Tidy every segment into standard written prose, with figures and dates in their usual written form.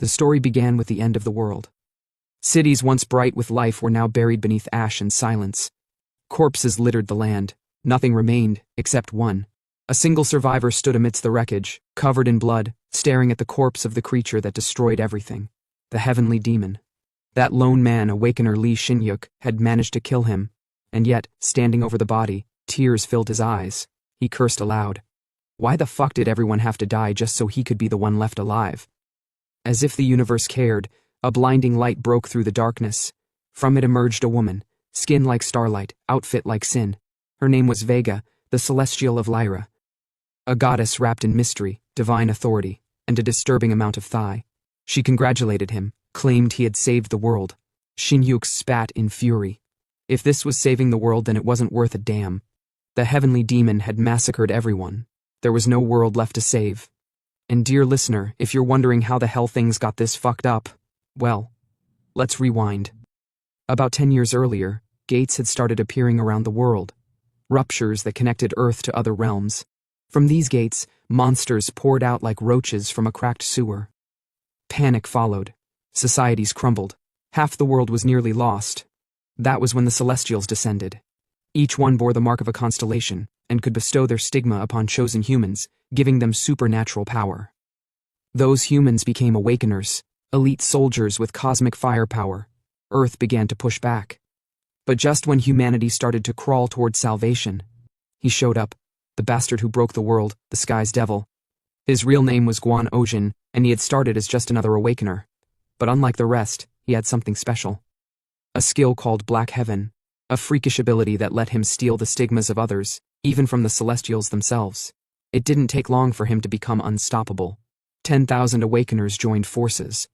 The story began with the end of the world. Cities once bright with life were now buried beneath ash and silence. Corpses littered the land. Nothing remained, except one. A single survivor stood amidst the wreckage, covered in blood, staring at the corpse of the creature that destroyed everything. The heavenly demon. That lone man, Awakener Lee Shin-yuk, had managed to kill him, and yet, standing over the body, tears filled his eyes. He cursed aloud. Why the fuck did everyone have to die just so he could be the one left alive? As if the universe cared, a blinding light broke through the darkness. From it emerged a woman, skin like starlight, outfit like sin. Her name was Vega, the celestial of Lyra. A goddess wrapped in mystery, divine authority, and a disturbing amount of thigh. She congratulated him, claimed he had saved the world. Shin-yuk spat in fury. If this was saving the world, then it wasn't worth a damn. The heavenly demon had massacred everyone. There was no world left to save. And dear listener, if you're wondering how the hell things got this fucked up, well, let's rewind. About 10 years earlier, gates had started appearing around the world. Ruptures that connected Earth to other realms. From these gates, monsters poured out like roaches from a cracked sewer. Panic followed. Societies crumbled. Half the world was nearly lost. That was when the Celestials descended. Each one bore the mark of a constellation, and could bestow their stigma upon chosen humans, giving them supernatural power. Those humans became awakeners, elite soldiers with cosmic firepower. Earth began to push back. But just when humanity started to crawl toward salvation, he showed up, the bastard who broke the world, the sky's devil. His real name was Guan Ojin, and he had started as just another awakener. But unlike the rest, he had something special. A skill called Black Heaven, a freakish ability that let him steal the stigmas of others, even from the Celestials themselves. It didn't take long for him to become unstoppable. 10,000 awakeners joined forces.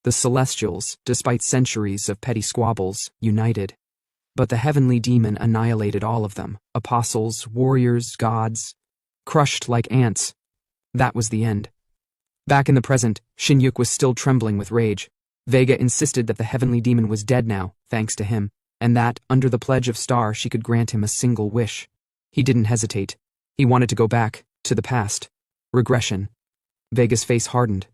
The Celestials, despite centuries of petty squabbles, united. But the heavenly demon annihilated all of them, apostles, warriors, gods, crushed like ants. That was the end. Back in the present, Shin-yuk was still trembling with rage. Vega insisted that the heavenly demon was dead now, thanks to him, and that, under the pledge of Star, she could grant him a single wish. He didn't hesitate. He wanted to go back, to the past. Regression. Vega's face hardened.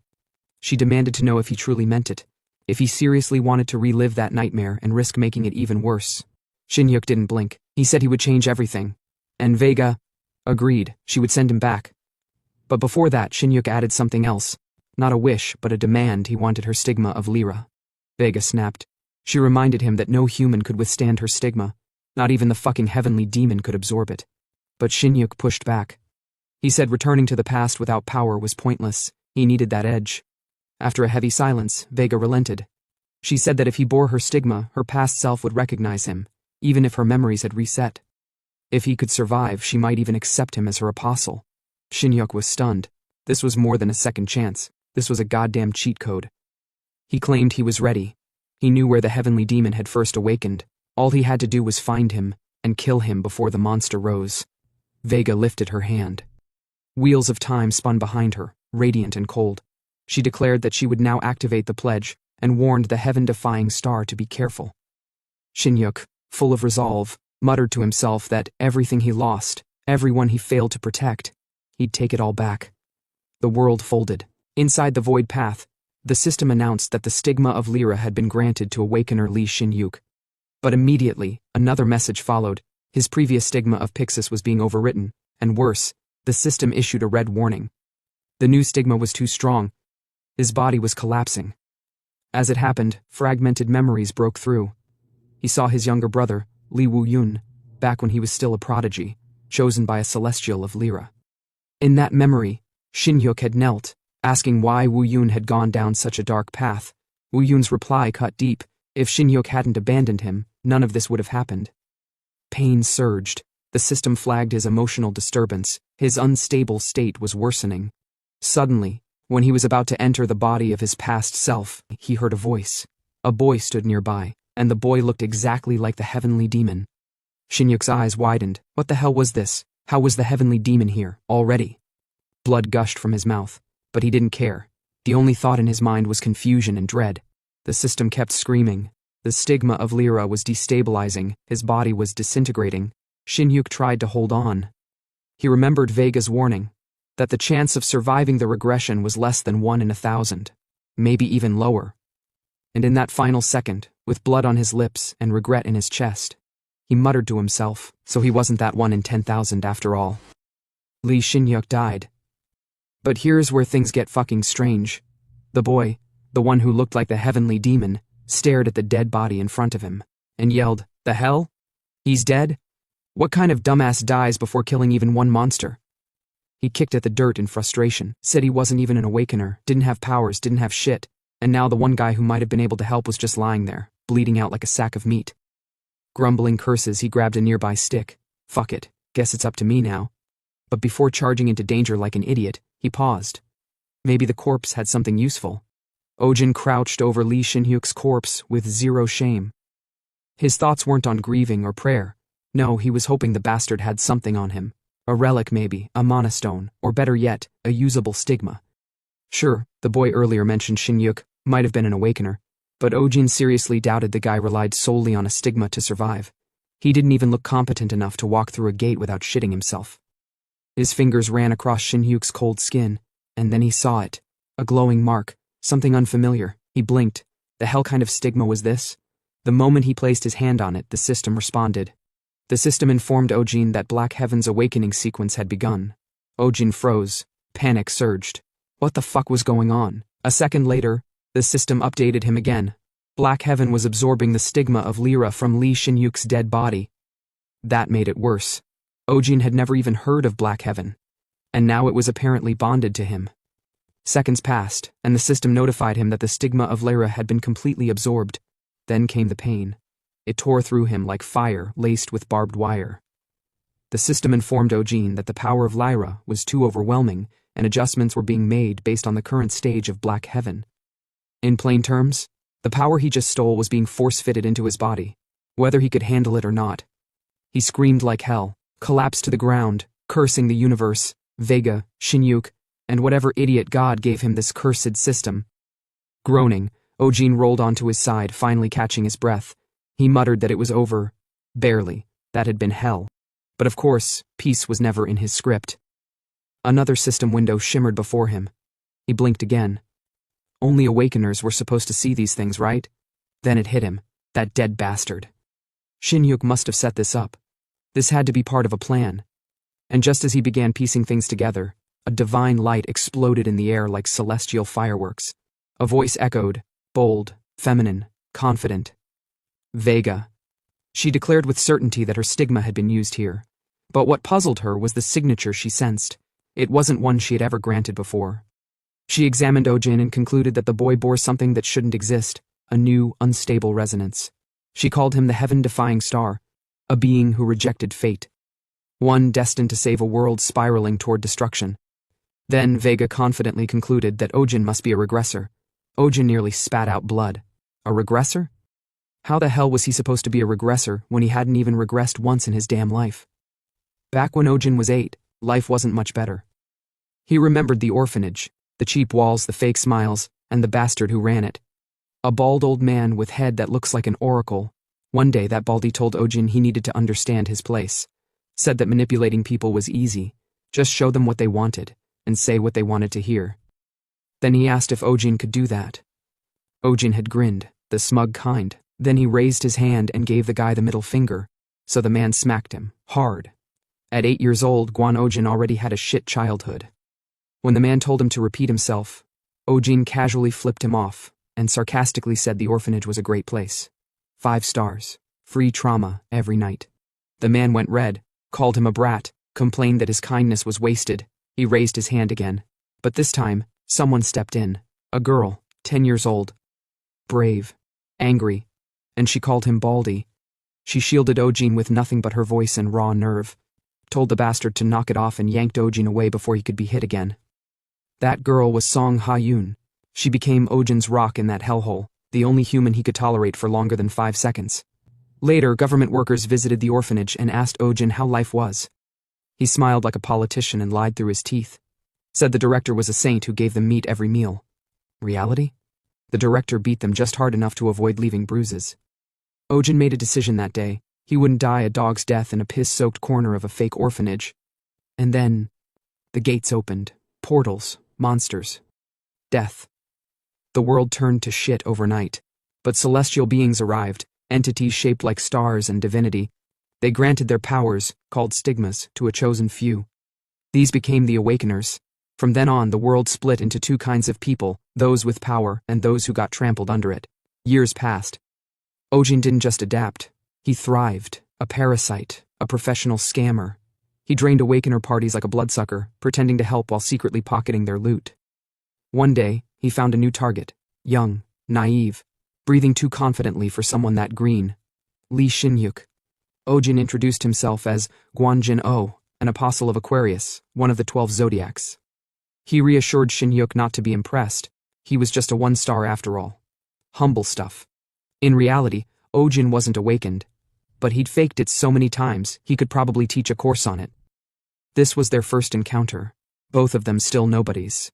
She demanded to know if he truly meant it, if he seriously wanted to relive that nightmare and risk making it even worse. Shin-yuk didn't blink. He said he would change everything. And Vega agreed. She would send him back. But before that, Shin-yuk added something else. Not a wish, but a demand. He wanted her stigma of Lyra. Vega snapped. She reminded him that no human could withstand her stigma. Not even the fucking heavenly demon could absorb it. But Shin-yuk pushed back. He said returning to the past without power was pointless. He needed that edge. After a heavy silence, Vega relented. She said that if he bore her stigma, her past self would recognize him, even if her memories had reset. If he could survive, she might even accept him as her apostle. Shin-yuk was stunned. This was more than a second chance. This was a goddamn cheat code. He claimed he was ready. He knew where the heavenly demon had first awakened. All he had to do was find him and kill him before the monster rose. Vega lifted her hand. Wheels of time spun behind her, radiant and cold. She declared that she would now activate the pledge and warned the heaven-defying Star to be careful. Shin-yuk, full of resolve, muttered to himself that everything he lost, everyone he failed to protect, he'd take it all back. The world folded. Inside the void path, the system announced that the stigma of Lyra had been granted to Awakener Lee Shin-yuk. But immediately, another message followed. His previous stigma of Pixis was being overwritten, and worse, the system issued a red warning. The new stigma was too strong. His body was collapsing. As it happened, fragmented memories broke through. He saw his younger brother, Lee Woo-yun, back when he was still a prodigy, chosen by a celestial of Lyra. In that memory, Shin-yuk had knelt, asking why Woo-yun had gone down such a dark path. Woo-yun's reply cut deep. If Shin-yuk hadn't abandoned him, none of this would have happened. Pain surged. The system flagged his emotional disturbance. His unstable state was worsening. Suddenly, when he was about to enter the body of his past self, he heard a voice. A boy stood nearby, and the boy looked exactly like the heavenly demon. Shin-yuk's eyes widened. What the hell was this? How was the heavenly demon here, already? Blood gushed from his mouth, but he didn't care. The only thought in his mind was confusion and dread. The system kept screaming. The stigma of Lyra was destabilizing. His body was disintegrating. Shin-yuk tried to hold on. He remembered Vega's warning, that the chance of surviving the regression was less than 1 in 1,000. maybe even lower. And in that final second, with blood on his lips and regret in his chest, he muttered to himself, so he wasn't that 1 in 10,000 after all. Lee Shin-hyuk died. But here's where things get fucking strange. The boy, the one who looked like the heavenly demon, stared at the dead body in front of him and yelled, "The hell? He's dead? What kind of dumbass dies before killing even one monster?" He kicked at the dirt in frustration, said he wasn't even an awakener, didn't have powers, didn't have shit, and now the one guy who might have been able to help was just lying there, bleeding out like a sack of meat. Grumbling curses, he grabbed a nearby stick. Fuck it, guess it's up to me now. But before charging into danger like an idiot, he paused. Maybe the corpse had something useful. Ojin crouched over Lee Shin-hyuk's corpse with zero shame. His thoughts weren't on grieving or prayer. No, he was hoping the bastard had something on him. A relic maybe, a monostone, or better yet, a usable stigma. Sure, the boy earlier mentioned Shin-hyuk might have been an awakener, but Ojin seriously doubted the guy relied solely on a stigma to survive. He didn't even look competent enough to walk through a gate without shitting himself. His fingers ran across Shin-hyuk's cold skin, and then he saw it. A glowing mark, something unfamiliar. He blinked. The hell kind of stigma was this? The moment he placed his hand on it, the system responded. The system informed Ojin that Black Heaven's awakening sequence had begun. Ojin froze. Panic surged. What the fuck was going on? A second later, the system updated him again. Black Heaven was absorbing the stigma of Lyra from Lee Shin-hyuk's dead body. That made it worse. Ojin had never even heard of Black Heaven, and now it was apparently bonded to him. Seconds passed, and the system notified him that the stigma of Lyra had been completely absorbed. Then came the pain. It tore through him like fire laced with barbed wire. The system informed Ojin that the power of Lyra was too overwhelming, and adjustments were being made based on the current stage of Black Heaven. In plain terms, the power he just stole was being force-fitted into his body, whether he could handle it or not. He screamed like hell, collapsed to the ground, cursing the universe, Vega, Shin-hyuk, and whatever idiot god gave him this cursed system. Groaning, Ojin rolled onto his side, finally catching his breath. He muttered that it was over. Barely. That had been hell. But of course, peace was never in his script. Another system window shimmered before him. He blinked again. Only awakeners were supposed to see these things, right? Then it hit him. That dead bastard. Shin-hyuk must have set this up. This had to be part of a plan. And just as he began piecing things together, a divine light exploded in the air like celestial fireworks. A voice echoed, bold, feminine, confident. Vega. She declared with certainty that her stigma had been used here. But what puzzled her was the signature she sensed. It wasn't one she had ever granted before. She examined Ojin and concluded that the boy bore something that shouldn't exist, a new, unstable resonance. She called him the heaven-defying star, a being who rejected fate. One destined to save a world spiraling toward destruction. Then Vega confidently concluded that Ojin must be a regressor. Ojin nearly spat out blood. A regressor? How the hell was he supposed to be a regressor when he hadn't even regressed once in his damn life? Back when Ojin was 8, life wasn't much better. He remembered the orphanage, the cheap walls, the fake smiles, and the bastard who ran it. A bald old man with head that looks like an oracle. One day that baldy told Ojin he needed to understand his place. Said that manipulating people was easy. Just show them what they wanted, and say what they wanted to hear. Then he asked if Ojin could do that. Ojin had grinned, the smug kind. Then he raised his hand and gave the guy the middle finger, so the man smacked him, hard. At 8 years old, Guan Ojin already had a shit childhood. When the man told him to repeat himself, Ojin casually flipped him off, and sarcastically said the orphanage was a great place. 5 stars, free trauma every night. The man went red, called him a brat, complained that his kindness was wasted. He raised his hand again, but this time, someone stepped in. A girl, 10 years old. Brave, angry, and she called him Baldy. She shielded Ojin with nothing but her voice and raw nerve, told the bastard to knock it off and yanked Ojin away before he could be hit again. That girl was Song Ha-yoon. She became Ojin's rock in that hellhole, the only human he could tolerate for longer than 5 seconds. Later, government workers visited the orphanage and asked Ojin how life was. He smiled like a politician and lied through his teeth. Said the director was a saint who gave them meat every meal. Reality? The director beat them just hard enough to avoid leaving bruises. Ojin made a decision that day. He wouldn't die a dog's death in a piss-soaked corner of a fake orphanage. And then, the gates opened. Portals, monsters, death. The world turned to shit overnight. But celestial beings arrived, entities shaped like stars and divinity. They granted their powers, called stigmas, to a chosen few. These became the Awakeners. From then on, the world split into two kinds of people, those with power and those who got trampled under it. Years passed. Ojin didn't just adapt. He thrived, a parasite, a professional scammer. He drained Awakener parties like a bloodsucker, pretending to help while secretly pocketing their loot. One day, he found a new target, young, naive, breathing too confidently for someone that green. Lee Shin-hyuk. Ojin introduced himself as Guanjin-o, an apostle of Aquarius, one of the 12 zodiacs. He reassured Shin-hyuk not to be impressed. He was just a 1-star after all. Humble stuff. In reality, Ojin wasn't awakened, but he'd faked it so many times he could probably teach a course on it. This was their first encounter, both of them still nobodies.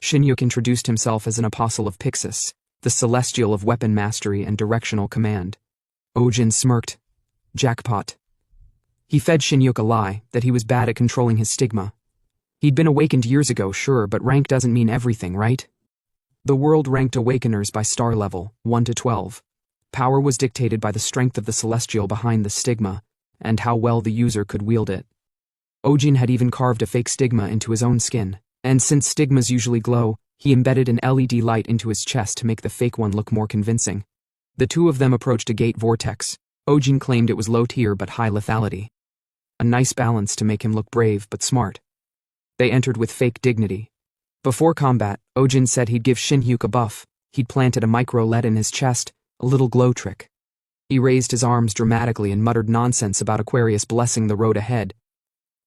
Shin-hyuk introduced himself as an apostle of Pixis, the celestial of weapon mastery and directional command. Ojin smirked. Jackpot. He fed Shin-hyuk a lie that he was bad at controlling his stigma. He'd been awakened years ago, sure, but rank doesn't mean everything, right? The world ranked Awakeners by star level, 1 to 12. Power was dictated by the strength of the celestial behind the stigma, and how well the user could wield it. Ojin had even carved a fake stigma into his own skin, and since stigmas usually glow, he embedded an LED light into his chest to make the fake one look more convincing. The two of them approached a gate vortex. Ojin claimed it was low tier but high lethality. A nice balance to make him look brave but smart. They entered with fake dignity. Before combat, Ojin said he'd give Shin-hyuk a buff. He'd planted a micro-LED in his chest, a little glow trick. He raised his arms dramatically and muttered nonsense about Aquarius blessing the road ahead.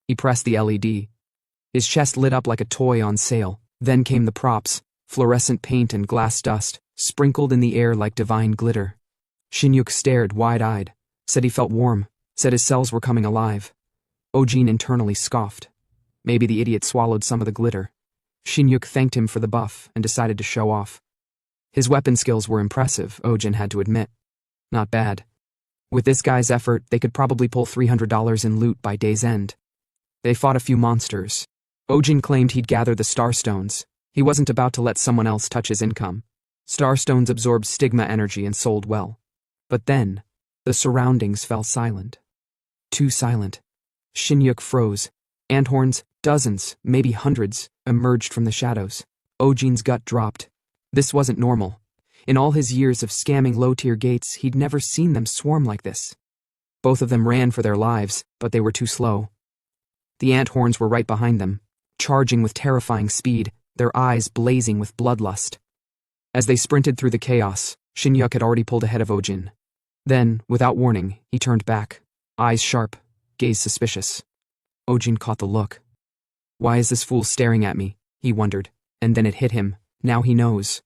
He pressed the LED. His chest lit up like a toy on sale. Then came the props, fluorescent paint and glass dust, sprinkled in the air like divine glitter. Shin-hyuk stared wide-eyed, said he felt warm, said his cells were coming alive. Ojin internally scoffed. Maybe the idiot swallowed some of the glitter. Shin-hyuk thanked him for the buff and decided to show off. His weapon skills were impressive, Ojin had to admit. Not bad. With this guy's effort, they could probably pull $300 in loot by day's end. They fought a few monsters. Ojin claimed he'd gather the Starstones. He wasn't about to let someone else touch his income. Starstones absorbed stigma energy and sold well. But then, the surroundings fell silent. Too silent. Shin-hyuk froze. Anthorns, dozens, maybe hundreds, emerged from the shadows. Ojin's gut dropped. This wasn't normal. In all his years of scamming low-tier gates, he'd never seen them swarm like this. Both of them ran for their lives, but they were too slow. The Anthorns were right behind them, charging with terrifying speed, their eyes blazing with bloodlust. As they sprinted through the chaos, Shin-hyuk had already pulled ahead of Ojin. Then, without warning, he turned back, eyes sharp, gaze suspicious. Ojin caught the look. Why is this fool staring at me? He wondered, and then it hit him. Now he knows.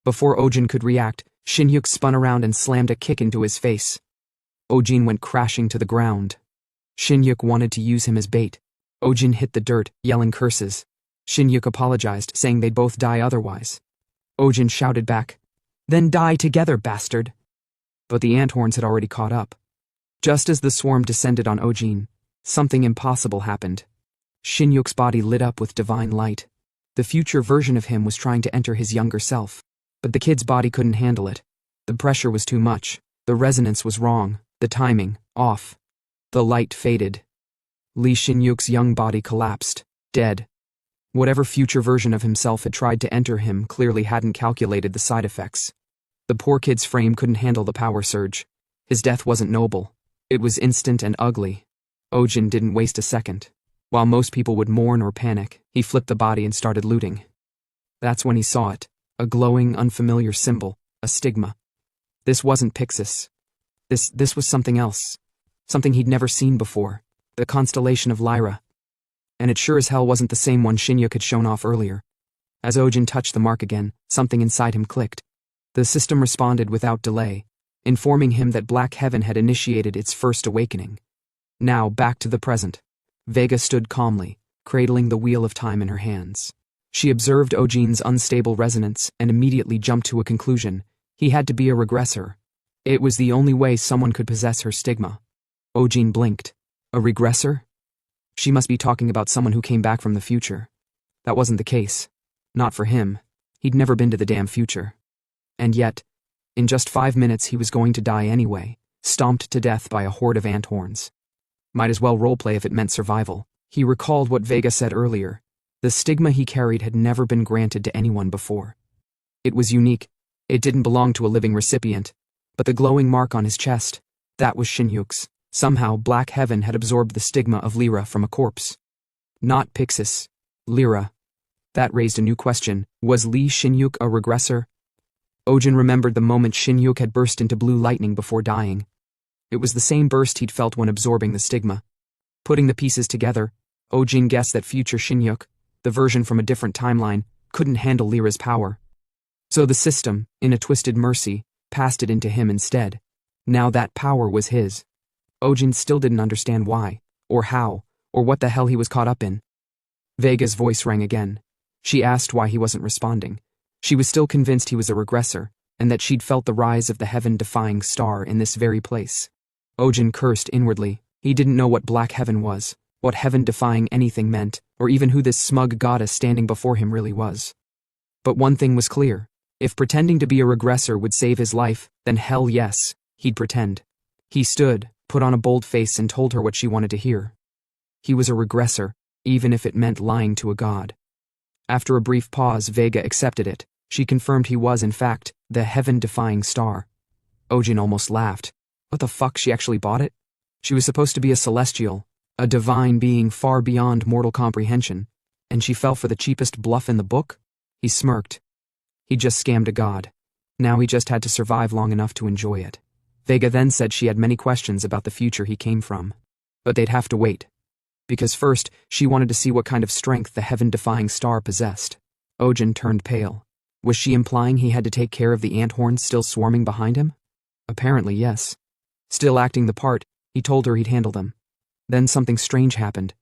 Before Ojin could react, Shin-hyuk spun around and slammed a kick into his face. Ojin went crashing to the ground. Shin-hyuk wanted to use him as bait. Ojin hit the dirt, yelling curses. Shin-hyuk apologized, saying they'd both die otherwise. Ojin shouted back, "Then die together, bastard!" But the Anthorns had already caught up. Just as the swarm descended on Ojin, something impossible happened. Shin-hyuk's body lit up with divine light. The future version of him was trying to enter his younger self, but the kid's body couldn't handle it. The pressure was too much, the resonance was wrong, the timing, off. The light faded. Lee Shin-hyuk's young body collapsed, dead. Whatever future version of himself had tried to enter him clearly hadn't calculated the side effects. The poor kid's frame couldn't handle the power surge. His death wasn't noble. It was instant and ugly. Ojin didn't waste a second. While most people would mourn or panic, he flipped the body and started looting. That's when he saw it, a glowing, unfamiliar symbol, a stigma. This wasn't Pixis. This was something else. Something he'd never seen before. The constellation of Lyra. And it sure as hell wasn't the same one Shin-hyuk had shown off earlier. As Ojin touched the mark again, something inside him clicked. The system responded without delay, informing him that Black Heaven had initiated its first awakening. Now, back to the present. Vega stood calmly, cradling the wheel of time in her hands. She observed Ojin's unstable resonance and immediately jumped to a conclusion. He had to be a regressor. It was the only way someone could possess her stigma. Ojin blinked. A regressor? She must be talking about someone who came back from the future. That wasn't the case. Not for him. He'd never been to the damn future. And yet, in just 5 minutes he was going to die anyway, stomped to death by a horde of ant horns. Might as well roleplay if it meant survival. He recalled what Vega said earlier. The stigma he carried had never been granted to anyone before. It was unique. It didn't belong to a living recipient. But the glowing mark on his chest, that was Shin-Hyuk's. Somehow, Black Heaven had absorbed the stigma of Lyra from a corpse. Not Pixis. Lyra. That raised a new question. Was Lee Shin-Hyuk a regressor? Ojin remembered the moment Shin-Hyuk had burst into blue lightning before dying. It was the same burst he'd felt when absorbing the stigma. Putting the pieces together, Ojin guessed that future Shin-Hyuk, the version from a different timeline, couldn't handle Lyra's power. So the system, in a twisted mercy, passed it into him instead. Now that power was his. Ojin still didn't understand why, or how, or what the hell he was caught up in. Vega's voice rang again. She asked why he wasn't responding. She was still convinced he was a regressor, and that she'd felt the rise of the heaven-defying star in this very place. Ojin cursed inwardly. He didn't know what Black Heaven was, what heaven-defying anything meant, or even who this smug goddess standing before him really was. But one thing was clear. If pretending to be a regressor would save his life, then hell yes, he'd pretend. He stood, put on a bold face and told her what she wanted to hear. He was a regressor, even if it meant lying to a god. After a brief pause, Vega accepted it. She confirmed he was, in fact, the heaven-defying star. Ojin almost laughed. What the fuck, she actually bought it? She was supposed to be a celestial, a divine being far beyond mortal comprehension, and she fell for the cheapest bluff in the book? He smirked. He just scammed a god. Now he just had to survive long enough to enjoy it. Vega then said she had many questions about the future he came from. But they'd have to wait. Because first, she wanted to see what kind of strength the heaven-defying star possessed. Ojin turned pale. Was she implying he had to take care of the ant horns still swarming behind him? Apparently, yes. Still acting the part, he told her he'd handle them. Then something strange happened.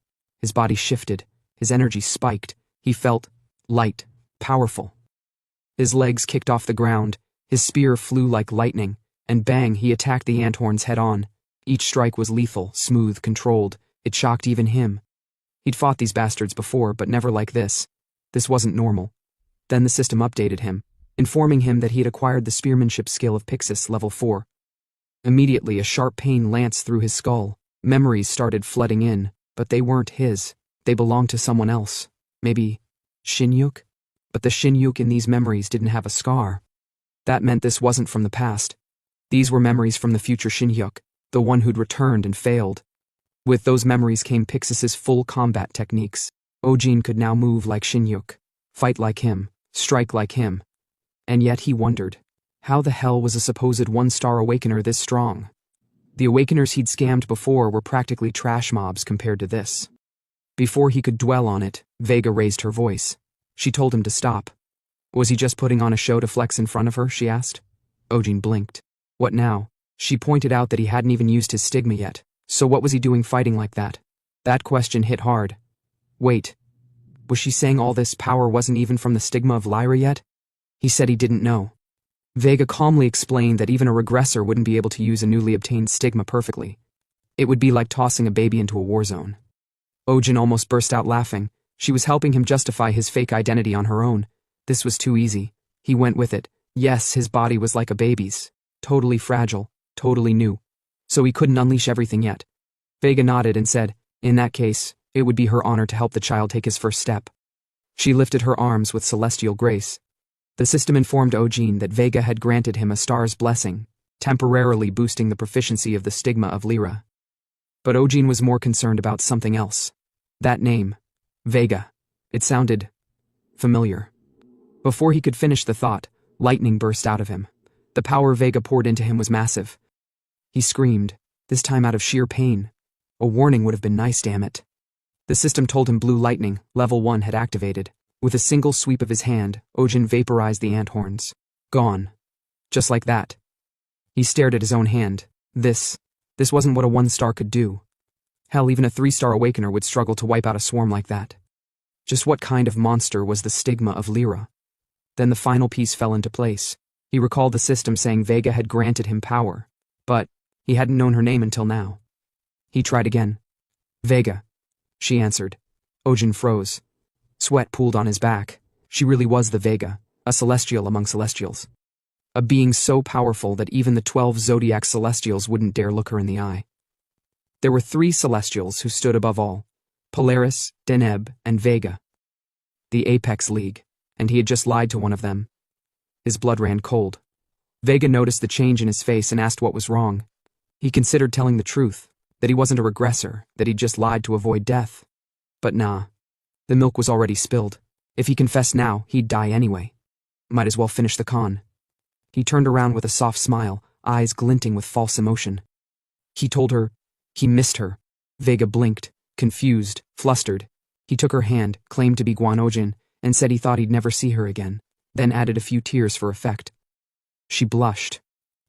His body shifted. His energy spiked. He felt light, powerful. His legs kicked off the ground, his spear flew like lightning, and bang, he attacked the ant horns head-on. Each strike was lethal, smooth, controlled. It shocked even him. He'd fought these bastards before, but never like this. This wasn't normal. Then the system updated him, informing him that he'd acquired the spearmanship skill of Pixis level 4. Immediately, a sharp pain lanced through his skull. Memories started flooding in, but they weren't his. They belonged to someone else. Maybe Shin-Hyuk? But the Shin-Hyuk in these memories didn't have a scar. That meant this wasn't from the past. These were memories from the future Shin-Hyuk, the one who'd returned and failed. With those memories came Pixis's full combat techniques. Ojin could now move like Shin-Hyuk, fight like him, strike like him. And yet he wondered, how the hell was a supposed one-star awakener this strong? The awakeners he'd scammed before were practically trash mobs compared to this. Before he could dwell on it, Vega raised her voice. She told him to stop. Was he just putting on a show to flex in front of her, she asked. Ojin blinked. What now? She pointed out that he hadn't even used his stigma yet. So what was he doing fighting like that? That question hit hard. Wait. Was she saying all this power wasn't even from the stigma of Lyra yet? He said he didn't know. Vega calmly explained that even a regressor wouldn't be able to use a newly obtained stigma perfectly. It would be like tossing a baby into a war zone. Ojin almost burst out laughing. She was helping him justify his fake identity on her own. This was too easy. He went with it. Yes, his body was like a baby's. Totally fragile, totally new. So he couldn't unleash everything yet. Vega nodded and said, in that case, it would be her honor to help the child take his first step. She lifted her arms with celestial grace. The system informed Ojin that Vega had granted him a star's blessing, temporarily boosting the proficiency of the stigma of Lyra. But Ojin was more concerned about something else. That name, Vega. It sounded familiar. Before he could finish the thought, lightning burst out of him. The power Vega poured into him was massive. He screamed, this time out of sheer pain. A warning would have been nice, damn it. The system told him blue lightning, level 1, had activated. With a single sweep of his hand, Ojin vaporized the ant horns. Gone. Just like that. He stared at his own hand. This wasn't what a 1-star could do. Hell, even a 3-star awakener would struggle to wipe out a swarm like that. Just what kind of monster was the stigma of Lyra? Then the final piece fell into place. He recalled the system saying Vega had granted him power, but he hadn't known her name until now. He tried again. Vega, she answered. Ojin froze. Sweat pooled on his back. She really was the Vega, A celestial among celestials. A being so powerful that even the 12 zodiac celestials wouldn't dare look her in the eye. There were 3 celestials who stood above all: Polaris, Deneb, and Vega. The Apex League, and he had just lied to one of them. His blood ran cold. Vega noticed the change in his face and asked what was wrong. He considered telling the truth, that he wasn't a regressor, that he'd just lied to avoid death. But nah. The milk was already spilled. If he confessed now, he'd die anyway. Might as well finish the con. He turned around with a soft smile, eyes glinting with false emotion. He told her he missed her. Vega blinked, confused, flustered. He took her hand, claimed to be Guanojin, and said he thought he'd never see her again, then added a few tears for effect. She blushed,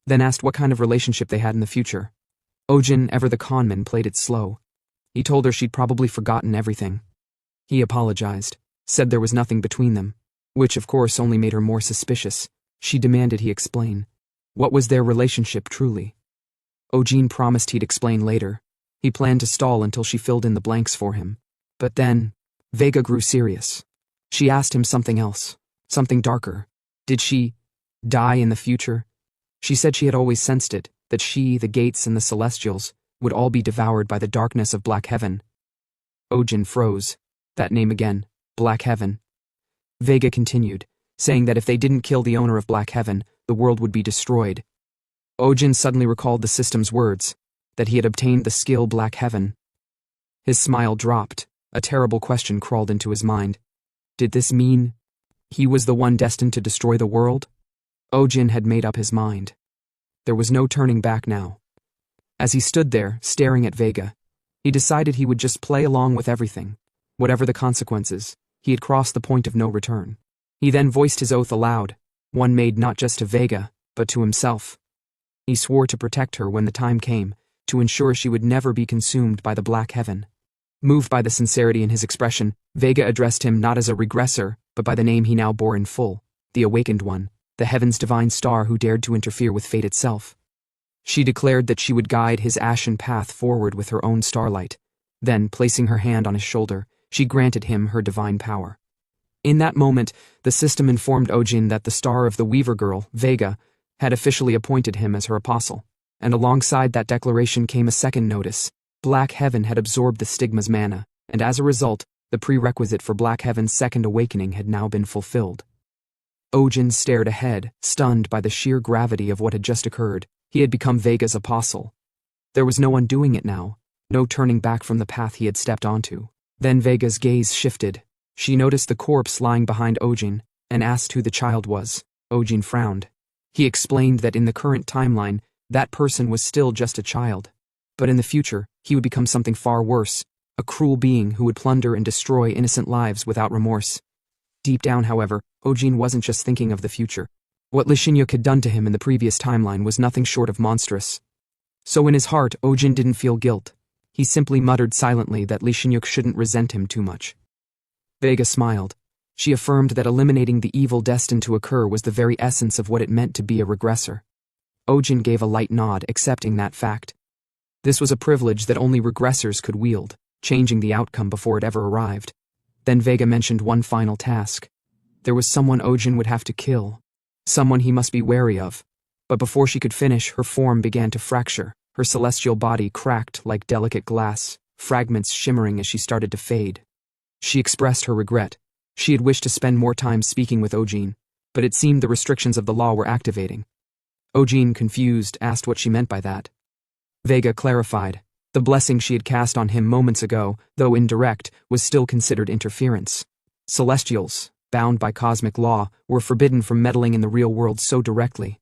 then asked what kind of relationship they had in the future. Ojin, ever the conman, played it slow. He told her she'd probably forgotten everything. He apologized, said there was nothing between them, which of course only made her more suspicious. She demanded he explain. What was their relationship truly? Ojin promised he'd explain later. He planned to stall until she filled in the blanks for him. But then, Vega grew serious. She asked him something else, something darker. Did she die in the future? She said she had always sensed it, that she, the gates, and the celestials would all be devoured by the darkness of Black Heaven. Ojin froze. That name again, Black Heaven. Vega continued, saying that if they didn't kill the owner of Black Heaven, the world would be destroyed. Ojin suddenly recalled the system's words, that he had obtained the skill Black Heaven. His smile dropped. A terrible question crawled into his mind. Did this mean he was the one destined to destroy the world? Ojin had made up his mind. There was no turning back now. As he stood there, staring at Vega, he decided he would just play along with everything. Whatever the consequences, he had crossed the point of no return. He then voiced his oath aloud, one made not just to Vega, but to himself. He swore to protect her when the time came, to ensure she would never be consumed by the Black Heaven. Moved by the sincerity in his expression, Vega addressed him not as a regressor, but by the name he now bore in full, the Awakened One, the heaven's divine star who dared to interfere with fate itself. She declared that she would guide his ashen path forward with her own starlight. Then, placing her hand on his shoulder, she granted him her divine power. In that moment, the system informed Ojin that the star of the Weaver Girl, Vega, had officially appointed him as her apostle. And alongside that declaration came a second notice. Black Heaven had absorbed the stigma's mana, and as a result, the prerequisite for Black Heaven's second awakening had now been fulfilled. Ojin stared ahead, stunned by the sheer gravity of what had just occurred. He had become Vega's apostle. There was no undoing it now, no turning back from the path he had stepped onto. Then Vega's gaze shifted. She noticed the corpse lying behind Ojin, and asked who the child was. Ojin frowned. He explained that in the current timeline, that person was still just a child. But in the future, he would become something far worse, a cruel being who would plunder and destroy innocent lives without remorse. Deep down, however, Ojin wasn't just thinking of the future. What Lee Shin-yuk had done to him in the previous timeline was nothing short of monstrous. So in his heart, Ojin didn't feel guilt. He simply muttered silently that Lee Shin-yuk shouldn't resent him too much. Vega smiled. She affirmed that eliminating the evil destined to occur was the very essence of what it meant to be a regressor. Ojin gave a light nod, accepting that fact. This was a privilege that only regressors could wield, changing the outcome before it ever arrived. Then Vega mentioned one final task. There was someone Ojin would have to kill. Someone he must be wary of. But before she could finish, her form began to fracture. Her celestial body cracked like delicate glass, fragments shimmering as she started to fade. She expressed her regret. She had wished to spend more time speaking with Ojin, but it seemed the restrictions of the law were activating. Ojin, confused, asked what she meant by that. Vega clarified. The blessing she had cast on him moments ago, though indirect, was still considered interference. Celestials, bound by cosmic law, were forbidden from meddling in the real world so directly.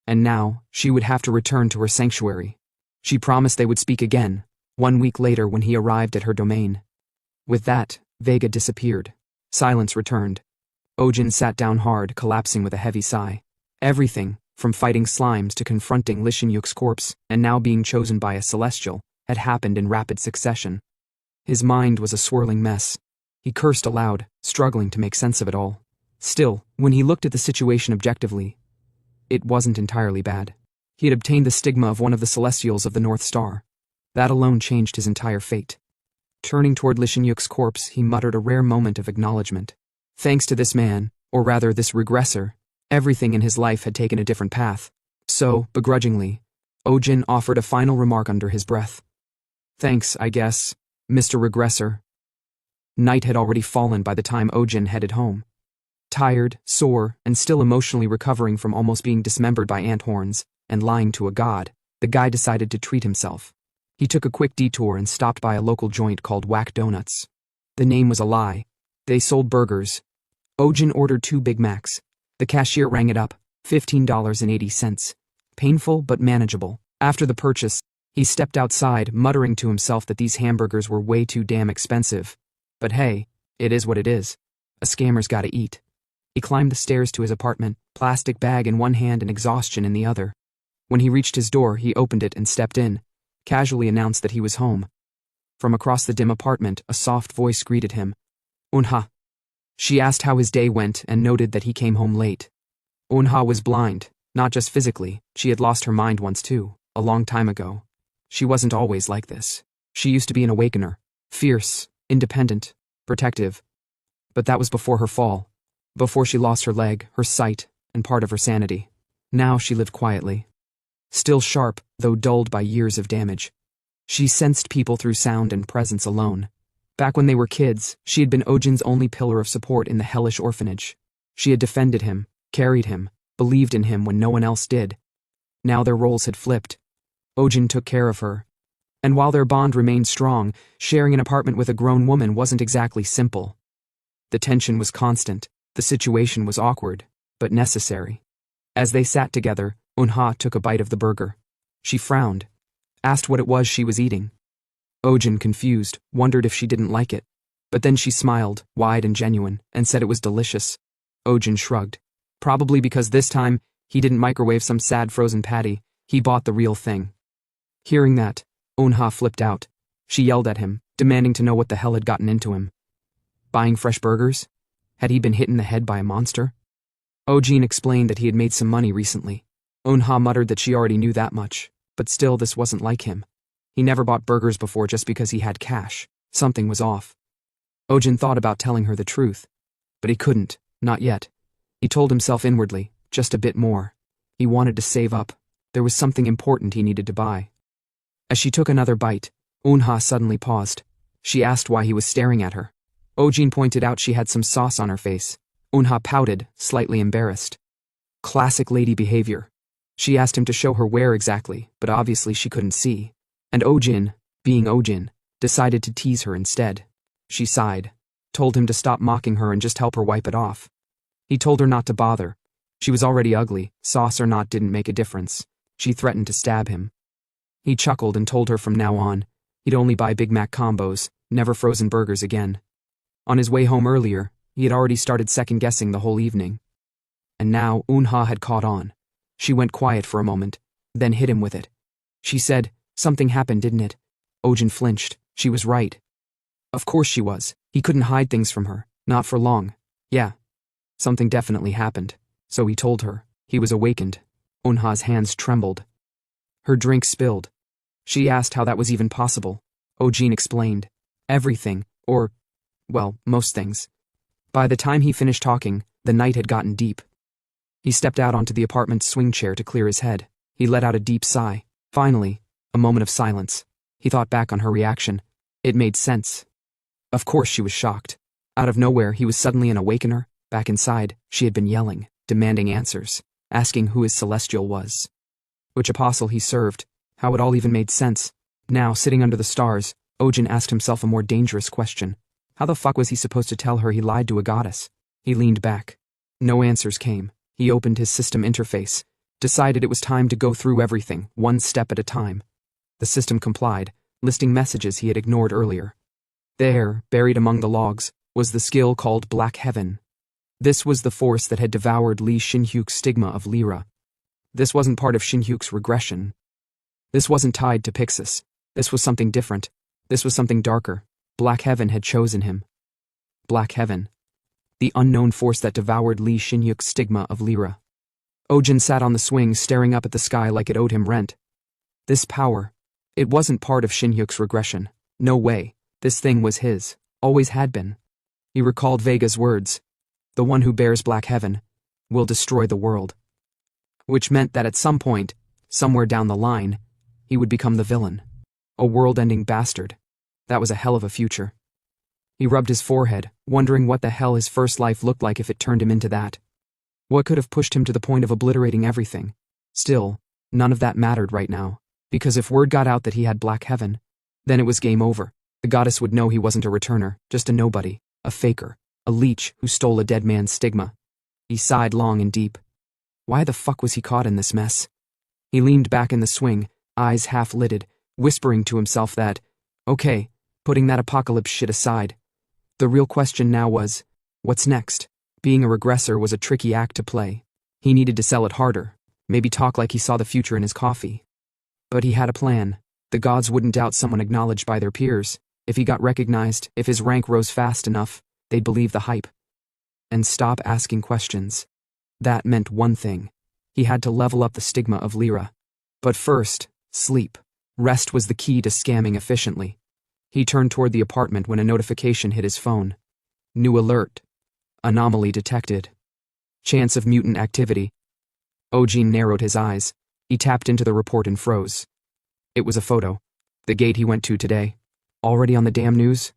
And now, she would have to return to her sanctuary. She promised they would speak again, 1 week later when he arrived at her domain. With that, Vega disappeared. Silence returned. Ojin sat down hard, collapsing with a heavy sigh. Everything, from fighting slimes to confronting Lee Shin-yuk's corpse, and now being chosen by a celestial, had happened in rapid succession. His mind was a swirling mess. He cursed aloud, struggling to make sense of it all. Still, when he looked at the situation objectively, it wasn't entirely bad. He had obtained the stigma of one of the celestials of the North Star. That alone changed his entire fate. Turning toward Lee Shin-yuk's corpse, he muttered a rare moment of acknowledgement. Thanks to this man, Or rather, this regressor. Everything in his life had taken a different path. So, begrudgingly, Ojin offered a final remark under his breath. "Thanks, I guess, Mr. Regressor." Night had already fallen by the time Ojin headed home. Tired, sore, and still emotionally recovering from almost being dismembered by ant horns and lying to a god, the guy decided to treat himself. He took a quick detour and stopped by a local joint called Whack Donuts. The name was a lie. They sold burgers. Ojin ordered 2 Big Macs. The cashier rang it up, $15.80. Painful but manageable. After the purchase, he stepped outside, muttering to himself that these hamburgers were way too damn expensive. But hey, it is what it is. A scammer's gotta eat. He climbed the stairs to his apartment, plastic bag in one hand and exhaustion in the other. When he reached his door, he opened it and stepped in, casually announced that he was home. From across the dim apartment, a soft voice greeted him. "Unha." She asked how his day went and noted that he came home late. Unha was blind, not just physically. She had lost her mind once too, a long time ago. She wasn't always like this. She used to be an awakener, fierce, independent, protective. But that was before her fall, before she lost her leg, her sight, and part of her sanity. Now she lived quietly. Still sharp, though dulled by years of damage. She sensed people through sound and presence alone. Back when they were kids, she had been Ojin's only pillar of support in the hellish orphanage. She had defended him, carried him, believed in him when no one else did. Now their roles had flipped. Ojin took care of her. And while their bond remained strong, sharing an apartment with a grown woman wasn't exactly simple. The tension was constant, the situation was awkward, but necessary. As they sat together, Unha took a bite of the burger. She frowned, asked what it was she was eating. Ojin, confused, wondered if she didn't like it. But then she smiled, wide and genuine, and said it was delicious. Ojin shrugged. Probably because this time, he didn't microwave some sad frozen patty, he bought the real thing. Hearing that, Unha flipped out. She yelled at him, demanding to know what the hell had gotten into him. Buying fresh burgers? Had he been hit in the head by a monster? Ojin explained that he had made some money recently. Unha muttered that she already knew that much, but still this wasn't like him. He never bought burgers before just because he had cash. Something was off. Ojin thought about telling her the truth, but he couldn't, not yet. He told himself inwardly, just a bit more. He wanted to save up. There was something important he needed to buy. As she took another bite, Unha suddenly paused. She asked why he was staring at her. Ojin pointed out she had some sauce on her face. Unha pouted, slightly embarrassed. Classic lady behavior. She asked him to show her where exactly, but obviously she couldn't see. And Ojin, being Ojin, decided to tease her instead. She sighed, told him to stop mocking her and just help her wipe it off. He told her not to bother. She was already ugly, sauce or not didn't make a difference. She threatened to stab him. He chuckled and told her from now on, he'd only buy Big Mac combos, never frozen burgers again. On his way home earlier, he had already started second-guessing the whole evening. And now Unha had caught on. She went quiet for a moment, then hit him with it. She said, "Something happened, didn't it?" Ojin flinched. She was right. Of course she was. He couldn't hide things from her. Not for long. Yeah. Something definitely happened. So he told her. He was awakened. Unha's hands trembled. Her drink spilled. She asked how that was even possible. Ojin explained. Everything, or, well, most things. By the time he finished talking, the night had gotten deep. He stepped out onto the apartment's swing chair to clear his head. He let out a deep sigh. Finally, a moment of silence. He thought back on her reaction. It made sense. Of course she was shocked. Out of nowhere, he was suddenly an awakener. Back inside, she had been yelling, demanding answers, asking who his celestial was. Which apostle he served. How it all even made sense. Now, sitting under the stars, Ojin asked himself a more dangerous question. How the fuck was he supposed to tell her he lied to a goddess? He leaned back. No answers came. He opened his system interface, decided it was time to go through everything, one step at a time. The system complied, listing messages he had ignored earlier. There, buried among the logs, was the skill called Black Heaven. This was the force that had devoured Lee Shinhyuk's stigma of Lyra. This wasn't part of Shinhyuk's regression. This wasn't tied to Pixis. This was something different. This was something darker. Black Heaven had chosen him. Black Heaven. The unknown force that devoured Lee Shinhyuk's stigma of Lyra. Ojin sat on the swing staring up at the sky like it owed him rent. This power, it wasn't part of Shinhyuk's regression. No way. This thing was his. Always had been. He recalled Vega's words. the one who bears black heaven, will destroy the world. Which meant that at some point, somewhere down the line, he would become the villain. A world-ending bastard. That was a hell of a future. He rubbed his forehead, wondering what the hell his first life looked like if it turned him into that. What could have pushed him to the point of obliterating everything? Still, none of that mattered right now, because if word got out that he had black heaven, then it was game over. The goddess would know he wasn't a returner, just a nobody, a faker, a leech who stole a dead man's stigma. He sighed long and deep. Why the fuck was he caught in this mess? He leaned back in the swing, eyes half-lidded, whispering to himself that, okay, putting that apocalypse shit aside. The real question now was, what's next? Being a regressor was a tricky act to play. He needed to sell it harder, maybe talk like he saw the future in his coffee. But he had a plan. The gods wouldn't doubt someone acknowledged by their peers. If he got recognized, if his rank rose fast enough, they'd believe the hype. And stop asking questions. That meant one thing. He had to level up the stigma of Lyra. But first, sleep. Rest was the key to scamming efficiently. He turned toward the apartment when a notification hit his phone. New alert. Anomaly detected. Chance of mutant activity. Ojin narrowed his eyes. He tapped into the report and froze. It was a photo. The gate he went to today. Already on the damn news?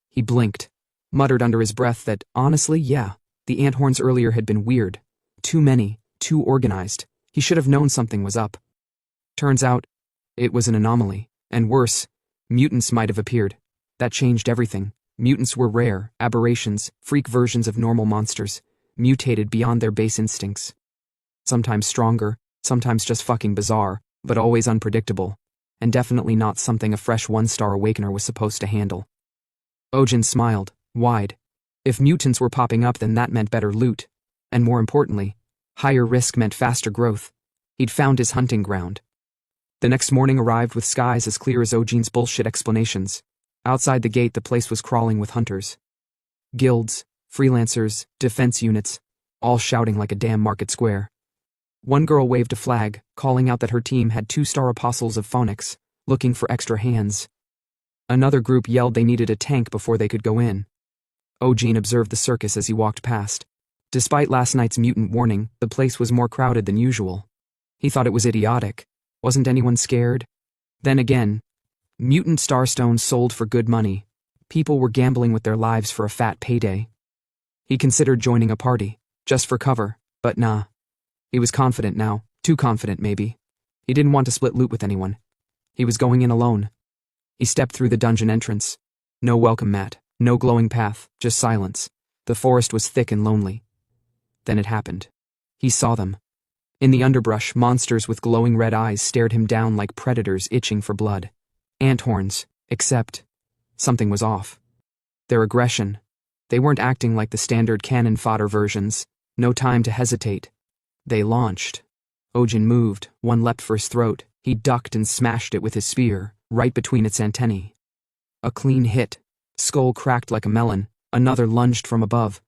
He blinked, muttered under his breath that, honestly, yeah, the anthorns earlier had been weird. Too many, too organized. He should have known something was up. Turns out, it was an anomaly, and worse, mutants might have appeared. That changed everything. Mutants were rare, aberrations, freak versions of normal monsters, mutated beyond their base instincts. Sometimes stronger, sometimes just fucking bizarre, but always unpredictable, and definitely not something a fresh one-star awakener was supposed to handle. Ojin smiled, wide. If mutants were popping up, then that meant better loot, and more importantly, higher risk meant faster growth. He'd found his hunting ground. The next morning arrived with skies as clear as Ojin's bullshit explanations. Outside the gate, the place was crawling with hunters. Guilds, freelancers, defense units, all shouting like a damn market square. One girl waved a flag, calling out that her team had 2-star apostles of phonics, looking for extra hands. Another group yelled they needed a tank before they could go in. Ojin observed the circus as he walked past. Despite last night's mutant warning, the place was more crowded than usual. He thought it was idiotic. Wasn't anyone scared? Then again, mutant starstones sold for good money. People were gambling with their lives for a fat payday. He considered joining a party, just for cover, but nah. He was confident now, too confident maybe. He didn't want to split loot with anyone. He was going in alone. He stepped through the dungeon entrance. No welcome mat, no glowing path, just silence. The forest was thick and lonely. Then it happened. He saw them. In the underbrush, monsters with glowing red eyes stared him down like predators itching for blood. Anthorns, except something was off. Their aggression. They weren't acting like the standard cannon fodder versions. No time to hesitate. They launched. Ojin moved, one leapt for his throat. He ducked and smashed it with his spear, right between its antennae. A clean hit. Skull cracked like a melon. Another lunged from above.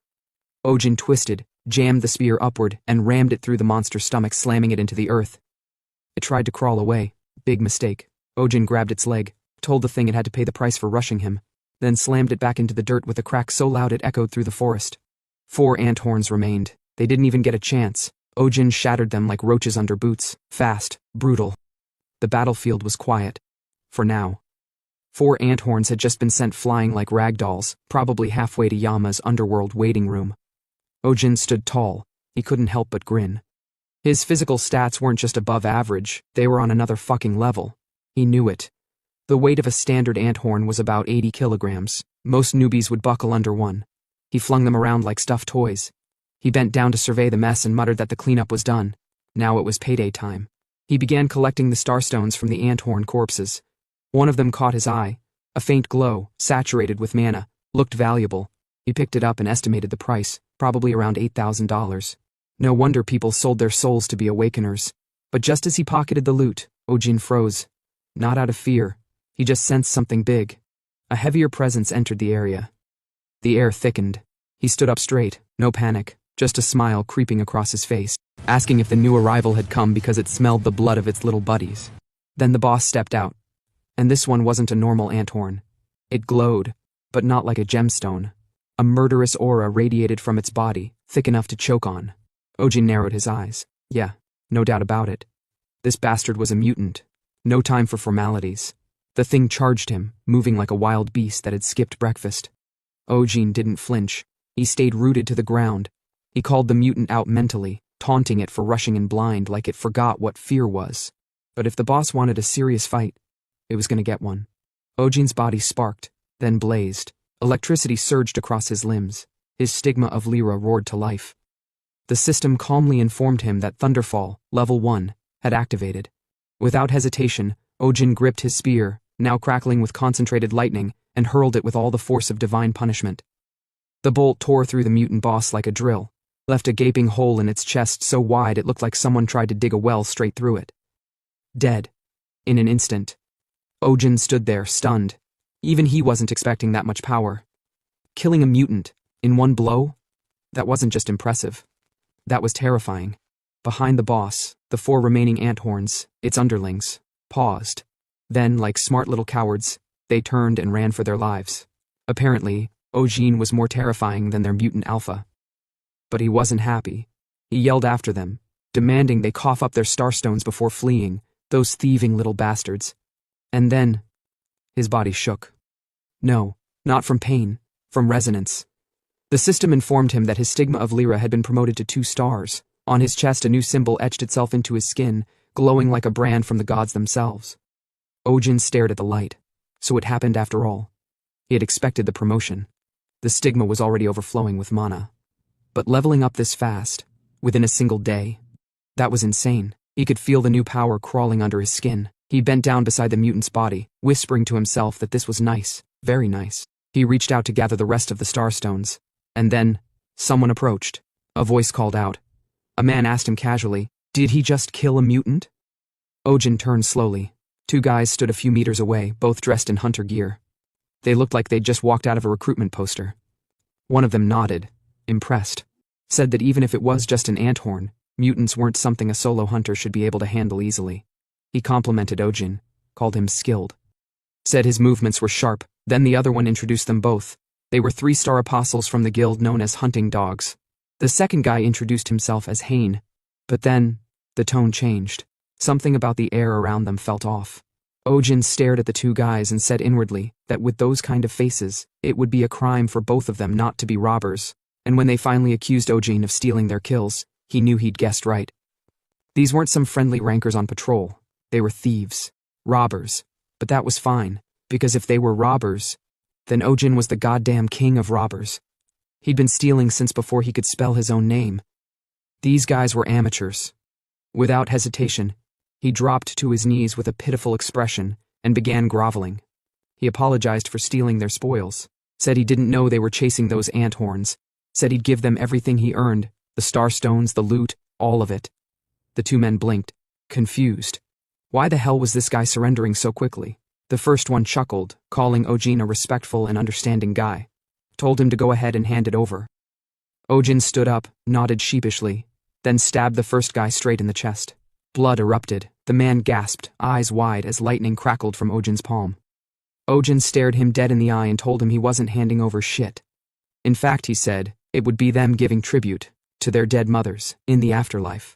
Ojin twisted, jammed the spear upward, and rammed it through the monster's stomach, slamming it into the earth. It tried to crawl away. Big mistake. Ojin grabbed its leg, told the thing it had to pay the price for rushing him, then slammed it back into the dirt with a crack so loud it echoed through the forest. 4 anthorns remained. They didn't even get a chance. Ojin shattered them like roaches under boots, fast, brutal. The battlefield was quiet. For now. 4 anthorns had just been sent flying like ragdolls, probably halfway to Yama's underworld waiting room. Ojin stood tall. He couldn't help but grin. His physical stats weren't just above average, they were on another fucking level. He knew it. The weight of a standard anthorn was about 80 kilograms. Most newbies would buckle under one. He flung them around like stuffed toys. He bent down to survey the mess and muttered that the cleanup was done. Now it was payday time. He began collecting the starstones from the anthorn corpses. One of them caught his eye. A faint glow, saturated with mana, looked valuable. He picked it up and estimated the price, probably around $8,000. No wonder people sold their souls to be awakeners. But just as he pocketed the loot, Ojin froze. Not out of fear. He just sensed something big. A heavier presence entered the area. The air thickened. He stood up straight, no panic, just a smile creeping across his face, asking if the new arrival had come because it smelled the blood of its little buddies. Then the boss stepped out. And this one wasn't a normal anthorn. It glowed, but not like a gemstone. A murderous aura radiated from its body, thick enough to choke on. Ojin narrowed his eyes. Yeah, no doubt about it. This bastard was a mutant. No time for formalities. The thing charged him, moving like a wild beast that had skipped breakfast. Ojin didn't flinch. He stayed rooted to the ground. He called the mutant out mentally, taunting it for rushing in blind like it forgot what fear was. But if the boss wanted a serious fight, it was going to get one. Ojin's body sparked, then blazed. Electricity surged across his limbs. His stigma of Lyra roared to life. The system calmly informed him that Thunderfall, level 1, had activated. Without hesitation, Ojin gripped his spear, now crackling with concentrated lightning, and hurled it with all the force of divine punishment. The bolt tore through the mutant boss like a drill, left a gaping hole in its chest so wide it looked like someone tried to dig a well straight through it. Dead. In an instant. Ojin stood there, stunned. Even he wasn't expecting that much power. Killing a mutant, in one blow? That wasn't just impressive. That was terrifying. Behind the boss, the 4 remaining ant horns, its underlings, paused. Then, like smart little cowards, they turned and ran for their lives. Apparently, Ojin was more terrifying than their mutant alpha. But he wasn't happy. He yelled after them, demanding they cough up their starstones before fleeing, those thieving little bastards. And then, his body shook. No, not from pain, from resonance. The system informed him that his stigma of Lyra had been promoted to 2 stars. On his chest, a new symbol etched itself into his skin, glowing like a brand from the gods themselves. Ojin stared at the light. So it happened after all. He had expected the promotion. The stigma was already overflowing with mana. But leveling up this fast, within a single day, that was insane. He could feel the new power crawling under his skin. He bent down beside the mutant's body, whispering to himself that this was nice, very nice. He reached out to gather the rest of the starstones. And then, someone approached. A voice called out. A man asked him casually, "Did he just kill a mutant?" Ojin turned slowly. 2 guys stood a few meters away, both dressed in hunter gear. They looked like they'd just walked out of a recruitment poster. One of them nodded, impressed, said that even if it was just an ant horn, mutants weren't something a solo hunter should be able to handle easily. He complimented Ojin, called him skilled. Said his movements were sharp. Then the other one introduced them both. They were 3-star apostles from the guild known as Hunting Dogs. The second guy introduced himself as Hane. But then, the tone changed. Something about the air around them felt off. Ojin stared at the 2 guys and said inwardly that with those kind of faces, it would be a crime for both of them not to be robbers. And when they finally accused Ojin of stealing their kills, he knew he'd guessed right. These weren't some friendly rankers on patrol. They were thieves. Robbers. But that was fine, because if they were robbers, then Ojin was the goddamn king of robbers. He'd been stealing since before he could spell his own name. These guys were amateurs. Without hesitation, he dropped to his knees with a pitiful expression and began groveling. He apologized for stealing their spoils, said he didn't know they were chasing those ant horns, said he'd give them everything he earned, the starstones, the loot, all of it. The 2 men blinked, confused. Why the hell was this guy surrendering so quickly? The first one chuckled, calling Ojin a respectful and understanding guy. Told him to go ahead and hand it over. Ojin stood up, nodded sheepishly, then stabbed the first guy straight in the chest. Blood erupted. The man gasped, eyes wide as lightning crackled from Ojin's palm. Ojin stared him dead in the eye and told him he wasn't handing over shit. In fact, he said, it would be them giving tribute to their dead mothers in the afterlife.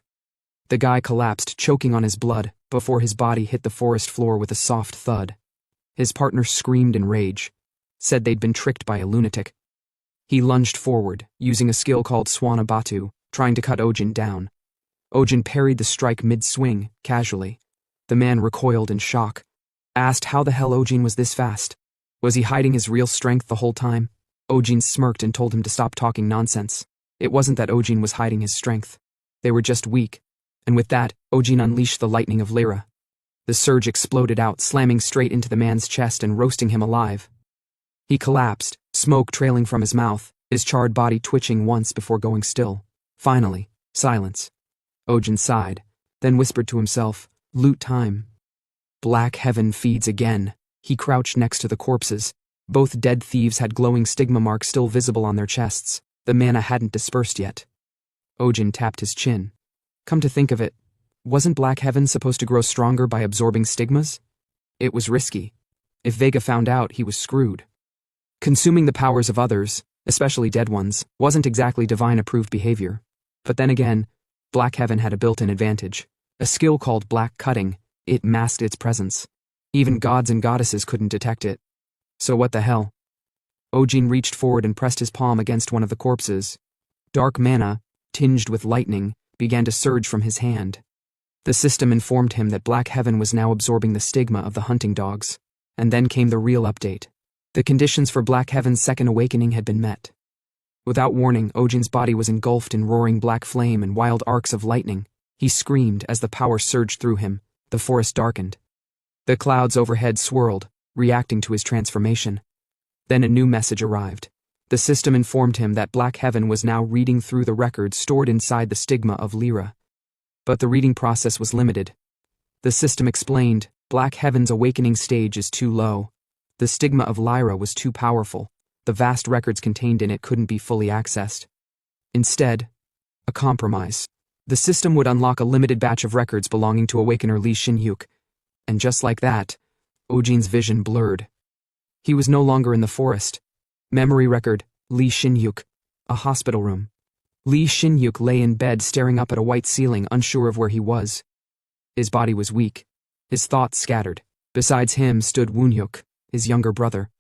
The guy collapsed, choking on his blood, before his body hit the forest floor with a soft thud. His partner screamed in rage, said they'd been tricked by a lunatic. He lunged forward, using a skill called Swanabatu, trying to cut Ojin down. Ojin parried the strike mid-swing, casually. The man recoiled in shock, asked how the hell Ojin was this fast. Was he hiding his real strength the whole time? Ojin smirked and told him to stop talking nonsense. It wasn't that Ojin was hiding his strength. They were just weak. And with that, Ojin unleashed the lightning of Lyra. The surge exploded out, slamming straight into the man's chest and roasting him alive. He collapsed, smoke trailing from his mouth, his charred body twitching once before going still. Finally, silence. Ojin sighed, then whispered to himself, "Loot time." Black heaven feeds again. He crouched next to the corpses. Both dead thieves had glowing stigma marks still visible on their chests. The mana hadn't dispersed yet. Ojin tapped his chin. Come to think of it, wasn't Black Heaven supposed to grow stronger by absorbing stigmas? It was risky. If Vega found out, he was screwed. Consuming the powers of others, especially dead ones, wasn't exactly divine-approved behavior. But then again, Black Heaven had a built-in advantage. A skill called black cutting. It masked its presence. Even gods and goddesses couldn't detect it. So what the hell? Ojin reached forward and pressed his palm against one of the corpses. Dark mana, tinged with lightning, began to surge from his hand. The system informed him that Black Heaven was now absorbing the stigma of the hunting dogs. And then came the real update. The conditions for Black Heaven's second awakening had been met. Without warning, Ojin's body was engulfed in roaring black flame and wild arcs of lightning. He screamed as the power surged through him. The forest darkened. The clouds overhead swirled, reacting to his transformation. Then a new message arrived. The system informed him that Black Heaven was now reading through the records stored inside the stigma of Lyra. But the reading process was limited. The system explained, Black Heaven's awakening stage is too low. The stigma of Lyra was too powerful. The vast records contained in it couldn't be fully accessed. Instead, a compromise. The system would unlock a limited batch of records belonging to Awakener Lee Shin-hyuk. And just like that, Ojin's vision blurred. He was no longer in the forest. Memory record, Lee Shin-hyuk. A hospital room. Lee Shin-hyuk lay in bed staring up at a white ceiling, unsure of where he was. His body was weak. His thoughts scattered. Besides him stood Woon-hyuk, his younger brother.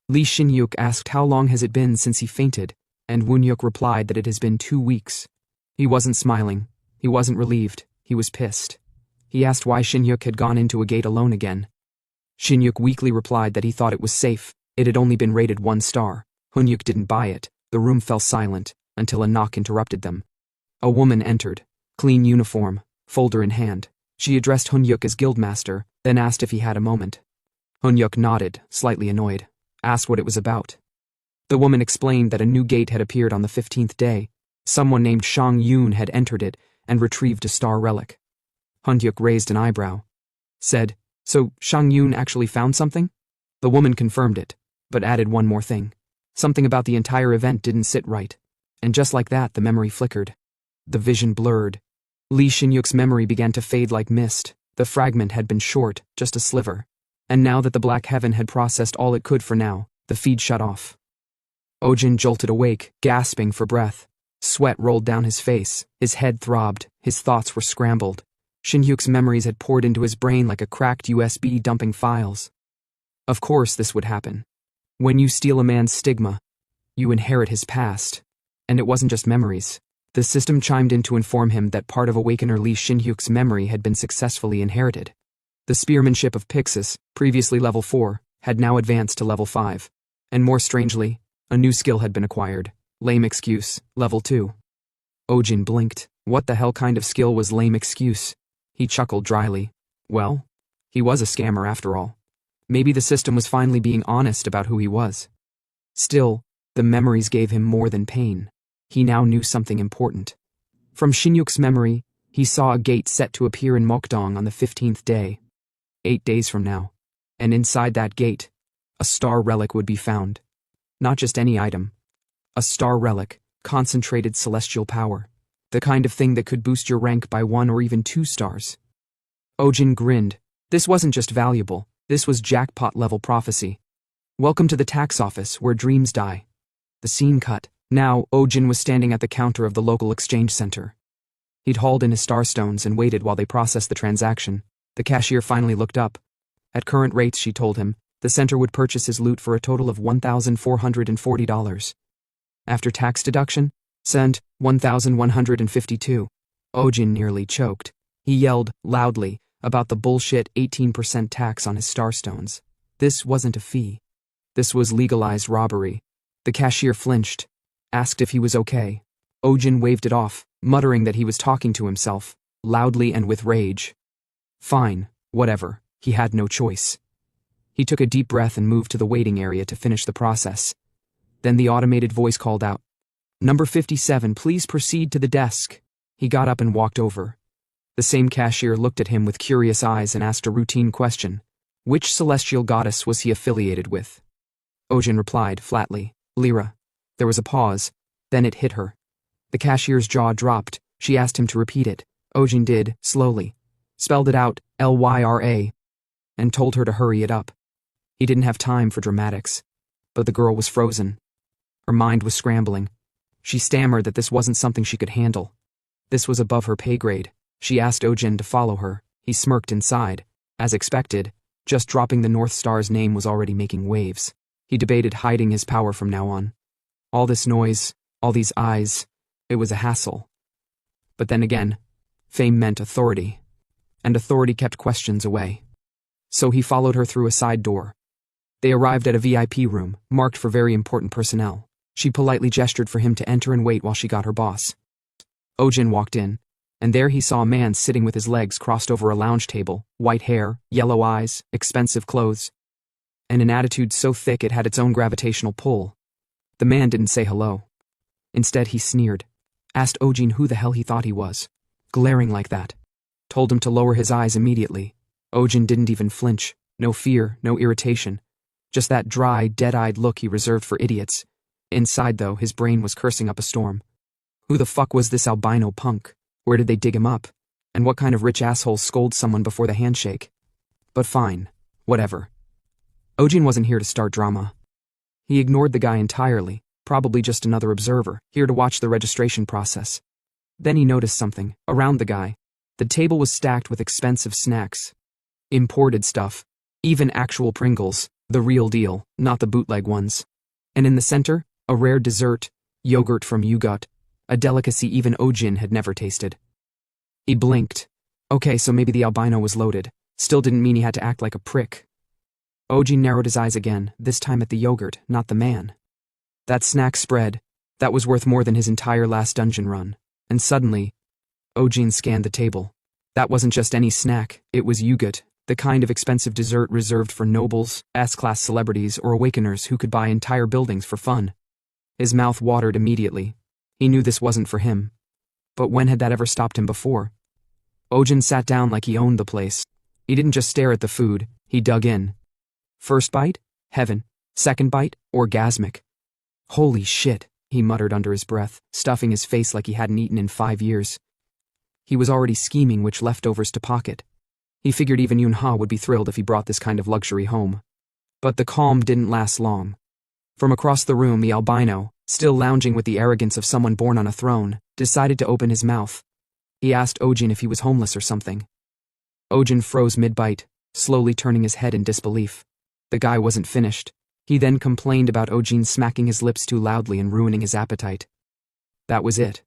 Lee Shin-hyuk asked how long has it been since he fainted, and Woon-hyuk replied that it has been 2 weeks. He wasn't smiling. He wasn't relieved. He was pissed. He asked why Shin-hyuk had gone into a gate alone again. Shin-hyuk weakly replied that he thought it was safe. It had only been rated 1 star. Woon-hyuk didn't buy it. The room fell silent, until a knock interrupted them. A woman entered, clean uniform, folder in hand. She addressed Woon-hyuk as guildmaster, then asked if he had a moment. Woon-hyuk nodded, slightly annoyed, asked what it was about. The woman explained that a new gate had appeared on the 15th day. Someone named Shang Yoon had entered it and retrieved a star relic. Woon-hyuk raised an eyebrow. Said, "So Shang Yoon actually found something?" The woman confirmed it, but added one more thing. Something about the entire event didn't sit right. And just like that, the memory flickered. The vision blurred. Lee Shin-hyuk's memory began to fade like mist. The fragment had been short, just a sliver. And now that the Black Heaven had processed all it could for now, the feed shut off. Ojin jolted awake, gasping for breath. Sweat rolled down his face, his head throbbed, his thoughts were scrambled. Shin-hyuk's memories had poured into his brain like a cracked USB dumping files. Of course this would happen. When you steal a man's stigma, you inherit his past. And it wasn't just memories. The system chimed in to inform him that part of Awakener Lee Shin-hyuk's memory had been successfully inherited. The spearmanship of Pixis, previously level 4, had now advanced to level 5. And more strangely, a new skill had been acquired. Lame excuse, level 2. Ojin blinked. What the hell kind of skill was lame excuse? He chuckled dryly. Well, he was a scammer after all. Maybe the system was finally being honest about who he was. Still, the memories gave him more than pain. He now knew something important. From Shin-hyuk's memory, he saw a gate set to appear in Mokdong on the 15th day. 8 days from now. And inside that gate, a star relic would be found. Not just any item. A star relic, concentrated celestial power. The kind of thing that could boost your rank by 1 or even 2 stars. Ojin grinned. This wasn't just valuable, this was jackpot-level prophecy. Welcome to the tax office, where dreams die. The scene cut. Now, Ojin was standing at the counter of the local exchange center. He'd hauled in his starstones and waited while they processed the transaction. The cashier finally looked up. At current rates, she told him, the center would purchase his loot for a total of $1,440. After tax deduction, sent $1,152. Ojin nearly choked. He yelled, loudly, about the bullshit 18% tax on his starstones. This wasn't a fee. This was legalized robbery. The cashier flinched, asked if he was okay. Ojin waved it off, muttering that he was talking to himself, loudly and with rage. Fine, whatever, he had no choice. He took a deep breath and moved to the waiting area to finish the process. Then the automated voice called out, "Number 57, please proceed to the desk." He got up and walked over. The same cashier looked at him with curious eyes and asked a routine question. Which celestial goddess was he affiliated with? Ojin replied flatly, Lyra. There was a pause, then it hit her. The cashier's jaw dropped. She asked him to repeat it. Ojin did, slowly. Spelled it out, Lyra, and told her to hurry it up. He didn't have time for dramatics. But the girl was frozen. Her mind was scrambling. She stammered that this wasn't something she could handle. This was above her pay grade. She asked Ojin to follow her. He smirked inside. As expected, just dropping the North Star's name was already making waves. He debated hiding his power from now on. All this noise, all these eyes, it was a hassle. But then again, fame meant authority, and authority kept questions away. So he followed her through a side door. They arrived at a VIP room, marked for very important personnel. She politely gestured for him to enter and wait while she got her boss. Ojin walked in, and there he saw a man sitting with his legs crossed over a lounge table, white hair, yellow eyes, expensive clothes, and an attitude so thick it had its own gravitational pull. The man didn't say hello. Instead, he sneered, asked Ojin who the hell he thought he was, glaring like that. Told him to lower his eyes immediately. Ojin didn't even flinch, no fear, no irritation, just that dry, dead-eyed look he reserved for idiots. Inside, though, his brain was cursing up a storm. Who the fuck was this albino punk? Where did they dig him up? And what kind of rich asshole scolds someone before the handshake? But fine, whatever. Ojin wasn't here to start drama. He ignored the guy entirely, probably just another observer, here to watch the registration process. Then he noticed something, around the guy. The table was stacked with expensive snacks. Imported stuff. Even actual Pringles, the real deal, not the bootleg ones. And in the center, a rare dessert, yogurt from Yugut, a delicacy even Ojin had never tasted. He blinked. Okay, so maybe the albino was loaded. Still didn't mean he had to act like a prick. Ojin narrowed his eyes again, this time at the yogurt, not the man. That snack spread, that was worth more than his entire last dungeon run. And suddenly, Ojin scanned the table. That wasn't just any snack, it was Yugut, the kind of expensive dessert reserved for nobles, S-class celebrities, or awakeners who could buy entire buildings for fun. His mouth watered immediately. He knew this wasn't for him. But when had that ever stopped him before? Ojin sat down like he owned the place. He didn't just stare at the food, he dug in. First bite? Heaven. Second bite? Orgasmic. Holy shit, he muttered under his breath, stuffing his face like he hadn't eaten in 5 years. He was already scheming which leftovers to pocket. He figured even Yunha would be thrilled if he brought this kind of luxury home. But the calm didn't last long. From across the room, the albino, still lounging with the arrogance of someone born on a throne, decided to open his mouth. He asked Ojin if he was homeless or something. Ojin froze mid-bite, slowly turning his head in disbelief. The guy wasn't finished. He then complained about Ojin smacking his lips too loudly and ruining his appetite. That was it.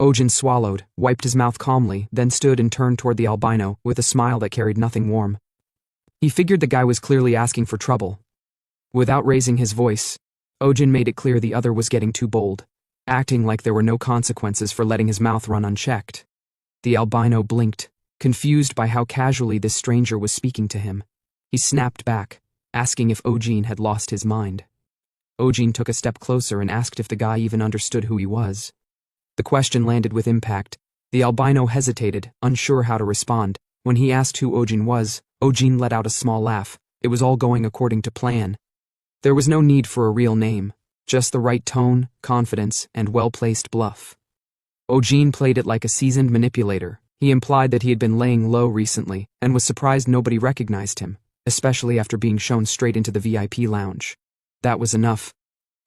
Ojin swallowed, wiped his mouth calmly, then stood and turned toward the albino with a smile that carried nothing warm. He figured the guy was clearly asking for trouble. Without raising his voice, Ojin made it clear the other was getting too bold, acting like there were no consequences for letting his mouth run unchecked. The albino blinked, confused by how casually this stranger was speaking to him. He snapped back, asking if Ojin had lost his mind. Ojin took a step closer and asked if the guy even understood who he was. The question landed with impact. The albino hesitated, unsure how to respond. When he asked who Ojin was, Ojin let out a small laugh. It was all going according to plan. There was no need for a real name, just the right tone, confidence, and well-placed bluff. Ojin played it like a seasoned manipulator. He implied that he had been laying low recently and was surprised nobody recognized him, especially after being shown straight into the VIP lounge. That was enough.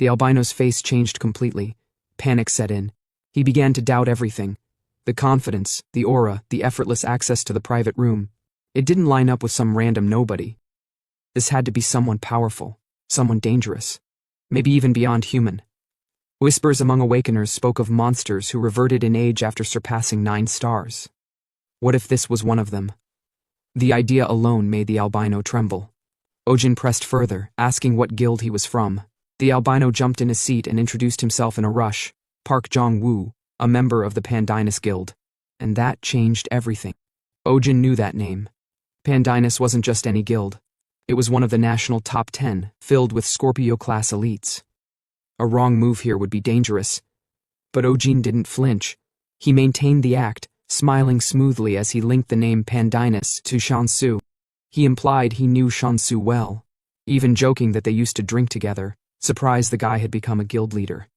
The albino's face changed completely. Panic set in. He began to doubt everything. The confidence, the aura, the effortless access to the private room. It didn't line up with some random nobody. This had to be someone powerful, someone dangerous, maybe even beyond human. Whispers among awakeners spoke of monsters who reverted in age after surpassing 9 stars. What if this was one of them? The idea alone made the albino tremble. Ojin pressed further, asking what guild he was from. The albino jumped in his seat and introduced himself in a rush. Park Jong-woo, a member of the Pandinus Guild. And that changed everything. Ojin knew that name. Pandinus wasn't just any guild. It was one of the national top 10, filled with Scorpio-class elites. A wrong move here would be dangerous. But Ojin didn't flinch. He maintained the act, smiling smoothly as he linked the name Pandinus to Shansu. He implied he knew Shansu well, even joking that they used to drink together, surprised the guy had become a guild leader.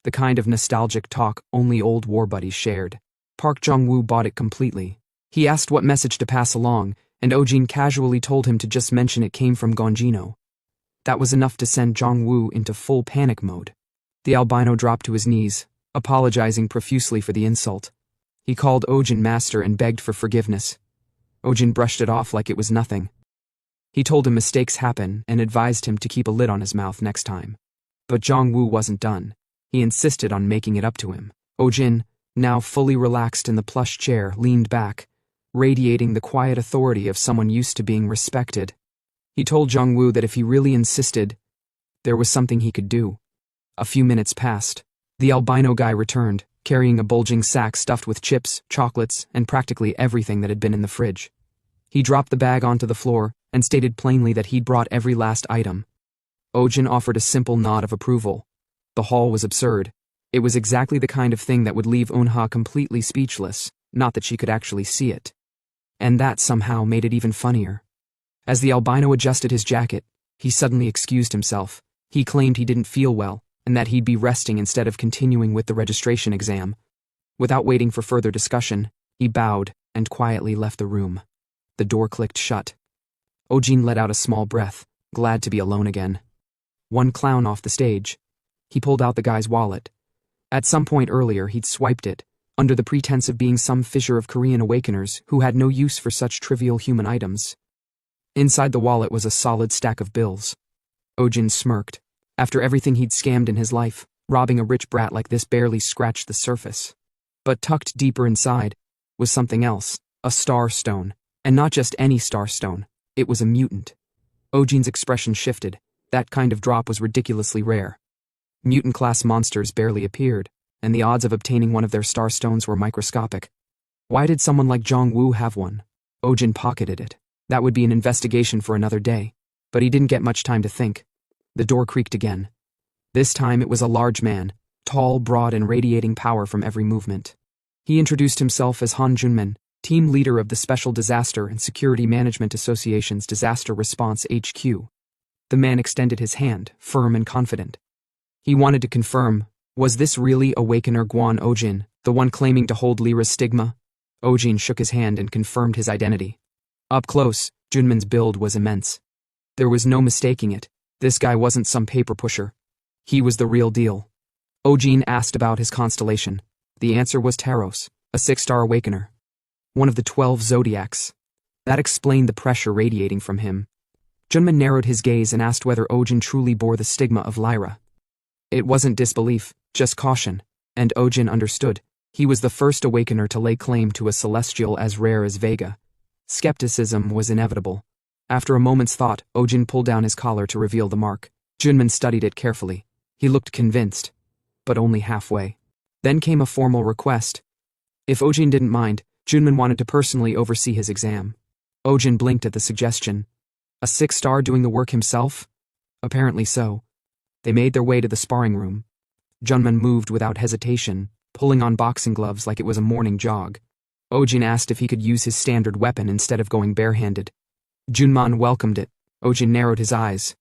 The kind of nostalgic talk only old war buddies shared. Park Jong-woo bought it completely. He asked what message to pass along, and Ojin casually told him to just mention it came from Gonjino. That was enough to send Jong-woo into full panic mode. The albino dropped to his knees, apologizing profusely for the insult. He called Ojin master and begged for forgiveness. Ojin brushed it off like it was nothing. He told him mistakes happen and advised him to keep a lid on his mouth next time. But Jong-woo wasn't done. He insisted on making it up to him. Ojin, now fully relaxed in the plush chair, leaned back, radiating the quiet authority of someone used to being respected. He told Jong-woo that if he really insisted, there was something he could do. A few minutes passed. The albino guy returned, carrying a bulging sack stuffed with chips, chocolates, and practically everything that had been in the fridge. He dropped the bag onto the floor and stated plainly that he'd brought every last item. Ojin offered a simple nod of approval. The haul was absurd. It was exactly the kind of thing that would leave Eunha completely speechless, not that she could actually see it. And that somehow made it even funnier. As the albino adjusted his jacket, he suddenly excused himself. He claimed he didn't feel well, and that he'd be resting instead of continuing with the registration exam. Without waiting for further discussion, he bowed and quietly left the room. The door clicked shut. Ojin let out a small breath, glad to be alone again. One clown off the stage. He pulled out the guy's wallet. At some point earlier he'd swiped it, under the pretense of being some fisher of Korean awakeners who had no use for such trivial human items. Inside the wallet was a solid stack of bills. Ojin smirked. After everything he'd scammed in his life, robbing a rich brat like this barely scratched the surface. But tucked deeper inside was something else, a star stone. And not just any star stone, it was a mutant. Ojin's expression shifted. That kind of drop was ridiculously rare. Mutant-class monsters barely appeared, and the odds of obtaining one of their star stones were microscopic. Why did someone like Jong-woo have one? Ojin pocketed it. That would be an investigation for another day, but he didn't get much time to think. The door creaked again. This time it was a large man, tall, broad, and radiating power from every movement. He introduced himself as Han Junmin, team leader of the Special Disaster and Security Management Association's Disaster Response HQ. The man extended his hand, firm and confident. He wanted to confirm, was this really Awakener Guan Ojin, the one claiming to hold Lyra's stigma? Ojin shook his hand and confirmed his identity. Up close, Junmin's build was immense. There was no mistaking it. This guy wasn't some paper pusher. He was the real deal. Ojin asked about his constellation. The answer was Taros, a 6-star Awakener. One of the 12 zodiacs. That explained the pressure radiating from him. Junmin narrowed his gaze and asked whether Ojin truly bore the stigma of Lyra. It wasn't disbelief, just caution, and Ojin understood. He was the first Awakener to lay claim to a celestial as rare as Vega. Skepticism was inevitable. After a moment's thought, Ojin pulled down his collar to reveal the mark. Junmin studied it carefully. He looked convinced, but only halfway. Then came a formal request. If Ojin didn't mind, Junmin wanted to personally oversee his exam. Ojin blinked at the suggestion. A 6-star doing the work himself? Apparently so. They made their way to the sparring room. Junmin moved without hesitation, pulling on boxing gloves like it was a morning jog. Ojin asked if he could use his standard weapon instead of going barehanded. Junman welcomed it. Ojin narrowed his eyes.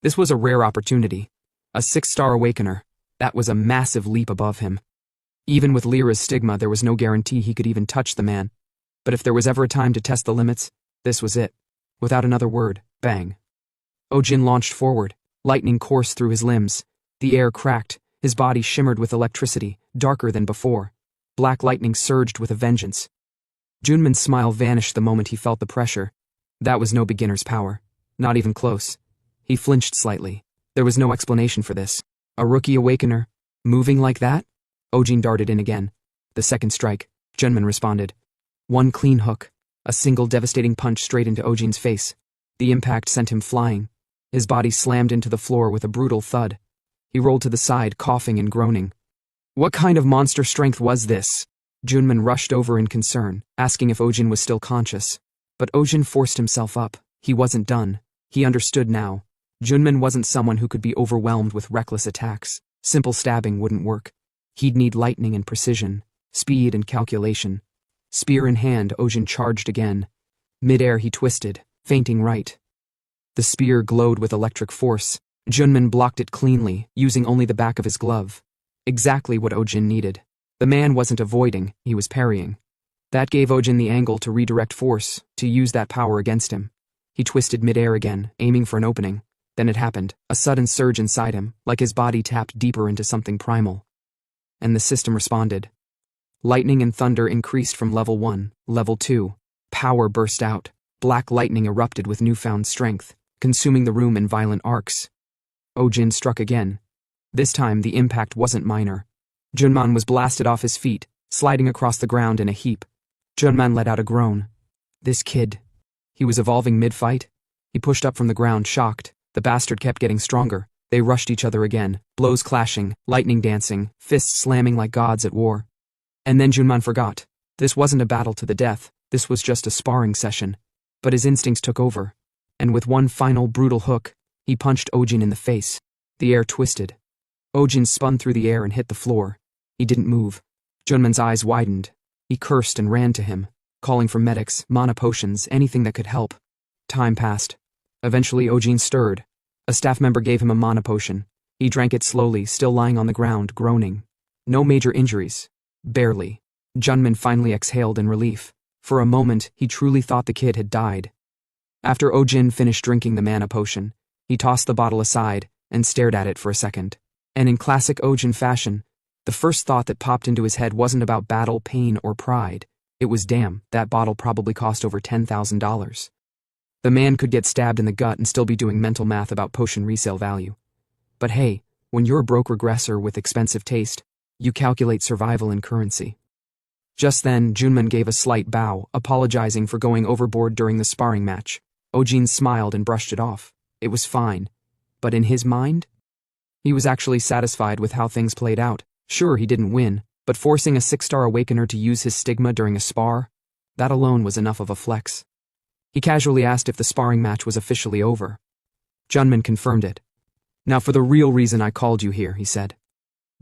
This was a rare opportunity. A 6-star Awakener. That was a massive leap above him. Even with Lyra's stigma, there was no guarantee he could even touch the man. But if there was ever a time to test the limits, this was it. Without another word, bang. Ojin launched forward. Lightning coursed through his limbs. The air cracked. His body shimmered with electricity, darker than before. Black lightning surged with a vengeance. Junman's smile vanished the moment he felt the pressure. That was no beginner's power. Not even close. He flinched slightly. There was no explanation for this. A rookie Awakener? Moving like that? Ojin darted in again. The second strike, Junman responded. One clean hook. A single devastating punch straight into Ojin's face. The impact sent him flying. His body slammed into the floor with a brutal thud. He rolled to the side, coughing and groaning. What kind of monster strength was this? Junman rushed over in concern, asking if Ojin was still conscious. But Ojin forced himself up. He wasn't done. He understood now. Junman wasn't someone who could be overwhelmed with reckless attacks. Simple stabbing wouldn't work. He'd need lightning and precision, speed and calculation. Spear in hand, Ojin charged again. Mid-air he twisted, feinting right. The spear glowed with electric force. Junman blocked it cleanly, using only the back of his glove. Exactly what Ojin needed. The man wasn't avoiding, he was parrying. That gave Ojin the angle to redirect force, to use that power against him. He twisted mid-air again, aiming for an opening. Then it happened, a sudden surge inside him, like his body tapped deeper into something primal. And the system responded. Lightning and thunder increased from level 1, level 2. Power burst out. Black lightning erupted with newfound strength, consuming the room in violent arcs. Ojin struck again. This time the impact wasn't minor. Junman was blasted off his feet, sliding across the ground in a heap. Junman let out a groan. This kid. He was evolving mid-fight. He pushed up from the ground, shocked. The bastard kept getting stronger. They rushed each other again, blows clashing, lightning dancing, fists slamming like gods at war. And then Junman forgot. This wasn't a battle to the death, this was just a sparring session. But his instincts took over. And with one final brutal hook, he punched Ojin in the face. The air twisted. Ojin spun through the air and hit the floor. He didn't move. Junman's eyes widened. He cursed and ran to him, calling for medics, mana potions, anything that could help. Time passed. Eventually Ojin stirred. A staff member gave him a mana potion. He drank it slowly, still lying on the ground, groaning. No major injuries. Barely. Junman finally exhaled in relief. For a moment, he truly thought the kid had died. After Ojin finished drinking the mana potion, he tossed the bottle aside and stared at it for a second. And in classic Ojin fashion, the first thought that popped into his head wasn't about battle, pain, or pride. It was, damn, that bottle probably cost over $10,000. The man could get stabbed in the gut and still be doing mental math about potion resale value. But hey, when you're a broke regressor with expensive taste, you calculate survival in currency. Just then, Junman gave a slight bow, apologizing for going overboard during the sparring match. Ojin smiled and brushed it off. It was fine. But in his mind? He was actually satisfied with how things played out. Sure, he didn't win, but forcing a 6-star awakener to use his stigma during a spar? That alone was enough of a flex. He casually asked if the sparring match was officially over. Junman confirmed it. Now for the real reason I called you here, he said.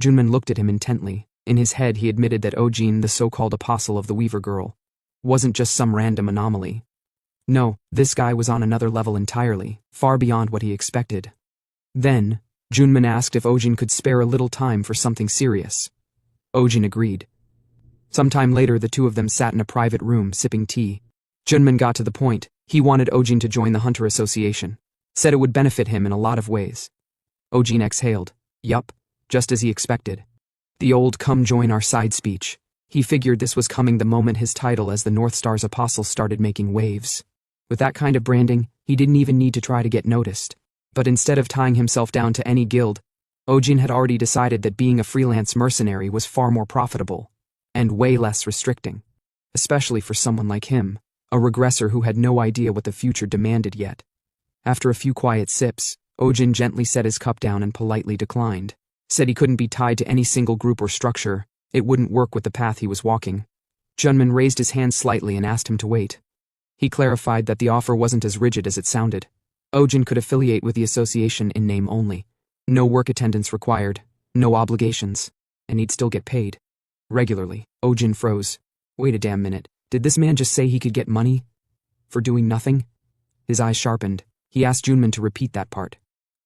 Junman looked at him intently. In his head he admitted that Ojin, the so-called apostle of the Weaver Girl, wasn't just some random anomaly. No, this guy was on another level entirely, far beyond what he expected. Then, Junman asked if Ojin could spare a little time for something serious. Ojin agreed. Sometime later the two of them sat in a private room, sipping tea. Junman got to the point. He wanted Ojin to join the Hunter Association. Said it would benefit him in a lot of ways. Ojin exhaled. Yup, just as he expected. The old come join our side speech. He figured this was coming the moment his title as the North Star's apostle started making waves. With that kind of branding, he didn't even need to try to get noticed. But instead of tying himself down to any guild, Ojin had already decided that being a freelance mercenary was far more profitable, and way less restricting. Especially for someone like him, a regressor who had no idea what the future demanded yet. After a few quiet sips, Ojin gently set his cup down and politely declined. Said he couldn't be tied to any single group or structure. It wouldn't work with the path he was walking. Junman raised his hand slightly and asked him to wait. He clarified that the offer wasn't as rigid as it sounded. Ojin could affiliate with the association in name only. No work attendance required, no obligations, and he'd still get paid. Regularly. Ojin froze. Wait a damn minute. Did this man just say he could get money? For doing nothing? His eyes sharpened. He asked Junman to repeat that part.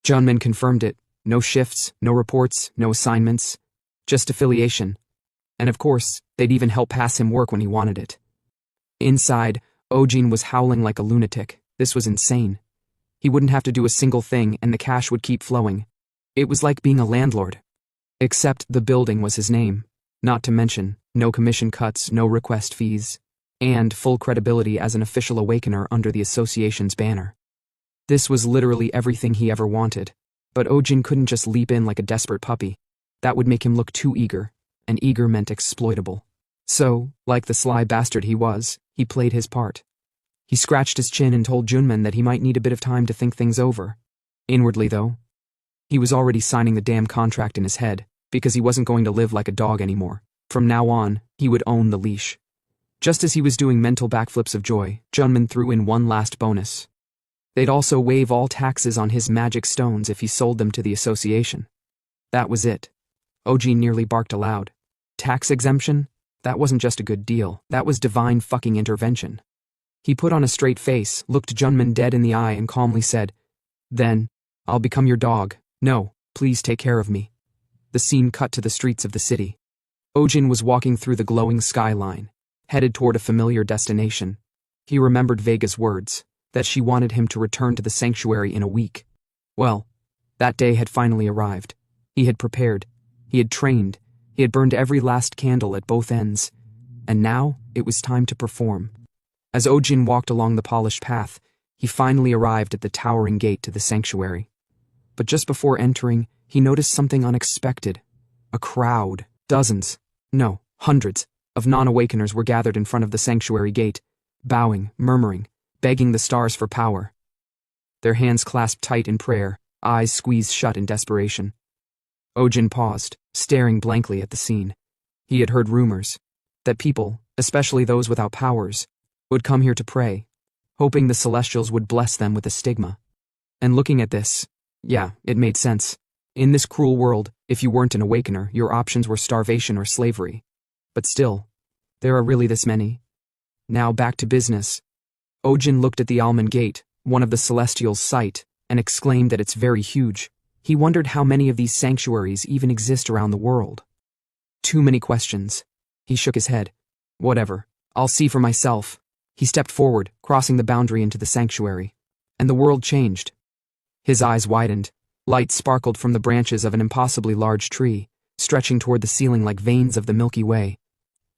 Junman confirmed it. No shifts, no reports, no assignments. Just affiliation. And of course, they'd even help pass him work when he wanted it. Inside, Ojin was howling like a lunatic. This was insane. He wouldn't have to do a single thing and the cash would keep flowing. It was like being a landlord. Except the building was his name. Not to mention, no commission cuts, no request fees, and full credibility as an official awakener under the association's banner. This was literally everything he ever wanted. But Ojin couldn't just leap in like a desperate puppy. That would make him look too eager, and eager meant exploitable. So, like the sly bastard he was, he played his part. He scratched his chin and told Junman that he might need a bit of time to think things over. Inwardly, though, he was already signing the damn contract in his head, because he wasn't going to live like a dog anymore. From now on, he would own the leash. Just as he was doing mental backflips of joy, Junman threw in one last bonus. They'd also waive all taxes on his magic stones if he sold them to the association. That was it. Ojin nearly barked aloud. Tax exemption? That wasn't just a good deal, that was divine fucking intervention. He put on a straight face, looked Junman dead in the eye and calmly said, Then, I'll become your dog. No, please take care of me. The scene cut to the streets of the city. Ojin was walking through the glowing skyline, headed toward a familiar destination. He remembered Vega's words, that she wanted him to return to the sanctuary in a week. Well, that day had finally arrived. He had prepared. He had trained. He had burned every last candle at both ends. And now, it was time to perform. As Ojin walked along the polished path, he finally arrived at the towering gate to the sanctuary. But just before entering, he noticed something unexpected. A crowd, dozens, no, hundreds, of non-awakeners were gathered in front of the sanctuary gate, bowing, murmuring, begging the stars for power. Their hands clasped tight in prayer, eyes squeezed shut in desperation. Ojin paused, staring blankly at the scene. He had heard rumors that people, especially those without powers, would come here to pray, hoping the Celestials would bless them with a stigma. And looking at this, yeah, it made sense. In this cruel world, if you weren't an awakener, your options were starvation or slavery. But still, there are really this many. Now back to business. Ojin looked at the almond gate, one of the Celestials' sight, and exclaimed that it's very huge. He wondered how many of these sanctuaries even exist around the world. Too many questions. He shook his head. Whatever, I'll see for myself. He stepped forward, crossing the boundary into the sanctuary. And the world changed. His eyes widened. Light sparkled from the branches of an impossibly large tree, stretching toward the ceiling like veins of the Milky Way.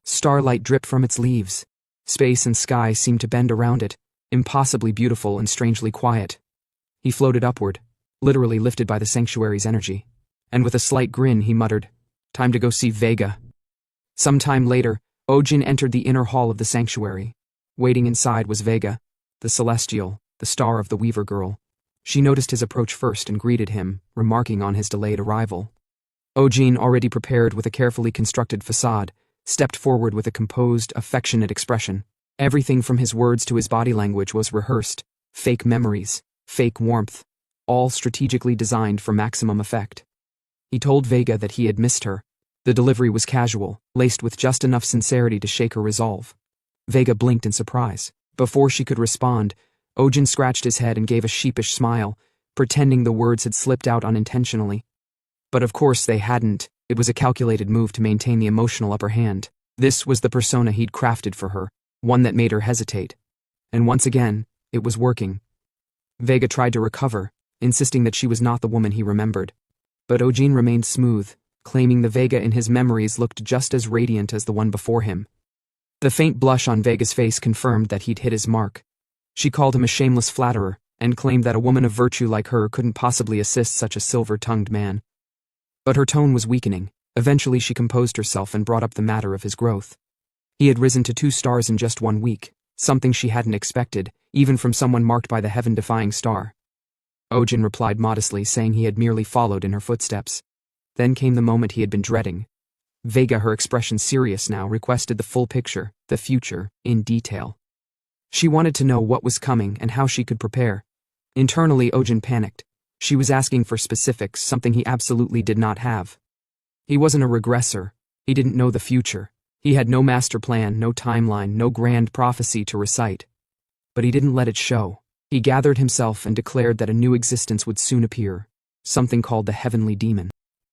Starlight dripped from its leaves. Space and sky seemed to bend around it, impossibly beautiful and strangely quiet. He floated upward, literally lifted by the sanctuary's energy. And with a slight grin, he muttered, "Time to go see Vega." Some time later, Ojin entered the inner hall of the sanctuary. Waiting inside was Vega, the Celestial, the star of the Weaver Girl. She noticed his approach first and greeted him, remarking on his delayed arrival. Ojin, already prepared with a carefully constructed facade, stepped forward with a composed, affectionate expression. Everything from his words to his body language was rehearsed, fake memories, fake warmth, all strategically designed for maximum effect. He told Vega that he had missed her. The delivery was casual, laced with just enough sincerity to shake her resolve. Vega blinked in surprise. Before she could respond, Ojin scratched his head and gave a sheepish smile, pretending the words had slipped out unintentionally. But of course they hadn't. It was a calculated move to maintain the emotional upper hand. This was the persona he'd crafted for her, one that made her hesitate. And once again, it was working. Vega tried to recover, insisting that she was not the woman he remembered. But Ojin remained smooth, claiming the Vega in his memories looked just as radiant as the one before him. The faint blush on Vega's face confirmed that he'd hit his mark. She called him a shameless flatterer, and claimed that a woman of virtue like her couldn't possibly assist such a silver-tongued man. But her tone was weakening. Eventually she composed herself and brought up the matter of his growth. He had risen to 2 stars in just 1 week, something she hadn't expected, even from someone marked by the heaven-defying star. Ojin replied modestly, saying he had merely followed in her footsteps. Then came the moment he had been dreading. Vega, her expression serious now, requested the full picture, the future, in detail. She wanted to know what was coming and how she could prepare. Internally, Ojin panicked. She was asking for specifics, something he absolutely did not have. He wasn't a regressor. He didn't know the future. He had no master plan, no timeline, no grand prophecy to recite. But he didn't let it show. He gathered himself and declared that a new existence would soon appear, something called the Heavenly Demon.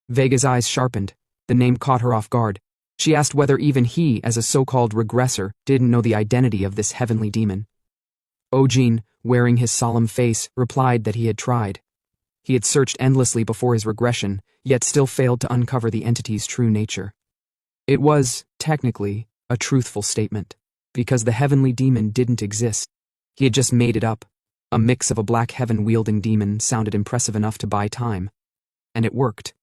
Vega's eyes sharpened. The name caught her off guard. She asked whether even he, as a so-called regressor, didn't know the identity of this heavenly demon. Ojin, wearing his solemn face, replied that he had tried. He had searched endlessly before his regression, yet still failed to uncover the entity's true nature. It was, technically, a truthful statement, because the heavenly demon didn't exist. He had just made it up. A mix of a black heaven-wielding demon sounded impressive enough to buy time. And it worked.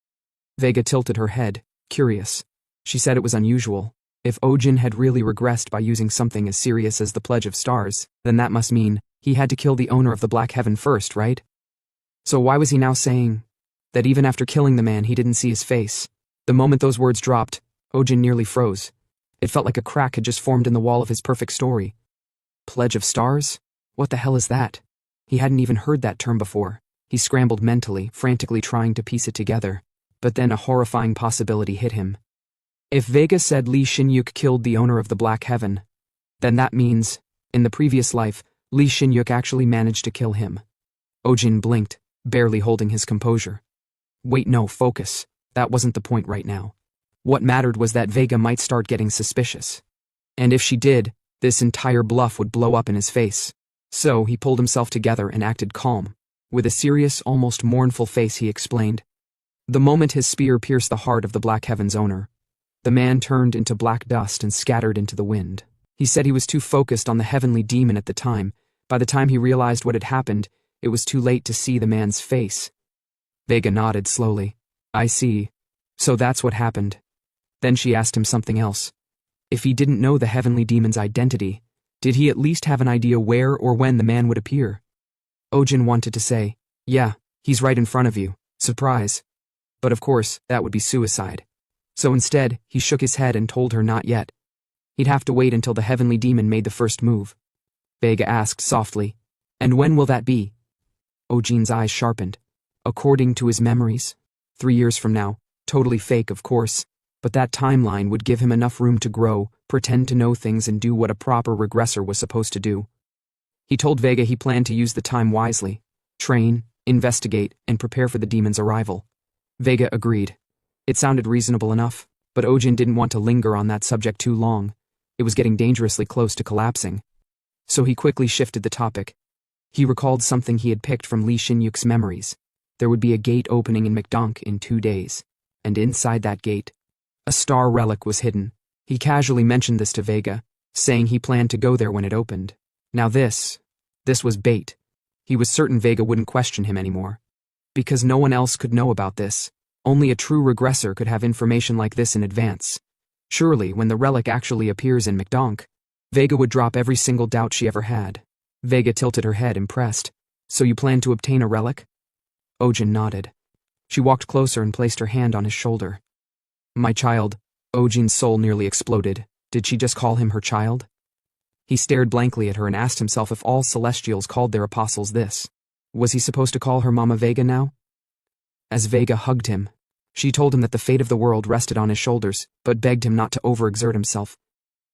Vega tilted her head, curious. She said it was unusual. If Ojin had really regressed by using something as serious as the Pledge of Stars, then that must mean he had to kill the owner of the Black Heaven first, right? So why was he now saying that even after killing the man he didn't see his face? The moment those words dropped, Ojin nearly froze. It felt like a crack had just formed in the wall of his perfect story. Pledge of Stars? What the hell is that? He hadn't even heard that term before. He scrambled mentally, frantically trying to piece it together. But then a horrifying possibility hit him. If Vega said Li Xinyuk killed the owner of the Black Heaven, then that means, in the previous life, Li Xinyuk actually managed to kill him. Ojin blinked, barely holding his composure. Wait, no, focus. That wasn't the point right now. What mattered was that Vega might start getting suspicious. And if she did, this entire bluff would blow up in his face. So he pulled himself together and acted calm. With a serious, almost mournful face, he explained. The moment his spear pierced the heart of the Black Heaven's owner, the man turned into black dust and scattered into the wind. He said he was too focused on the heavenly demon at the time. By the time he realized what had happened, it was too late to see the man's face. Vega nodded slowly. I see. So that's what happened. Then she asked him something else. If he didn't know the heavenly demon's identity, did he at least have an idea where or when the man would appear? Ojin wanted to say, yeah, he's right in front of you. Surprise. But of course, that would be suicide. So instead, he shook his head and told her not yet. He'd have to wait until the heavenly demon made the first move. Vega asked softly, and when will that be? Ojin's eyes sharpened. According to his memories, 3 years from now, totally fake of course, but that timeline would give him enough room to grow, pretend to know things and do what a proper regressor was supposed to do. He told Vega he planned to use the time wisely, train, investigate, and prepare for the demon's arrival. Vega agreed. It sounded reasonable enough, but Ojin didn't want to linger on that subject too long. It was getting dangerously close to collapsing. So he quickly shifted the topic. He recalled something he had picked from Lee Shin-yuk's memories. There would be a gate opening in McDonk in 2 days, and inside that gate, a star relic was hidden. He casually mentioned this to Vega, saying he planned to go there when it opened. Now this was bait. He was certain Vega wouldn't question him anymore. Because no one else could know about this. Only a true regressor could have information like this in advance. Surely, when the relic actually appears in McDonk, Vega would drop every single doubt she ever had. Vega tilted her head, impressed. So you plan to obtain a relic? Ojin nodded. She walked closer and placed her hand on his shoulder. My child. Ojin's soul nearly exploded. Did she just call him her child? He stared blankly at her and asked himself if all Celestials called their apostles this. Was he supposed to call her Mama Vega now? As Vega hugged him, she told him that the fate of the world rested on his shoulders, but begged him not to overexert himself.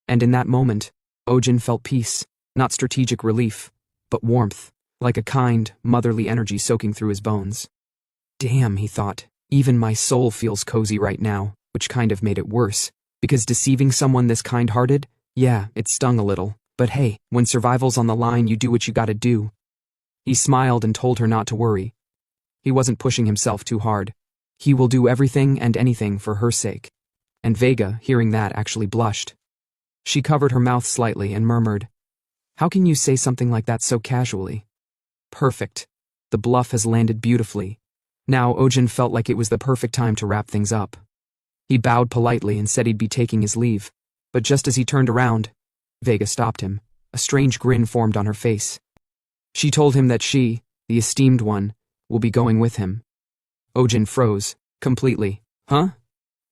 And in that moment, Ojin felt peace, not strategic relief, but warmth, like a kind, motherly energy soaking through his bones. Damn, he thought, even my soul feels cozy right now, which kind of made it worse, because deceiving someone this kind-hearted, yeah, it stung a little, but hey, when survival's on the line you do what you gotta do. He smiled and told her not to worry. He wasn't pushing himself too hard. He will do everything and anything for her sake. And Vega, hearing that, actually blushed. She covered her mouth slightly and murmured, How can you say something like that so casually? Perfect. The bluff has landed beautifully. Now Ojin felt like it was the perfect time to wrap things up. He bowed politely and said he'd be taking his leave, but just as he turned around, Vega stopped him. A strange grin formed on her face. She told him that she, the esteemed one, will be going with him. Ojin froze, completely. Huh?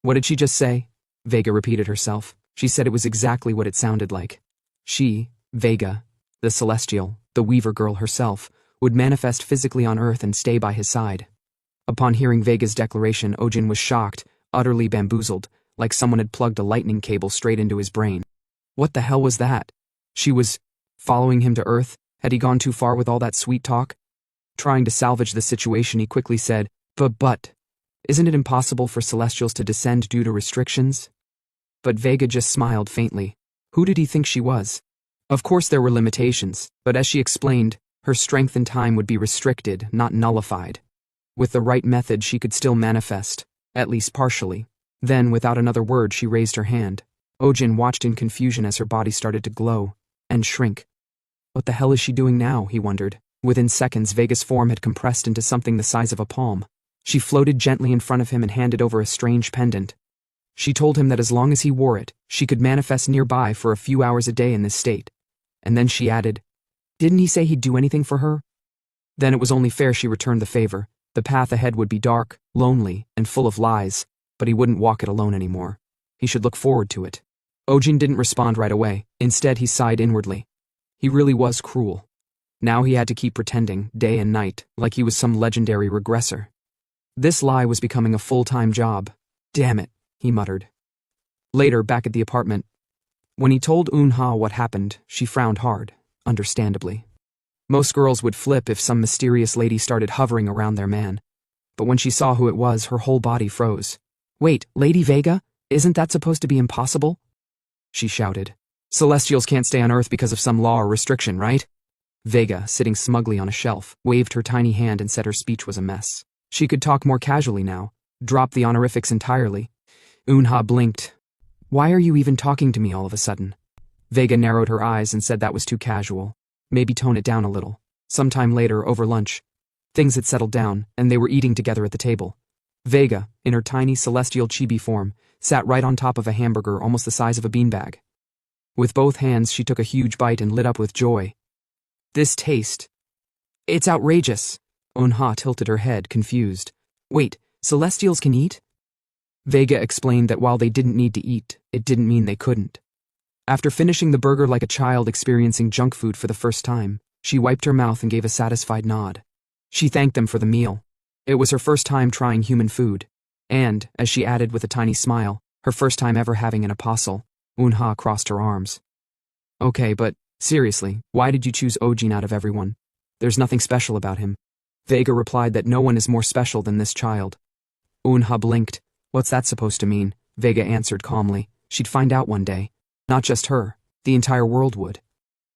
What did she just say? Vega repeated herself. She said it was exactly what it sounded like. She, Vega, the Celestial, the Weaver girl herself, would manifest physically on Earth and stay by his side. Upon hearing Vega's declaration, Ojin was shocked, utterly bamboozled, like someone had plugged a lightning cable straight into his brain. What the hell was that? She was following him to Earth? Had he gone too far with all that sweet talk? Trying to salvage the situation, he quickly said, But, isn't it impossible for Celestials to descend due to restrictions? But Vega just smiled faintly. Who did he think she was? Of course there were limitations, but as she explained, her strength and time would be restricted, not nullified. With the right method she could still manifest, at least partially. Then, without another word, she raised her hand. Ojin watched in confusion as her body started to glow and shrink. What the hell is she doing now, he wondered. Within seconds, Vega's form had compressed into something the size of a palm. She floated gently in front of him and handed over a strange pendant. She told him that as long as he wore it, she could manifest nearby for a few hours a day in this state. And then she added, Didn't he say he'd do anything for her? Then it was only fair she returned the favor. The path ahead would be dark, lonely, and full of lies, but he wouldn't walk it alone anymore. He should look forward to it. Ojin didn't respond right away. Instead, he sighed inwardly. He really was cruel. Now he had to keep pretending, day and night, like he was some legendary regressor. This lie was becoming a full-time job. Damn it, he muttered. Later, back at the apartment, when he told Eun-ha what happened, she frowned hard, understandably. Most girls would flip if some mysterious lady started hovering around their man. But when she saw who it was, her whole body froze. Wait, Lady Vega? Isn't that supposed to be impossible? She shouted. Celestials can't stay on Earth because of some law or restriction, right? Vega, sitting smugly on a shelf, waved her tiny hand and said her speech was a mess. She could talk more casually now, drop the honorifics entirely. Unha blinked. Why are you even talking to me all of a sudden? Vega narrowed her eyes and said that was too casual. Maybe tone it down a little. Sometime later, over lunch, things had settled down, and they were eating together at the table. Vega, in her tiny celestial chibi form, sat right on top of a hamburger almost the size of a beanbag. With both hands, she took a huge bite and lit up with joy. This taste. It's outrageous. Unha tilted her head, confused. Wait, Celestials can eat? Vega explained that while they didn't need to eat, it didn't mean they couldn't. After finishing the burger like a child experiencing junk food for the first time, she wiped her mouth and gave a satisfied nod. She thanked them for the meal. It was her first time trying human food, and, as she added with a tiny smile, her first time ever having an apostle. Unha crossed her arms. Okay, but seriously, why did you choose Ojin out of everyone? There's nothing special about him. Vega replied that no one is more special than this child. Unha blinked. What's that supposed to mean? Vega answered calmly. She'd find out one day. Not just her, the entire world would.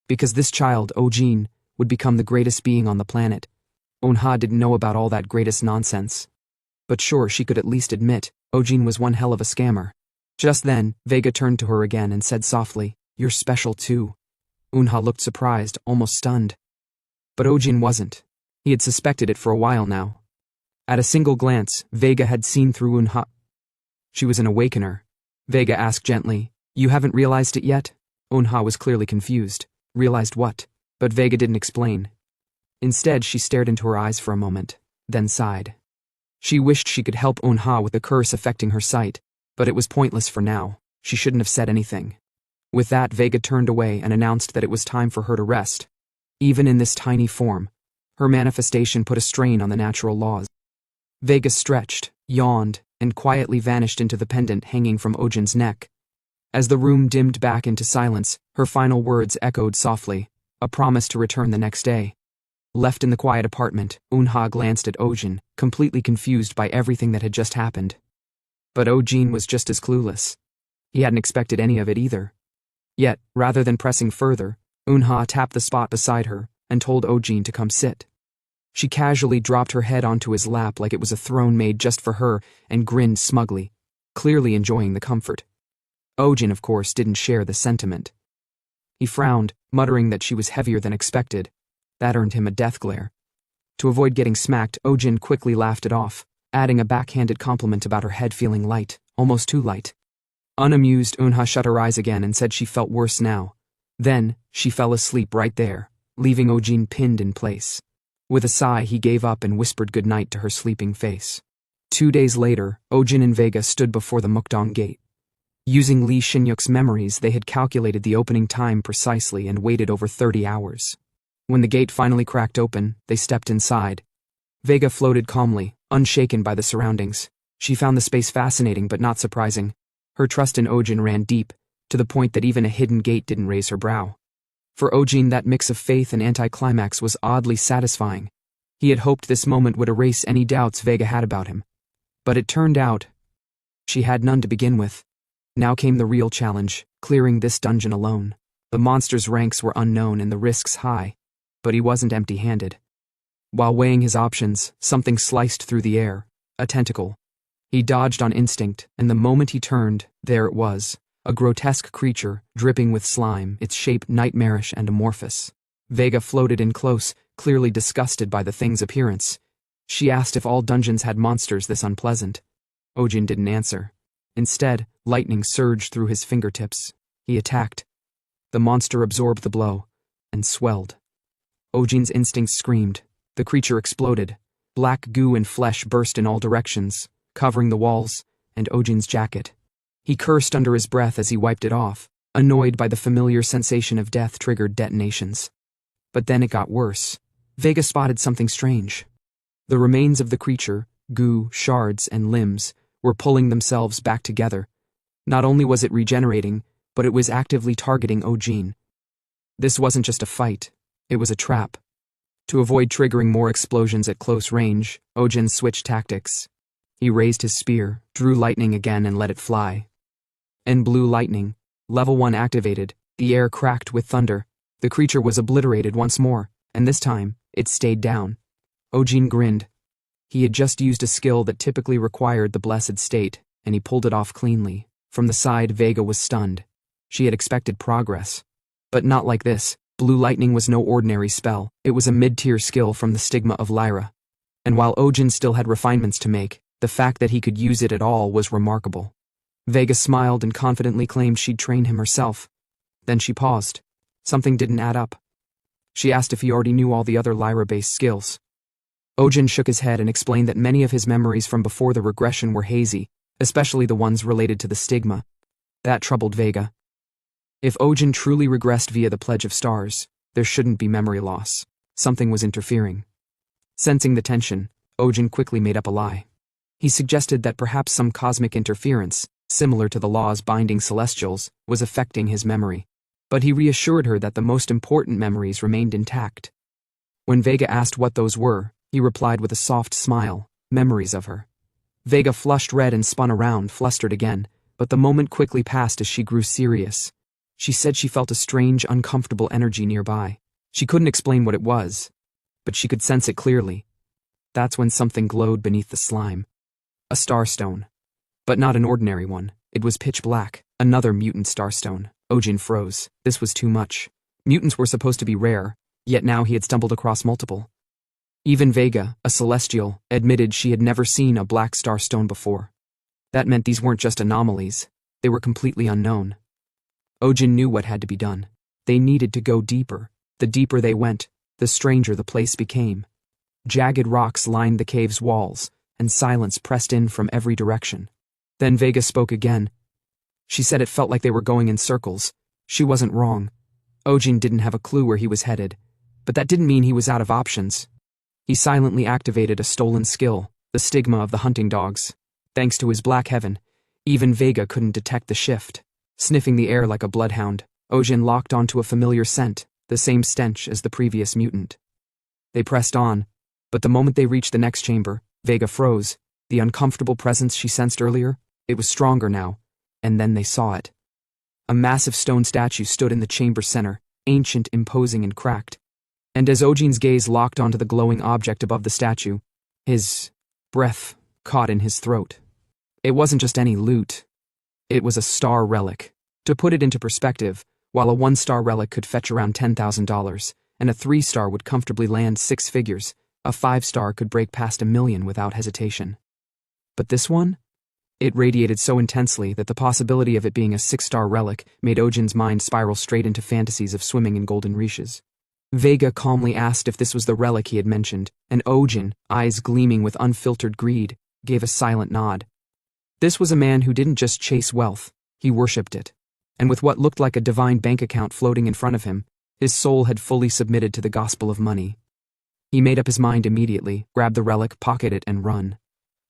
Because this child, Ojin, would become the greatest being on the planet. Unha didn't know about all that greatest nonsense. But sure, she could at least admit, Ojin was one hell of a scammer. Just then, Vega turned to her again and said softly, You're special too. Unha looked surprised, almost stunned. But Ojin wasn't. He had suspected it for a while now. At a single glance, Vega had seen through Unha. She was an awakener. Vega asked gently, You haven't realized it yet? Unha was clearly confused. Realized what? But Vega didn't explain. Instead, she stared into her eyes for a moment, then sighed. She wished she could help Unha with the curse affecting her sight, but it was pointless for now. She shouldn't have said anything. With that, Vega turned away and announced that it was time for her to rest. Even in this tiny form, her manifestation put a strain on the natural laws. Vega stretched, yawned, and quietly vanished into the pendant hanging from Ojin's neck. As the room dimmed back into silence, her final words echoed softly, a promise to return the next day. Left in the quiet apartment, Unha glanced at Ojin, completely confused by everything that had just happened. But Ojin was just as clueless. He hadn't expected any of it either. Yet, rather than pressing further, Unha tapped the spot beside her and told Ojin to come sit. She casually dropped her head onto his lap like it was a throne made just for her and grinned smugly, clearly enjoying the comfort. Ojin, of course, didn't share the sentiment. He frowned, muttering that she was heavier than expected. That earned him a death glare. To avoid getting smacked, Ojin quickly laughed it off, adding a backhanded compliment about her head feeling light, almost too light. Unamused, Unha shut her eyes again and said she felt worse now. Then, she fell asleep right there, leaving Ojin pinned in place. With a sigh, he gave up and whispered goodnight to her sleeping face. 2 days later, Ojin and Vega stood before the Mukdong gate. Using Li Xinyuk's memories, they had calculated the opening time precisely and waited over 30 hours. When the gate finally cracked open, they stepped inside. Vega floated calmly, unshaken by the surroundings. She found the space fascinating but not surprising. Her trust in Ojin ran deep, to the point that even a hidden gate didn't raise her brow. For Ojin, that mix of faith and anticlimax was oddly satisfying. He had hoped this moment would erase any doubts Vega had about him. But it turned out she had none to begin with. Now came the real challenge, clearing this dungeon alone. The monster's ranks were unknown and the risks high, but he wasn't empty-handed. While weighing his options, something sliced through the air, a tentacle. He dodged on instinct, and the moment he turned, there it was. A grotesque creature, dripping with slime, its shape nightmarish and amorphous. Vega floated in close, clearly disgusted by the thing's appearance. She asked if all dungeons had monsters this unpleasant. Ojin didn't answer. Instead, lightning surged through his fingertips. He attacked. The monster absorbed the blow, and swelled. Ojin's instincts screamed. The creature exploded. Black goo and flesh burst in all directions, covering the walls, and Ojin's jacket. He cursed under his breath as he wiped it off, annoyed by the familiar sensation of death-triggered detonations. But then it got worse. Vega spotted something strange. The remains of the creature, goo, shards, and limbs, were pulling themselves back together. Not only was it regenerating, but it was actively targeting Ojin. This wasn't just a fight, it was a trap. To avoid triggering more explosions at close range, Ojin switched tactics. He raised his spear, drew lightning again and let it fly. And blue lightning, level 1 activated, the air cracked with thunder. The creature was obliterated once more, and this time, it stayed down. Ojin grinned. He had just used a skill that typically required the blessed state, and he pulled it off cleanly. From the side, Vega was stunned. She had expected progress. But not like this. Blue lightning was no ordinary spell. It was a mid-tier skill from the stigma of Lyra. And while Ojin still had refinements to make, the fact that he could use it at all was remarkable. Vega smiled and confidently claimed she'd train him herself. Then she paused. Something didn't add up. She asked if he already knew all the other Lyra-based skills. Ojin shook his head and explained that many of his memories from before the regression were hazy, especially the ones related to the stigma. That troubled Vega. If Ojin truly regressed via the Pledge of Stars, there shouldn't be memory loss. Something was interfering. Sensing the tension, Ojin quickly made up a lie. He suggested that perhaps some cosmic interference, similar to the laws binding Celestials, was affecting his memory. But he reassured her that the most important memories remained intact. When Vega asked what those were, he replied with a soft smile, memories of her. Vega flushed red and spun around, flustered again, but the moment quickly passed as she grew serious. She said she felt a strange, uncomfortable energy nearby. She couldn't explain what it was, but she could sense it clearly. That's when something glowed beneath the slime. A starstone. But not an ordinary one. It was pitch black. Another mutant starstone. Ojin froze. This was too much. Mutants were supposed to be rare, yet now he had stumbled across multiple. Even Vega, a Celestial, admitted she had never seen a black starstone before. That meant these weren't just anomalies. They were completely unknown. Ojin knew what had to be done. They needed to go deeper. The deeper they went, the stranger the place became. Jagged rocks lined the cave's walls, and silence pressed in from every direction. Then Vega spoke again. She said it felt like they were going in circles. She wasn't wrong. Ojin didn't have a clue where he was headed, but that didn't mean he was out of options. He silently activated a stolen skill, the stigma of the hunting dogs. Thanks to his black heaven, even Vega couldn't detect the shift. Sniffing the air like a bloodhound, Ojin locked onto a familiar scent, the same stench as the previous mutant. They pressed on, but the moment they reached the next chamber, Vega froze. The uncomfortable presence she sensed earlier, it was stronger now, and then they saw it. A massive stone statue stood in the chamber center, ancient, imposing, and cracked. And as Ojin's gaze locked onto the glowing object above the statue, his breath caught in his throat. It wasn't just any loot. It was a star relic. To put it into perspective, while a 1-star relic could fetch around $10,000, and a 3-star would comfortably land 6 figures, a 5-star could break past $1 million without hesitation. But this one? It radiated so intensely that the possibility of it being a 6-star relic made Ojin's mind spiral straight into fantasies of swimming in golden reaches. Vega calmly asked if this was the relic he had mentioned, and Ojin, eyes gleaming with unfiltered greed, gave a silent nod. This was a man who didn't just chase wealth, he worshipped it. And with what looked like a divine bank account floating in front of him, his soul had fully submitted to the gospel of money. He made up his mind immediately, grabbed the relic, pocket it, and run.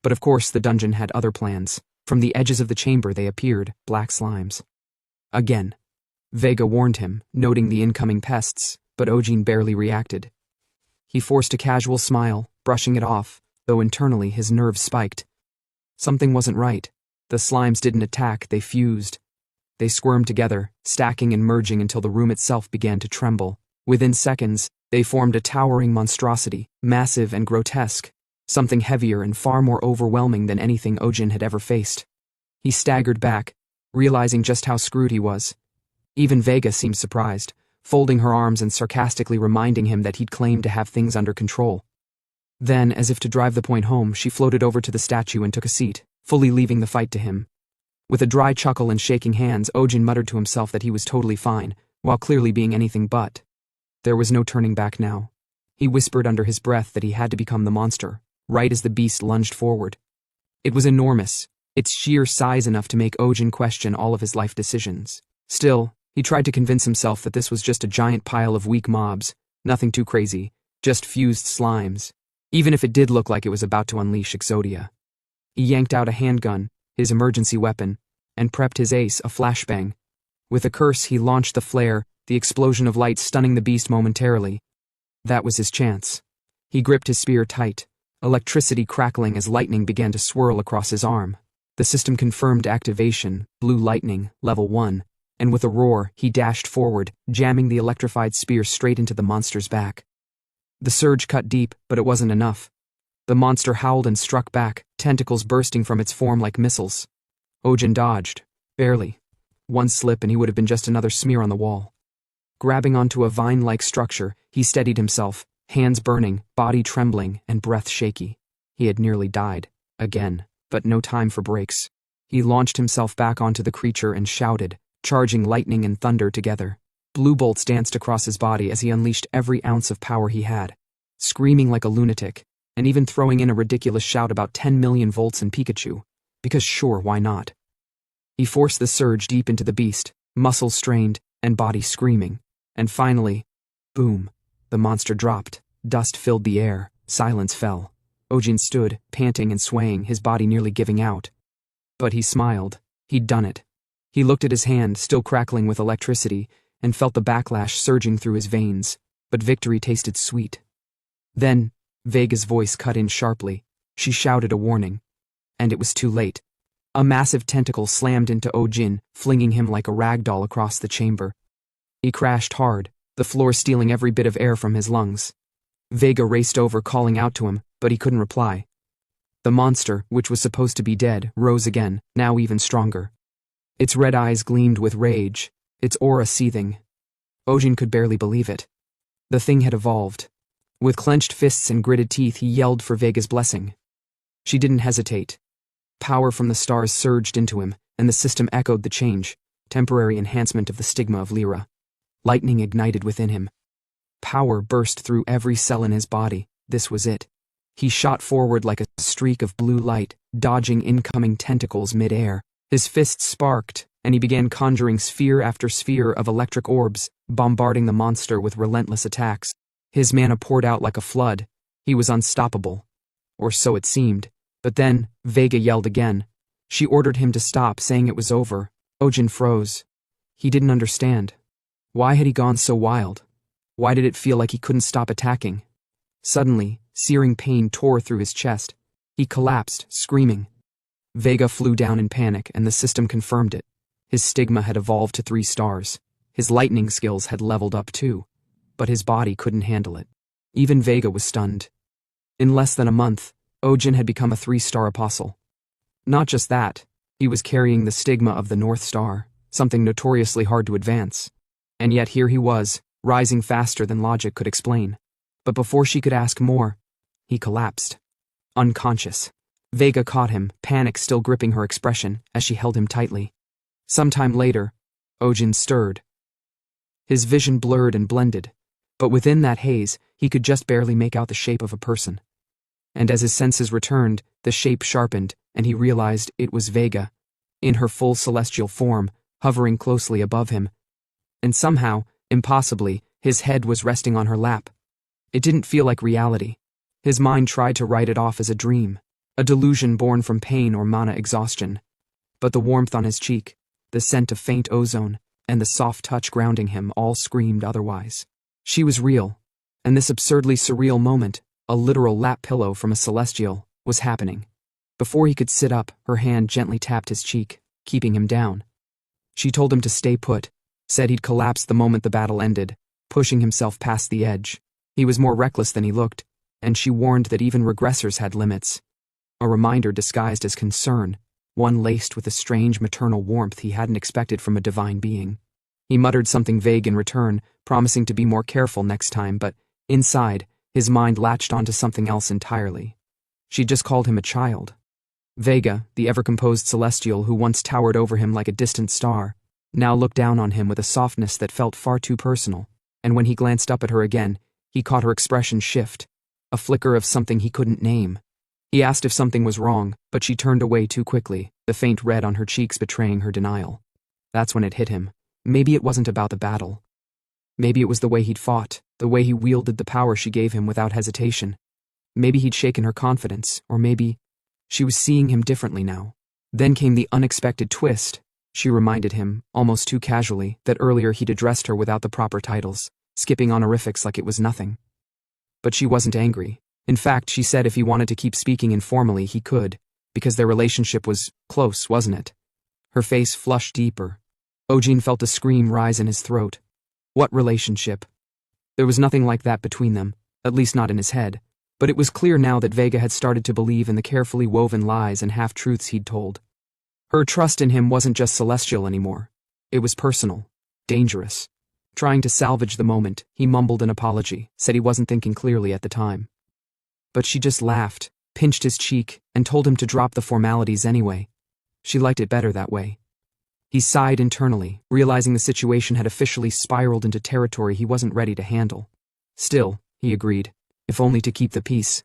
But of course the dungeon had other plans. From the edges of the chamber they appeared, black slimes. Again. Vega warned him, noting the incoming pests, but Ojin barely reacted. He forced a casual smile, brushing it off, though internally his nerves spiked. Something wasn't right. The slimes didn't attack, they fused. They squirmed together, stacking and merging until the room itself began to tremble. Within seconds, they formed a towering monstrosity, massive and grotesque, something heavier and far more overwhelming than anything Ojin had ever faced. He staggered back, realizing just how screwed he was. Even Vega seemed surprised, folding her arms and sarcastically reminding him that he'd claimed to have things under control. Then, as if to drive the point home, she floated over to the statue and took a seat, fully leaving the fight to him. With a dry chuckle and shaking hands, Ojin muttered to himself that he was totally fine, while clearly being anything but. There was no turning back now. He whispered under his breath that he had to become the monster, right as the beast lunged forward. It was enormous, its sheer size enough to make Ojin question all of his life decisions. Still, he tried to convince himself that this was just a giant pile of weak mobs, nothing too crazy, just fused slimes, even if it did look like it was about to unleash Exodia. He yanked out a handgun, his emergency weapon, and prepped his ace, a flashbang. With a curse, he launched the flare, the explosion of light stunning the beast momentarily. That was his chance. He gripped his spear tight, electricity crackling as lightning began to swirl across his arm. The system confirmed activation, blue lightning, level 1, and with a roar, he dashed forward, jamming the electrified spear straight into the monster's back. The surge cut deep, but it wasn't enough. The monster howled and struck back, tentacles bursting from its form like missiles. Ojin dodged. Barely. One slip and he would have been just another smear on the wall. Grabbing onto a vine-like structure, he steadied himself, hands burning, body trembling, and breath shaky. He had nearly died. Again. But no time for breaks. He launched himself back onto the creature and shouted, charging lightning and thunder together. Blue bolts danced across his body as he unleashed every ounce of power he had, screaming like a lunatic, and even throwing in a ridiculous shout about 10 million volts and Pikachu, because sure, why not? He forced the surge deep into the beast, muscles strained, and body screaming, and finally, boom, the monster dropped, dust filled the air, silence fell. Ojin stood, panting and swaying, his body nearly giving out. But he smiled. He'd done it. He looked at his hand, still crackling with electricity, and felt the backlash surging through his veins, but victory tasted sweet. Then, Vega's voice cut in sharply. She shouted a warning. And it was too late. A massive tentacle slammed into Ojin, flinging him like a rag doll across the chamber. He crashed hard, the floor stealing every bit of air from his lungs. Vega raced over, calling out to him, but he couldn't reply. The monster, which was supposed to be dead, rose again, now even stronger. Its red eyes gleamed with rage, its aura seething. Ojin could barely believe it. The thing had evolved. With clenched fists and gritted teeth, he yelled for Vega's blessing. She didn't hesitate. Power from the stars surged into him, and the system echoed the change, temporary enhancement of the stigma of Lyra. Lightning ignited within him. Power burst through every cell in his body. This was it. He shot forward like a streak of blue light, dodging incoming tentacles mid-air. His fists sparked, and he began conjuring sphere after sphere of electric orbs, bombarding the monster with relentless attacks. His mana poured out like a flood. He was unstoppable. Or so it seemed. But then, Vega yelled again. She ordered him to stop, saying it was over. Ojin froze. He didn't understand. Why had he gone so wild? Why did it feel like he couldn't stop attacking? Suddenly, searing pain tore through his chest. He collapsed, screaming. Vega flew down in panic, and the system confirmed it. His stigma had evolved to 3 stars. His lightning skills had leveled up too. But his body couldn't handle it. Even Vega was stunned. In less than a month, Ojin had become a 3-star apostle. Not just that, he was carrying the stigma of the North Star, something notoriously hard to advance. And yet here he was, rising faster than logic could explain. But before she could ask more, he collapsed. Unconscious. Vega caught him, panic still gripping her expression, as she held him tightly. Sometime later, Ojin stirred. His vision blurred and blended, but within that haze, he could just barely make out the shape of a person. And as his senses returned, the shape sharpened, and he realized it was Vega, in her full celestial form, hovering closely above him. And somehow, impossibly, his head was resting on her lap. It didn't feel like reality. His mind tried to write it off as a dream, a delusion born from pain or mana exhaustion. But the warmth on his cheek, the scent of faint ozone, and the soft touch grounding him all screamed otherwise. She was real, and this absurdly surreal moment, a literal lap pillow from a celestial, was happening. Before he could sit up, her hand gently tapped his cheek, keeping him down. She told him to stay put, said he'd collapse the moment the battle ended, pushing himself past the edge. He was more reckless than he looked, and she warned that even regressors had limits. A reminder disguised as concern, one laced with a strange maternal warmth he hadn't expected from a divine being. He muttered something vague in return, promising to be more careful next time, but inside, his mind latched onto something else entirely. She'd just called him a child. Vega, the ever-composed celestial who once towered over him like a distant star, now looked down on him with a softness that felt far too personal, and when he glanced up at her again, he caught her expression shift, a flicker of something he couldn't name. He asked if something was wrong, but she turned away too quickly, the faint red on her cheeks betraying her denial. That's when it hit him. Maybe it wasn't about the battle. Maybe it was the way he'd fought, the way he wielded the power she gave him without hesitation. Maybe he'd shaken her confidence, or maybe she was seeing him differently now. Then came the unexpected twist. She reminded him, almost too casually, that earlier he'd addressed her without the proper titles, skipping honorifics like it was nothing. But she wasn't angry. In fact, she said if he wanted to keep speaking informally, he could, because their relationship was close, wasn't it? Her face flushed deeper. Ojin felt a scream rise in his throat. What relationship? There was nothing like that between them, at least not in his head, but it was clear now that Vega had started to believe in the carefully woven lies and half-truths he'd told. Her trust in him wasn't just celestial anymore. It was personal, dangerous. Trying to salvage the moment, he mumbled an apology, said he wasn't thinking clearly at the time. But she just laughed, pinched his cheek, and told him to drop the formalities anyway. She liked it better that way. He sighed internally, realizing the situation had officially spiraled into territory he wasn't ready to handle. Still, he agreed, if only to keep the peace.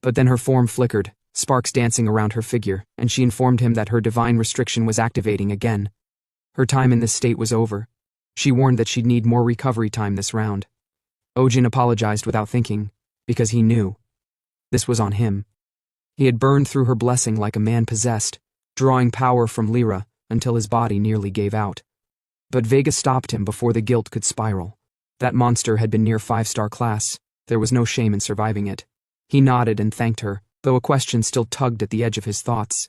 But then her form flickered, sparks dancing around her figure, and she informed him that her divine restriction was activating again. Her time in this state was over. She warned that she'd need more recovery time this round. Ojin apologized without thinking, because he knew. This was on him. He had burned through her blessing like a man possessed, drawing power from Lyra until his body nearly gave out. But Vega stopped him before the guilt could spiral. That monster had been near 5-star class. There was no shame in surviving it. He nodded and thanked her, though a question still tugged at the edge of his thoughts.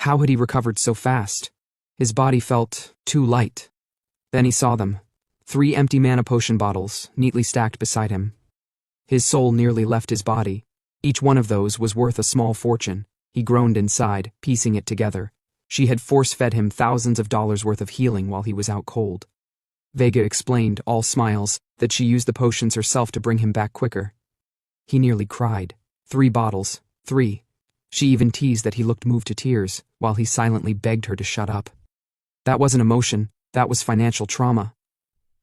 How had he recovered so fast? His body felt too light. Then he saw them. 3 empty mana potion bottles, neatly stacked beside him. His soul nearly left his body. Each one of those was worth a small fortune. He groaned inside, piecing it together. She had force-fed him thousands of dollars worth of healing while he was out cold. Vega explained, all smiles, that she used the potions herself to bring him back quicker. He nearly cried. 3 bottles. 3. She even teased that he looked moved to tears, while he silently begged her to shut up. That wasn't emotion, that was financial trauma.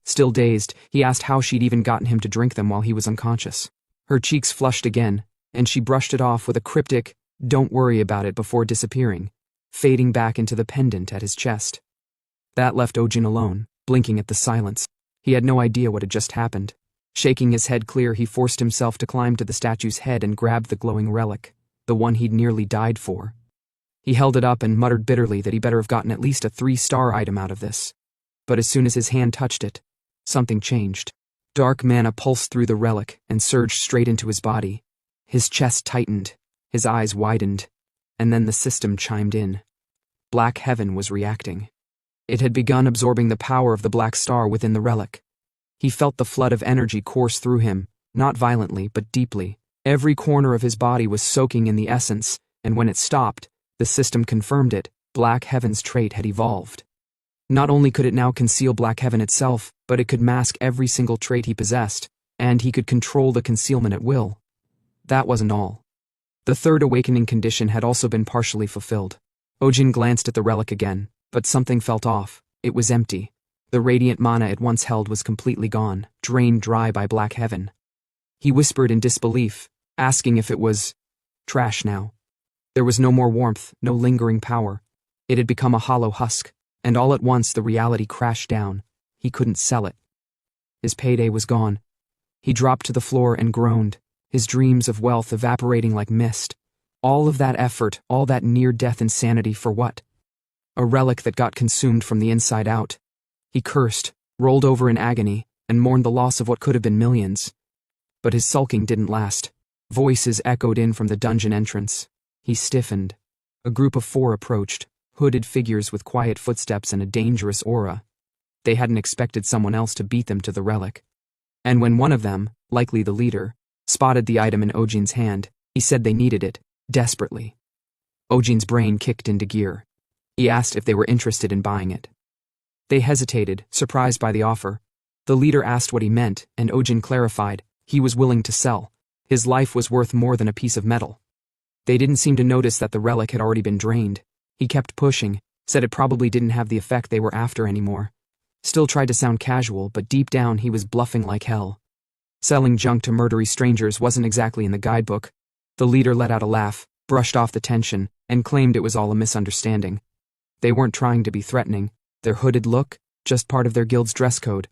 Still dazed, he asked how she'd even gotten him to drink them while he was unconscious. Her cheeks flushed again, and she brushed it off with a cryptic, "Don't worry about it," before disappearing, fading back into the pendant at his chest. That left Ojin alone, blinking at the silence. He had no idea what had just happened. Shaking his head clear, he forced himself to climb to the statue's head and grabbed the glowing relic, the one he'd nearly died for. He held it up and muttered bitterly that he better have gotten at least a 3-star item out of this. But as soon as his hand touched it, something changed. Dark mana pulsed through the relic and surged straight into his body. His chest tightened, his eyes widened, and then the system chimed in. Black Heaven was reacting. It had begun absorbing the power of the black star within the relic. He felt the flood of energy course through him, not violently but deeply. Every corner of his body was soaking in the essence, and when it stopped, the system confirmed it. Black Heaven's trait had evolved. Not only could it now conceal Black Heaven itself, but it could mask every single trait he possessed, and he could control the concealment at will. That wasn't all. The third awakening condition had also been partially fulfilled. Ojin glanced at the relic again, but something felt off. It was empty. The radiant mana it once held was completely gone, drained dry by Black Heaven. He whispered in disbelief, asking if it was trash now. There was no more warmth, no lingering power. It had become a hollow husk, and all at once the reality crashed down. He couldn't sell it. His payday was gone. He dropped to the floor and groaned, his dreams of wealth evaporating like mist. All of that effort, all that near-death insanity for what? A relic that got consumed from the inside out. He cursed, rolled over in agony, and mourned the loss of what could have been millions. But his sulking didn't last. Voices echoed in from the dungeon entrance. He stiffened. A group of 4 approached, hooded figures with quiet footsteps and a dangerous aura. They hadn't expected someone else to beat them to the relic. And when one of them, likely the leader, spotted the item in Ojin's hand, he said they needed it, desperately. Ojin's brain kicked into gear. He asked if they were interested in buying it. They hesitated, surprised by the offer. The leader asked what he meant, and Ojin clarified, he was willing to sell. His life was worth more than a piece of metal. They didn't seem to notice that the relic had already been drained. He kept pushing, said it probably didn't have the effect they were after anymore. Still tried to sound casual, but deep down he was bluffing like hell. Selling junk to murdery strangers wasn't exactly in the guidebook. The leader let out a laugh, brushed off the tension, and claimed it was all a misunderstanding. They weren't trying to be threatening. Their hooded look, just part of their guild's dress code.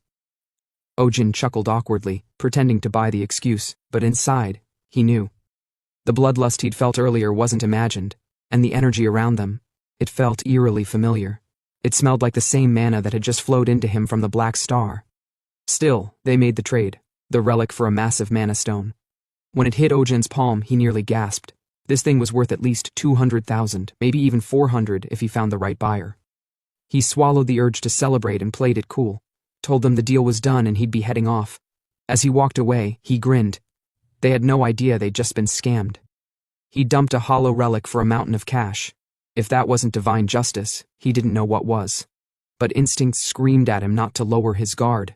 Ojin chuckled awkwardly, pretending to buy the excuse, but inside, he knew. The bloodlust he'd felt earlier wasn't imagined, and the energy around them, it felt eerily familiar. It smelled like the same mana that had just flowed into him from the Black Star. Still, they made the trade, the relic for a massive mana stone. When it hit Ojin's palm, he nearly gasped. This thing was worth at least 200,000, maybe even 400 if he found the right buyer. He swallowed the urge to celebrate and played it cool, told them the deal was done and he'd be heading off. As he walked away, he grinned. They had no idea they'd just been scammed. He dumped a hollow relic for a mountain of cash. If that wasn't divine justice, he didn't know what was. But instincts screamed at him not to lower his guard.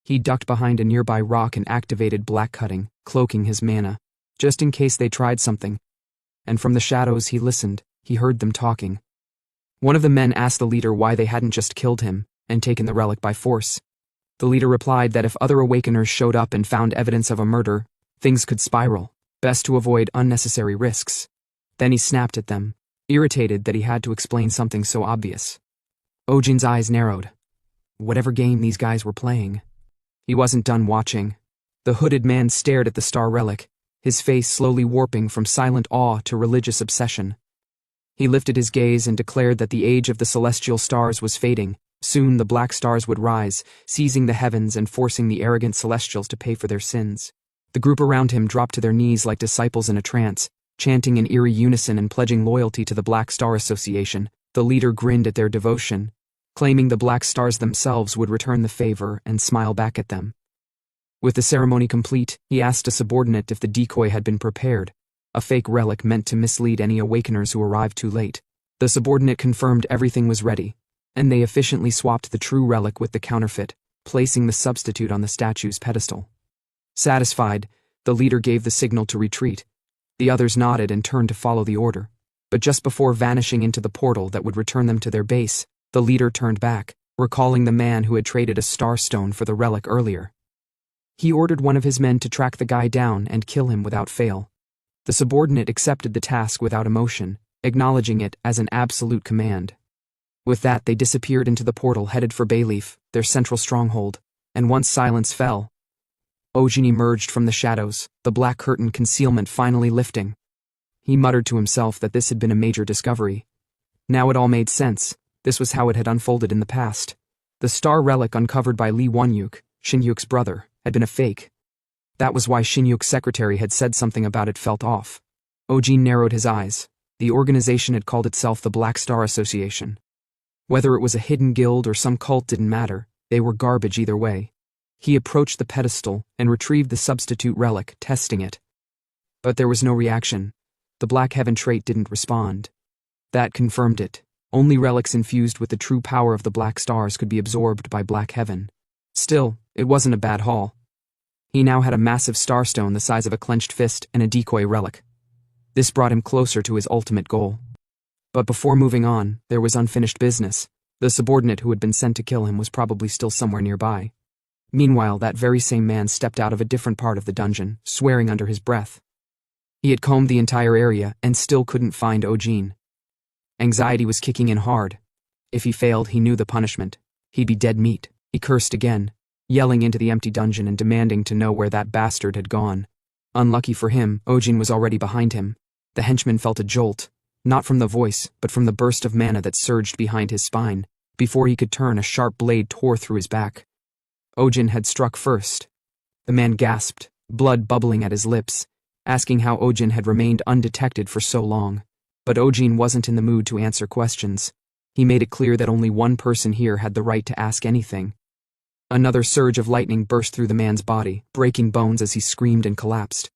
He ducked behind a nearby rock and activated black cutting, cloaking his mana, just in case they tried something. And from the shadows he listened, he heard them talking. One of the men asked the leader why they hadn't just killed him and taken the relic by force. The leader replied that if other awakeners showed up and found evidence of a murder, things could spiral, best to avoid unnecessary risks. Then he snapped at them, irritated that he had to explain something so obvious. Ojin's eyes narrowed. Whatever game these guys were playing. He wasn't done watching. The hooded man stared at the star relic, his face slowly warping from silent awe to religious obsession. He lifted his gaze and declared that the age of the celestial stars was fading. Soon the black stars would rise, seizing the heavens and forcing the arrogant celestials to pay for their sins. The group around him dropped to their knees like disciples in a trance, chanting in eerie unison and pledging loyalty to the Black Star Association. The leader grinned at their devotion, claiming the Black Stars themselves would return the favor and smile back at them. With the ceremony complete, he asked a subordinate if the decoy had been prepared, a fake relic meant to mislead any awakeners who arrived too late. The subordinate confirmed everything was ready, and they efficiently swapped the true relic with the counterfeit, placing the substitute on the statue's pedestal. Satisfied, the leader gave the signal to retreat. The others nodded and turned to follow the order. But just before vanishing into the portal that would return them to their base, the leader turned back, recalling the man who had traded a star stone for the relic earlier. He ordered one of his men to track the guy down and kill him without fail. The subordinate accepted the task without emotion, acknowledging it as an absolute command. With that, they disappeared into the portal headed for Bayleaf, their central stronghold, and once silence fell, Ojin emerged from the shadows, the black curtain concealment finally lifting. He muttered to himself that this had been a major discovery. Now it all made sense. This was how it had unfolded in the past. The star relic uncovered by Lee Wonyuk, Shinyuk's brother, had been a fake. That was why Shinyuk's secretary had said something about it felt off. Ojin narrowed his eyes. The organization had called itself the Black Star Association. Whether it was a hidden guild or some cult didn't matter, they were garbage either way. He approached the pedestal and retrieved the substitute relic, testing it. But there was no reaction. The Black Heaven trait didn't respond. That confirmed it. Only relics infused with the true power of the Black Stars could be absorbed by Black Heaven. Still, it wasn't a bad haul. He now had a massive starstone the size of a clenched fist and a decoy relic. This brought him closer to his ultimate goal. But before moving on, there was unfinished business. The subordinate who had been sent to kill him was probably still somewhere nearby. Meanwhile, that very same man stepped out of a different part of the dungeon, swearing under his breath. He had combed the entire area and still couldn't find Ojin. Anxiety was kicking in hard. If he failed, he knew the punishment. He'd be dead meat. He cursed again, yelling into the empty dungeon and demanding to know where that bastard had gone. Unlucky for him, Ojin was already behind him. The henchman felt a jolt, not from the voice, but from the burst of mana that surged behind his spine. Before he could turn, a sharp blade tore through his back. Ojin had struck first. The man gasped, blood bubbling at his lips, asking how Ojin had remained undetected for so long. But Ojin wasn't in the mood to answer questions. He made it clear that only one person here had the right to ask anything. Another surge of lightning burst through the man's body, breaking bones as he screamed and collapsed.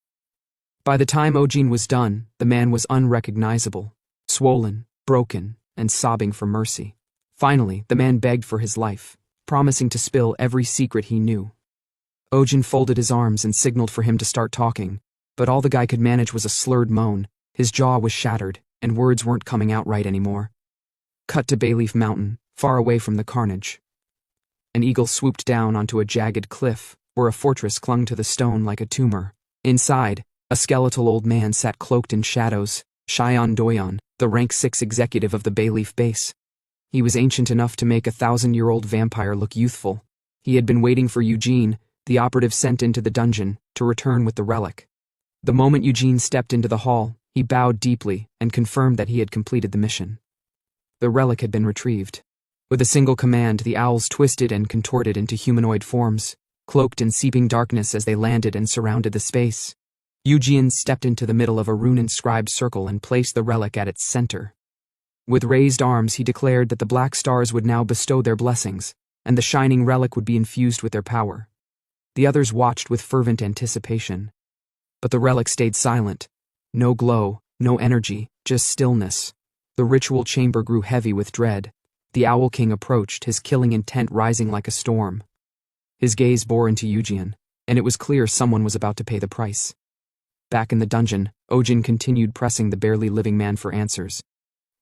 By the time Ojin was done, the man was unrecognizable, swollen, broken, and sobbing for mercy. Finally, the man begged for his life, promising to spill every secret he knew. Ojin folded his arms and signaled for him to start talking, but all the guy could manage was a slurred moan. His jaw was shattered, and words weren't coming out right anymore. Cut to Bayleaf Mountain, far away from the carnage. An eagle swooped down onto a jagged cliff, where a fortress clung to the stone like a tumor. Inside, a skeletal old man sat cloaked in shadows, Shion Doyon, the rank 6 executive of the Bayleaf base. He was ancient enough to make a 1,000-year-old vampire look youthful. He had been waiting for Eugene, the operative sent into the dungeon, to return with the relic. The moment Eugene stepped into the hall, he bowed deeply and confirmed that he had completed the mission. The relic had been retrieved. With a single command, the owls twisted and contorted into humanoid forms, cloaked in seeping darkness as they landed and surrounded the space. Eugene stepped into the middle of a rune-inscribed circle and placed the relic at its center. With raised arms, he declared that the Black Stars would now bestow their blessings, and the shining relic would be infused with their power. The others watched with fervent anticipation. But the relic stayed silent. No glow, no energy, just stillness. The ritual chamber grew heavy with dread. The Owl King approached, his killing intent rising like a storm. His gaze bore into Eugeon, and it was clear someone was about to pay the price. Back in the dungeon, Ojin continued pressing the barely living man for answers.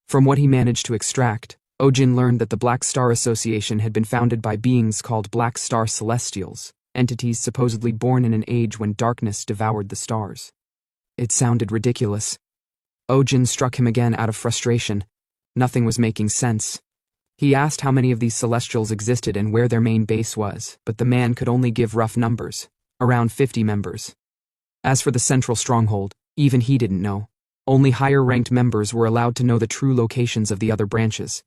From what he managed to extract, Ojin learned that the Black Star Association had been founded by beings called Black Star Celestials, entities supposedly born in an age when darkness devoured the stars. It sounded ridiculous. Ojin struck him again out of frustration. Nothing was making sense. He asked how many of these Celestials existed and where their main base was, but the man could only give rough numbers, around 50 members. As for the central stronghold, even he didn't know. Only higher-ranked members were allowed to know the true locations of the other branches.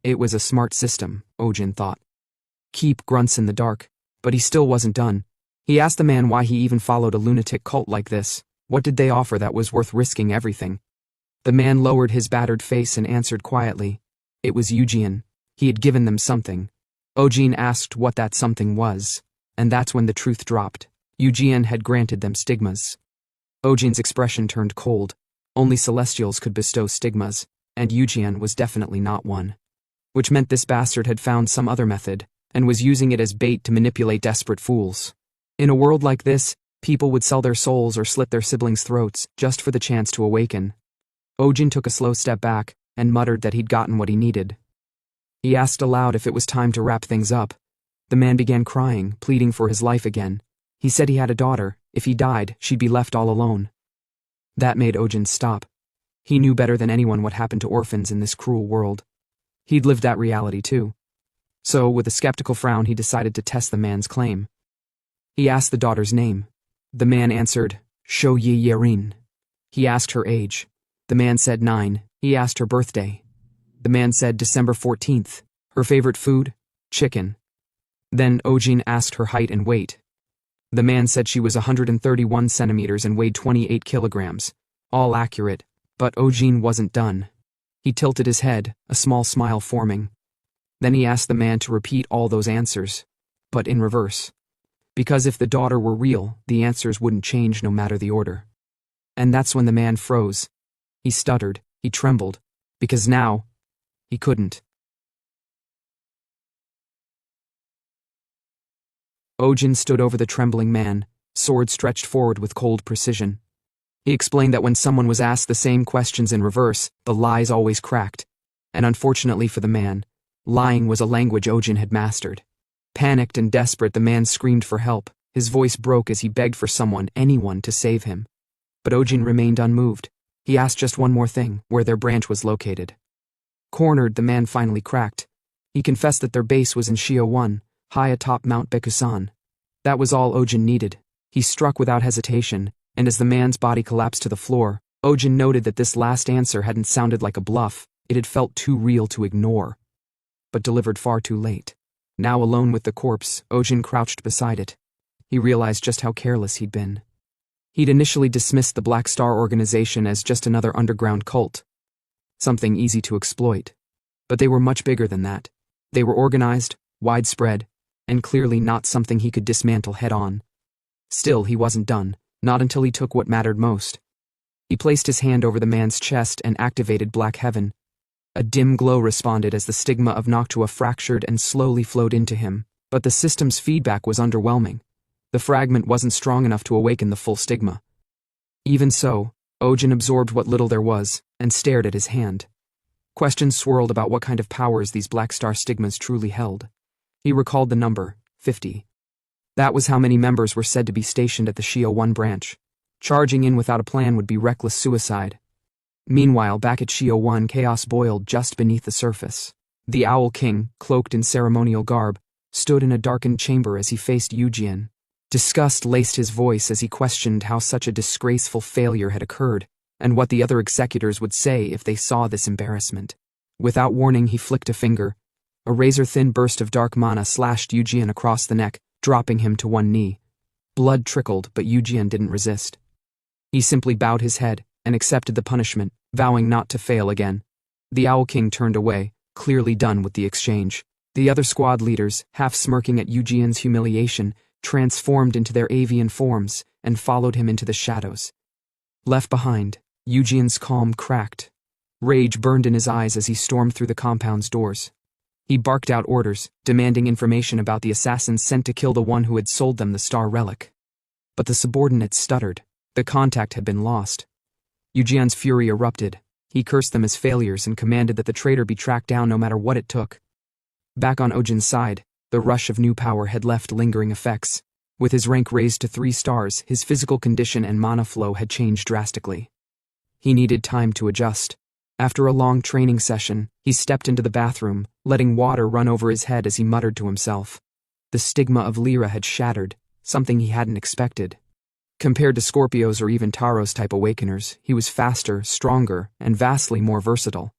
It was a smart system, Ojin thought. Keep grunts in the dark, but he still wasn't done. He asked the man why he even followed a lunatic cult like this. What did they offer that was worth risking everything? The man lowered his battered face and answered quietly. It was Eugeon. He had given them something. Ojin asked what that something was, and that's when the truth dropped. Eugeon had granted them stigmas. Ojin's expression turned cold. Only Celestials could bestow stigmas, and Eugeon was definitely not one. Which meant this bastard had found some other method, and was using it as bait to manipulate desperate fools. In a world like this, people would sell their souls or slit their siblings' throats just for the chance to awaken. Ojin took a slow step back and muttered that he'd gotten what he needed. He asked aloud if it was time to wrap things up. The man began crying, pleading for his life again. He said he had a daughter. If he died, she'd be left all alone. That made Ojin stop. He knew better than anyone what happened to orphans in this cruel world. He'd lived that reality too. So, with a skeptical frown, he decided to test the man's claim. He asked the daughter's name. The man answered, Sho Yi Yerin. He asked her age. The man said 9. He asked her birthday. The man said December 14th. Her favorite food? Chicken. Then Ojin asked her height and weight. The man said she was 131 centimeters and weighed 28 kilograms. All accurate, but Ojin wasn't done. He tilted his head, a small smile forming. Then he asked the man to repeat all those answers, but in reverse. Because if the daughter were real, the answers wouldn't change no matter the order. And that's when the man froze. He stuttered, he trembled, because now, he couldn't. Ojin stood over the trembling man, sword stretched forward with cold precision. He explained that when someone was asked the same questions in reverse, the lies always cracked. And unfortunately for the man, lying was a language Ojin had mastered. Panicked and desperate, the man screamed for help. His voice broke as he begged for someone, anyone, to save him. But Ojin remained unmoved. He asked just one more thing, where their branch was located. Cornered, the man finally cracked. He confessed that their base was in Shio 1, high atop Mount Bekusan. That was all Ojin needed. He struck without hesitation, and as the man's body collapsed to the floor, Ojin noted that this last answer hadn't sounded like a bluff. It had felt too real to ignore. But delivered far too late. Now alone with the corpse, Ojin crouched beside it. He realized just how careless he'd been. He'd initially dismissed the Black Star organization as just another underground cult. Something easy to exploit. But they were much bigger than that. They were organized, widespread, and clearly not something he could dismantle head-on. Still, he wasn't done, not until he took what mattered most. He placed his hand over the man's chest and activated Black Heaven. A dim glow responded as the stigma of Noctua fractured and slowly flowed into him, but the system's feedback was underwhelming. The fragment wasn't strong enough to awaken the full stigma. Even so, Ojin absorbed what little there was, and stared at his hand. Questions swirled about what kind of powers these Black Star stigmas truly held. He recalled the number, 50. That was how many members were said to be stationed at the Shio 1 branch. Charging in without a plan would be reckless suicide. Meanwhile, back at Shio 1, chaos boiled just beneath the surface. The Owl King, cloaked in ceremonial garb, stood in a darkened chamber as he faced Eugeon. Disgust laced his voice as he questioned how such a disgraceful failure had occurred, and what the other executors would say if they saw this embarrassment. Without warning, he flicked a finger. A razor-thin burst of dark mana slashed Eugeon across the neck, dropping him to one knee. Blood trickled, but Eugeon didn't resist. He simply bowed his head and accepted the punishment, vowing not to fail again. The Owl King turned away, clearly done with the exchange. The other squad leaders, half smirking at Eugeon's humiliation, transformed into their avian forms, and followed him into the shadows. Left behind, Eugene's calm cracked. Rage burned in his eyes as he stormed through the compound's doors. He barked out orders, demanding information about the assassins sent to kill the one who had sold them the star relic. But the subordinates stuttered. The contact had been lost. Eugene's fury erupted. He cursed them as failures and commanded that the traitor be tracked down no matter what it took. Back on Eugene's side, the rush of new power had left lingering effects. With his rank raised to 3 stars, his physical condition and mana flow had changed drastically. He needed time to adjust. After a long training session, he stepped into the bathroom, letting water run over his head as he muttered to himself. The stigma of Lyra had shattered, something he hadn't expected. Compared to Scorpios or even Taros-type awakeners, he was faster, stronger, and vastly more versatile.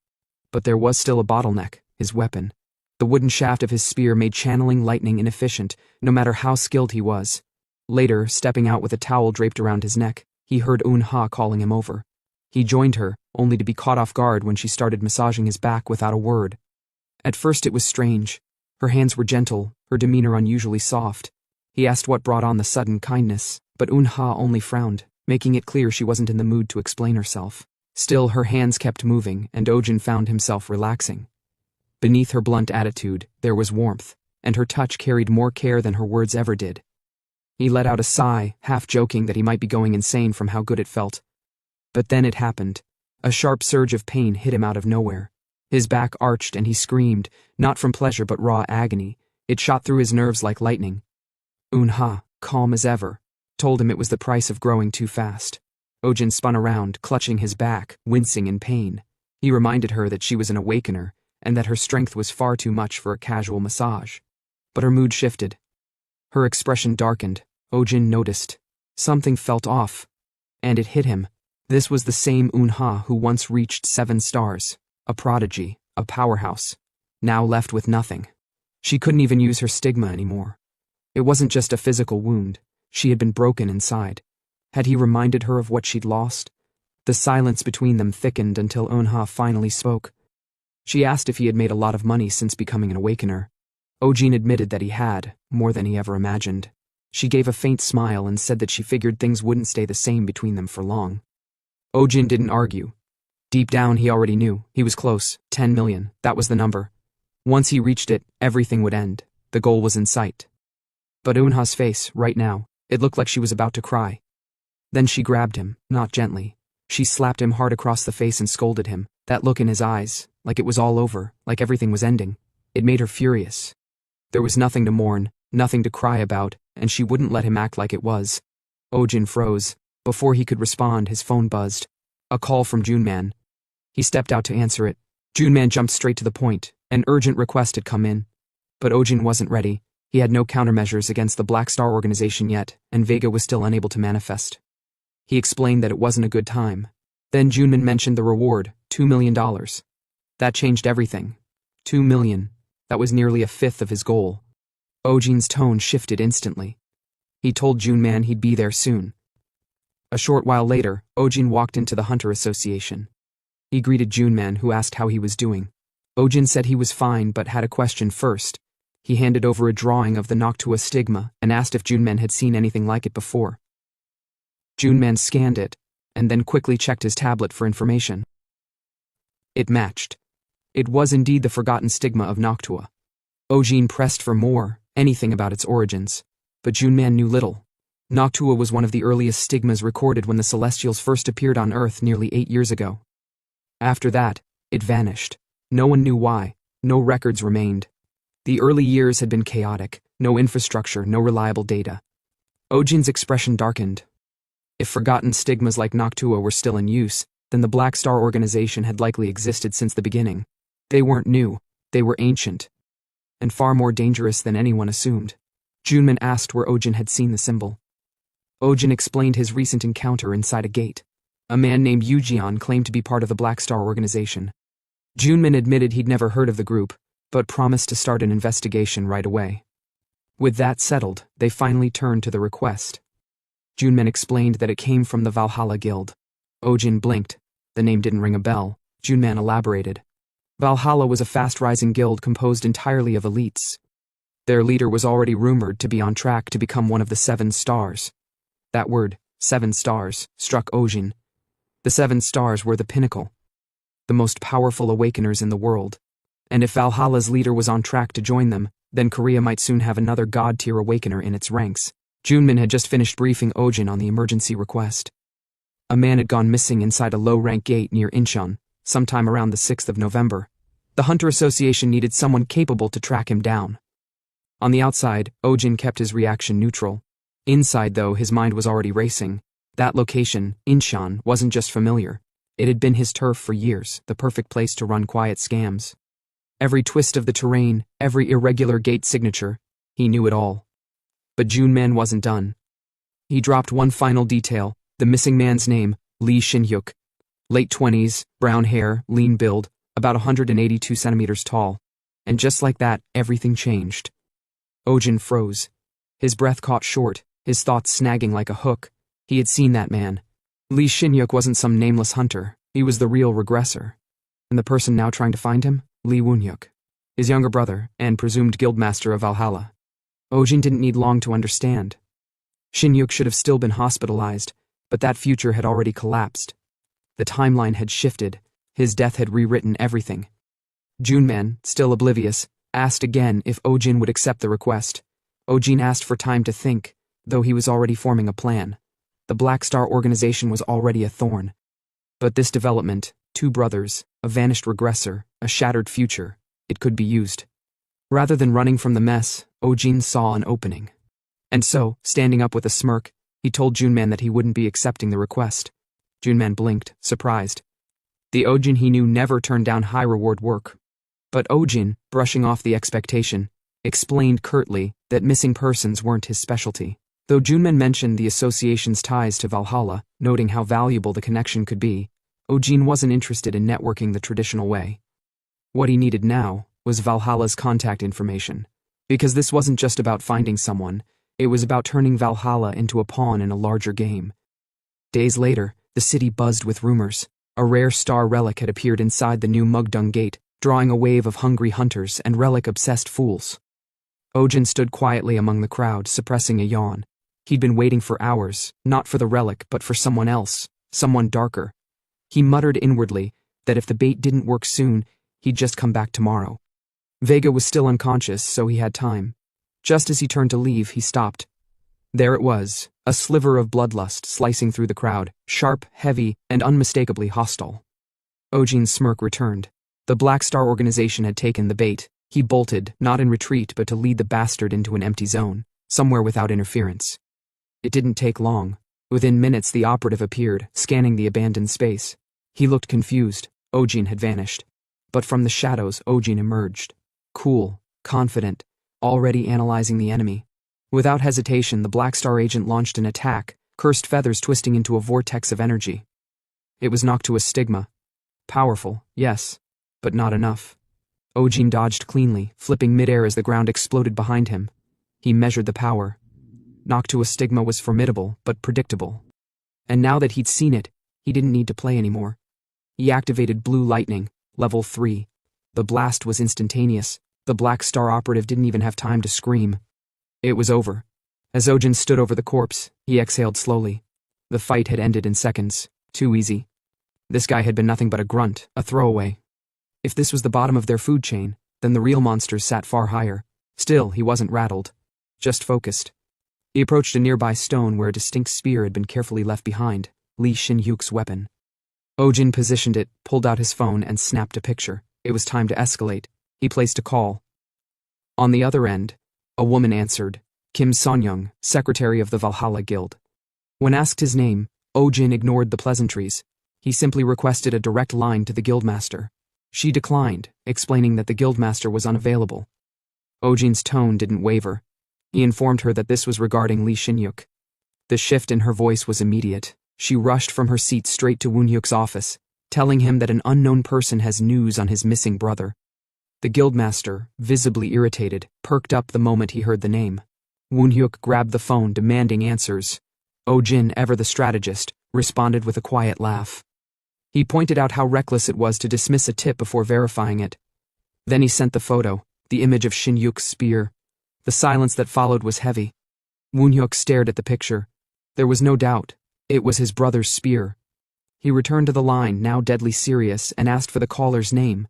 But there was still a bottleneck: his weapon. The wooden shaft of his spear made channeling lightning inefficient, no matter how skilled he was. Later, stepping out with a towel draped around his neck, he heard Unha calling him over. He joined her, only to be caught off guard when she started massaging his back without a word. At first it was strange. Her hands were gentle, her demeanor unusually soft. He asked what brought on the sudden kindness, but Unha only frowned, making it clear she wasn't in the mood to explain herself. Still, her hands kept moving, and Eugen found himself relaxing. Beneath her blunt attitude, there was warmth, and her touch carried more care than her words ever did. He let out a sigh, half joking that he might be going insane from how good it felt. But then it happened. A sharp surge of pain hit him out of nowhere. His back arched and he screamed, not from pleasure but raw agony. It shot through his nerves like lightning. Unha, calm as ever, told him it was the price of growing too fast. Eugen spun around, clutching his back, wincing in pain. He reminded her that she was an awakener, and that her strength was far too much for a casual massage. But her mood shifted. Her expression darkened. Eugen noticed. Something felt off. And it hit him. This was the same Unha who once reached 7 stars. A prodigy, a powerhouse. Now left with nothing. She couldn't even use her stigma anymore. It wasn't just a physical wound. She had been broken inside. Had he reminded her of what she'd lost? The silence between them thickened until Unha finally spoke. She asked if he had made a lot of money since becoming an awakener. Eugen admitted that he had, more than he ever imagined. She gave a faint smile and said that she figured things wouldn't stay the same between them for long. Eugen didn't argue. Deep down he already knew. He was close. 10 million, that was the number. Once he reached it, everything would end. The goal was in sight. But Unha's face, right now, it looked like she was about to cry. Then she grabbed him, not gently. She slapped him hard across the face and scolded him. That look in his eyes, like it was all over, like everything was ending. It made her furious. There was nothing to mourn, nothing to cry about, and she wouldn't let him act like it was. Eugen froze. Before he could respond, his phone buzzed. A call from Juneman. He stepped out to answer it. Juneman jumped straight to the point. An urgent request had come in. But Eugen wasn't ready. He had no countermeasures against the Black Star organization yet, and Vega was still unable to manifest. He explained that it wasn't a good time. Then Juneman mentioned the reward, $2 million. That changed everything. 2 million. That was nearly a fifth of his goal. Eugen's tone shifted instantly. He told Juneman he'd be there soon. A short while later, Eugen walked into the Hunter Association. He greeted Juneman, who asked how he was doing. Eugen said he was fine but had a question first. He handed over a drawing of the Noctua stigma and asked if Juneman had seen anything like it before. Juneman scanned it, and then quickly checked his tablet for information. It matched. It was indeed the forgotten stigma of Noctua. Eugen pressed for more, anything about its origins. But Juneman knew little. Noctua was one of the earliest stigmas recorded when the Celestials first appeared on Earth nearly 8 years ago. After that, it vanished. No one knew why. No records remained. The early years had been chaotic. No infrastructure, no reliable data. Eugen's expression darkened. If forgotten stigmas like Noctua were still in use, then the Black Star organization had likely existed since the beginning. They weren't new. They were ancient. And far more dangerous than anyone assumed. Juneman asked where Eugen had seen the symbol. Eugen explained his recent encounter inside a gate. A man named Eugeon claimed to be part of the Black Star organization. Juneman admitted he'd never heard of the group, but promised to start an investigation right away. With that settled, they finally turned to the request. Juneman explained that it came from the Valhalla Guild. Eugen blinked. The name didn't ring a bell. Juneman elaborated. Valhalla was a fast-rising guild composed entirely of elites. Their leader was already rumored to be on track to become one of the 7 stars. That word, 7 stars, struck Ojin. The 7 stars were the pinnacle, the most powerful awakeners in the world. And if Valhalla's leader was on track to join them, then Korea might soon have another god-tier awakener in its ranks. Junmin had just finished briefing Ojin on the emergency request. A man had gone missing inside a low-rank gate near Incheon, sometime around the 6th of November. The Hunter Association needed someone capable to track him down. On the outside, Ojin kept his reaction neutral. Inside, though, his mind was already racing. That location, Incheon, wasn't just familiar. It had been his turf for years, the perfect place to run quiet scams. Every twist of the terrain, every irregular gate signature, he knew it all. But Junman wasn't done. He dropped one final detail, the missing man's name, Lee Shin-hyuk. Late 20s, brown hair, lean build, about 182 centimeters tall. And just like that, everything changed. Ojin froze. His breath caught short, his thoughts snagging like a hook. He had seen that man. Lee Shin-hyuk wasn't some nameless hunter, he was the real regressor. And the person now trying to find him? Lee Woon-hyuk, his younger brother and presumed guildmaster of Valhalla. Ojin didn't need long to understand. Shin-hyuk should have still been hospitalized, but that future had already collapsed. The timeline had shifted, his death had rewritten everything. Junman, still oblivious, asked again if Ojin would accept the request. Ojin asked for time to think, though he was already forming a plan. The Black Star organization was already a thorn. But this development, 2 brothers, a vanished regressor, a shattered future, it could be used. Rather than running from the mess, Ojin saw an opening. And so, standing up with a smirk, he told Junman that he wouldn't be accepting the request. Junman blinked, surprised. The Ojin he knew never turned down high-reward work. But Ojin, brushing off the expectation, explained curtly that missing persons weren't his specialty. Though Junman mentioned the association's ties to Valhalla, noting how valuable the connection could be, Ojin wasn't interested in networking the traditional way. What he needed now was Valhalla's contact information. Because this wasn't just about finding someone, it was about turning Valhalla into a pawn in a larger game. Days later, the city buzzed with rumors. A rare star relic had appeared inside the new Mugdung Gate, drawing a wave of hungry hunters and relic-obsessed fools. Ojin stood quietly among the crowd, suppressing a yawn. He'd been waiting for hours, not for the relic, but for someone else, someone darker. He muttered inwardly that if the bait didn't work soon, he'd just come back tomorrow. Vega was still unconscious, so he had time. Just as he turned to leave, he stopped. There it was, a sliver of bloodlust slicing through the crowd, sharp, heavy, and unmistakably hostile. Ojin's smirk returned. The Black Star organization had taken the bait. He bolted, not in retreat, but to lead the bastard into an empty zone, somewhere without interference. It didn't take long. Within minutes the operative appeared, scanning the abandoned space. He looked confused. Ojin had vanished. But from the shadows Ojin emerged. Cool, confident, already analyzing the enemy. Without hesitation the Black Star agent launched an attack, cursed feathers twisting into a vortex of energy. It was Noctua's stigma. Powerful, yes, but not enough. Ojin dodged cleanly, flipping midair as the ground exploded behind him. He measured the power. Noctua's stigma was formidable, but predictable. And now that he'd seen it, he didn't need to play anymore. He activated Blue Lightning, level 3. The blast was instantaneous. The Black Star operative didn't even have time to scream. It was over. As Ojin stood over the corpse, he exhaled slowly. The fight had ended in seconds. Too easy. This guy had been nothing but a grunt, a throwaway. If this was the bottom of their food chain, then the real monsters sat far higher. Still, he wasn't rattled. Just focused. He approached a nearby stone where a distinct spear had been carefully left behind, Lee Shin-hyuk's weapon. Ojin positioned it, pulled out his phone, and snapped a picture. It was time to escalate. He placed a call. On the other end, a woman answered, Kim Sonyoung, secretary of the Valhalla Guild. When asked his name, Ojin ignored the pleasantries. He simply requested a direct line to the guildmaster. She declined, explaining that the guildmaster was unavailable. Ojin's tone didn't waver. He informed her that this was regarding Lee Shin-hyuk. The shift in her voice was immediate. She rushed from her seat straight to Woon-hyuk's office, telling him that an unknown person has news on his missing brother. The guildmaster, visibly irritated, perked up the moment he heard the name. Woon-hyuk grabbed the phone, demanding answers. Ojin, ever the strategist, responded with a quiet laugh. He pointed out how reckless it was to dismiss a tip before verifying it. Then he sent the photo, the image of Shin-hyuk's spear. The silence that followed was heavy. Woonhyuk stared at the picture. There was no doubt. It was his brother's spear. He returned to the line, now deadly serious, and asked for the caller's name.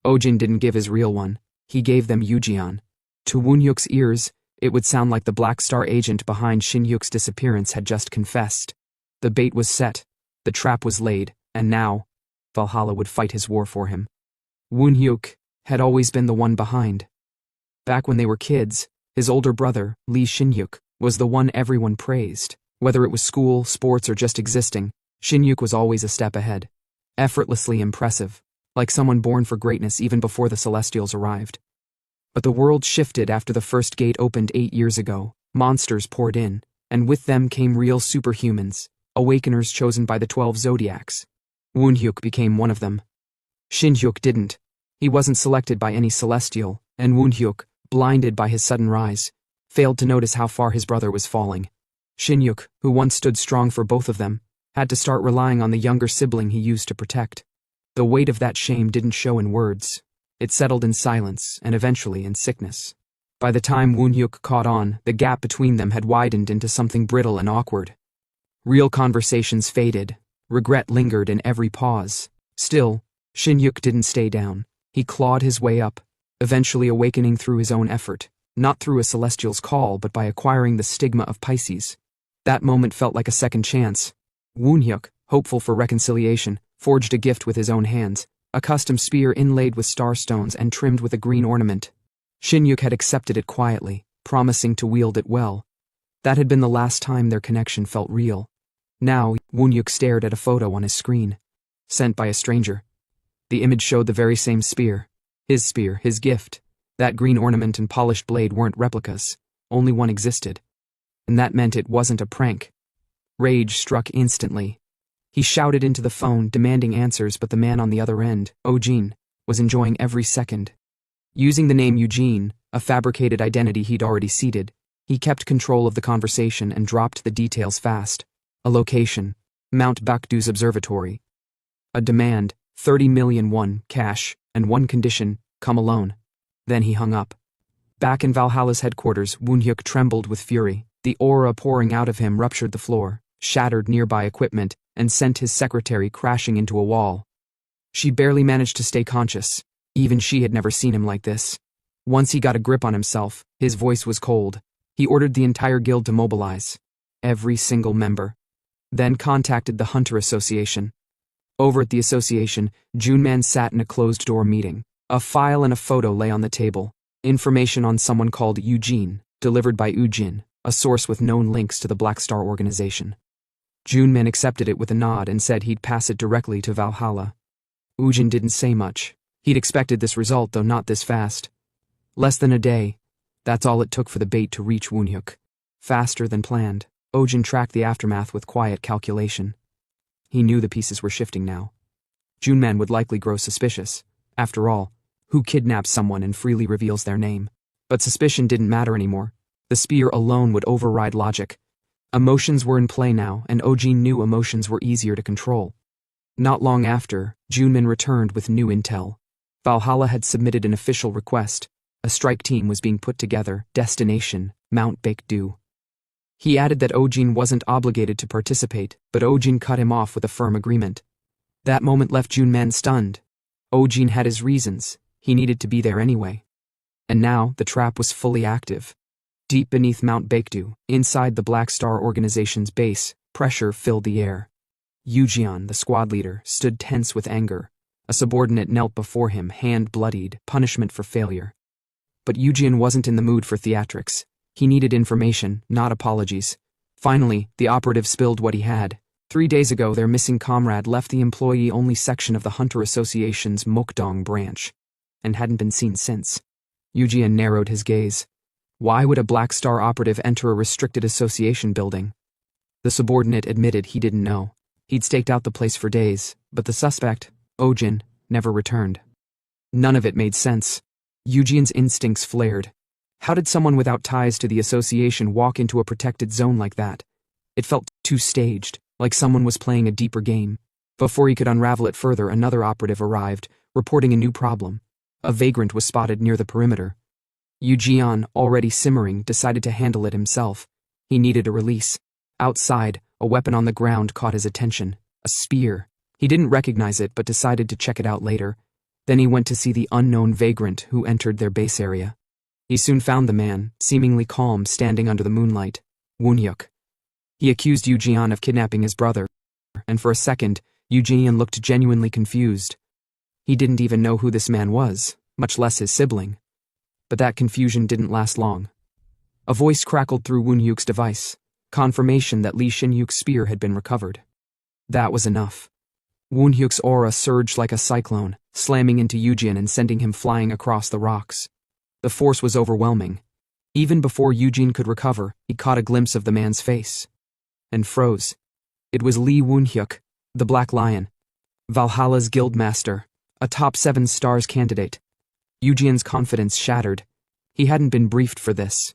Ojin didn't give his real one. He gave them Yujian. To Woonhyuk's ears, it would sound like the Black Star agent behind Shinhyuk's disappearance had just confessed. The bait was set. The trap was laid, and now, Valhalla would fight his war for him. Woonhyuk had always been the one behind. Back when they were kids, his older brother, Lee Shinhyuk, was the one everyone praised. Whether it was school, sports, or just existing, Shinhyuk was always a step ahead. Effortlessly impressive, like someone born for greatness even before the Celestials arrived. But the world shifted after the first gate opened 8 years ago. Monsters poured in, and with them came real superhumans, awakeners chosen by the 12 zodiacs. Woonhyuk became one of them. Shinhyuk didn't. He wasn't selected by any celestial, and Woonhyuk, blinded by his sudden rise, failed to notice how far his brother was falling. Shinhyuk, who once stood strong for both of them, had to start relying on the younger sibling he used to protect. The weight of that shame didn't show in words. It settled in silence, and eventually in sickness. By the time Woonhyuk caught on, the gap between them had widened into something brittle and awkward. Real conversations faded. Regret lingered in every pause. Still, Shinhyuk didn't stay down. He clawed his way up, eventually awakening through his own effort, not through a celestial's call but by acquiring the stigma of Pisces. That moment felt like a second chance. Woonhyuk, hopeful for reconciliation, forged a gift with his own hands, a custom spear inlaid with starstones and trimmed with a green ornament. Shinhyuk had accepted it quietly, promising to wield it well. That had been the last time their connection felt real. Now, Woonhyuk stared at a photo on his screen. Sent by a stranger. The image showed the very same spear. His spear, his gift. That green ornament and polished blade weren't replicas. Only one existed. And that meant it wasn't a prank. Rage struck instantly. He shouted into the phone, demanding answers, but the man on the other end, Ojin, was enjoying every second. Using the name Eugene, a fabricated identity he'd already seeded, he kept control of the conversation and dropped the details fast. A location, Mount Baekdu's observatory. A demand, 30 million won, cash, and one condition, come alone. Then he hung up. Back in Valhalla's headquarters, Woonhyuk trembled with fury. The aura pouring out of him ruptured the floor, shattered nearby equipment, and sent his secretary crashing into a wall. She barely managed to stay conscious. Even she had never seen him like this. Once he got a grip on himself, his voice was cold. He ordered the entire guild to mobilize. Every single member. Then contacted the Hunter Association. Over at the association, Juneman sat in a closed-door meeting. A file and a photo lay on the table. Information on someone called Eugene, delivered by Ujin, a source with known links to the Black Star organization. Juneman accepted it with a nod and said he'd pass it directly to Valhalla. Ujin didn't say much. He'd expected this result, though not this fast. Less than a day. That's all it took for the bait to reach Woonhyuk. Faster than planned, Ojin tracked the aftermath with quiet calculation. He knew the pieces were shifting now. Juneman would likely grow suspicious. After all, who kidnaps someone and freely reveals their name? But suspicion didn't matter anymore. The spear alone would override logic. Emotions were in play now, and Ojin knew emotions were easier to control. Not long after, Juneman returned with new intel. Valhalla had submitted an official request. A strike team was being put together, destination, Mount Baekdu. He added that Ojin wasn't obligated to participate, but Ojin cut him off with a firm agreement. That moment left Juneman stunned. Ojin had his reasons. He needed to be there anyway. And now, the trap was fully active. Deep beneath Mount Baekdu, inside the Black Star organization's base, pressure filled the air. Yujian, the squad leader, stood tense with anger. A subordinate knelt before him, hand bloodied, punishment for failure. But Yujian wasn't in the mood for theatrics. He needed information, not apologies. Finally, the operative spilled what he had. 3 days ago, their missing comrade left the employee-only section of the Hunter Association's Mokdong branch, and hadn't been seen since. Yujian narrowed his gaze. Why would a Black Star operative enter a restricted association building? The subordinate admitted he didn't know. He'd staked out the place for days, but the suspect, Ojin, never returned. None of it made sense. Eugene's instincts flared. How did someone without ties to the association walk into a protected zone like that? It felt too staged, like someone was playing a deeper game. Before he could unravel it further, another operative arrived, reporting a new problem. A vagrant was spotted near the perimeter. Jian, already simmering, decided to handle it himself. He needed a release. Outside, a weapon on the ground caught his attention. A spear. He didn't recognize it but decided to check it out later. Then he went to see the unknown vagrant who entered their base area. He soon found the man, seemingly calm, standing under the moonlight. Woonhyuk. He accused Jian of kidnapping his brother, and for a second, Jian looked genuinely confused. He didn't even know who this man was, much less his sibling. But that confusion didn't last long. A voice crackled through Woonhyuk's device, confirmation that Li Xinyuk's spear had been recovered. That was enough. Woonhyuk's aura surged like a cyclone, slamming into Jian and sending him flying across the rocks. The force was overwhelming. Even before Jian could recover, he caught a glimpse of the man's face. And froze. It was Lee Woonhyuk, the Black Lion, Valhalla's guildmaster, a top 7 stars candidate. Jian's confidence shattered. He hadn't been briefed for this.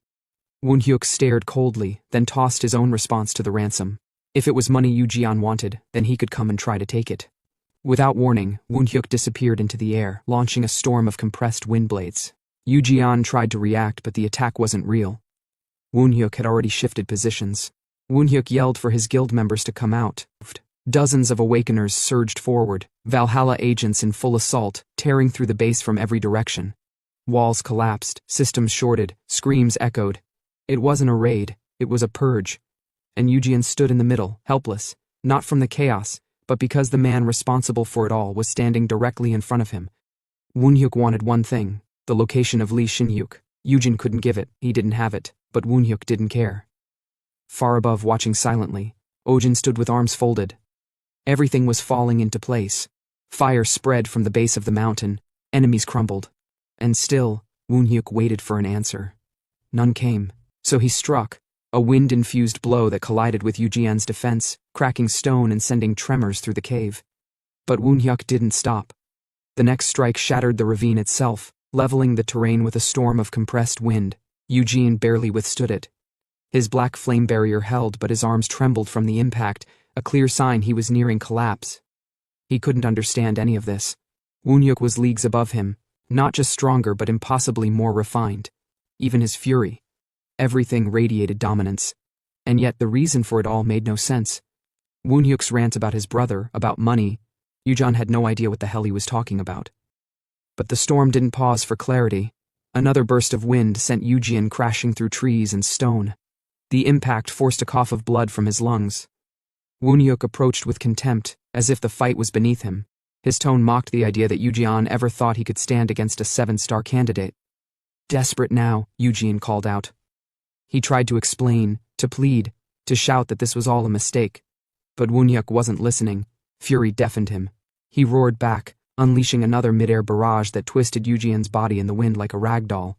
Woonhyuk stared coldly, then tossed his own response to the ransom. If it was money Jian wanted, then he could come and try to take it. Without warning, Woonhyuk disappeared into the air, launching a storm of compressed wind blades. Jian tried to react, but the attack wasn't real. Woonhyuk had already shifted positions. Woonhyuk yelled for his guild members to come out. Dozens of awakeners surged forward, Valhalla agents in full assault, tearing through the base from every direction. Walls collapsed, systems shorted, screams echoed. It wasn't a raid, it was a purge. And Jian stood in the middle, helpless, not from the chaos, but because the man responsible for it all was standing directly in front of him. Woonhyuk wanted one thing, the location of Li Xinyuk. Jian couldn't give it, he didn't have it, but Woonhyuk didn't care. Far above, watching silently, Ojin stood with arms folded. Everything was falling into place. Fire spread from the base of the mountain, enemies crumbled. And still, Woonhyuk waited for an answer. None came, so he struck, a wind-infused blow that collided with Jian's defense, cracking stone and sending tremors through the cave. But Woonhyuk didn't stop. The next strike shattered the ravine itself, leveling the terrain with a storm of compressed wind. Jian barely withstood it. His black flame barrier held, but his arms trembled from the impact, a clear sign he was nearing collapse. He couldn't understand any of this. Woonhyuk was leagues above him, not just stronger but impossibly more refined. Even his fury. Everything radiated dominance. And yet the reason for it all made no sense. Woonhyuk's rant about his brother, about money, Jian had no idea what the hell he was talking about. But the storm didn't pause for clarity. Another burst of wind sent Jian crashing through trees and stone. The impact forced a cough of blood from his lungs. Woonhyuk approached with contempt, as if the fight was beneath him. His tone mocked the idea that Jian ever thought he could stand against a 7-star candidate. Desperate now, Jian called out. He tried to explain, to plead, to shout that this was all a mistake. But Woonhyuk wasn't listening. Fury deafened him. He roared back, unleashing another mid-air barrage that twisted Jian's body in the wind like a rag doll.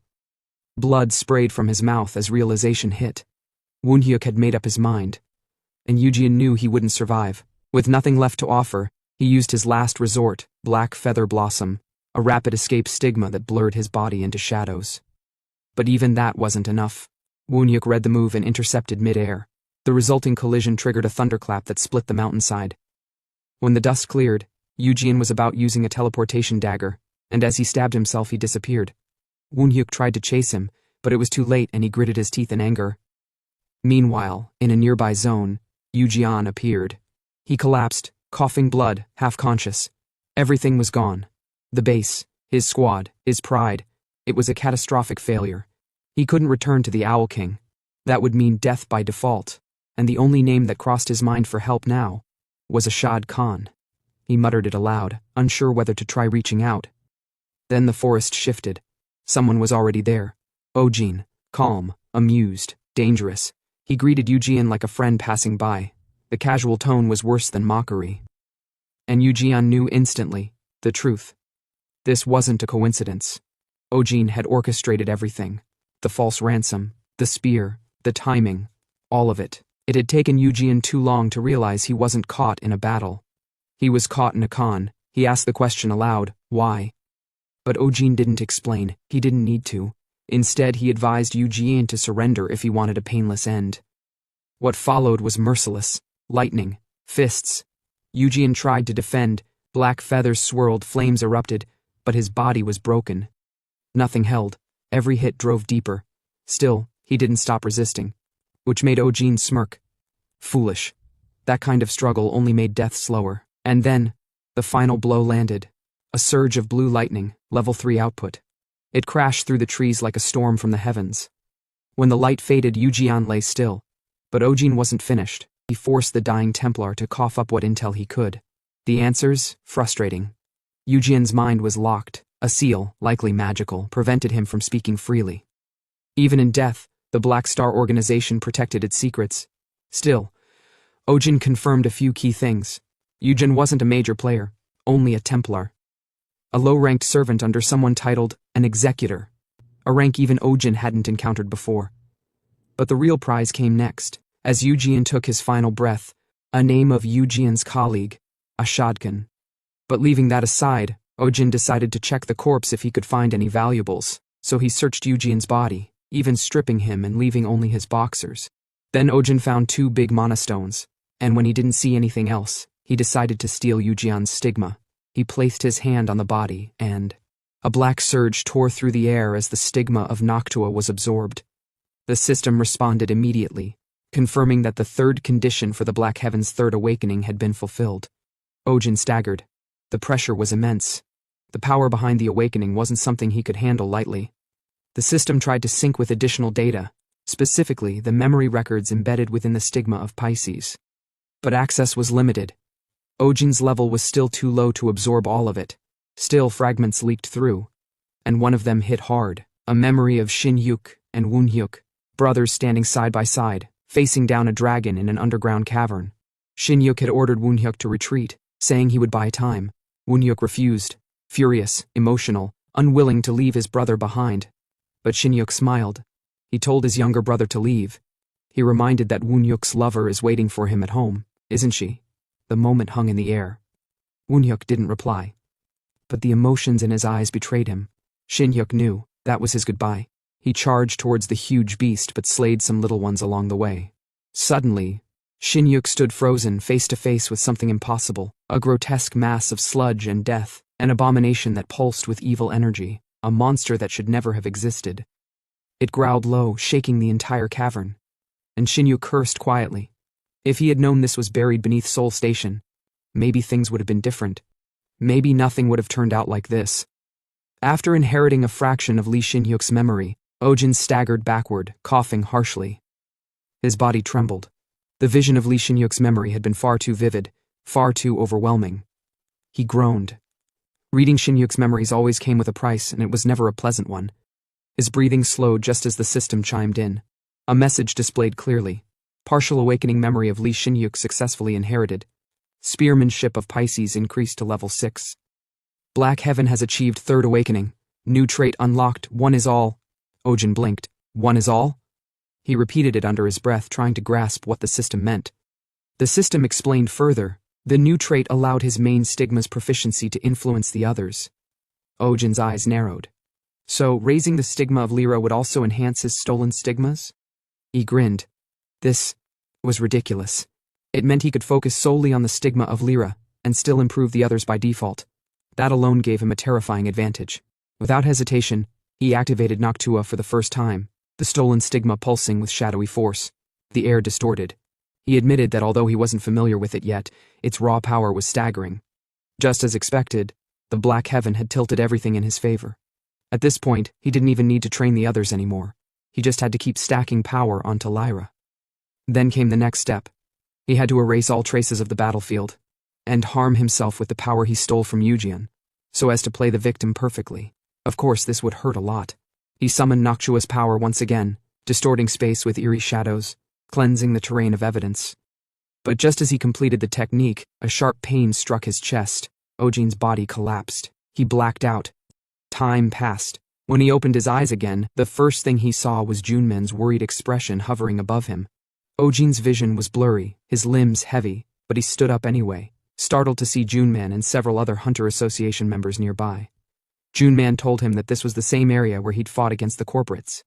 Blood sprayed from his mouth as realization hit. Woonhyuk had made up his mind. And Jian knew he wouldn't survive. With nothing left to offer, he used his last resort, Black Feather Blossom, a rapid escape stigma that blurred his body into shadows. But even that wasn't enough. Woonhyuk read the move and intercepted mid-air. The resulting collision triggered a thunderclap that split the mountainside. When the dust cleared, Jian was about using a teleportation dagger, and as he stabbed himself he disappeared. Woonhyuk tried to chase him, but it was too late and he gritted his teeth in anger. Meanwhile, in a nearby zone, Jian appeared. He collapsed, coughing blood, half-conscious. Everything was gone. The base, his squad, his pride. It was a catastrophic failure. He couldn't return to the Owl King. That would mean death by default, and the only name that crossed his mind for help now was Ashad Khan. He muttered it aloud, unsure whether to try reaching out. Then the forest shifted. Someone was already there. Ojin, calm, amused, dangerous. He greeted Jian like a friend passing by. The casual tone was worse than mockery. And Jian knew instantly the truth. This wasn't a coincidence. Ojin had orchestrated everything. The false ransom, the spear, the timing, all of it. It had taken Jian too long to realize he wasn't caught in a battle. He was caught in a con. He asked the question aloud, why? But Ojin didn't explain. He didn't need to. Instead, he advised Jian to surrender if he wanted a painless end. What followed was merciless. Lightning, fists. Jian tried to defend. Black feathers swirled, flames erupted, but his body was broken. Nothing held. Every hit drove deeper. Still, he didn't stop resisting, which made Ojin smirk. Foolish. That kind of struggle only made death slower. And then, the final blow landed. A surge of blue lightning, level 3 output. It crashed through the trees like a storm from the heavens. When the light faded, Yujian lay still. But Ojin wasn't finished. He forced the dying Templar to cough up what intel he could. The answers? Frustrating. Yujian's mind was locked. A seal, likely magical, prevented him from speaking freely. Even in death, the Black Star organization protected its secrets. Still, Ojin confirmed a few key things. Eugen wasn't a major player, only a Templar. A low-ranked servant under someone titled an executor, a rank even Ojin hadn't encountered before. But the real prize came next, as Eugen took his final breath, a name of Eugen's colleague, a Shadkan. But leaving that aside, Ojin decided to check the corpse if he could find any valuables, so he searched Eugen's body, even stripping him and leaving only his boxers. Then Ojin found 2 big mana stones, and when he didn't see anything else, he decided to steal Eugen's stigma. He placed his hand on the body, and a black surge tore through the air as the stigma of Noctua was absorbed. The system responded immediately, confirming that the third condition for the Black Heaven's third awakening had been fulfilled. Ojin staggered. The pressure was immense. The power behind the awakening wasn't something he could handle lightly. The system tried to sync with additional data, specifically the memory records embedded within the stigma of Pisces. But access was limited. Ojin's level was still too low to absorb all of it. Still, fragments leaked through, and one of them hit hard, a memory of Shin Hyuk and Woon Hyuk, brothers standing side by side, facing down a dragon in an underground cavern. Shin Hyuk had ordered Woon Hyuk to retreat, saying he would buy time. Woon Hyuk refused, furious, emotional, unwilling to leave his brother behind. But Shin Hyuk smiled. He told his younger brother to leave. He reminded that Woon Hyuk's lover is waiting for him at home, isn't she? The moment hung in the air. Woon Hyuk didn't reply. But the emotions in his eyes betrayed him. Shin Hyuk knew that was his goodbye. He charged towards the huge beast but slayed some little ones along the way. Suddenly, Shin Hyuk stood frozen, face to face with something impossible, a grotesque mass of sludge and death, an abomination that pulsed with evil energy, a monster that should never have existed. It growled low, shaking the entire cavern. And Shin Hyuk cursed quietly. If he had known this was buried beneath Seoul Station, maybe things would have been different. Maybe nothing would have turned out like this. After inheriting a fraction of Lee Shin Hyuk's memory, Ojin staggered backward, coughing harshly. His body trembled. The vision of Lee Shin Hyuk's memory had been far too vivid, far too overwhelming. He groaned. Reading Shin Hyuk's memories always came with a price, and it was never a pleasant one. His breathing slowed just as the system chimed in. A message displayed clearly. Partial awakening memory of Lee Shin Hyuk successfully inherited. Spearmanship of Pisces increased to level 6. Black Heaven has achieved third awakening. New trait unlocked, one is all. Ojin blinked. One is all? He repeated it under his breath, trying to grasp what the system meant. The system explained further. The new trait allowed his main stigma's proficiency to influence the others. Ojin's eyes narrowed. So, raising the stigma of Lyra would also enhance his stolen stigmas? He grinned. This was ridiculous. It meant he could focus solely on the stigma of Lyra, and still improve the others by default. That alone gave him a terrifying advantage. Without hesitation, he activated Noctua for the first time, the stolen stigma pulsing with shadowy force. The air distorted. He admitted that although he wasn't familiar with it yet, its raw power was staggering. Just as expected, the Black Heaven had tilted everything in his favor. At this point, he didn't even need to train the others anymore. He just had to keep stacking power onto Lyra. Then came the next step. He had to erase all traces of the battlefield, and harm himself with the power he stole from Eugen, so as to play the victim perfectly. Of course, this would hurt a lot. He summoned Noctua's power once again, distorting space with eerie shadows, cleansing the terrain of evidence. But just as he completed the technique, a sharp pain struck his chest. Ojin's body collapsed. He blacked out. Time passed. When he opened his eyes again, the first thing he saw was Junman's worried expression hovering above him. Ojin's vision was blurry, his limbs heavy, but he stood up anyway, startled to see Junman and several other Hunter Association members nearby. Junman told him that this was the same area where he'd fought against the corporates.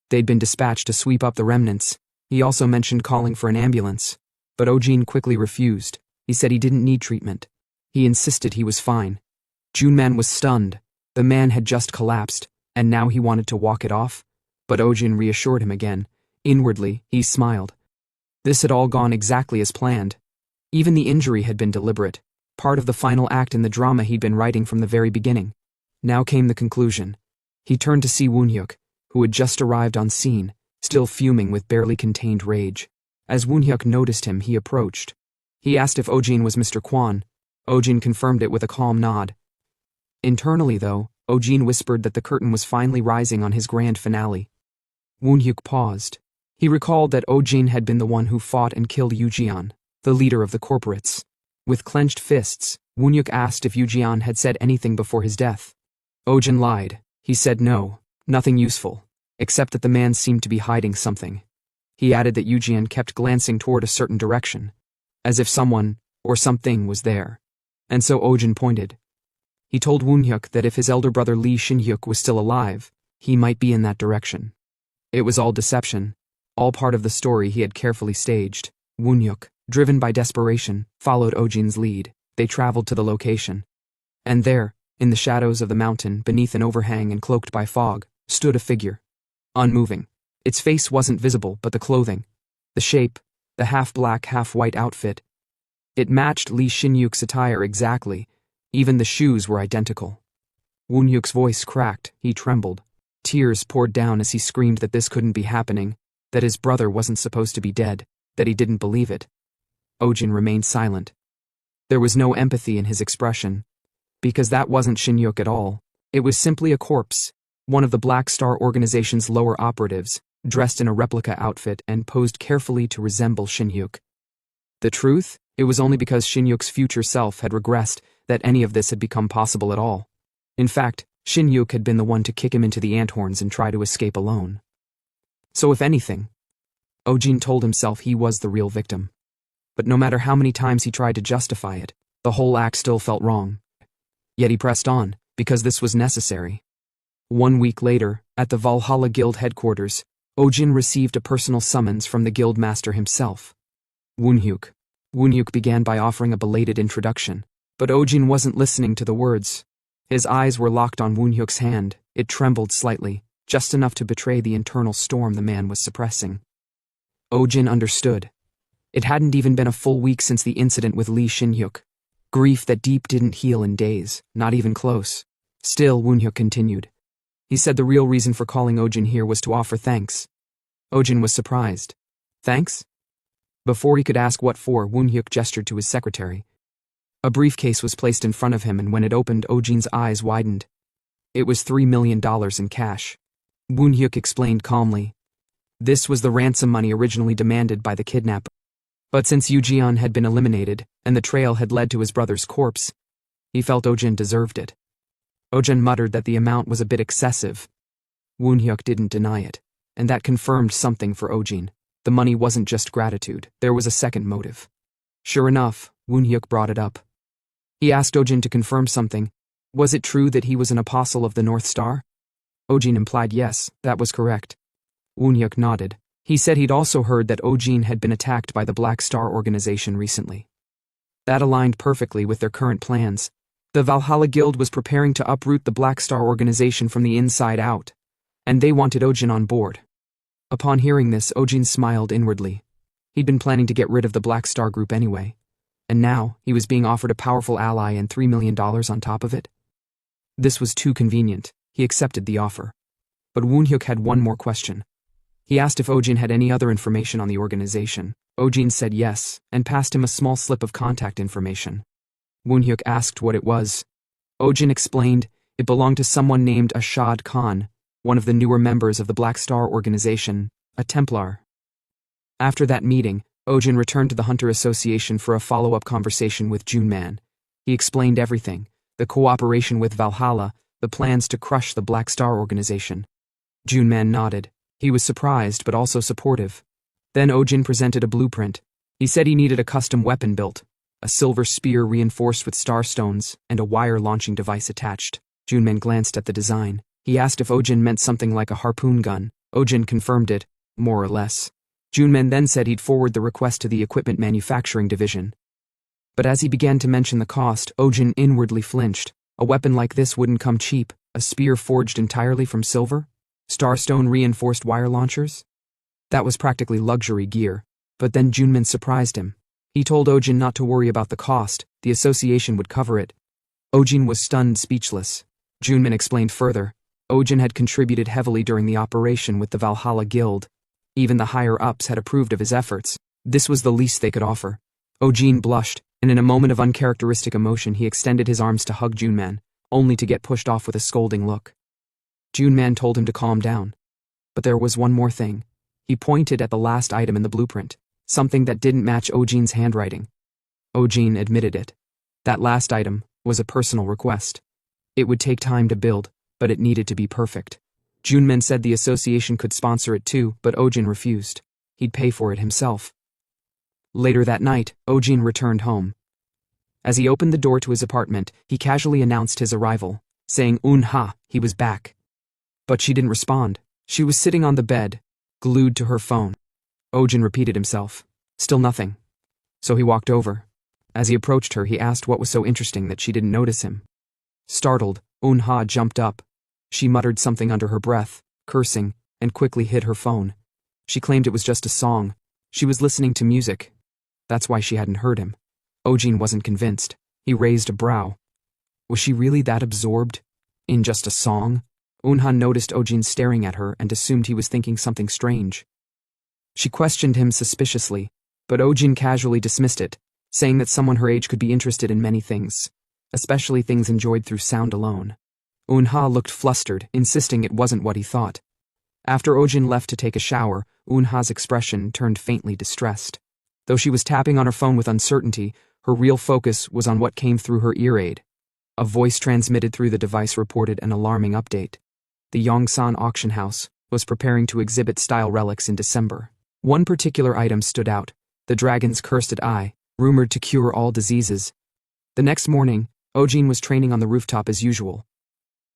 They'd been dispatched to sweep up the remnants. He also mentioned calling for an ambulance, but Ojin quickly refused. He said he didn't need treatment. He insisted he was fine. Junman was stunned. The man had just collapsed, and now he wanted to walk it off? But Ojin reassured him again. Inwardly, he smiled. This had all gone exactly as planned. Even the injury had been deliberate, part of the final act in the drama he'd been writing from the very beginning. Now came the conclusion. He turned to see Woonhyuk, who had just arrived on scene, still fuming with barely contained rage. As Woonhyuk noticed him, he approached. He asked if Ojin was Mr. Kwon. Ojin confirmed it with a calm nod. Internally, though, Ojin whispered that the curtain was finally rising on his grand finale. Woonhyuk paused. He recalled that Ojin had been the one who fought and killed Yujian, the leader of the corporates. With clenched fists, Woonhyuk asked if Yujian had said anything before his death. Ojin lied. He said no, nothing useful, except that the man seemed to be hiding something. He added that Yujian kept glancing toward a certain direction, as if someone or something was there. And so Ojin pointed. He told Woonhyuk that if his elder brother Lee Shin-hyuk was still alive, he might be in that direction. It was all deception, all part of the story he had carefully staged. Woonhyuk, driven by desperation, followed Ojin's lead. They traveled to the location. And there, in the shadows of the mountain, beneath an overhang and cloaked by fog, stood a figure. Unmoving. Its face wasn't visible, but the clothing, the shape, the half-black, half-white outfit. It matched Lee Shin-hyuk's attire exactly. Even the shoes were identical. Woonhyuk's voice cracked. He trembled. Tears poured down as he screamed that this couldn't be happening, that his brother wasn't supposed to be dead, that he didn't believe it. Ojin remained silent. There was no empathy in his expression, because that wasn't Shin-hyuk at all. It was simply a corpse, one of the Black Star Organization's lower operatives, dressed in a replica outfit and posed carefully to resemble Shin-hyuk. The truth? It was only because Shin-hyuk's future self had regressed that any of this had become possible at all. In fact, Shin-hyuk had been the one to kick him into the anthorns and try to escape alone. So if anything, Ojin told himself he was the real victim. But no matter how many times he tried to justify it, the whole act still felt wrong. Yet he pressed on, because this was necessary. 1 week later, at the Valhalla Guild headquarters, Ojin received a personal summons from the guild master himself. Woonhyuk. Woonhyuk began by offering a belated introduction, but Ojin wasn't listening to the words. His eyes were locked on Woonhyuk's hand. It trembled slightly, just enough to betray the internal storm the man was suppressing. Ojin understood. It hadn't even been a full week since the incident with Lee Shin-hyuk. Grief that deep didn't heal in days, not even close. Still, Woonhyuk continued. He said the real reason for calling Ojin here was to offer thanks. Ojin was surprised. Thanks? Before he could ask what for, Woonhyuk gestured to his secretary. A briefcase was placed in front of him, and when it opened, Ojin's eyes widened. It was $3 million in cash. Woonhyuk explained calmly. This was the ransom money originally demanded by the kidnapper. But since Yujian had been eliminated, and the trail had led to his brother's corpse, he felt Ojin deserved it. Ojin muttered that the amount was a bit excessive. Woonhyuk didn't deny it, and that confirmed something for Ojin. The money wasn't just gratitude, there was a second motive. Sure enough, Woonhyuk brought it up. He asked Ojin to confirm something. Was it true that he was an apostle of the North Star? Ojin implied yes, that was correct. Woonhyuk nodded. He said he'd also heard that Ojin had been attacked by the Black Star Organization recently. That aligned perfectly with their current plans. The Valhalla Guild was preparing to uproot the Black Star Organization from the inside out, and they wanted Ojin on board. Upon hearing this, Ojin smiled inwardly. He'd been planning to get rid of the Black Star Group anyway, and now he was being offered a powerful ally and $3 million on top of it. This was too convenient. He accepted the offer. But Woonhyuk had one more question. He asked if Ojin had any other information on the organization. Ojin said yes, and passed him a small slip of contact information. Woonhyuk asked what it was. Ojin explained it belonged to someone named Ashad Khan, one of the newer members of the Black Star Organization, a Templar. After that meeting, Ojin returned to the Hunter Association for a follow-up conversation with Junman. He explained everything, the cooperation with Valhalla, the plans to crush the Black Star Organization. Junman nodded. He was surprised but also supportive. Then Ojin presented a blueprint. He said he needed a custom weapon built, a silver spear reinforced with starstones, and a wire launching device attached. Junman glanced at the design. He asked if Ojin meant something like a harpoon gun. Ojin confirmed it, more or less. Junman then said he'd forward the request to the equipment manufacturing division. But as he began to mention the cost, Ojin inwardly flinched. A weapon like this wouldn't come cheap, a spear forged entirely from silver? Starstone reinforced wire launchers? That was practically luxury gear, but then Junmin surprised him. He told Ojin not to worry about the cost, the association would cover it. Ojin was stunned speechless. Junmin explained further. Ojin had contributed heavily during the operation with the Valhalla Guild. Even the higher-ups had approved of his efforts. This was the least they could offer. Ojin blushed, and in a moment of uncharacteristic emotion he extended his arms to hug Junman, only to get pushed off with a scolding look. Junman told him to calm down. But there was one more thing. He pointed at the last item in the blueprint, something that didn't match Ojin's handwriting. Ojin admitted it. That last item was a personal request. It would take time to build, but it needed to be perfect. Junman said the association could sponsor it too, but Ojin refused. He'd pay for it himself. Later that night, Ojin returned home. As he opened the door to his apartment, he casually announced his arrival, saying "Un-ha," he was back. But she didn't respond. She was sitting on the bed, glued to her phone. Ojin repeated himself. Still nothing. So he walked over. As he approached her, he asked what was so interesting that she didn't notice him. Startled, Un-ha jumped up. She muttered something under her breath, cursing, and quickly hid her phone. She claimed it was just a song. She was listening to music. That's why she hadn't heard him. Ojin wasn't convinced. He raised a brow. Was she really that absorbed? In just a song? Un-ha noticed Ojin staring at her and assumed he was thinking something strange. She questioned him suspiciously, but Ojin casually dismissed it, saying that someone her age could be interested in many things, especially things enjoyed through sound alone. Un-ha looked flustered, insisting it wasn't what he thought. After Ojin left to take a shower, Un-ha's expression turned faintly distressed. Though she was tapping on her phone with uncertainty, her real focus was on what came through her ear aid. A voice transmitted through the device reported an alarming update. The Yongsan auction house was preparing to exhibit style relics in December. One particular item stood out, the dragon's cursed eye, rumored to cure all diseases. The next morning, Ojin was training on the rooftop as usual.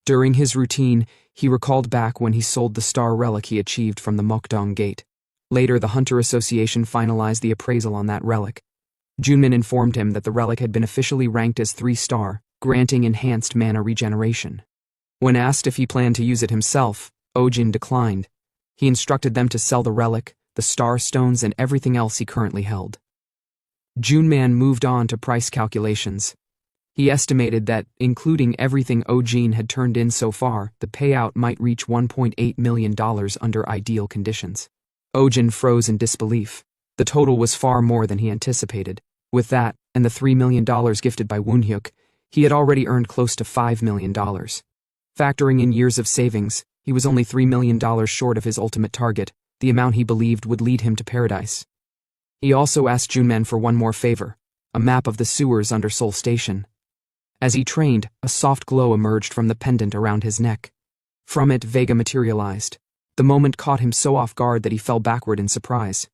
During his routine, he recalled back when he sold the star relic he achieved from the Mokdong Gate. Later, the Hunter Association finalized the appraisal on that relic. Junmin informed him that the relic had been officially ranked as 3-star, granting enhanced mana regeneration. When asked if he planned to use it himself, Ojin declined. He instructed them to sell the relic, the star stones, and everything else he currently held. Junman moved on to price calculations. He estimated that, including everything Ojin had turned in so far, the payout might reach $1.8 million under ideal conditions. Ojin froze in disbelief. The total was far more than he anticipated. With that, and the $3 million gifted by Woonhyuk, he had already earned close to $5 million. Factoring in years of savings, he was only $3 million short of his ultimate target, the amount he believed would lead him to paradise. He also asked Junman for one more favor, a map of the sewers under Seoul Station. As he trained, a soft glow emerged from the pendant around his neck. From it, Vega materialized. The moment caught him so off guard that he fell backward in surprise.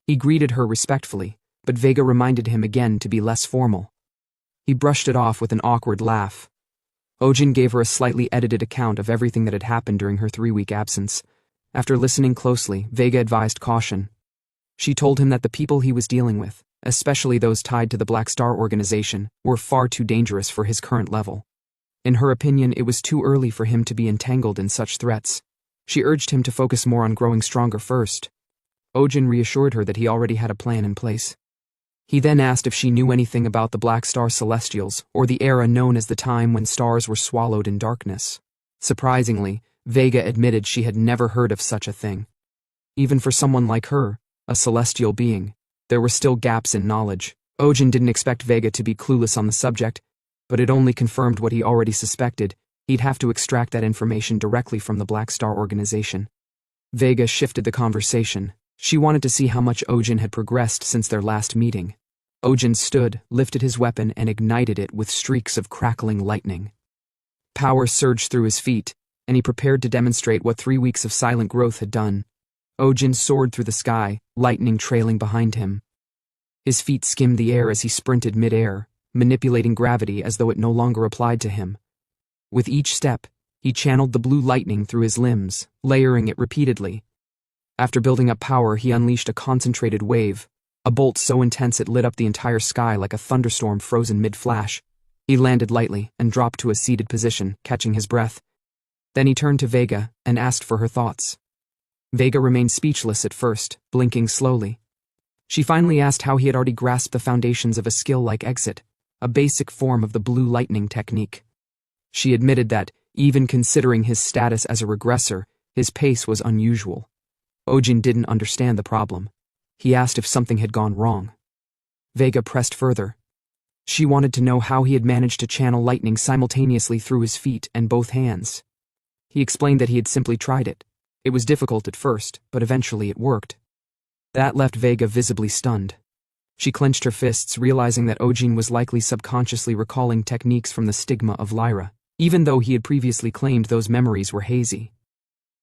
He greeted her respectfully, but Vega reminded him again to be less formal. He brushed it off with an awkward laugh. Ojin gave her a slightly edited account of everything that had happened during her 3-week absence. After listening closely, Vega advised caution. She told him that the people he was dealing with, especially those tied to the Black Star organization, were far too dangerous for his current level. In her opinion, it was too early for him to be entangled in such threats. She urged him to focus more on growing stronger first. Ojin reassured her that he already had a plan in place. He then asked if she knew anything about the Black Star Celestials, or the era known as the time when stars were swallowed in darkness. Surprisingly, Vega admitted she had never heard of such a thing. Even for someone like her, a celestial being, there were still gaps in knowledge. Ojin didn't expect Vega to be clueless on the subject, but it only confirmed what he already suspected. He'd have to extract that information directly from the Black Star organization. Vega shifted the conversation. She wanted to see how much Ojin had progressed since their last meeting. Ojin stood, lifted his weapon, and ignited it with streaks of crackling lightning. Power surged through his feet, and he prepared to demonstrate what 3 weeks of silent growth had done. Ojin soared through the sky, lightning trailing behind him. His feet skimmed the air as he sprinted mid-air, manipulating gravity as though it no longer applied to him. With each step, he channeled the blue lightning through his limbs, layering it repeatedly. After building up power, he unleashed a concentrated wave, a bolt so intense it lit up the entire sky like a thunderstorm frozen mid-flash. He landed lightly and dropped to a seated position, catching his breath. Then he turned to Vega and asked for her thoughts. Vega remained speechless at first, blinking slowly. She finally asked how he had already grasped the foundations of a skill like exit, a basic form of the blue lightning technique. She admitted that, even considering his status as a regressor, his pace was unusual. Ojin didn't understand the problem. He asked if something had gone wrong. Vega pressed further. She wanted to know how he had managed to channel lightning simultaneously through his feet and both hands. He explained that he had simply tried it. It was difficult at first, but eventually it worked. That left Vega visibly stunned. She clenched her fists, realizing that Ojin was likely subconsciously recalling techniques from the stigma of Lyra, even though he had previously claimed those memories were hazy.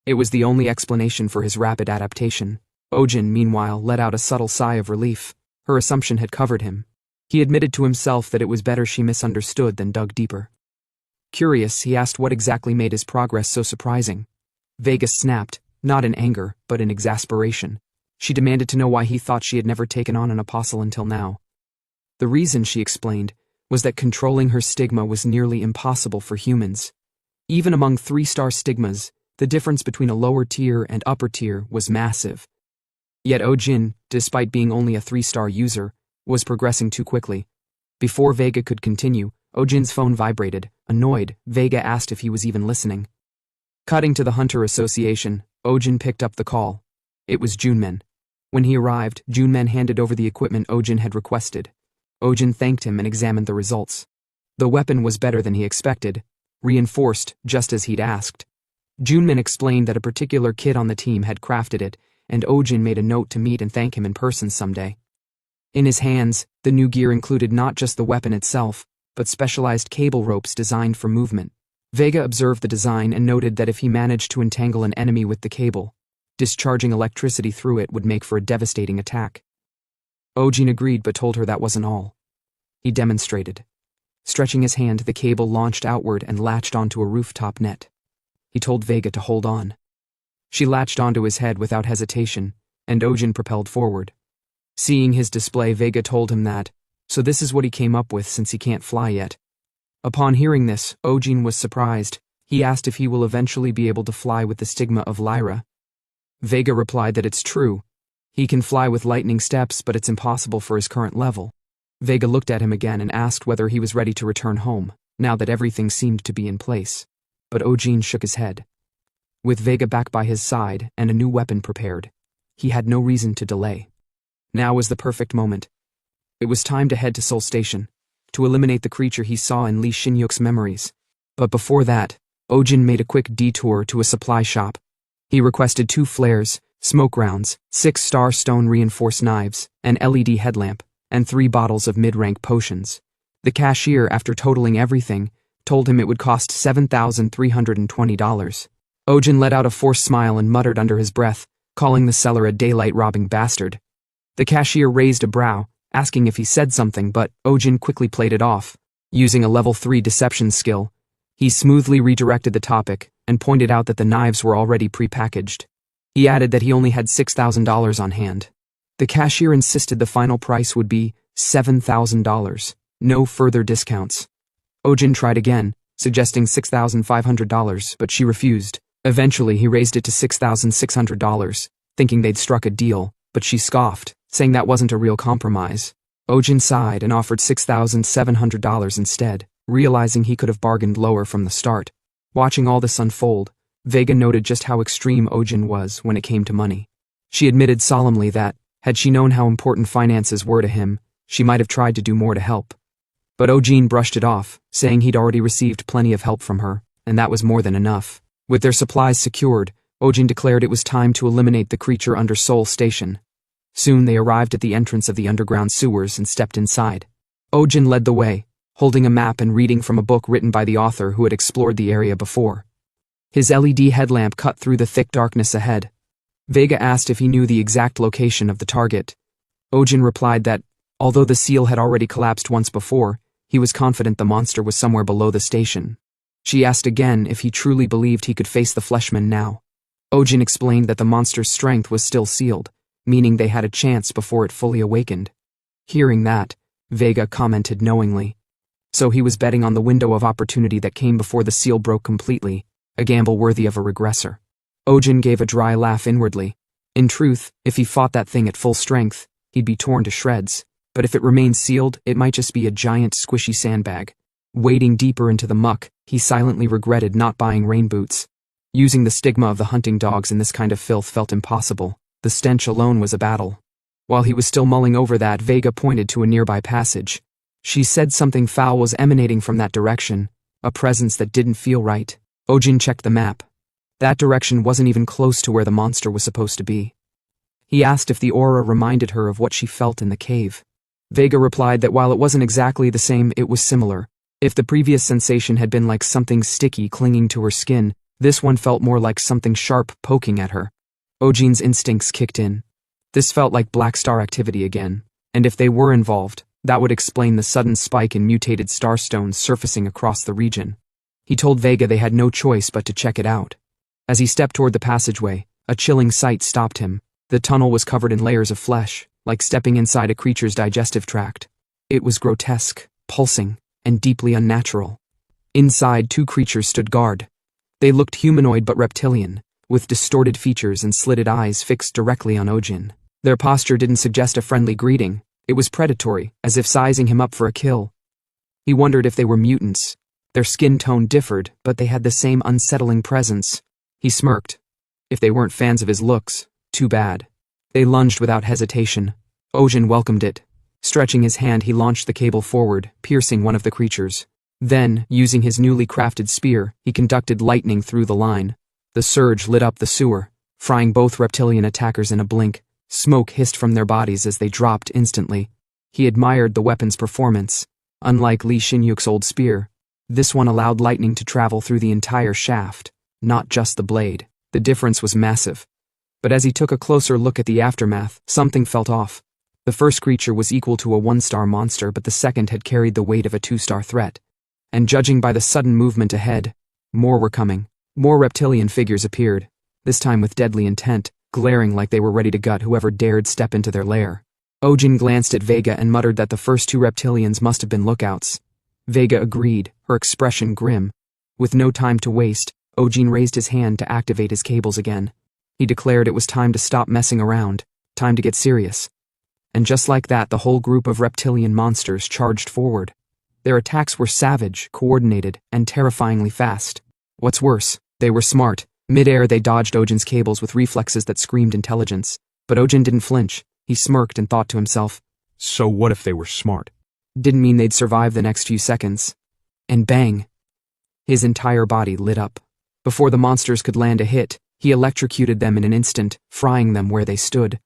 It was the only explanation for his rapid adaptation. Ojin, meanwhile, let out a subtle sigh of relief. Her assumption had covered him. He admitted to himself that it was better she misunderstood than dug deeper. Curious, he asked what exactly made his progress so surprising. Vega snapped, not in anger, but in exasperation. She demanded to know why he thought she had never taken on an apostle until now. The reason, she explained, was that controlling her stigma was nearly impossible for humans. Even among 3-star stigmas, the difference between a lower tier and upper tier was massive. Yet Ojin, despite being only a 3-star user, was progressing too quickly. Before Vega could continue, Ojin's phone vibrated. Annoyed, Vega asked if he was even listening. Cutting to the Hunter Association, Ojin picked up the call. It was Junmen. When he arrived, Junmen handed over the equipment Ojin had requested. Ojin thanked him and examined the results. The weapon was better than he expected, reinforced just as he'd asked. Junmen explained that a particular kid on the team had crafted it, and Ojin made a note to meet and thank him in person someday. In his hands, the new gear included not just the weapon itself, but specialized cable ropes designed for movement. Vega observed the design and noted that if he managed to entangle an enemy with the cable, discharging electricity through it would make for a devastating attack. Ojin agreed but told her that wasn't all. He demonstrated. Stretching his hand, the cable launched outward and latched onto a rooftop net. He told Vega to hold on. She latched onto his head without hesitation, and Ojin propelled forward. Seeing his display, Vega told him that, so this is what he came up with since he can't fly yet. Upon hearing this, Ojin was surprised. He asked if he will eventually be able to fly with the stigma of Lyra. Vega replied that it's true. He can fly with lightning steps, but it's impossible for his current level. Vega looked at him again and asked whether he was ready to return home, now that everything seemed to be in place. But Ojin shook his head. With Vega back by his side and a new weapon prepared, he had no reason to delay. Now was the perfect moment. It was time to head to Seoul Station, to eliminate the creature he saw in Lee Shin-yuk's memories. But before that, Ojin made a quick detour to a supply shop. He requested 2 flares, smoke rounds, 6-star stone-reinforced knives, an LED headlamp, and 3 bottles of mid-rank potions. The cashier, after totaling everything, told him it would cost $7,320. Ojin let out a forced smile and muttered under his breath, calling the seller a daylight-robbing bastard. The cashier raised a brow, asking if he said something, but Ojin quickly played it off. Using a level 3 deception skill, he smoothly redirected the topic and pointed out that the knives were already pre-packaged. He added that he only had $6,000 on hand. The cashier insisted the final price would be $7,000, no further discounts. Ojin tried again, suggesting $6,500, but she refused. Eventually, he raised it to $6,600, thinking they'd struck a deal, but she scoffed, saying that wasn't a real compromise. Ojin sighed and offered $6,700 instead, realizing he could have bargained lower from the start. Watching all this unfold, Vega noted just how extreme Ojin was when it came to money. She admitted solemnly that, had she known how important finances were to him, she might have tried to do more to help. But Ojin brushed it off, saying he'd already received plenty of help from her, and that was more than enough. With their supplies secured, Ojin declared it was time to eliminate the creature under Seoul Station. Soon they arrived at the entrance of the underground sewers and stepped inside. Ojin led the way, holding a map and reading from a book written by the author who had explored the area before. His LED headlamp cut through the thick darkness ahead. Vega asked if he knew the exact location of the target. Ojin replied that, although the seal had already collapsed once before, he was confident the monster was somewhere below the station. She asked again if he truly believed he could face the Fleshmen now. Ojin explained that the monster's strength was still sealed, meaning they had a chance before it fully awakened. Hearing that, Vega commented knowingly, So he was betting on the window of opportunity that came before the seal broke completely, a gamble worthy of a regressor. Ojin gave a dry laugh inwardly. In truth, if he fought that thing at full strength, he'd be torn to shreds, but if it remained sealed, it might just be a giant squishy sandbag. Wading deeper into the muck, he silently regretted not buying rain boots. Using the stigma of the hunting dogs in this kind of filth felt impossible. The stench alone was a battle. While he was still mulling over that, Vega pointed to a nearby passage. She said something foul was emanating from that direction, a presence that didn't feel right. Ojin checked the map. That direction wasn't even close to where the monster was supposed to be. He asked if the aura reminded her of what she felt in the cave. Vega replied that while it wasn't exactly the same, it was similar. If the previous sensation had been like something sticky clinging to her skin, this one felt more like something sharp poking at her. Ojin's instincts kicked in. This felt like Black Star activity again, and if they were involved, that would explain the sudden spike in mutated starstones surfacing across the region. He told Vega they had no choice but to check it out. As he stepped toward the passageway, a chilling sight stopped him. The tunnel was covered in layers of flesh, like stepping inside a creature's digestive tract. It was grotesque, pulsing, and deeply unnatural. Inside, two creatures stood guard. They looked humanoid but reptilian, with distorted features and slitted eyes fixed directly on Ojin. Their posture didn't suggest a friendly greeting. It was predatory, as if sizing him up for a kill. He wondered if they were mutants. Their skin tone differed, but they had the same unsettling presence. He smirked. If they weren't fans of his looks, too bad. They lunged without hesitation. Ojin welcomed it. Stretching his hand, he launched the cable forward, piercing one of the creatures. Then, using his newly crafted spear, he conducted lightning through the line. The surge lit up the sewer, frying both reptilian attackers in a blink. Smoke hissed from their bodies as they dropped instantly. He admired the weapon's performance. Unlike Li Xinyuk's old spear, this one allowed lightning to travel through the entire shaft, not just the blade. The difference was massive. But as he took a closer look at the aftermath, something felt off. The first creature was equal to a 1-star monster, but the second had carried the weight of a 2-star threat. And judging by the sudden movement ahead, more were coming. More reptilian figures appeared, this time with deadly intent, glaring like they were ready to gut whoever dared step into their lair. Ojin glanced at Vega and muttered that the first two reptilians must have been lookouts. Vega agreed, her expression grim. With no time to waste, Ojin raised his hand to activate his cables again. He declared it was time to stop messing around, time to get serious. And just like that, the whole group of reptilian monsters charged forward. Their attacks were savage, coordinated, and terrifyingly fast. What's worse, they were smart. Mid-air, they dodged Ojin's cables with reflexes that screamed intelligence. But Ojin didn't flinch. He smirked and thought to himself, So what if they were smart? Didn't mean they'd survive the next few seconds. And bang! His entire body lit up. Before the monsters could land a hit, he electrocuted them in an instant, frying them where they stood.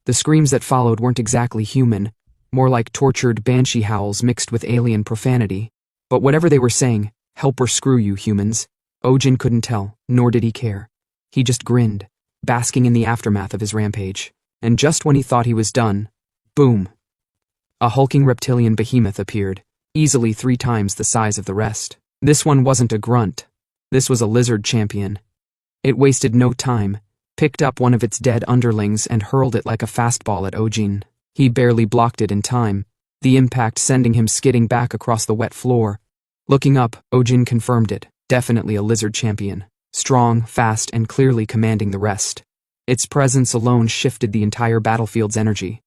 The screams that followed weren't exactly human, more like tortured banshee howls mixed with alien profanity. But whatever they were saying, help or screw you, humans, Ojin couldn't tell, nor did he care. He just grinned, basking in the aftermath of his rampage. And just when he thought he was done, boom! A hulking reptilian behemoth appeared, easily 3 times the size of the rest. This one wasn't a grunt. This was a lizard champion. It wasted no time, picked up one of its dead underlings and hurled it like a fastball at Ojin. He barely blocked it in time, the impact sending him skidding back across the wet floor. Looking up, Ojin confirmed it. Definitely a lizard champion. Strong, fast, and clearly commanding the rest. Its presence alone shifted the entire battlefield's energy.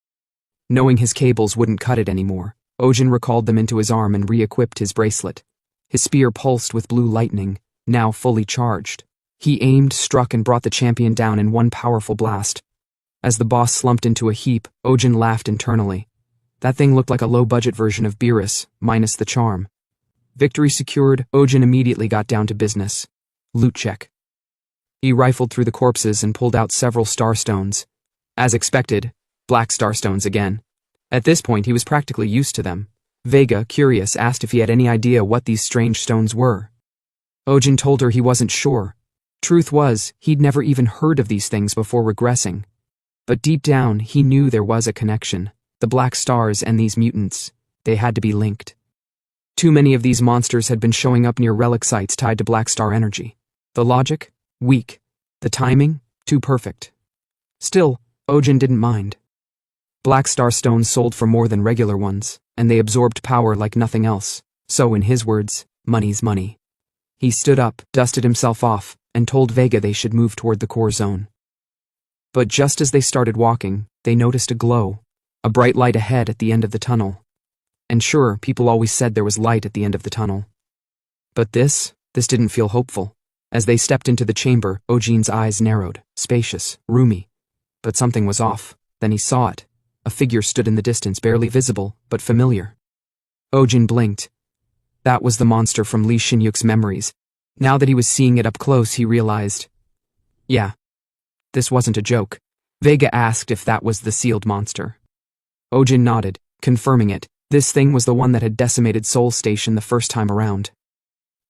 Knowing his cables wouldn't cut it anymore, Ojin recalled them into his arm and re-equipped his bracelet. His spear pulsed with blue lightning, now fully charged. He aimed, struck, and brought the champion down in one powerful blast. As the boss slumped into a heap, Ojin laughed internally. That thing looked like a low-budget version of Beerus, minus the charm. Victory secured, Ojin immediately got down to business. Loot check. He rifled through the corpses and pulled out several starstones. As expected, black starstones again. At this point, he was practically used to them. Vega, curious, asked if he had any idea what these strange stones were. Ojin told her he wasn't sure. Truth was, he'd never even heard of these things before regressing. But deep down, he knew there was a connection. The black stars and these mutants, they had to be linked. Too many of these monsters had been showing up near relic sites tied to black star energy. The logic? Weak. The timing? Too perfect. Still, Ojin didn't mind. Black star stones sold for more than regular ones, and they absorbed power like nothing else. So in his words, money's money. He stood up, dusted himself off, and told Vega they should move toward the core zone. But just as they started walking, they noticed a glow, a bright light ahead at the end of the tunnel. And sure, people always said there was light at the end of the tunnel. But this didn't feel hopeful. As they stepped into the chamber, Ojin's eyes narrowed, spacious, roomy. But something was off. Then he saw it. A figure stood in the distance, barely visible, but familiar. Ojin blinked. That was the monster from Lee Shin-yuk's memories. Now that he was seeing it up close, he realized. Yeah. This wasn't a joke. Vega asked if that was the sealed monster. Ojin nodded, confirming it. This thing was the one that had decimated Seoul Station the first time around.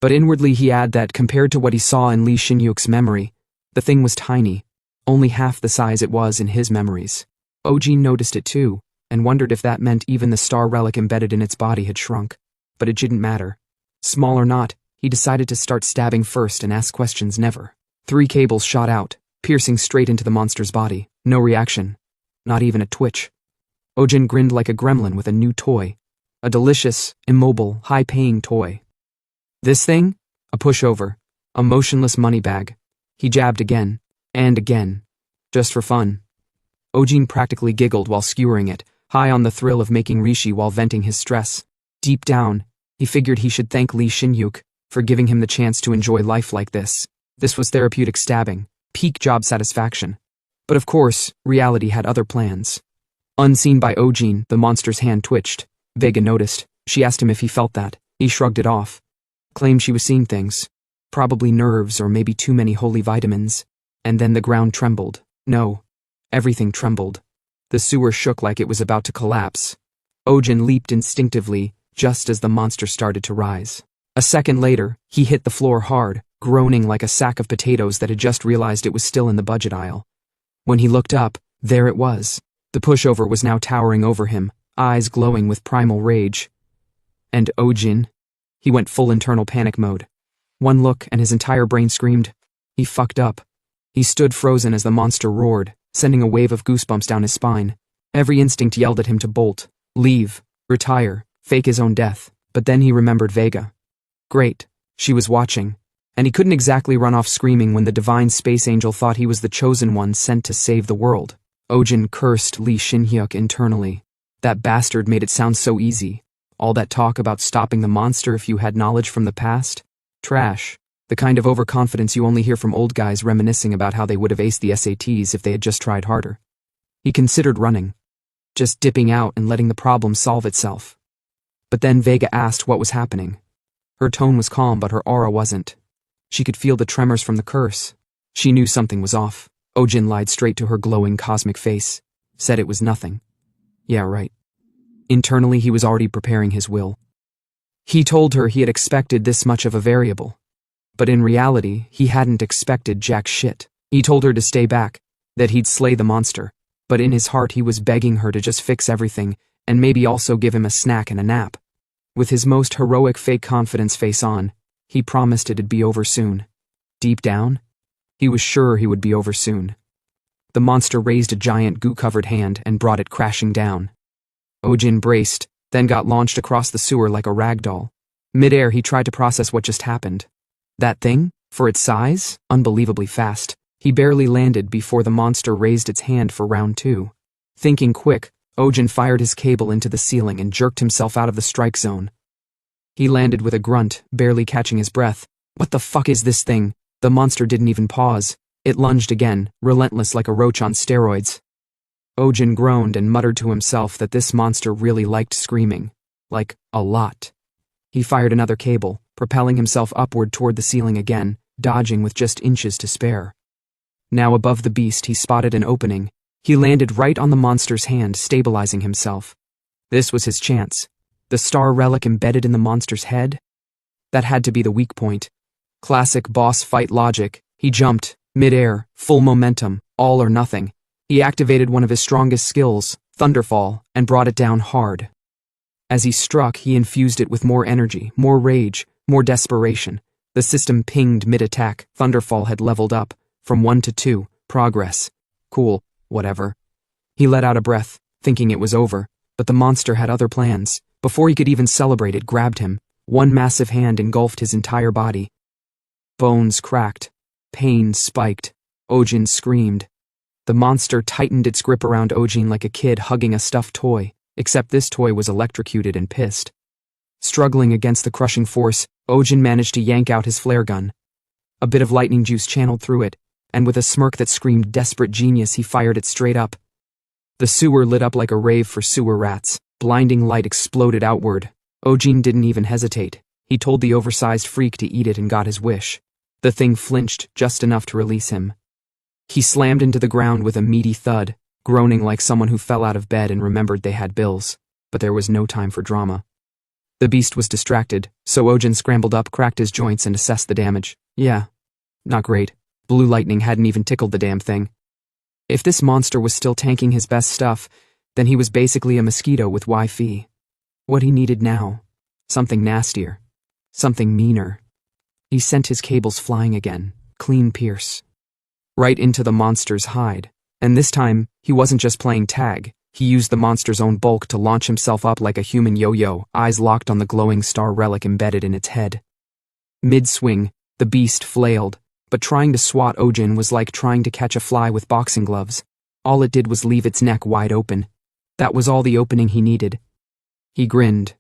But inwardly he added that compared to what he saw in Lee Shin-yuk's memory, the thing was tiny, only half the size it was in his memories. Ojin noticed it too, and wondered if that meant even the star relic embedded in its body had shrunk. But it didn't matter. Small or not, he decided to start stabbing first and ask questions never. 3 cables shot out, piercing straight into the monster's body. No reaction. Not even a twitch. Ojin grinned like a gremlin with a new toy. A delicious, immobile, high-paying toy. This thing? A pushover. A motionless money bag. He jabbed again. And again. Just for fun. Ojin practically giggled while skewering it, high on the thrill of making Rishi while venting his stress. Deep down, he figured he should thank Lee Shin-yuk for giving him the chance to enjoy life like this. This was therapeutic stabbing, peak job satisfaction. But of course, reality had other plans. Unseen by Ojin, the monster's hand twitched. Vega noticed. She asked him if he felt that. He shrugged it off. Claimed she was seeing things. Probably nerves or maybe too many holy vitamins. And then the ground trembled. No. Everything trembled. The sewer shook like it was about to collapse. Ojin leaped instinctively, just as the monster started to rise. A second later, he hit the floor hard, groaning like a sack of potatoes that had just realized it was still in the budget aisle. When he looked up, there it was. The pushover was now towering over him, eyes glowing with primal rage. And Ojin? He went full internal panic mode. One look and his entire brain screamed. He fucked up. He stood frozen as the monster roared, sending a wave of goosebumps down his spine. Every instinct yelled at him to bolt, leave, retire, fake his own death. But then he remembered Vega. Great. She was watching. And he couldn't exactly run off screaming when the divine space angel thought he was the chosen one sent to save the world. Ojin cursed Lee Shin-hyuk internally. That bastard made it sound so easy. All that talk about stopping the monster if you had knowledge from the past? Trash. The kind of overconfidence you only hear from old guys reminiscing about how they would have aced the SATs if they had just tried harder. He considered running. Just dipping out and letting the problem solve itself. But then Vega asked what was happening. Her tone was calm, but her aura wasn't. She could feel the tremors from the curse. She knew something was off. Ojin lied straight to her glowing cosmic face. Said it was nothing. Yeah, right. Internally, he was already preparing his will. He told her he had expected this much of a variable. But in reality, he hadn't expected jack shit. He told her to stay back, that he'd slay the monster. But in his heart, he was begging her to just fix everything, and maybe also give him a snack and a nap. With his most heroic fake confidence face on, he promised it'd be over soon. Deep down, he was sure he would be over soon. The monster raised a giant goo-covered hand and brought it crashing down. Ojin braced, then got launched across the sewer like a ragdoll. Mid-air, he tried to process what just happened. That thing, for its size, unbelievably fast. He barely landed before the monster raised its hand for round 2. Thinking quick, Ojin fired his cable into the ceiling and jerked himself out of the strike zone. He landed with a grunt, barely catching his breath. What the fuck is this thing? The monster didn't even pause. It lunged again, relentless like a roach on steroids. Ojin groaned and muttered to himself that this monster really liked screaming. Like, a lot. He fired another cable, propelling himself upward toward the ceiling again, dodging with just inches to spare. Now above the beast, he spotted an opening. He landed right on the monster's hand, stabilizing himself. This was his chance. The star relic embedded in the monster's head? That had to be the weak point. Classic boss fight logic. He jumped, mid-air, full momentum, all or nothing. He activated one of his strongest skills, Thunderfall, and brought it down hard. As he struck, he infused it with more energy, more rage, more desperation. The system pinged mid-attack. Thunderfall had leveled up, from 1 to 2, progress. Cool, whatever. He let out a breath, thinking it was over, but the monster had other plans. Before he could even celebrate, it grabbed him, One massive hand engulfed his entire body. Bones cracked. Pain spiked. Ojin screamed. The monster tightened its grip around Ojin like a kid hugging a stuffed toy, except this toy was electrocuted and pissed. Struggling against the crushing force, Ojin managed to yank out his flare gun. A bit of lightning juice channeled through it, and with a smirk that screamed desperate genius, he fired it straight up. The sewer lit up like a rave for sewer rats. Blinding light exploded outward. Ojin didn't even hesitate. He told the oversized freak to eat it and got his wish. The thing flinched just enough to release him. He slammed into the ground with a meaty thud, groaning like someone who fell out of bed and remembered they had bills. But there was no time for drama. The beast was distracted, so Ojin scrambled up, cracked his joints, and assessed the damage. Yeah, not great. Blue lightning hadn't even tickled the damn thing. If this monster was still tanking his best stuff, then he was basically a mosquito with Wi-Fi. What he needed now? Something nastier. Something meaner. He sent his cables flying again, clean pierce. Right into the monster's hide. And this time, he wasn't just playing tag. He used the monster's own bulk to launch himself up like a human yo-yo, eyes locked on the glowing star relic embedded in its head. Mid-swing, the beast flailed, but trying to swat Ojin was like trying to catch a fly with boxing gloves. All it did was leave its neck wide open. That was all the opening he needed. He grinned.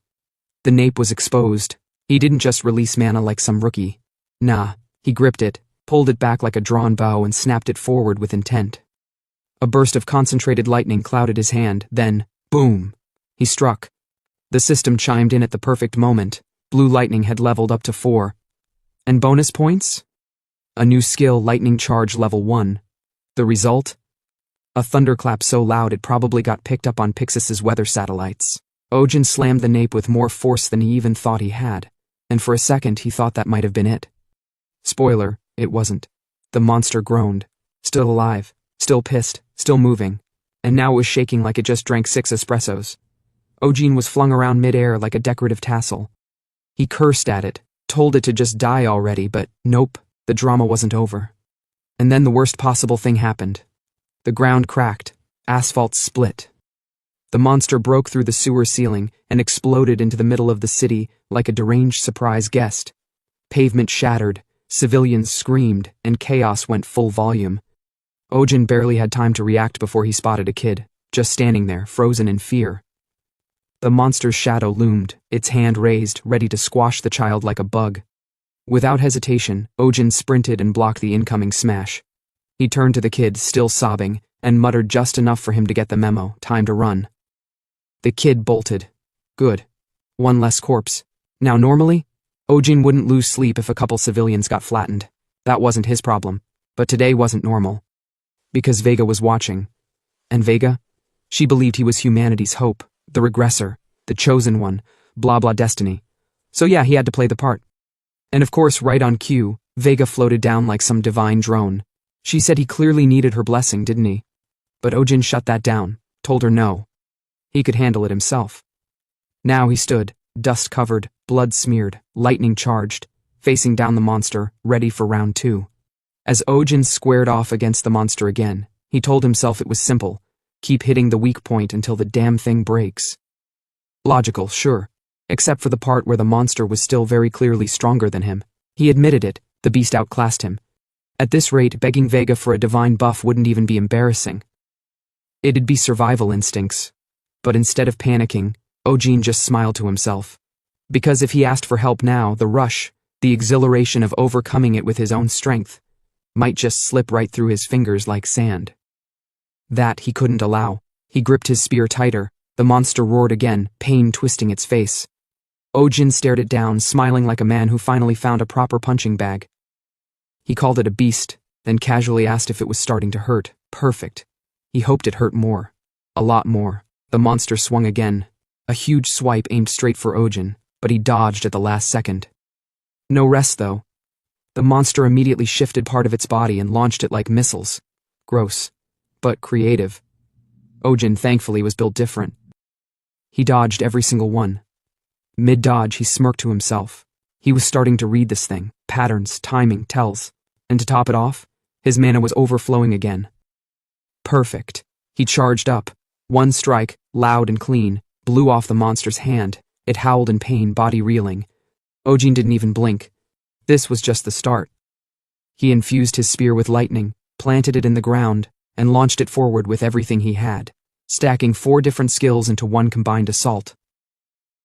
The nape was exposed. He didn't just release mana like some rookie. Nah, he gripped it, pulled it back like a drawn bow, and snapped it forward with intent. A burst of concentrated lightning clouded his hand, then, boom! He struck. The system chimed in at the perfect moment. Blue lightning had leveled up to 4. And bonus points? A new skill, lightning charge level 1. The result? A thunderclap so loud it probably got picked up on Pixis's weather satellites. Ojin slammed the nape with more force than he even thought he had, and for a second he thought that might have been it. Spoiler, it wasn't. The monster groaned. Still alive, still pissed, still moving, and now it was shaking like it just drank 6 espressos. Ojin was flung around mid-air like a decorative tassel. He cursed at it, told it to just die already, but nope, the drama wasn't over. And then the worst possible thing happened. The ground cracked, asphalt split. The monster broke through the sewer ceiling and exploded into the middle of the city like a deranged surprise guest. Pavement shattered, civilians screamed, and chaos went full volume. Ojin barely had time to react before he spotted a kid, just standing there, frozen in fear. The monster's shadow loomed, its hand raised, ready to squash the child like a bug. Without hesitation, Ojin sprinted and blocked the incoming smash. He turned to the kid, still sobbing, and muttered just enough for him to get the memo, time to run. The kid bolted. Good. One less corpse. Now normally, Ojin wouldn't lose sleep if a couple civilians got flattened. That wasn't his problem. But today wasn't normal. Because Vega was watching. And Vega? She believed he was humanity's hope, the regressor, the chosen one, blah blah destiny. So yeah, he had to play the part. And of course, right on cue, Vega floated down like some divine drone. She said he clearly needed her blessing, didn't he? But Ojin shut that down, told her no. He could handle it himself. Now he stood, dust-covered, blood-smeared, lightning-charged, facing down the monster, ready for round 2. As Ojin squared off against the monster again, he told himself it was simple. Keep hitting the weak point until the damn thing breaks. Logical, sure, except for the part where the monster was still very clearly stronger than him. He admitted it, the beast outclassed him. At this rate, begging Vega for a divine buff wouldn't even be embarrassing. It'd be survival instincts. But instead of panicking, Ojin just smiled to himself. Because if he asked for help now, the rush, the exhilaration of overcoming it with his own strength, might just slip right through his fingers like sand. That he couldn't allow. He gripped his spear tighter. The monster roared again, pain twisting its face. Ojin stared it down, smiling like a man who finally found a proper punching bag. He called it a beast, then casually asked if it was starting to hurt. Perfect. He hoped it hurt more. A lot more. The monster swung again. A huge swipe aimed straight for Ojin, but he dodged at the last second. No rest, though. The monster immediately shifted part of its body and launched it like missiles. Gross. But creative. Ojin, thankfully, was built different. He dodged every single one. Mid-dodge, he smirked to himself. He was starting to read this thing. Patterns, timing, tells. And to top it off, his mana was overflowing again. Perfect. He charged up. One strike, loud and clean, blew off the monster's hand. It howled in pain, body reeling. Ojin didn't even blink. This was just the start. He infused his spear with lightning, planted it in the ground, and launched it forward with everything he had, stacking 4 different skills into one combined assault.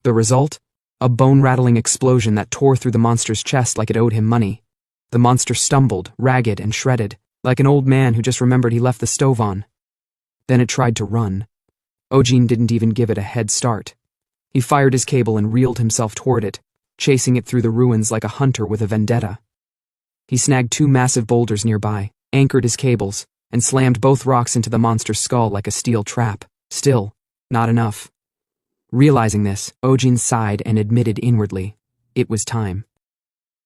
The result? A bone-rattling explosion that tore through the monster's chest like it owed him money. The monster stumbled, ragged and shredded, like an old man who just remembered he left the stove on. Then it tried to run. Ojin didn't even give it a head start. He fired his cable and reeled himself toward it, chasing it through the ruins like a hunter with a vendetta. He snagged 2 massive boulders nearby, anchored his cables, and slammed both rocks into the monster's skull like a steel trap. Still, not enough. Realizing this, Ojin sighed and admitted inwardly, it was time.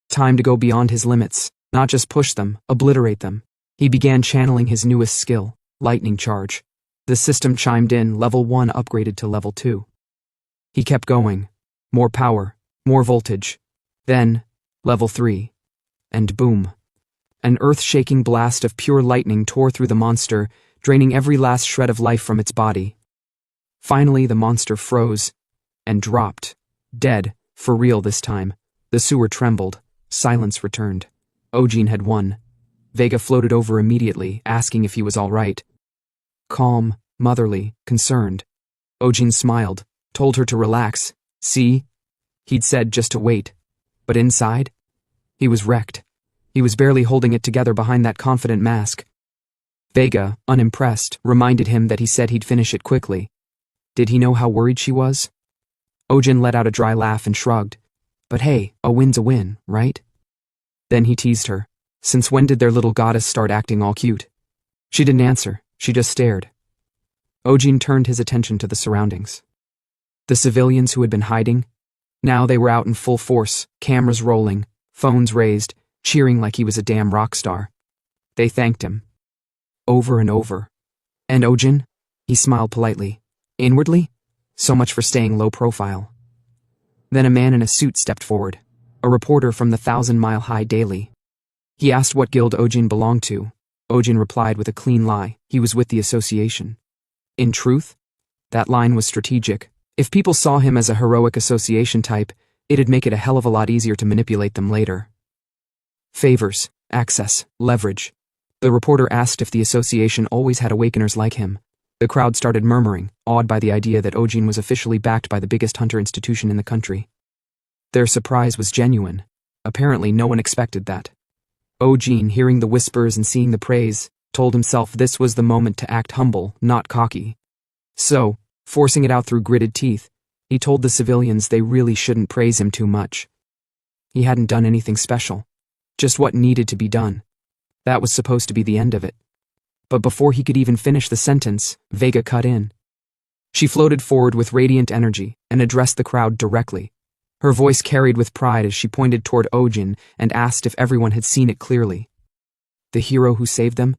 Time to go beyond his limits, not just push them, obliterate them. He began channeling his newest skill, lightning charge. The system chimed in, level 1 upgraded to level 2. He kept going. More power, more voltage. Then, level 3. And boom. An earth-shaking blast of pure lightning tore through the monster, draining every last shred of life from its body. Finally, the monster froze and dropped. Dead, for real this time. The sewer trembled. Silence returned. Ojin had won. Vega floated over immediately, asking if he was all right. Calm, motherly, concerned. Ojin smiled, told her to relax. See? He'd said just to wait. But inside? He was wrecked. He was barely holding it together behind that confident mask. Vega, unimpressed, reminded him that he said he'd finish it quickly. Did he know how worried she was? Ojin let out a dry laugh and shrugged. But hey, a win's a win, right? Then he teased her. Since when did their little goddess start acting all cute? She didn't answer, she just stared. Ojin turned his attention to the surroundings. The civilians who had been hiding? Now they were out in full force, cameras rolling, phones raised, cheering like he was a damn rock star. They thanked him. Over and over. And Ojin? He smiled politely. Inwardly? So much for staying low profile. Then a man in a suit stepped forward, a reporter from the 1,000-mile-high daily. He asked what guild Ojin belonged to. Ojin replied with a clean lie. He was with the association. In truth, that line was strategic. If people saw him as a heroic association type, it'd make it a hell of a lot easier to manipulate them later. Favors, access, leverage. The reporter asked if the association always had awakeners like him. The crowd started murmuring, awed by the idea that Ojin was officially backed by the biggest hunter institution in the country. Their surprise was genuine. Apparently no one expected that. Ojin, hearing the whispers and seeing the praise, told himself this was the moment to act humble, not cocky. So, forcing it out through gritted teeth, he told the civilians they really shouldn't praise him too much. He hadn't done anything special. Just what needed to be done. That was supposed to be the end of it. But before he could even finish the sentence, Vega cut in. She floated forward with radiant energy and addressed the crowd directly. Her voice carried with pride as she pointed toward Ojin and asked if everyone had seen it clearly. The hero who saved them?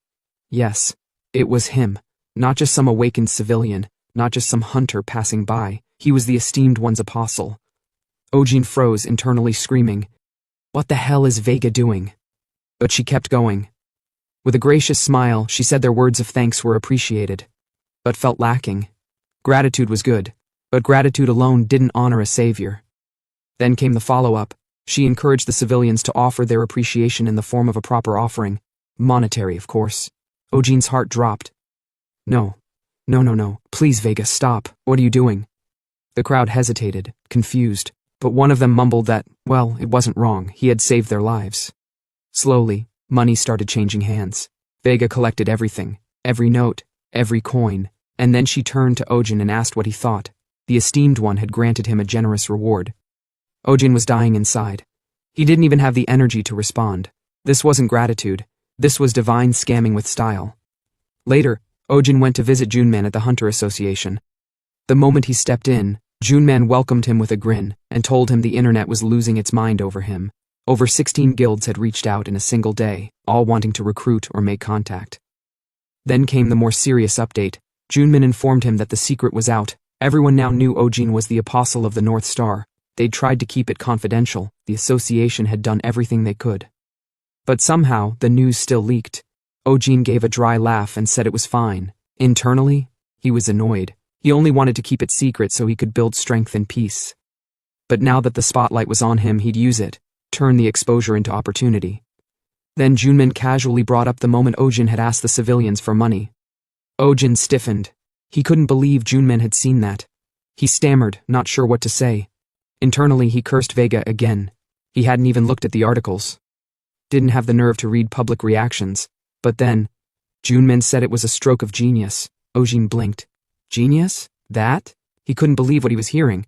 Yes, it was him. Not just some awakened civilian, not just some hunter passing by. He was the esteemed one's apostle. Ojin froze, internally screaming, "What the hell is Vega doing?" But she kept going. With a gracious smile, she said their words of thanks were appreciated, but felt lacking. Gratitude was good, but gratitude alone didn't honor a savior. Then came the follow-up. She encouraged the civilians to offer their appreciation in the form of a proper offering. Monetary, of course. Ojin's heart dropped. No, please Vega, stop. What are you doing? The crowd hesitated, confused, but one of them mumbled that, well, it wasn't wrong, he had saved their lives. Slowly, money started changing hands. Vega collected everything, every note, every coin, and then she turned to Ojin and asked what he thought. The esteemed one had granted him a generous reward. Ojin was dying inside. He didn't even have the energy to respond. This wasn't gratitude. This was divine scamming with style. Later, Ojin went to visit Junman at the Hunter Association. The moment he stepped in, Junman welcomed him with a grin and told him the internet was losing its mind over him. Over 16 guilds had reached out in a single day, all wanting to recruit or make contact. Then came the more serious update. Junman informed him that the secret was out. Everyone now knew Ojin was the apostle of the North Star. They'd tried to keep it confidential. The association had done everything they could. But somehow, the news still leaked. Ojin gave a dry laugh and said it was fine. Internally, he was annoyed. He only wanted to keep it secret so he could build strength and peace. But now that the spotlight was on him, he'd use it, turn the exposure into opportunity. Then Junmin casually brought up the moment Ojin had asked the civilians for money. Ojin stiffened. He couldn't believe Junmin had seen that. He stammered, not sure what to say. Internally, he cursed Vega again. He hadn't even looked at the articles. Didn't have the nerve to read public reactions. But then, Junmin said it was a stroke of genius. Ojin blinked. Genius? That? He couldn't believe what he was hearing.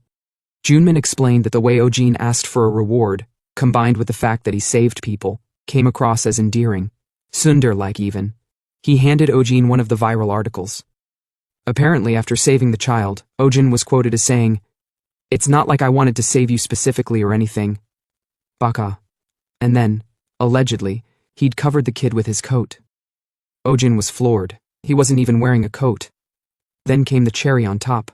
Junmin explained that the way Ojin asked for a reward, combined with the fact that he saved people, came across as endearing. Sundar-like even. He handed Ojin one of the viral articles. Apparently, after saving the child, Ojin was quoted as saying, "It's not like I wanted to save you specifically or anything. Baka." And then, allegedly, he'd covered the kid with his coat. Ojin was floored. He wasn't even wearing a coat. Then came the cherry on top.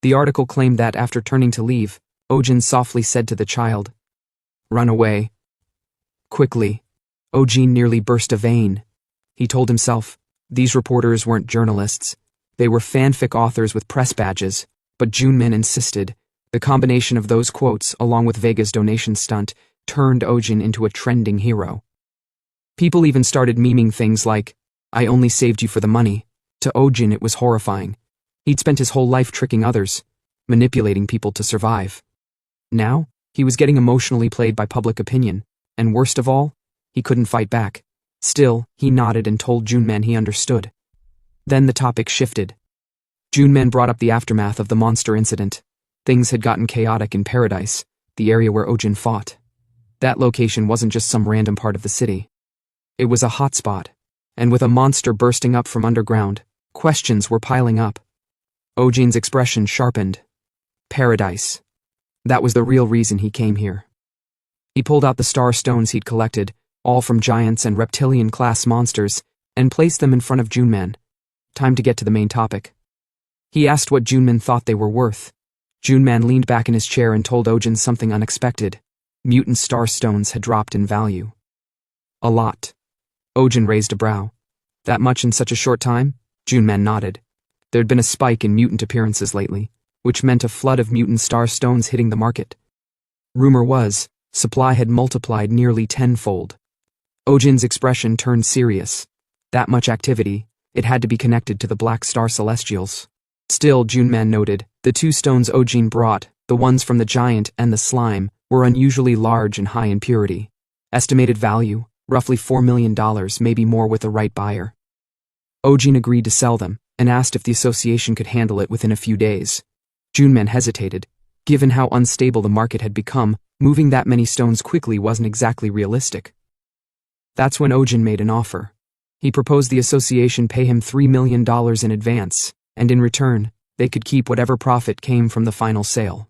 The article claimed that after turning to leave, Ojin softly said to the child, "Run away." Quickly, Ojin nearly burst a vein. He told himself, these reporters weren't journalists. They were fanfic authors with press badges, but Junmin insisted. The combination of those quotes, along with Vega's donation stunt, turned Ojin into a trending hero. People even started memeing things like, "I only saved you for the money." To Ojin it was horrifying. He'd spent his whole life tricking others, manipulating people to survive. Now, he was getting emotionally played by public opinion, and worst of all, he couldn't fight back. Still, he nodded and told Junmin he understood. Then the topic shifted. Junmin brought up the aftermath of the monster incident. Things had gotten chaotic in Paradise, the area where Ojin fought. That location wasn't just some random part of the city. It was a hotspot, and with a monster bursting up from underground, questions were piling up. Ojin's expression sharpened. Paradise. That was the real reason he came here. He pulled out the star stones he'd collected, all from giants and reptilian-class monsters, and placed them in front of Junmin. Time to get to the main topic. He asked what Junmin thought they were worth. Junmin leaned back in his chair and told Ojin something unexpected. Mutant star stones had dropped in value. A lot. Ojin raised a brow. That much in such a short time? Junmin nodded. There'd been a spike in mutant appearances lately, which meant a flood of mutant star stones hitting the market. Rumor was, supply had multiplied nearly tenfold. Ojin's expression turned serious. That much activity, it had to be connected to the Black Star Celestials. Still, Junmin noted, the two stones Ojin brought, the ones from the giant and the slime, were unusually large and high in purity. Estimated value, roughly $4 million, maybe more with the right buyer. Ojin agreed to sell them, and asked if the association could handle it within a few days. Junmin hesitated. Given how unstable the market had become, moving that many stones quickly wasn't exactly realistic. That's when Ojin made an offer. He proposed the association pay him $3 million in advance, and in return, they could keep whatever profit came from the final sale.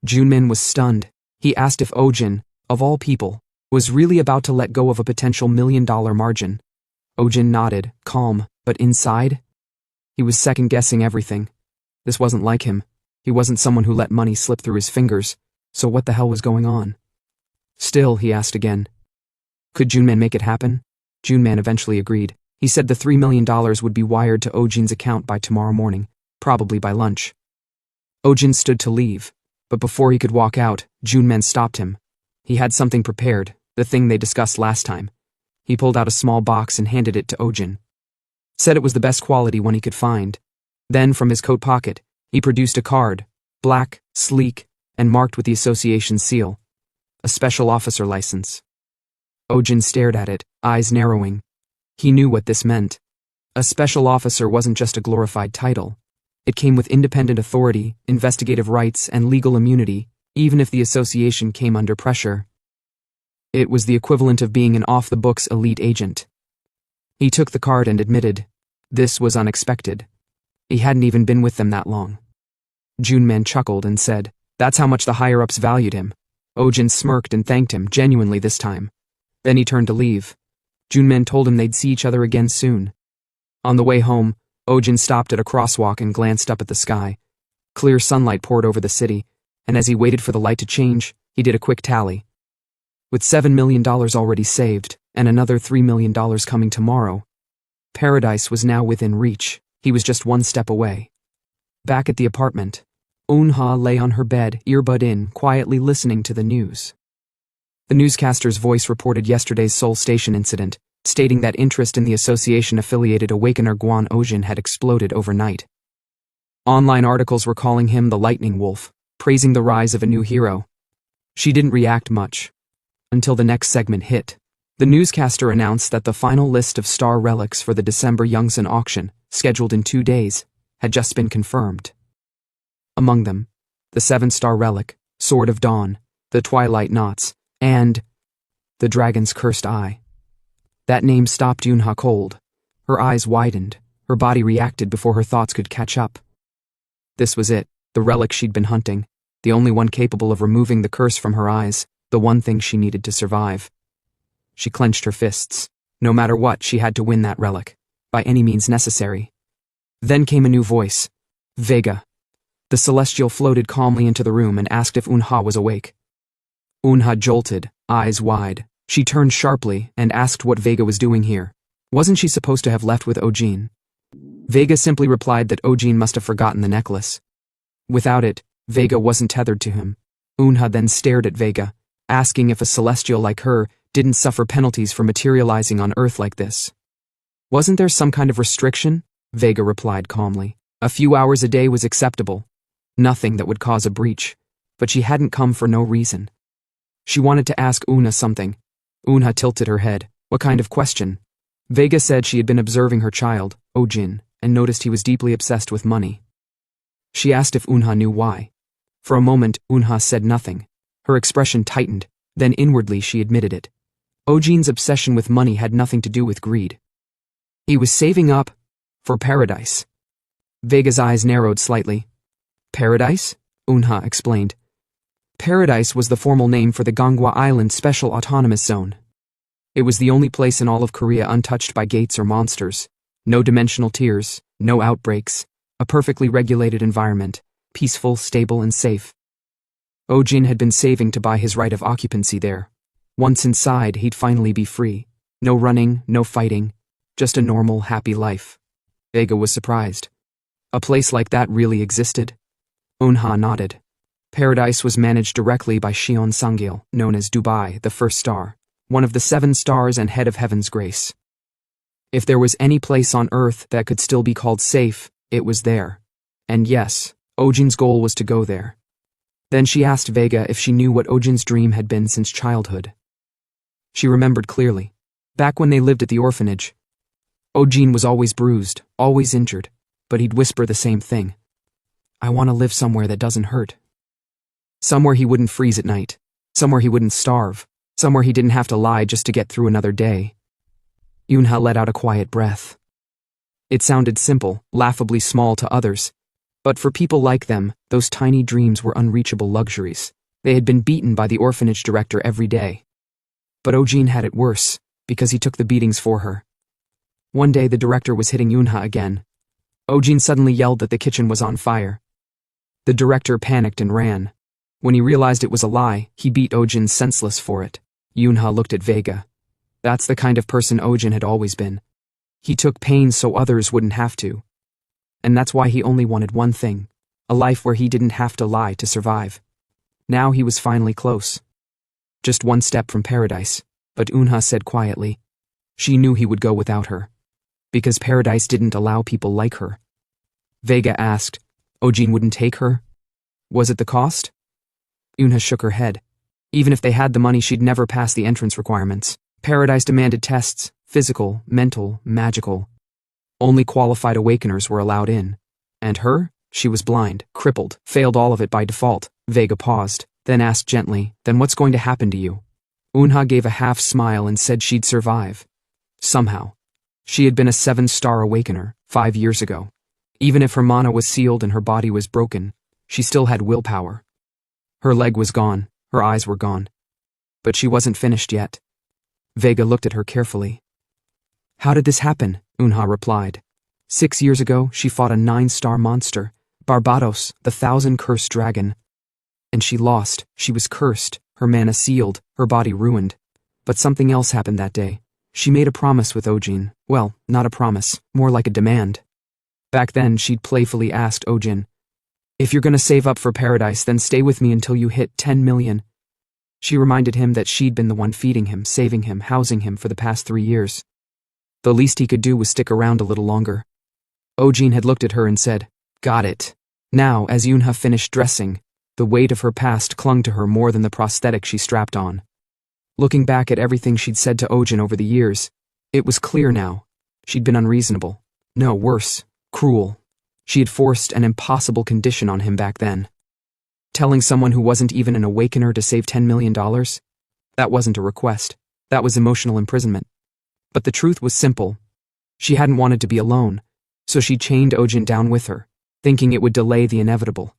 Junmin was stunned. He asked if Ojin, of all people, was really about to let go of a potential $1 million margin. Ojin nodded, calm, but inside? He was second-guessing everything. This wasn't like him. He wasn't someone who let money slip through his fingers, so what the hell was going on? Still, he asked again. Could Junmin make it happen? Junmin eventually agreed. He said the $3 million would be wired to Ojin's account by tomorrow morning, probably by lunch. Ojin stood to leave, but before he could walk out, Junmin stopped him. He had something prepared, the thing they discussed last time. He pulled out a small box and handed it to Ojin. Said it was the best quality one he could find. Then, from his coat pocket, he produced a card, black, sleek, and marked with the association's seal. A special officer license. Ojin stared at it, eyes narrowing. He knew what this meant. A special officer wasn't just a glorified title. It came with independent authority, investigative rights, and legal immunity, even if the association came under pressure. It was the equivalent of being an off-the-books elite agent. He took the card and admitted, this was unexpected. He hadn't even been with them that long. Junmin chuckled and said, that's how much the higher-ups valued him. Ojin smirked and thanked him, genuinely this time. Then he turned to leave. Junmin told him they'd see each other again soon. On the way home, Ojin stopped at a crosswalk and glanced up at the sky. Clear sunlight poured over the city, and as he waited for the light to change, he did a quick tally. With $7 million already saved, and another $3 million coming tomorrow, Paradise was now within reach. He was just one step away. Back at the apartment, Unha lay on her bed, earbud in, quietly listening to the news. The newscaster's voice reported yesterday's Seoul Station incident, stating that interest in the association-affiliated Awakener Guan Ojin had exploded overnight. Online articles were calling him the Lightning Wolf, praising the rise of a new hero. She didn't react much, until the next segment hit. The newscaster announced that the final list of star relics for the December Yongsan auction, scheduled in 2 days, had just been confirmed. Among them, the 7-star relic, Sword of Dawn, the Twilight Knots, and the Dragon's Cursed Eye. That name stopped Yunha cold. Her eyes widened, her body reacted before her thoughts could catch up. This was it, the relic she'd been hunting, the only one capable of removing the curse from her eyes, the one thing she needed to survive. She clenched her fists. No matter what, she had to win that relic, by any means necessary. Then came a new voice. Vega. The celestial floated calmly into the room and asked if Unha was awake. Unha jolted, eyes wide. She turned sharply and asked what Vega was doing here. Wasn't she supposed to have left with Ojin? Vega simply replied that Ojin must have forgotten the necklace. Without it, Vega wasn't tethered to him. Unha then stared at Vega, asking if a celestial like her didn't suffer penalties for materializing on Earth like this. Wasn't there some kind of restriction? Vega replied calmly. A few hours a day was acceptable. Nothing that would cause a breach. But she hadn't come for no reason. She wanted to ask Una something. Unha tilted her head. What kind of question? Vega said she had been observing her child, Ojin, and noticed he was deeply obsessed with money. She asked if Unha knew why. For a moment, Unha said nothing. Her expression tightened, then inwardly she admitted it. Ojin's obsession with money had nothing to do with greed. He was saving up for paradise. Vega's eyes narrowed slightly. Paradise? Unha explained. Paradise was the formal name for the Ganghwa Island Special Autonomous Zone. It was the only place in all of Korea untouched by gates or monsters. No dimensional tiers, no outbreaks, a perfectly regulated environment, peaceful, stable, and safe. Ojin had been saving to buy his right of occupancy there. Once inside, he'd finally be free. No running, no fighting, just a normal, happy life. Vega was surprised. A place like that really existed? Unha nodded. Paradise was managed directly by Shion Sangil, known as Dubai, the first star, one of the 7 stars and head of Heaven's Grace. If there was any place on Earth that could still be called safe, it was there. And yes, Ojin's goal was to go there. Then she asked Vega if she knew what Ojin's dream had been since childhood. She remembered clearly. Back when they lived at the orphanage, Ojin was always bruised, always injured, but he'd whisper the same thing. I want to live somewhere that doesn't hurt. Somewhere he wouldn't freeze at night. Somewhere he wouldn't starve. Somewhere he didn't have to lie just to get through another day. Yunha let out a quiet breath. It sounded simple, laughably small to others. But for people like them, those tiny dreams were unreachable luxuries. They had been beaten by the orphanage director every day. But Ojin had it worse, because he took the beatings for her. One day the director was hitting Yunha again. Ojin suddenly yelled that the kitchen was on fire. The director panicked and ran. When he realized it was a lie, he beat Ojin senseless for it. Yunha looked at Vega. That's the kind of person Ojin had always been. He took pain so others wouldn't have to. And that's why he only wanted one thing, a life where he didn't have to lie to survive. Now he was finally close. Just one step from paradise, but Unha said quietly. She knew he would go without her. Because paradise didn't allow people like her. Vega asked, Ojin wouldn't take her? Was it the cost? Unha shook her head. Even if they had the money, she'd never pass the entrance requirements. Paradise demanded tests, physical, mental, magical. Only qualified awakeners were allowed in. And her? She was blind, crippled, failed all of it by default. Vega paused, then asked gently, then what's going to happen to you? Unha gave a half smile and said she'd survive. Somehow. She had been a 7-star awakener, 5 years ago. Even if her mana was sealed and her body was broken, she still had willpower. Her leg was gone, her eyes were gone. But she wasn't finished yet. Vega looked at her carefully. How did this happen? Unha replied. 6 years ago, she fought a 9-star monster, Barbados, the 1,000-cursed dragon. And she lost, she was cursed, her mana sealed, her body ruined. But something else happened that day. She made a promise with Ojin. Well, not a promise, more like a demand. Back then, she'd playfully asked Ojin, If you're gonna save up for paradise, then stay with me until you hit 10 million. She reminded him that she'd been the one feeding him, saving him, housing him for the past 3 years. The least he could do was stick around a little longer. Ojin had looked at her and said, "Got it." Now, as Yoonha finished dressing, the weight of her past clung to her more than the prosthetic she strapped on. Looking back at everything she'd said to Ojin over the years, it was clear now. She'd been unreasonable. No, worse, cruel. She had forced an impossible condition on him back then. Telling someone who wasn't even an awakener to save $10 million? That wasn't a request. That was emotional imprisonment. But the truth was simple. She hadn't wanted to be alone, so she chained Ojin down with her, thinking it would delay the inevitable.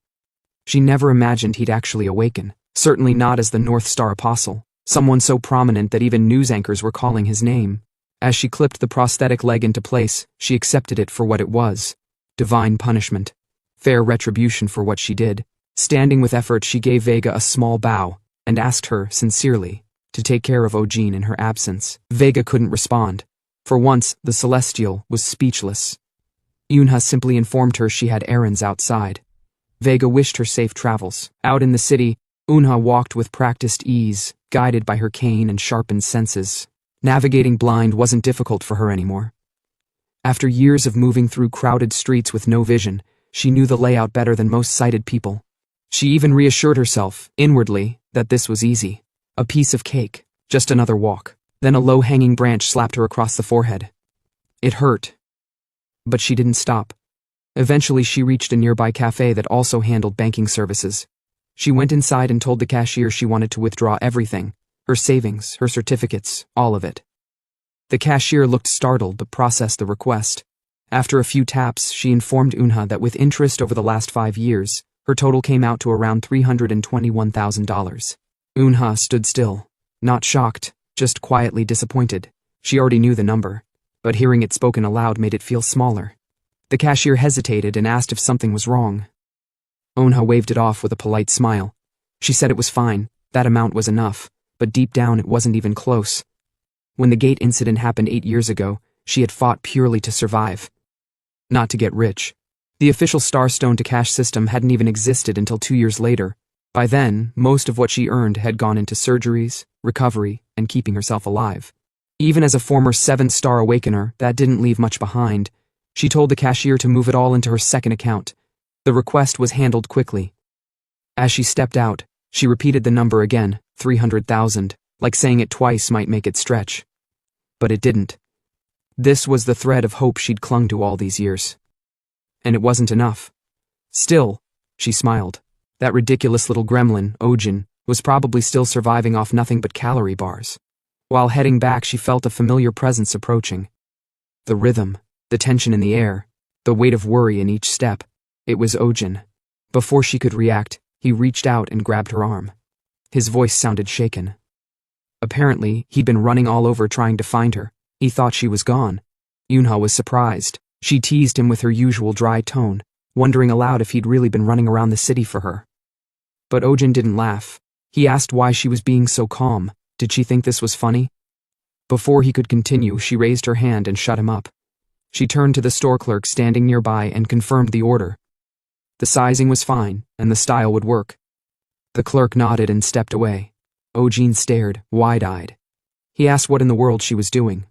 She never imagined he'd actually awaken, certainly not as the North Star Apostle, someone so prominent that even news anchors were calling his name. As she clipped the prosthetic leg into place, she accepted it for what it was. Divine punishment. Fair retribution for what she did. Standing with effort, she gave Vega a small bow and asked her, sincerely, to take care of Ojin in her absence. Vega couldn't respond. For once, the Celestial was speechless. Yoonha simply informed her she had errands outside. Vega wished her safe travels. Out in the city, Yoonha walked with practiced ease, guided by her cane and sharpened senses. Navigating blind wasn't difficult for her anymore. After years of moving through crowded streets with no vision, she knew the layout better than most sighted people. She even reassured herself, inwardly, that this was easy. A piece of cake, just another walk. Then a low-hanging branch slapped her across the forehead. It hurt. But she didn't stop. Eventually she reached a nearby cafe that also handled banking services. She went inside and told the cashier she wanted to withdraw everything, her savings, her certificates, all of it. The cashier looked startled but processed the request. After a few taps, she informed Yoonha that with interest over the last 5 years, her total came out to around $321,000. Yoonha stood still, not shocked, just quietly disappointed. She already knew the number, but hearing it spoken aloud made it feel smaller. The cashier hesitated and asked if something was wrong. Yoonha waved it off with a polite smile. She said it was fine, that amount was enough, but deep down it wasn't even close. When the gate incident happened 8 years ago, she had fought purely to survive. Not to get rich. The official Starstone to Cash system hadn't even existed until 2 years later. By then, most of what she earned had gone into surgeries, recovery, and keeping herself alive. Even as a former 7-star awakener, that didn't leave much behind. She told the cashier to move it all into her second account. The request was handled quickly. As she stepped out, she repeated the number again, 300,000, like saying it twice might make it stretch. But it didn't. This was the thread of hope she'd clung to all these years. And it wasn't enough. Still, she smiled. That ridiculous little gremlin, Ojin, was probably still surviving off nothing but calorie bars. While heading back, she felt a familiar presence approaching. The rhythm, the tension in the air, the weight of worry in each step. It was Ojin. Before she could react, he reached out and grabbed her arm. His voice sounded shaken. Apparently, he'd been running all over trying to find her. He thought she was gone. Yoonha was surprised. She teased him with her usual dry tone, wondering aloud if he'd really been running around the city for her. But Ojin didn't laugh. He asked why she was being so calm. Did she think this was funny? Before he could continue, she raised her hand and shut him up. She turned to the store clerk standing nearby and confirmed the order. The sizing was fine, and the style would work. The clerk nodded and stepped away. Ojin stared, wide-eyed. He asked what in the world she was doing,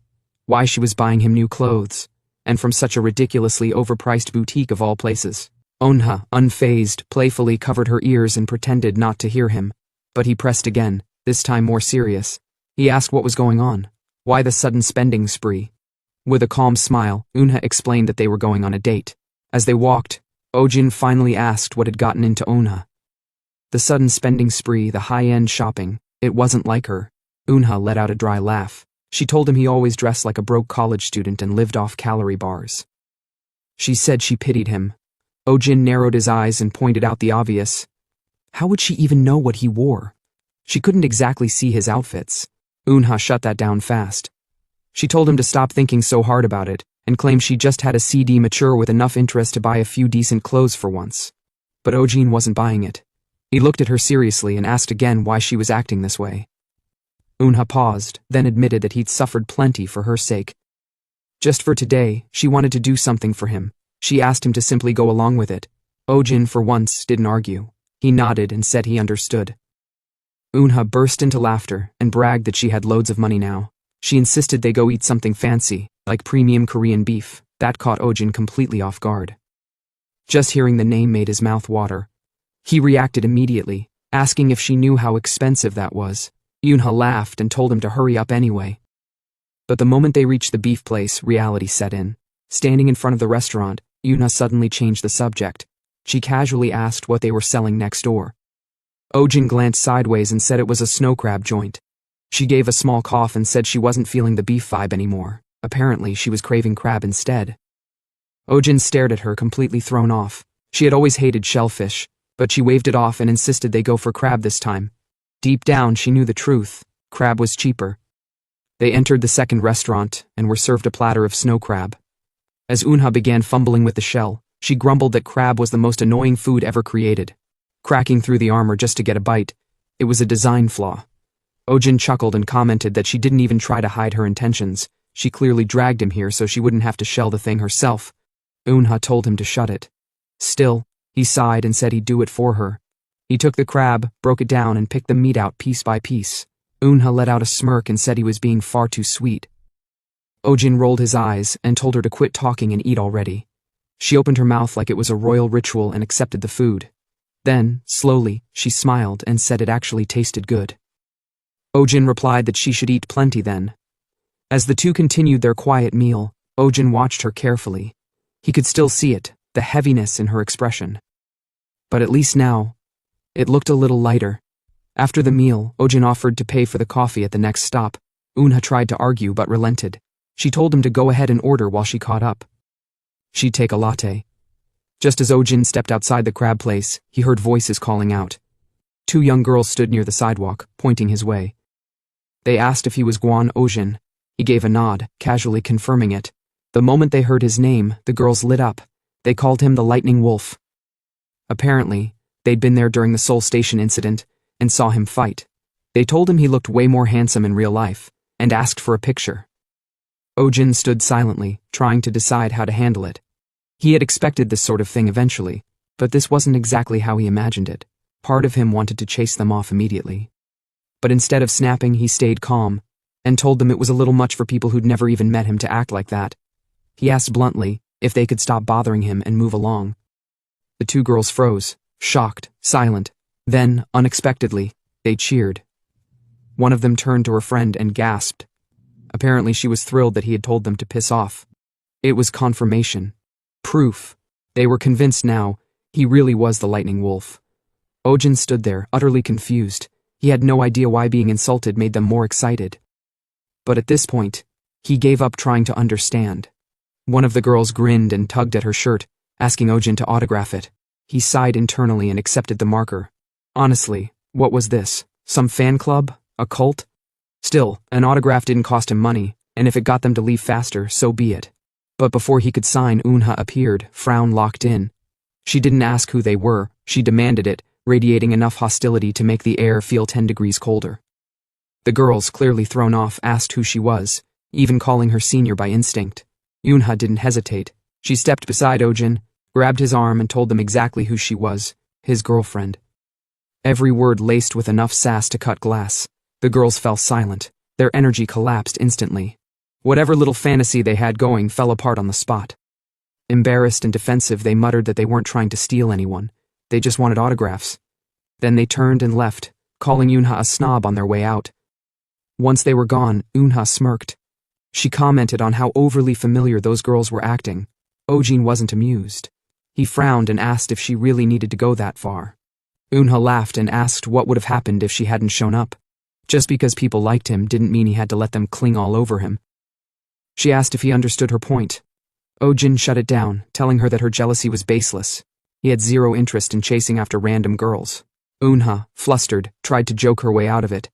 why she was buying him new clothes, and from such a ridiculously overpriced boutique of all places. Yoonha, unfazed, playfully covered her ears and pretended not to hear him. But he pressed again, this time more serious. He asked what was going on. Why the sudden spending spree? With a calm smile, Yoonha explained that they were going on a date. As they walked, Ojin finally asked what had gotten into Yoonha. The sudden spending spree, the high-end shopping, it wasn't like her. Yoonha let out a dry laugh. She told him he always dressed like a broke college student and lived off calorie bars. She said she pitied him. Ojin narrowed his eyes and pointed out the obvious. How would she even know what he wore? She couldn't exactly see his outfits. Yoonha shut that down fast. She told him to stop thinking so hard about it, and claimed she just had a CD mature with enough interest to buy a few decent clothes for once. But Ojin wasn't buying it. He looked at her seriously and asked again why she was acting this way. Yoonha paused, then admitted that he'd suffered plenty for her sake. Just for today, she wanted to do something for him. She asked him to simply go along with it. Ojin, for once, didn't argue. He nodded and said he understood. Eunha burst into laughter and bragged that she had loads of money now. She insisted they go eat something fancy, like premium Korean beef. That caught Ojin completely off guard. Just hearing the name made his mouth water. He reacted immediately, asking if she knew how expensive that was. Eunha laughed and told him to hurry up anyway. But the moment they reached the beef place, reality set in. Standing in front of the restaurant, Eunha suddenly changed the subject. She casually asked what they were selling next door. Ojin glanced sideways and said it was a snow crab joint. She gave a small cough and said she wasn't feeling the beef vibe anymore. Apparently, she was craving crab instead. Ojin stared at her, completely thrown off. She had always hated shellfish, but she waved it off and insisted they go for crab this time. Deep down, she knew the truth. Crab was cheaper. They entered the second restaurant and were served a platter of snow crab. As Eunha began fumbling with the shell, she grumbled that crab was the most annoying food ever created. Cracking through the armor just to get a bite, it was a design flaw. Ojin chuckled and commented that she didn't even try to hide her intentions. She clearly dragged him here so she wouldn't have to shell the thing herself. Eunha told him to shut it. Still, he sighed and said he'd do it for her. He took the crab, broke it down, and picked the meat out piece by piece. Eunha let out a smirk and said he was being far too sweet. Ojin rolled his eyes and told her to quit talking and eat already. She opened her mouth like it was a royal ritual and accepted the food. Then, slowly, she smiled and said it actually tasted good. Ojin replied that she should eat plenty then. As the two continued their quiet meal, Ojin watched her carefully. He could still see it, the heaviness in her expression. But at least now, it looked a little lighter. After the meal, Ojin offered to pay for the coffee at the next stop. Eunha tried to argue but relented. She told him to go ahead and order while she caught up. She'd take a latte. Just as Ojin stepped outside the crab place, he heard voices calling out. Two young girls stood near the sidewalk, pointing his way. They asked if he was Guan Ojin. He gave a nod, casually confirming it. The moment they heard his name, the girls lit up. They called him the Lightning Wolf. Apparently, they'd been there during the Seoul Station incident and saw him fight. They told him he looked way more handsome in real life and asked for a picture. Ojin stood silently, trying to decide how to handle it. He had expected this sort of thing eventually, but this wasn't exactly how he imagined it. Part of him wanted to chase them off immediately. But instead of snapping, he stayed calm and told them it was a little much for people who'd never even met him to act like that. He asked bluntly if they could stop bothering him and move along. The two girls froze, shocked, silent. Then, unexpectedly, they cheered. One of them turned to her friend and gasped. Apparently she was thrilled that he had told them to piss off. It was confirmation. Proof. They were convinced now he really was the Lightning Wolf. Ojin stood there, utterly confused. He had no idea why being insulted made them more excited. But at this point, he gave up trying to understand. One of the girls grinned and tugged at her shirt, asking Ojin to autograph it. He sighed internally and accepted the marker. Honestly, what was this? Some fan club? A cult? Still, an autograph didn't cost him money, and if it got them to leave faster, so be it. But before he could sign, Eunha appeared, frown locked in. She didn't ask who they were, she demanded it, radiating enough hostility to make the air feel 10 degrees colder. The girls, clearly thrown off, asked who she was, even calling her senior by instinct. Eunha didn't hesitate. She stepped beside Ojin, grabbed his arm and told them exactly who she was, his girlfriend. Every word laced with enough sass to cut glass. The girls fell silent. Their energy collapsed instantly. Whatever little fantasy they had going fell apart on the spot. Embarrassed and defensive, they muttered that they weren't trying to steal anyone. They just wanted autographs. Then they turned and left, calling Eunha a snob on their way out. Once they were gone, Eunha smirked. She commented on how overly familiar those girls were acting. Ojin wasn't amused. He frowned and asked if she really needed to go that far. Eunha laughed and asked what would have happened if she hadn't shown up. Just because people liked him didn't mean he had to let them cling all over him. She asked if he understood her point. Ojin shut it down, telling her that her jealousy was baseless. He had zero interest in chasing after random girls. Eunha, flustered, tried to joke her way out of it.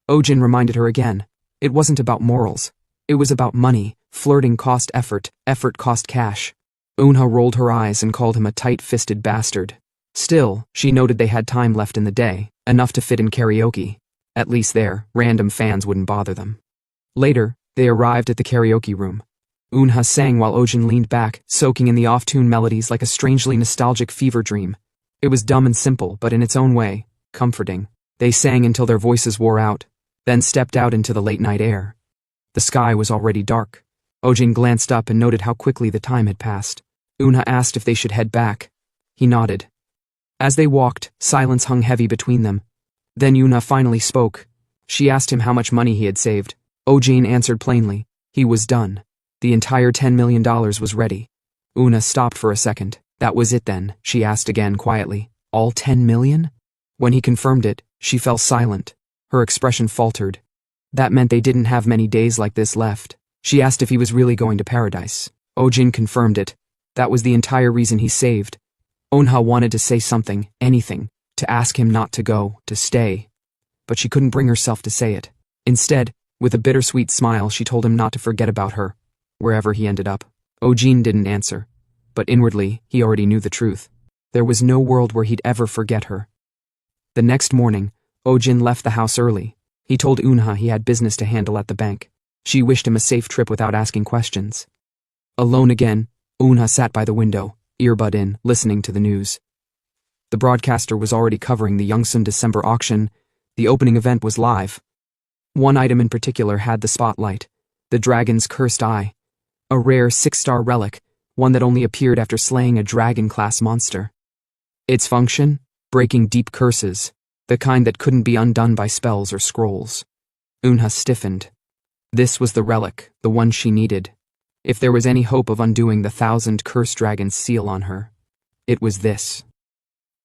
Ojin reminded her again. It wasn't about morals. It was about money. Flirting cost effort, effort cost cash. Eunha rolled her eyes and called him a tight-fisted bastard. Still, she noted they had time left in the day, enough to fit in karaoke. At least there, random fans wouldn't bother them. Later, they arrived at the karaoke room. Unha sang while Ojin leaned back, soaking in the off-tune melodies like a strangely nostalgic fever dream. It was dumb and simple, but in its own way, comforting. They sang until their voices wore out, then stepped out into the late-night air. The sky was already dark. Ojin glanced up and noted how quickly the time had passed. Unha asked if they should head back. He nodded. As they walked, silence hung heavy between them. Then Una finally spoke. She asked him how much money he had saved. Ojin answered plainly. He was done. The entire $10 million was ready. Una stopped for a second. That was it then, she asked again quietly. All 10 million? When he confirmed it, she fell silent. Her expression faltered. That meant they didn't have many days like this left. She asked if he was really going to paradise. Ojin confirmed it. That was the entire reason he saved. Unha wanted to say something, anything, to ask him not to go, to stay. But she couldn't bring herself to say it. Instead, with a bittersweet smile, she told him not to forget about her, wherever he ended up. Ojin didn't answer, but inwardly, he already knew the truth. There was no world where he'd ever forget her. The next morning, Ojin left the house early. He told Unha he had business to handle at the bank. She wished him a safe trip without asking questions. Alone again, Unha sat by the window, earbud in, listening to the news. The broadcaster was already covering the Yongsun December auction. The opening event was live. One item in particular had the spotlight: the dragon's cursed eye. A rare 6-star relic, one that only appeared after slaying a dragon-class monster. Its function? Breaking deep curses, the kind that couldn't be undone by spells or scrolls. Unha stiffened. This was the relic, the one she needed. If there was any hope of undoing the 1,000 cursed dragon's seal on her, it was this.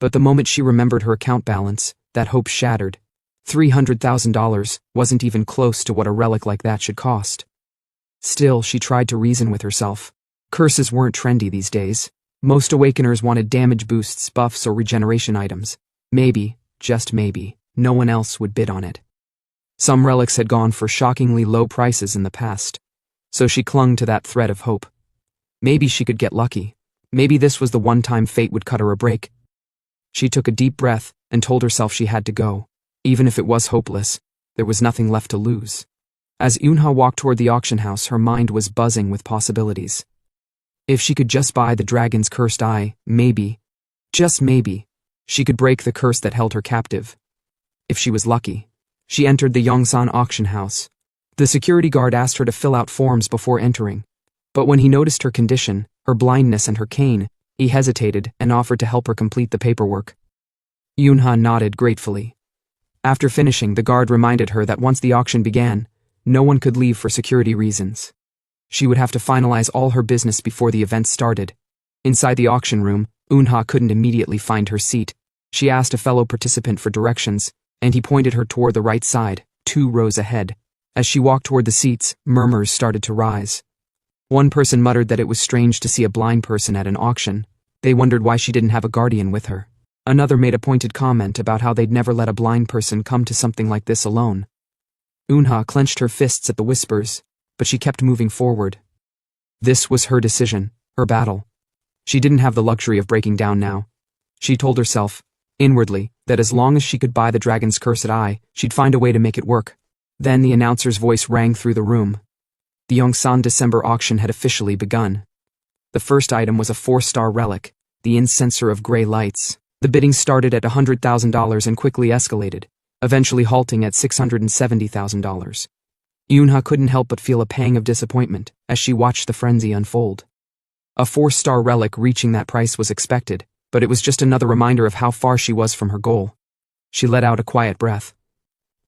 But the moment she remembered her account balance, that hope shattered. $300,000 wasn't even close to what a relic like that should cost. Still, she tried to reason with herself. Curses weren't trendy these days. Most awakeners wanted damage boosts, buffs, or regeneration items. Maybe, just maybe, no one else would bid on it. Some relics had gone for shockingly low prices in the past, so she clung to that thread of hope. Maybe she could get lucky. Maybe this was the one time fate would cut her a break. She took a deep breath and told herself she had to go. Even if it was hopeless, there was nothing left to lose. As Unha walked toward the auction house, her mind was buzzing with possibilities. If she could just buy the dragon's cursed eye, maybe, just maybe, she could break the curse that held her captive. If she was lucky. She entered the Yongsan auction house. The security guard asked her to fill out forms before entering. But when he noticed her condition, her blindness and her cane, he hesitated and offered to help her complete the paperwork. Unha nodded gratefully. After finishing, the guard reminded her that once the auction began, no one could leave for security reasons. She would have to finalize all her business before the event started. Inside the auction room, Unha couldn't immediately find her seat. She asked a fellow participant for directions, and he pointed her toward the right side, 2 rows ahead. As she walked toward the seats, murmurs started to rise. One person muttered that it was strange to see a blind person at an auction. They wondered why she didn't have a guardian with her. Another made a pointed comment about how they'd never let a blind person come to something like this alone. Unha clenched her fists at the whispers, but she kept moving forward. This was her decision, her battle. She didn't have the luxury of breaking down now. She told herself, inwardly, that as long as she could buy the dragon's cursed eye, she'd find a way to make it work. Then the announcer's voice rang through the room. The Yongsan December auction had officially begun. The first item was a 4-star relic, the incenser of gray lights. The bidding started at $100,000 and quickly escalated, eventually halting at $670,000. Unha couldn't help but feel a pang of disappointment as she watched the frenzy unfold. A 4-star relic reaching that price was expected, but it was just another reminder of how far she was from her goal. She let out a quiet breath.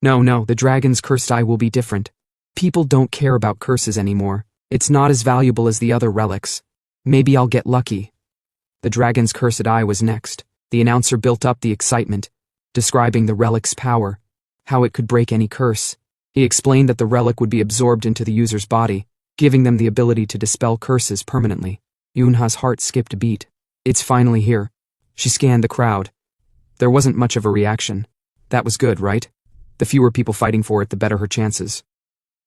No, the dragon's cursed eye will be different. People don't care about curses anymore. It's not as valuable as the other relics. Maybe I'll get lucky. The dragon's cursed eye was next. The announcer built up the excitement, describing the relic's power, how it could break any curse. He explained that the relic would be absorbed into the user's body, giving them the ability to dispel curses permanently. Yunha's heart skipped a beat. It's finally here. She scanned the crowd. There wasn't much of a reaction. That was good, right? The fewer people fighting for it, the better her chances.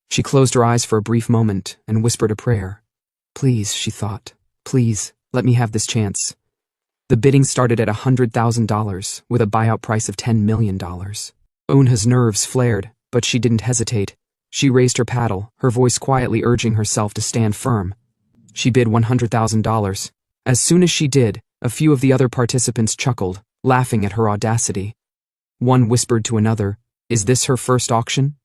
She closed her eyes for a brief moment and whispered a prayer. Please, she thought. Please, let me have this chance. The bidding started at $100,000, with a buyout price of $10 million. Unha's nerves flared, but she didn't hesitate. She raised her paddle, her voice quietly urging herself to stand firm. She bid $100,000. As soon as she did, a few of the other participants chuckled, laughing at her audacity. One whispered to another, "Is this her first auction?"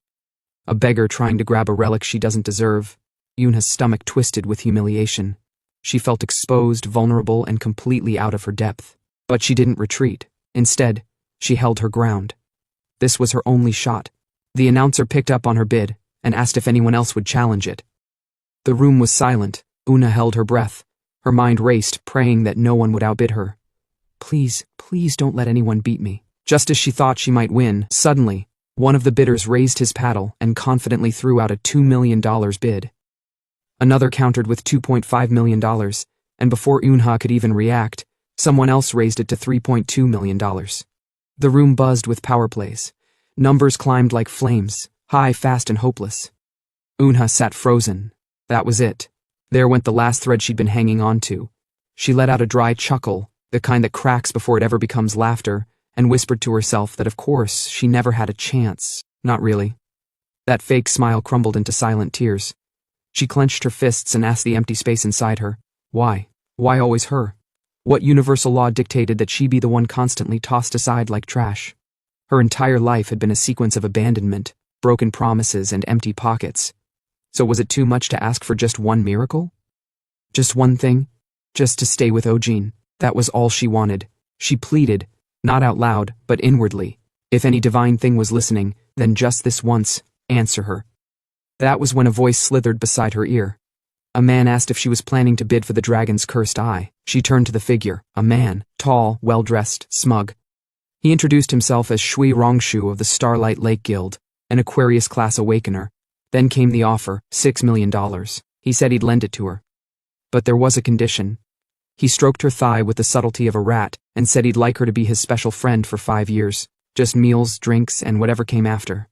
A beggar trying to grab a relic she doesn't deserve. Eunha's stomach twisted with humiliation. She felt exposed, vulnerable, and completely out of her depth. But she didn't retreat. Instead, she held her ground. This was her only shot. The announcer picked up on her bid and asked if anyone else would challenge it. The room was silent. Eunha held her breath. Her mind raced, praying that no one would outbid her. Please, please don't let anyone beat me. Just as she thought she might win, suddenly, one of the bidders raised his paddle and confidently threw out a $2 million bid. Another countered with $2.5 million, and before Eunha could even react, someone else raised it to $3.2 million. The room buzzed with power plays. Numbers climbed like flames, high, fast, and hopeless. Eunha sat frozen. That was it. There went the last thread she'd been hanging on to. She let out a dry chuckle, the kind that cracks before it ever becomes laughter, and whispered to herself that of course she never had a chance. Not really. That fake smile crumbled into silent tears. She clenched her fists and asked the empty space inside her, why? Why always her? What universal law dictated that she be the one constantly tossed aside like trash? Her entire life had been a sequence of abandonment, broken promises, and empty pockets. So was it too much to ask for just one miracle? Just one thing? Just to stay with Ojin. That was all she wanted. She pleaded, not out loud, but inwardly. If any divine thing was listening, then just this once, answer her. That was when a voice slithered beside her ear. A man asked if she was planning to bid for the dragon's cursed eye. She turned to the figure, a man, tall, well-dressed, smug. He introduced himself as Shui Rongshu of the Starlight Lake Guild, an Aquarius-class awakener. Then came the offer, $6 million. He said he'd lend it to her. But there was a condition. He stroked her thigh with the subtlety of a rat and said he'd like her to be his special friend for 5 years. Just meals, drinks, and whatever came after.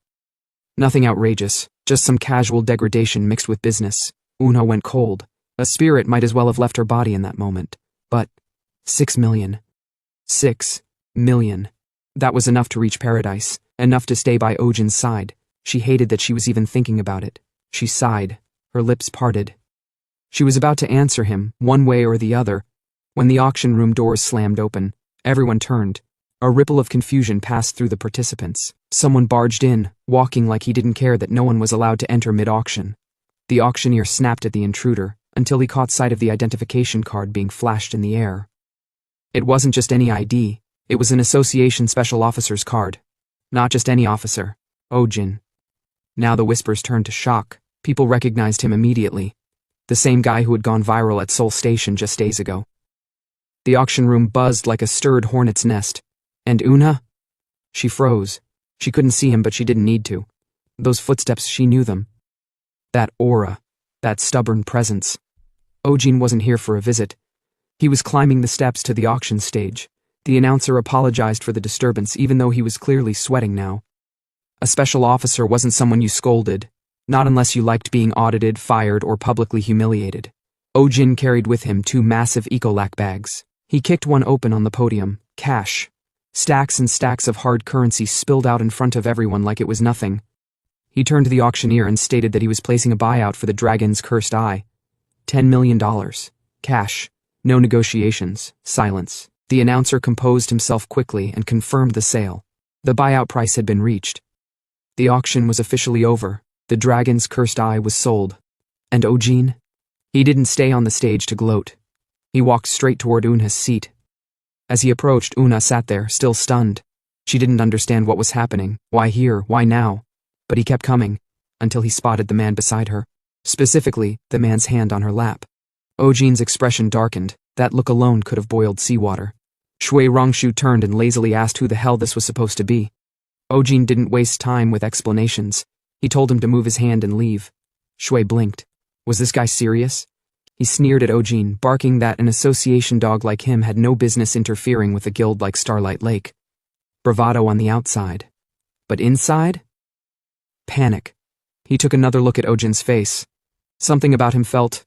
Nothing outrageous, just some casual degradation mixed with business. Eunha went cold. A spirit might as well have left her body in that moment. But $6 million. $6 million. That was enough to reach paradise, enough to stay by Ojin's side. She hated that she was even thinking about it. She sighed. Her lips parted. She was about to answer him, one way or the other, when the auction room doors slammed open. Everyone turned. A ripple of confusion passed through the participants. Someone barged in, walking like he didn't care that no one was allowed to enter mid-auction. The auctioneer snapped at the intruder, until he caught sight of the identification card being flashed in the air. It wasn't just any ID, it was an association special officer's card. Not just any officer. Ojin. Now the whispers turned to shock. People recognized him immediately. The same guy who had gone viral at Seoul Station just days ago. The auction room buzzed like a stirred hornet's nest. And Eunha? She froze. She couldn't see him, but she didn't need to. Those footsteps, she knew them. That aura. That stubborn presence. Ojin wasn't here for a visit. He was climbing the steps to the auction stage. The announcer apologized for the disturbance, even though he was clearly sweating now. A special officer wasn't someone you scolded. Not unless you liked being audited, fired, or publicly humiliated. Ojin carried with him 2 massive Ecolac bags. He kicked one open on the podium. Cash. Stacks and stacks of hard currency spilled out in front of everyone like it was nothing. He turned to the auctioneer and stated that he was placing a buyout for the dragon's cursed eye. $10 million. Cash. No negotiations. Silence. The announcer composed himself quickly and confirmed the sale. The buyout price had been reached. The auction was officially over. The dragon's cursed eye was sold. And Ojin? He didn't stay on the stage to gloat. He walked straight toward Eunha's seat. As he approached, Eunha sat there, still stunned. She didn't understand what was happening. Why here? Why now? But he kept coming, until he spotted the man beside her. Specifically, the man's hand on her lap. Ojin's expression darkened. That look alone could have boiled seawater. Shui Rongshu turned and lazily asked who the hell this was supposed to be. Ojin didn't waste time with explanations. He told him to move his hand and leave. Shui blinked. Was this guy serious? He sneered at Ojin, barking that an association dog like him had no business interfering with a guild like Starlight Lake. Bravado on the outside. But inside? Panic. He took another look at Ojin's face. Something about him felt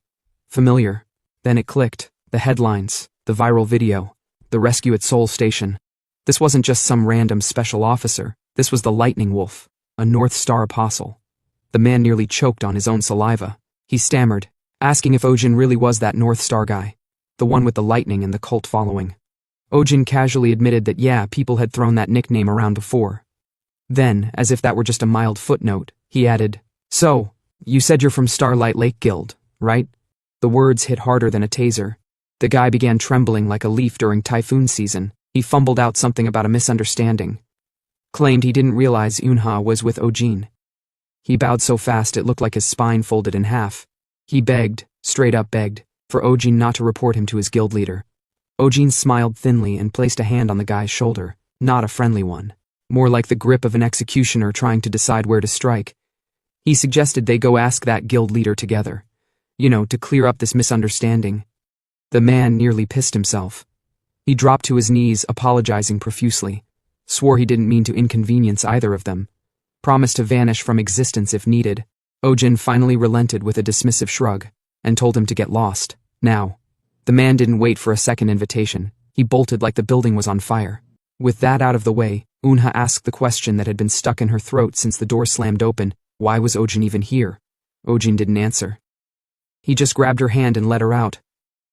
familiar. Then it clicked. The headlines, the viral video, the rescue at Seoul Station. This wasn't just some random special officer. This was the Lightning Wolf, a North Star apostle. The man nearly choked on his own saliva. He stammered, asking if Ojin really was that North Star guy, the one with the lightning and the cult following. Ojin casually admitted that yeah, people had thrown that nickname around before. Then, as if that were just a mild footnote, he added, "So, you said you're from Starlight Lake Guild, right?" The words hit harder than a taser. The guy began trembling like a leaf during typhoon season. He fumbled out something about a misunderstanding. Claimed he didn't realize Eunha was with Ojin. He bowed so fast it looked like his spine folded in half. He begged, straight up begged, for Ojin not to report him to his guild leader. Ojin smiled thinly and placed a hand on the guy's shoulder, not a friendly one, more like the grip of an executioner trying to decide where to strike. He suggested they go ask that guild leader together, to clear up this misunderstanding. The man nearly pissed himself. He dropped to his knees, apologizing profusely, swore he didn't mean to inconvenience either of them, promised to vanish from existence if needed. Ojin finally relented with a dismissive shrug, and told him to get lost, now. The man didn't wait for a second invitation. He bolted like the building was on fire. With that out of the way, Eunha asked the question that had been stuck in her throat since the door slammed open. Why was Ojin even here? Ojin didn't answer. He just grabbed her hand and let her out.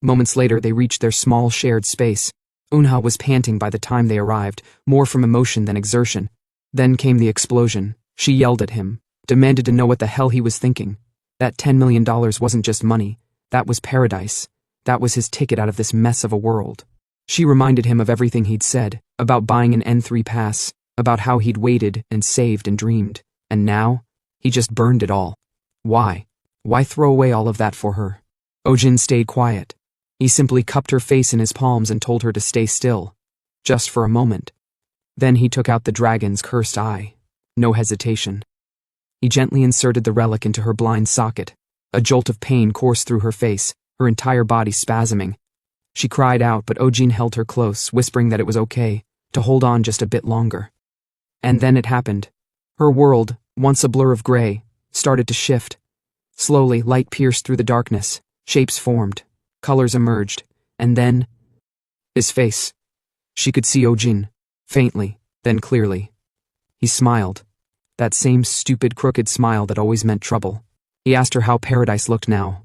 Moments later, they reached their small shared space. Eunha was panting by the time they arrived, more from emotion than exertion. Then came the explosion. She yelled at him, demanded to know what the hell he was thinking. That $10 million wasn't just money. That was paradise. That was his ticket out of this mess of a world. She reminded him of everything he'd said, about buying an N3 pass, about how he'd waited and saved and dreamed. And now, he just burned it all. Why? Why throw away all of that for her? Ojin stayed quiet. He simply cupped her face in his palms and told her to stay still. Just for a moment. Then he took out the dragon's cursed eye. No hesitation. He gently inserted the relic into her blind socket. A jolt of pain coursed through her face, her entire body spasming. She cried out, but Ojin held her close, whispering that it was okay, to hold on just a bit longer. And then it happened. Her world, once a blur of gray, started to shift. Slowly, light pierced through the darkness, shapes formed, colors emerged, and then... his face. She could see Ojin, faintly, then clearly. He smiled. That same stupid, crooked smile that always meant trouble. He asked her how paradise looked now.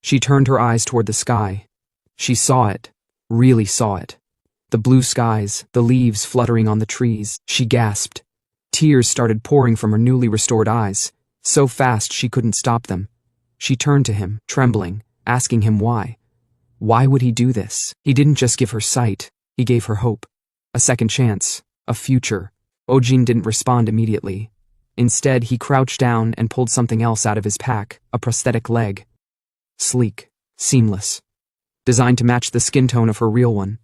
She turned her eyes toward the sky. She saw it, really saw it. The blue skies, the leaves fluttering on the trees. She gasped. Tears started pouring from her newly restored eyes, so fast she couldn't stop them. She turned to him, trembling, asking him why. Why would he do this? He didn't just give her sight, he gave her hope. A second chance, a future. Ojin didn't respond immediately. Instead, he crouched down and pulled something else out of his pack, a prosthetic leg. Sleek, seamless, designed to match the skin tone of her real one.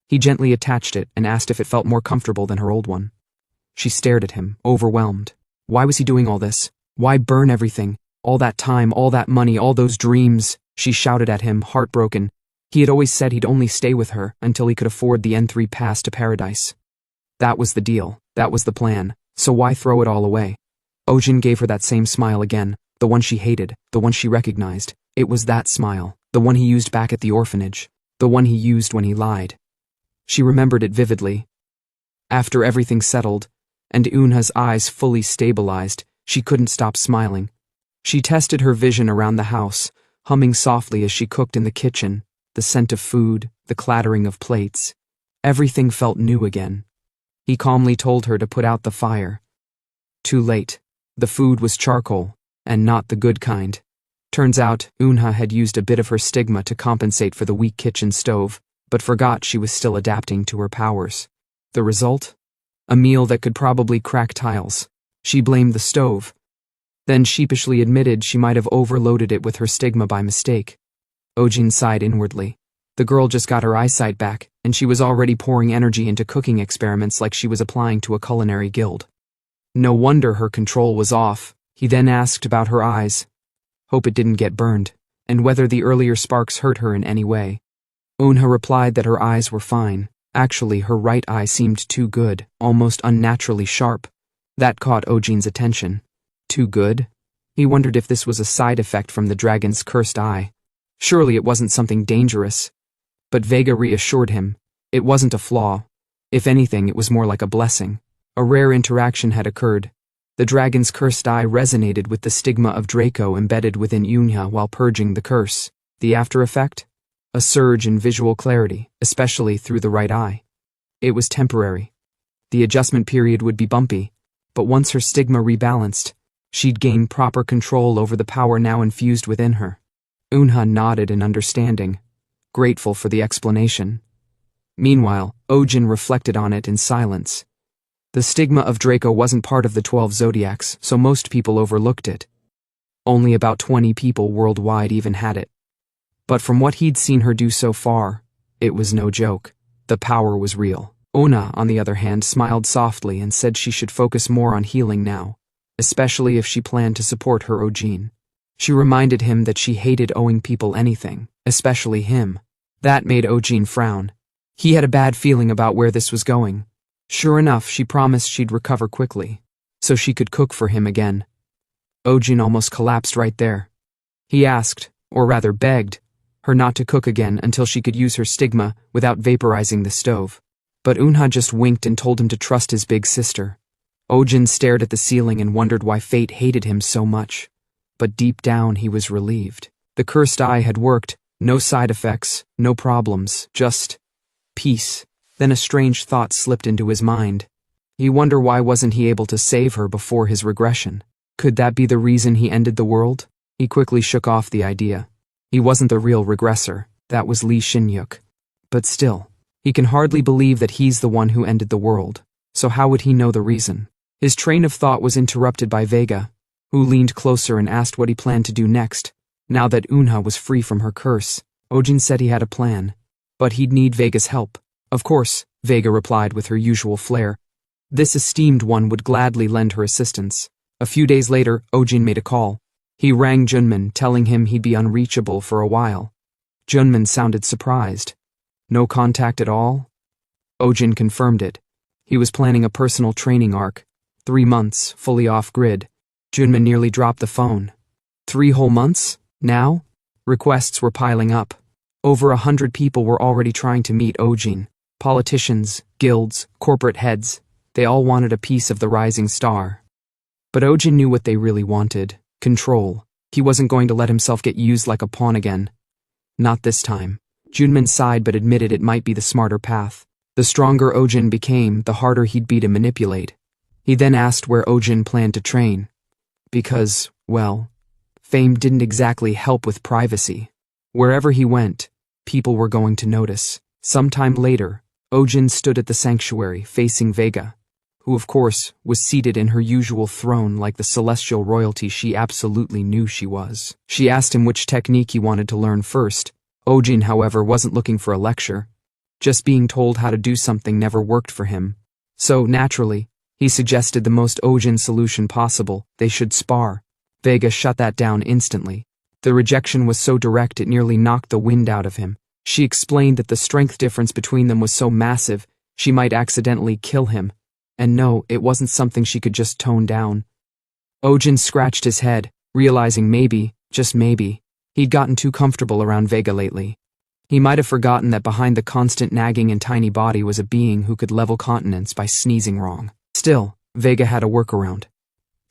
He gently attached it and asked if it felt more comfortable than her old one. She stared at him, overwhelmed. Why was he doing all this? Why burn everything? All that time, all that money, all those dreams? She shouted at him, heartbroken. He had always said he'd only stay with her until he could afford the N3 pass to paradise. That was the deal, that was the plan, so why throw it all away? Ojin gave her that same smile again, the one she hated, the one she recognized. It was that smile, the one he used back at the orphanage, the one he used when he lied. She remembered it vividly. After everything settled, and Eunha's eyes fully stabilized, she couldn't stop smiling. She tested her vision around the house, humming softly as she cooked in the kitchen, the scent of food, the clattering of plates. Everything felt new again. He calmly told her to put out the fire. Too late. The food was charcoal, and not the good kind. Turns out, Eunha had used a bit of her stigma to compensate for the weak kitchen stove, but forgot she was still adapting to her powers. The result? A meal that could probably crack tiles. She blamed the stove. Then sheepishly admitted she might have overloaded it with her stigma by mistake. Ojin sighed inwardly. The girl just got her eyesight back, and she was already pouring energy into cooking experiments like she was applying to a culinary guild. No wonder her control was off. He then asked about her eyes. Hope it didn't get burned, and whether the earlier sparks hurt her in any way. Eunha replied that her eyes were fine. Actually, her right eye seemed too good, almost unnaturally sharp. That caught Ojin's attention. Too good? He wondered if this was a side effect from the dragon's cursed eye. Surely it wasn't something dangerous. But Vega reassured him. It wasn't a flaw. If anything, it was more like a blessing. A rare interaction had occurred. The dragon's cursed eye resonated with the stigma of Draco embedded within Unha while purging the curse. The after effect? A surge in visual clarity, especially through the right eye. It was temporary. The adjustment period would be bumpy, but once her stigma rebalanced, she'd gain proper control over the power now infused within her. Unha nodded in understanding, grateful for the explanation. Meanwhile, Ojin reflected on it in silence. The stigma of Draco wasn't part of the 12 zodiacs, so most people overlooked it. Only about 20 people worldwide even had it. But from what he'd seen her do so far, it was no joke. The power was real. Ona, on the other hand, smiled softly and said she should focus more on healing now, especially if she planned to support her Ojin. She reminded him that she hated owing people anything, especially him. That made Ojin frown. He had a bad feeling about where this was going. Sure enough, she promised she'd recover quickly, so she could cook for him again. Ojin almost collapsed right there. He asked, or rather begged, her not to cook again until she could use her stigma without vaporizing the stove. But Unha just winked and told him to trust his big sister. Ojin stared at the ceiling and wondered why fate hated him so much. But deep down he was relieved. The cursed eye had worked, no side effects, no problems, just peace. Then a strange thought slipped into his mind. He wondered why wasn't he able to save her before his regression? Could that be the reason he ended the world? He quickly shook off the idea. He wasn't the real regressor, that was Lee Shin-yuk. But still, he can hardly believe that he's the one who ended the world, so how would he know the reason? His train of thought was interrupted by Vega, who leaned closer and asked what he planned to do next. Now that Unha was free from her curse, Ojin said he had a plan, but he'd need Vega's help. Of course, Vega replied with her usual flair. This esteemed one would gladly lend her assistance. A few days later, Ojin made a call. He rang Junman, telling him he'd be unreachable for a while. Junman sounded surprised. No contact at all? Ojin confirmed it. He was planning a personal training arc. 3 months, fully off-grid. Junman nearly dropped the phone. 3 whole months? Now? Requests were piling up. Over 100 people were already trying to meet Ojin. Politicians, guilds, corporate heads. They all wanted a piece of the rising star. But Ojin knew what they really wanted. Control. He wasn't going to let himself get used like a pawn again. Not this time. Junman sighed but admitted it might be the smarter path. The stronger Ojin became, the harder he'd be to manipulate. He then asked where Ojin planned to train. Because, well, fame didn't exactly help with privacy. Wherever he went, people were going to notice. Sometime later, Ojin stood at the sanctuary facing Vega, who of course was seated in her usual throne like the celestial royalty she absolutely knew she was. She asked him which technique he wanted to learn first. Ojin, however, wasn't looking for a lecture. Just being told how to do something never worked for him. So, naturally, he suggested the most Ojin solution possible: they should spar. Vega shut that down instantly. The rejection was so direct it nearly knocked the wind out of him. She explained that the strength difference between them was so massive, she might accidentally kill him. And no, it wasn't something she could just tone down. Ojin scratched his head, realizing maybe, just maybe, he'd gotten too comfortable around Vega lately. He might have forgotten that behind the constant nagging and tiny body was a being who could level continents by sneezing wrong. Still, Vega had a workaround.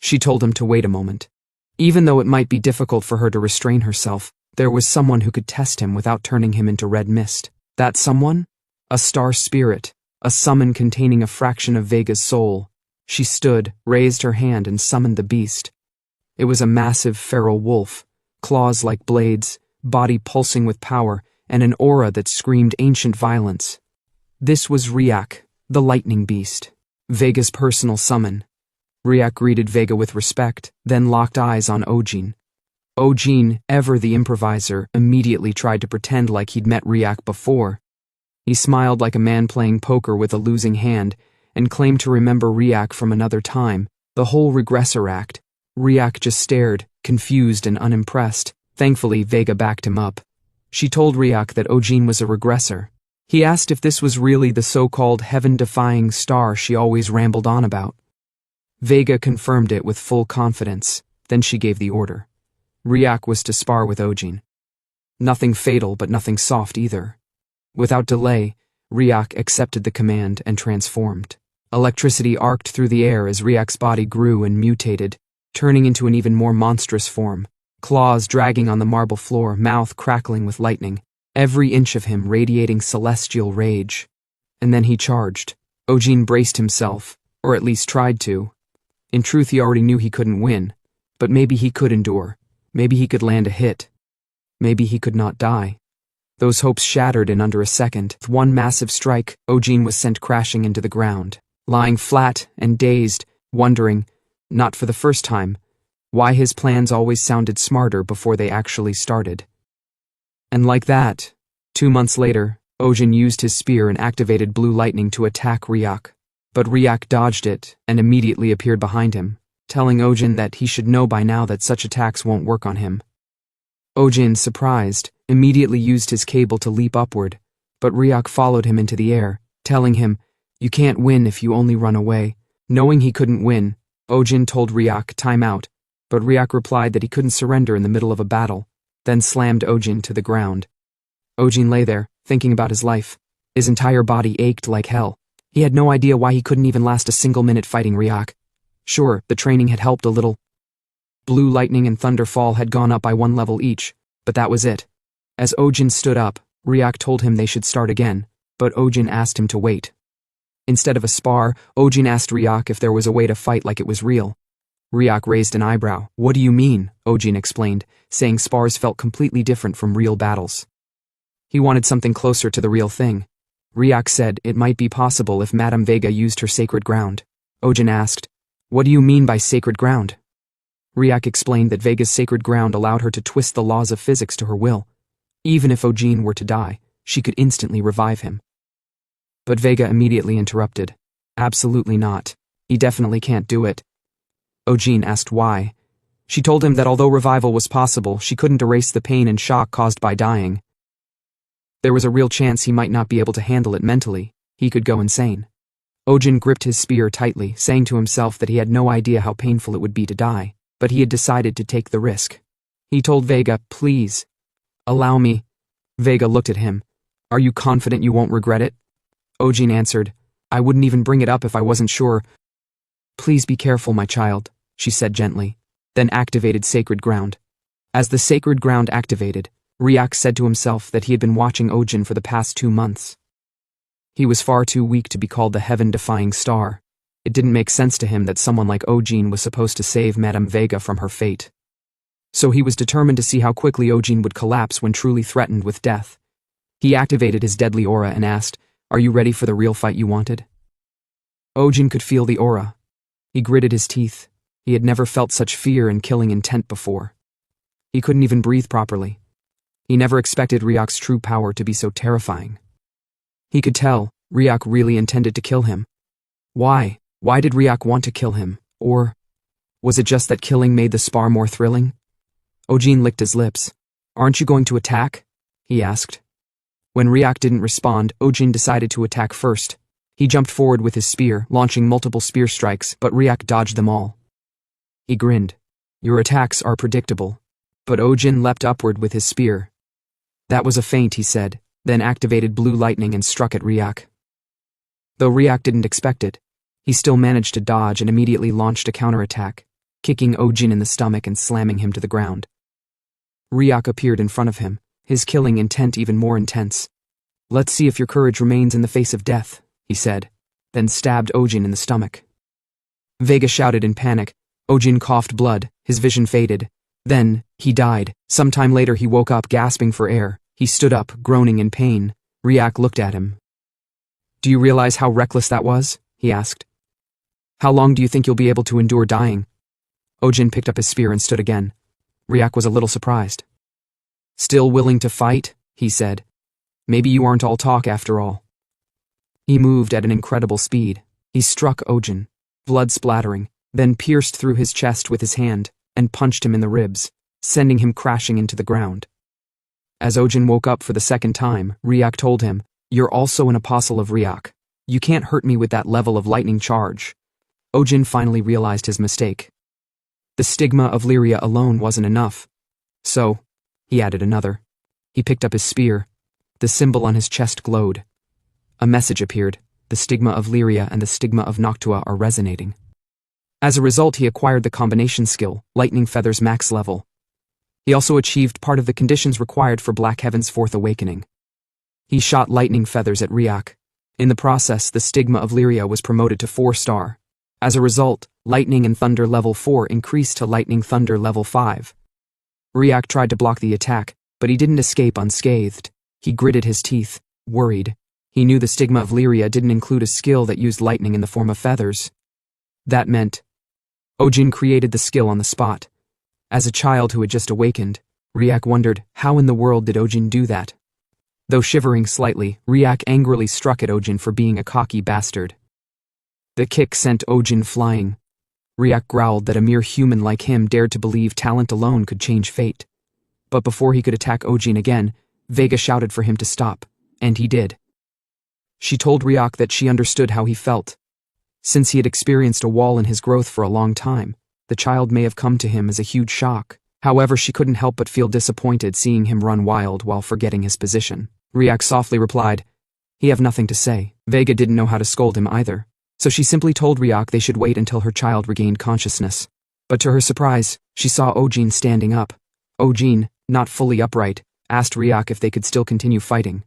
She told him to wait a moment. Even though it might be difficult for her to restrain herself, there was someone who could test him without turning him into red mist. That someone? A star spirit. A summon containing a fraction of Vega's soul. She stood, raised her hand, and summoned the beast. It was a massive feral wolf, claws like blades, body pulsing with power, and an aura that screamed ancient violence. This was Riak, the lightning beast, Vega's personal summon. Riak greeted Vega with respect, then locked eyes on Ojin. Ojin, ever the improviser, immediately tried to pretend like he'd met Riak before. He smiled like a man playing poker with a losing hand, and claimed to remember Riak from another time, the whole regressor act. Riak just stared, confused and unimpressed. Thankfully, Vega backed him up. She told Riak that Ojin was a regressor. He asked if this was really the so-called heaven-defying star she always rambled on about. Vega confirmed it with full confidence, then she gave the order. Riak was to spar with Ojin. Nothing fatal, but nothing soft either. Without delay, Riak accepted the command and transformed. Electricity arced through the air as Ryak's body grew and mutated, turning into an even more monstrous form. Claws dragging on the marble floor, mouth crackling with lightning, every inch of him radiating celestial rage. And then he charged. Ojin braced himself, or at least tried to. In truth, he already knew he couldn't win, but maybe he could endure. Maybe he could land a hit. Maybe he could not die. Those hopes shattered in under a second. With one massive strike, Ojin was sent crashing into the ground, lying flat and dazed, wondering, not for the first time, why his plans always sounded smarter before they actually started. And like that, 2 months later, Ojin used his spear and activated blue lightning to attack Ryak. But Ryak dodged it and immediately appeared behind him, telling Ojin that he should know by now that such attacks won't work on him. Ojin, surprised, immediately used his cable to leap upward, but Ryak followed him into the air, telling him, "You can't win if you only run away." Knowing he couldn't win, Ojin told Ryak time out, but Ryak replied that he couldn't surrender in the middle of a battle, then slammed Ojin to the ground. Ojin lay there, thinking about his life. His entire body ached like hell. He had no idea why he couldn't even last a single minute fighting Ryak. Sure, the training had helped a little. Blue lightning and thunderfall had gone up by 1 level each, but that was it. As Ojin stood up, Ryak told him they should start again, but Ojin asked him to wait. Instead of a spar, Ojin asked Ryak if there was a way to fight like it was real. Ryak raised an eyebrow. "What do you mean?" Ojin explained, saying spars felt completely different from real battles. He wanted something closer to the real thing. Ryak said it might be possible if Madame Vega used her sacred ground. Ojin asked, "What do you mean by sacred ground?" Ryak explained that Vega's sacred ground allowed her to twist the laws of physics to her will. Even if Ojin were to die, she could instantly revive him. But Vega immediately interrupted. "Absolutely not. He definitely can't do it." Ojin asked why. She told him that although revival was possible, she couldn't erase the pain and shock caused by dying. There was a real chance he might not be able to handle it mentally. He could go insane. Ojin gripped his spear tightly, saying to himself that he had no idea how painful it would be to die, but he had decided to take the risk. He told Vega, "Please, allow me." Vega looked at him. "Are you confident you won't regret it?" Ojin answered, "I wouldn't even bring it up if I wasn't sure." "Please be careful, my child," she said gently, then activated sacred ground. As the sacred ground activated, Ryak said to himself that he had been watching Ojin for the past 2 months. He was far too weak to be called the heaven-defying star. It didn't make sense to him that someone like Ojin was supposed to save Madame Vega from her fate. So he was determined to see how quickly Ojin would collapse when truly threatened with death. He activated his deadly aura and asked, "Are you ready for the real fight you wanted?" Ojin could feel the aura. He gritted his teeth. He had never felt such fear and killing intent before. He couldn't even breathe properly. He never expected Ryak's true power to be so terrifying. He could tell, Ryak really intended to kill him. Why? Why did Ryak want to kill him? Or was it just that killing made the spar more thrilling? Ojin licked his lips. "Aren't you going to attack?" he asked. When Ryak didn't respond, Ojin decided to attack first. He jumped forward with his spear, launching multiple spear strikes, but Ryak dodged them all. He grinned. "Your attacks are predictable." But Ojin leapt upward with his spear. "That was a feint," he said, then activated blue lightning and struck at Ryak. Though Ryak didn't expect it, he still managed to dodge and immediately launched a counterattack, kicking Ojin in the stomach and slamming him to the ground. Ryak appeared in front of him, his killing intent even more intense. "Let's see if your courage remains in the face of death," he said, then stabbed Ojin in the stomach. Vega shouted in panic. Ojin coughed blood, his vision faded. Then, he died. Sometime later he woke up gasping for air. He stood up, groaning in pain. Ryak looked at him. "Do you realize how reckless that was?" he asked. "How long do you think you'll be able to endure dying?" Ojin picked up his spear and stood again. Ryak was a little surprised. "Still willing to fight?" he said. "Maybe you aren't all talk after all." He moved at an incredible speed. He struck Ojin, blood splattering, then pierced through his chest with his hand and punched him in the ribs, sending him crashing into the ground. As Ojin woke up for the second time, Ryak told him, "You're also an apostle of Ryak. You can't hurt me with that level of lightning charge." Ojin finally realized his mistake. The stigma of Lyria alone wasn't enough. So, he added another. He picked up his spear. The symbol on his chest glowed. A message appeared. the stigma of Lyria and the stigma of Noctua are resonating. As a result, he acquired the combination skill, Lightning Feathers max level. He also achieved part of the conditions required for Black Heaven's fourth awakening. He shot Lightning Feathers at Riak. In the process, the stigma of Lyria was promoted to 4-star. As a result, Lightning and Thunder level 4 increased to Lightning Thunder level 5. Riak tried to block the attack, but he didn't escape unscathed. He gritted his teeth, worried. He knew the stigma of Lyria didn't include a skill that used lightning in the form of feathers. That meant Ojin created the skill on the spot. As a child who had just awakened, Riak wondered, how in the world did Ojin do that? Though shivering slightly, Riak angrily struck at Ojin for being a cocky bastard. The kick sent Ojin flying. Riak growled that a mere human like him dared to believe talent alone could change fate. But before he could attack Ojin again, Vega shouted for him to stop, and he did. She told Riak that she understood how he felt. Since he had experienced a wall in his growth for a long time, the child may have come to him as a huge shock. However, she couldn't help but feel disappointed seeing him run wild while forgetting his position. Riak softly replied, "He have nothing to say." Vega didn't know how to scold him either, so she simply told Riak they should wait until her child regained consciousness. But to her surprise, she saw Ojin standing up. Ojin, not fully upright, asked Riak if they could still continue fighting.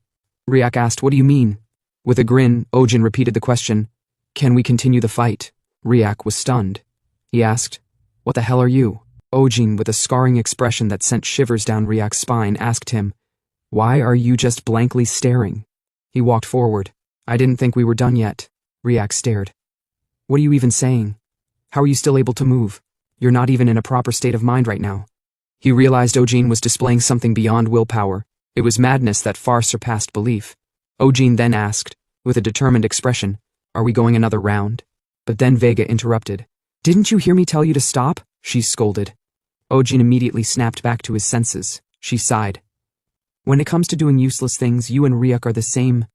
Riak asked, "What do you mean?" With a grin, Ojin repeated the question, "Can we continue the fight?" Riak was stunned. He asked, "What the hell are you?" Ojin, with a scarring expression that sent shivers down Riak's spine, asked him, "Why are you just blankly staring?" He walked forward. "I didn't think we were done yet." Riak stared. "What are you even saying? How are you still able to move? You're not even in a proper state of mind right now." He realized Ojin was displaying something beyond willpower. It was madness that far surpassed belief. Ojin then asked, with a determined expression, "Are we going another round?" But then Vega interrupted. "Didn't you hear me tell you to stop?" she scolded. Ojin immediately snapped back to his senses. She sighed. "When it comes to doing useless things, you and Riak are the same."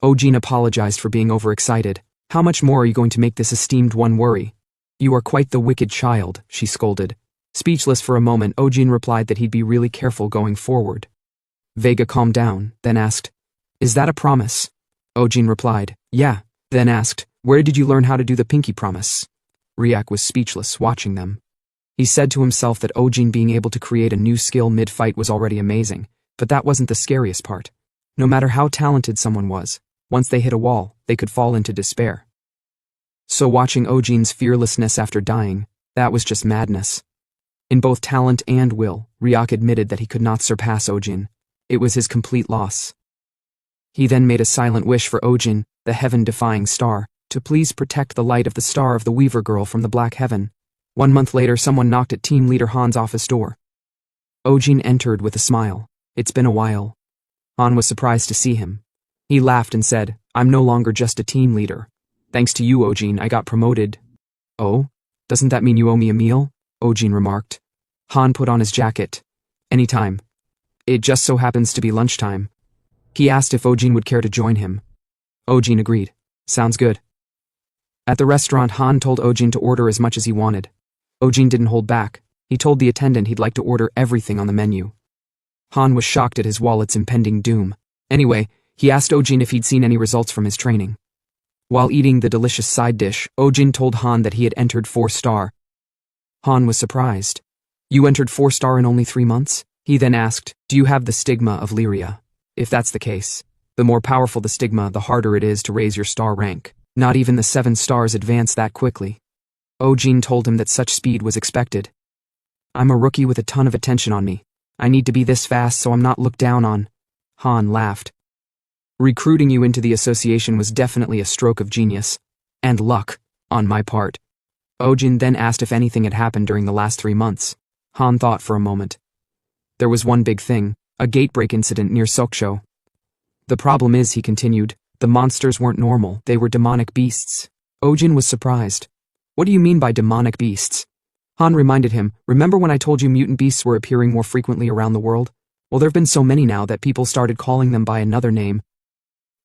Ojin apologized for being overexcited. "How much more are you going to make this esteemed one worry?" "You are quite the wicked child," she scolded. Speechless for a moment, Ojin replied that he'd be really careful going forward. Vega calmed down, then asked, "Is that a promise?" Ojin replied, "Yeah," then asked, "Where did you learn how to do the pinky promise?" Riak was speechless, watching them. He said to himself that Ojin being able to create a new skill mid-fight was already amazing, but that wasn't the scariest part. No matter how talented someone was, once they hit a wall, they could fall into despair. So watching Ojin's fearlessness after dying, that was just madness. In both talent and will, Riak admitted that he could not surpass Ojin. It was his complete loss. He then made a silent wish for Ojin, the heaven-defying star, to please protect the light of the star of the Weaver Girl from the Black Heaven. 1 month later, someone knocked at Team Leader Han's office door. Ojin entered with a smile. "It's been a while." Han was surprised to see him. He laughed and said, "I'm no longer just a team leader. Thanks to you, Ojin, I got promoted." "Oh? Doesn't that mean you owe me a meal?" Ojin remarked. Han put on his jacket. "Anytime. It just so happens to be lunchtime." He asked if Ojin would care to join him. Ojin agreed. "Sounds good." At the restaurant, Han told Ojin to order as much as he wanted. Ojin didn't hold back. He told the attendant he'd like to order everything on the menu. Han was shocked at his wallet's impending doom. Anyway, he asked Ojin if he'd seen any results from his training. While eating the delicious side dish, Ojin told Han that he had entered 4-star. Han was surprised. "You entered 4-star in only 3 months?" He then asked, "Do you have the stigma of Lyria? If that's the case, the more powerful the stigma, the harder it is to raise your star rank. Not even the 7 stars advance that quickly." Ojin told him that such speed was expected. "I'm a rookie with a ton of attention on me. I need to be this fast so I'm not looked down on." Han laughed. "Recruiting you into the association was definitely a stroke of genius. And luck, on my part." Ojin then asked if anything had happened during the last 3 months. Han thought for a moment. "There was one big thing, a gate break incident near Soksho. The problem is," he continued, "the monsters weren't normal, they were demonic beasts." Ojin was surprised. "What do you mean by demonic beasts?" Han reminded him, "Remember when I told you mutant beasts were appearing more frequently around the world? Well, there have been so many now that people started calling them by another name.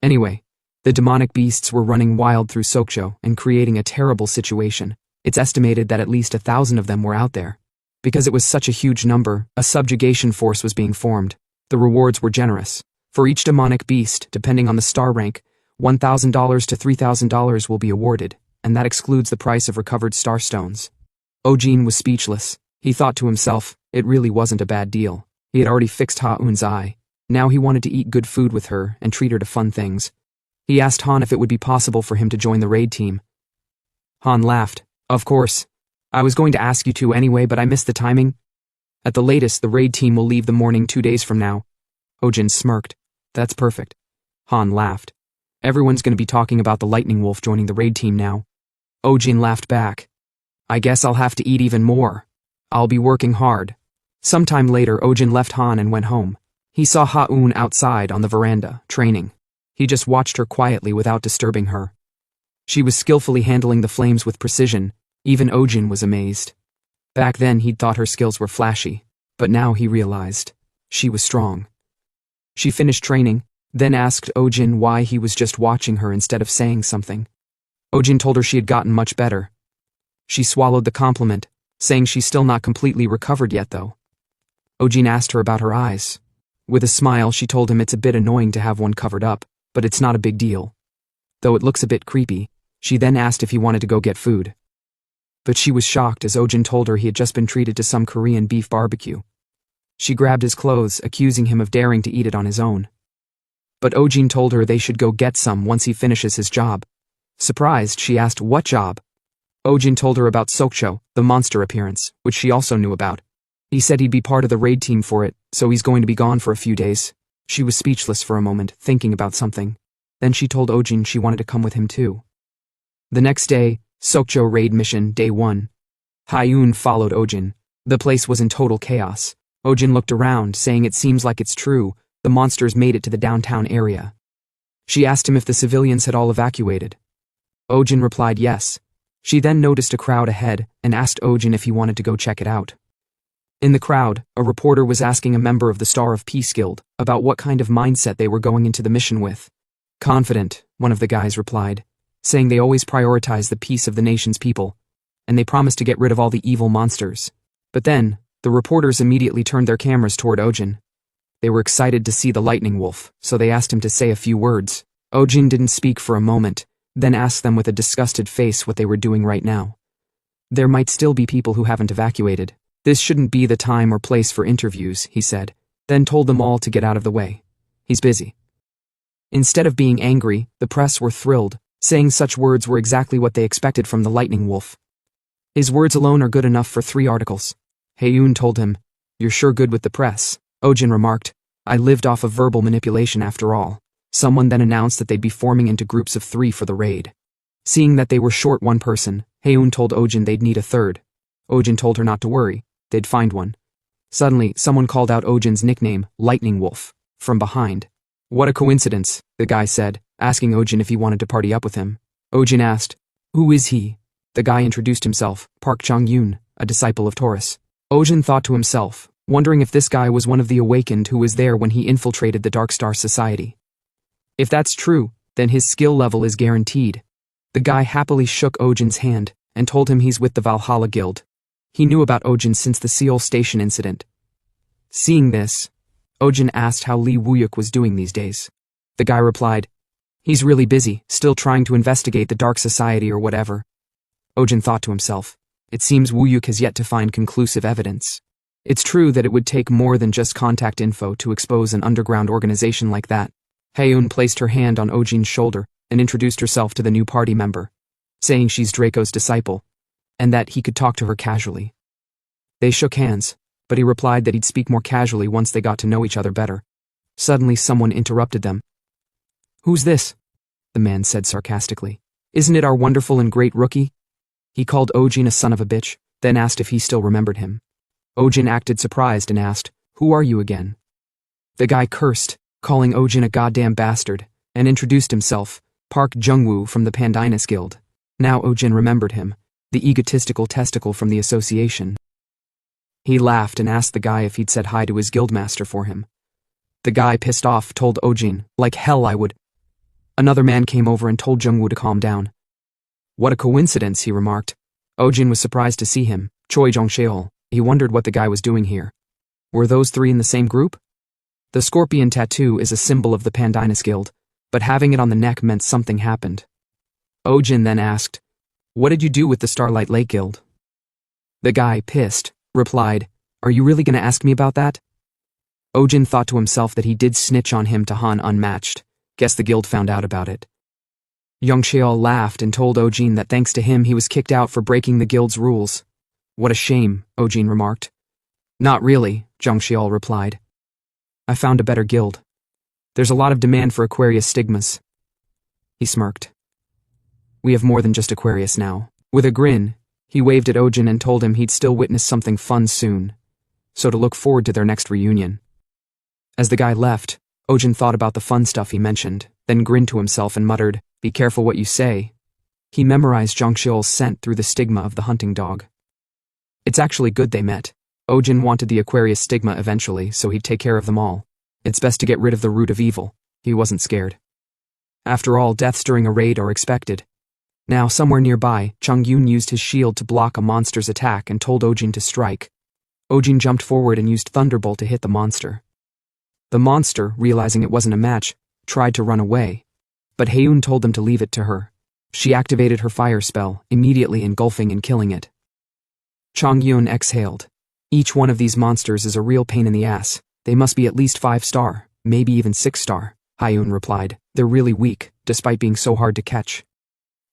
Anyway, the demonic beasts were running wild through Soksho and creating a terrible situation. It's estimated that at least 1,000 of them were out there. Because it was such a huge number, a subjugation force was being formed. The rewards were generous. For each demonic beast, depending on the star rank, $1,000 to $3,000 will be awarded, and that excludes the price of recovered starstones. Ojin was speechless. He thought to himself, it really wasn't a bad deal. He had already fixed Ha-Eun's eye. Now he wanted to eat good food with her and treat her to fun things. He asked Han if it would be possible for him to join the raid team. Han laughed. Of course. I was going to ask you to anyway, but I missed the timing. At the latest, the raid team will leave the morning 2 days from now. Ojin smirked. That's perfect. Han laughed. Everyone's going to be talking about the lightning wolf joining the raid team now. Ojin laughed back. I guess I'll have to eat even more. I'll be working hard. Sometime later, Ojin left Han and went home. He saw Ha-Eun outside on the veranda, training. He just watched her quietly without disturbing her. She was skillfully handling the flames with precision. Even Ojin was amazed. Back then he'd thought her skills were flashy, but now he realized she was strong. She finished training, then asked Ojin why he was just watching her instead of saying something. Ojin told her she had gotten much better. She swallowed the compliment, saying she's still not completely recovered yet though. Ojin asked her about her eyes. With a smile she told him it's a bit annoying to have one covered up, but it's not a big deal. Though it looks a bit creepy, she then asked if he wanted to go get food. But she was shocked as Ojin told her he had just been treated to some Korean beef barbecue. She grabbed his clothes, accusing him of daring to eat it on his own. But Ojin told her they should go get some once he finishes his job. Surprised, she asked what job. Ojin told her about Sokcho, the monster appearance, which she also knew about. He said he'd be part of the raid team for it, so he's going to be gone for a few days. She was speechless for a moment, thinking about something. Then she told Ojin she wanted to come with him too. The next day, Sokcho raid mission, day 1. Ha-Eun followed Ojin. The place was in total chaos. Ojin looked around, saying it seems like it's true, the monsters made it to the downtown area. She asked him if the civilians had all evacuated. Ojin replied yes. She then noticed a crowd ahead and asked Ojin if he wanted to go check it out. In the crowd, a reporter was asking a member of the Star of Peace Guild about what kind of mindset they were going into the mission with. Confident, one of the guys replied, saying they always prioritize the peace of the nation's people, and they promised to get rid of all the evil monsters. But then, the reporters immediately turned their cameras toward Ojin. They were excited to see the lightning wolf, so they asked him to say a few words. Ojin didn't speak for a moment, then asked them with a disgusted face what they were doing right now. There might still be people who haven't evacuated. This shouldn't be the time or place for interviews, he said, then told them all to get out of the way. He's busy. Instead of being angry, the press were thrilled, saying such words were exactly what they expected from the lightning wolf. His words alone are good enough for 3 articles. Ha-Eun told him, "You're sure good with the press." Ojin remarked, "I lived off of verbal manipulation after all." Someone then announced that they'd be forming into groups of 3 for the raid. Seeing that they were short one person, Ha-Eun told Ojin they'd need a third. Ojin told her not to worry, they'd find one. Suddenly, someone called out Ojin's nickname, Lightning Wolf, from behind. "What a coincidence," the guy said, asking Ojin if he wanted to party up with him. Ojin asked, "Who is he?" The guy introduced himself, Park Chang-yoon, a disciple of Taurus. Ojin thought to himself, wondering if this guy was one of the awakened who was there when he infiltrated the Dark Star Society. If that's true, then his skill level is guaranteed. The guy happily shook Ojin's hand and told him he's with the Valhalla Guild. He knew about Ojin since the Seoul Station incident. Seeing this, Ojin asked how Lee Woo-yuk was doing these days. The guy replied, "He's really busy, still trying to investigate the Dark Society or whatever." Ojin thought to himself, it seems Woo-yuk has yet to find conclusive evidence. It's true that it would take more than just contact info to expose an underground organization like that. Ha-Eun placed her hand on Ojin's shoulder and introduced herself to the new party member, saying she's Draco's disciple, and that he could talk to her casually. They shook hands, but he replied that he'd speak more casually once they got to know each other better. Suddenly someone interrupted them. "Who's this?" the man said sarcastically. "Isn't it our wonderful and great rookie?" He called Ojin a son of a bitch, then asked if he still remembered him. Ojin acted surprised and asked, "Who are you again?" The guy cursed, calling Ojin a goddamn bastard, and introduced himself, Park Jung-woo from the Pandinas Guild. Now Ojin remembered him, the egotistical testicle from the association. He laughed and asked the guy if he'd said hi to his guildmaster for him. The guy, pissed off, told Ojin, "Like hell I would." Another man came over and told Jung-woo to calm down. "What a coincidence," he remarked. Ojin was surprised to see him, Choi Jong-cheol. He wondered what the guy was doing here. Were those 3 in the same group? The scorpion tattoo is a symbol of the Pandinas Guild. but having it on the neck meant something happened. Ojin then asked, "What did you do with the Starlight Lake Guild?" The guy, pissed, replied, "Are you really gonna ask me about that?" Ojin thought to himself that he did snitch on him to Han Unmatched. Guess the guild found out about it. Yongcheol laughed and told Ojin that thanks to him he was kicked out for breaking the guild's rules. "What a shame," Ojin remarked. "Not really," Yongcheol replied. "I found a better guild. There's a lot of demand for Aquarius stigmas." He smirked. "We have more than just Aquarius now." With a grin, he waved at Ojin and told him he'd still witness something fun soon, so to look forward to their next reunion. As the guy left, Ojin thought about the fun stuff he mentioned, then grinned to himself and muttered, "Be careful what you say." He memorized Zhangxiol's scent through the stigma of the hunting dog. It's actually good they met. Ojin wanted the Aquarius stigma eventually, so he'd take care of them all. It's best to get rid of the root of evil. He wasn't scared. After all, deaths during a raid are expected. Now, somewhere nearby, Chongyun used his shield to block a monster's attack and told Ojin to strike. Ojin jumped forward and used Thunderbolt to hit the monster. The monster, realizing it wasn't a match, tried to run away, but Heyoon told them to leave it to her. She activated her fire spell, immediately engulfing and killing it. Chongyun exhaled. Each one of these monsters is a real pain in the ass. They must be at least 5-star, maybe even 6-star, Heyoon replied. They're really weak, despite being so hard to catch.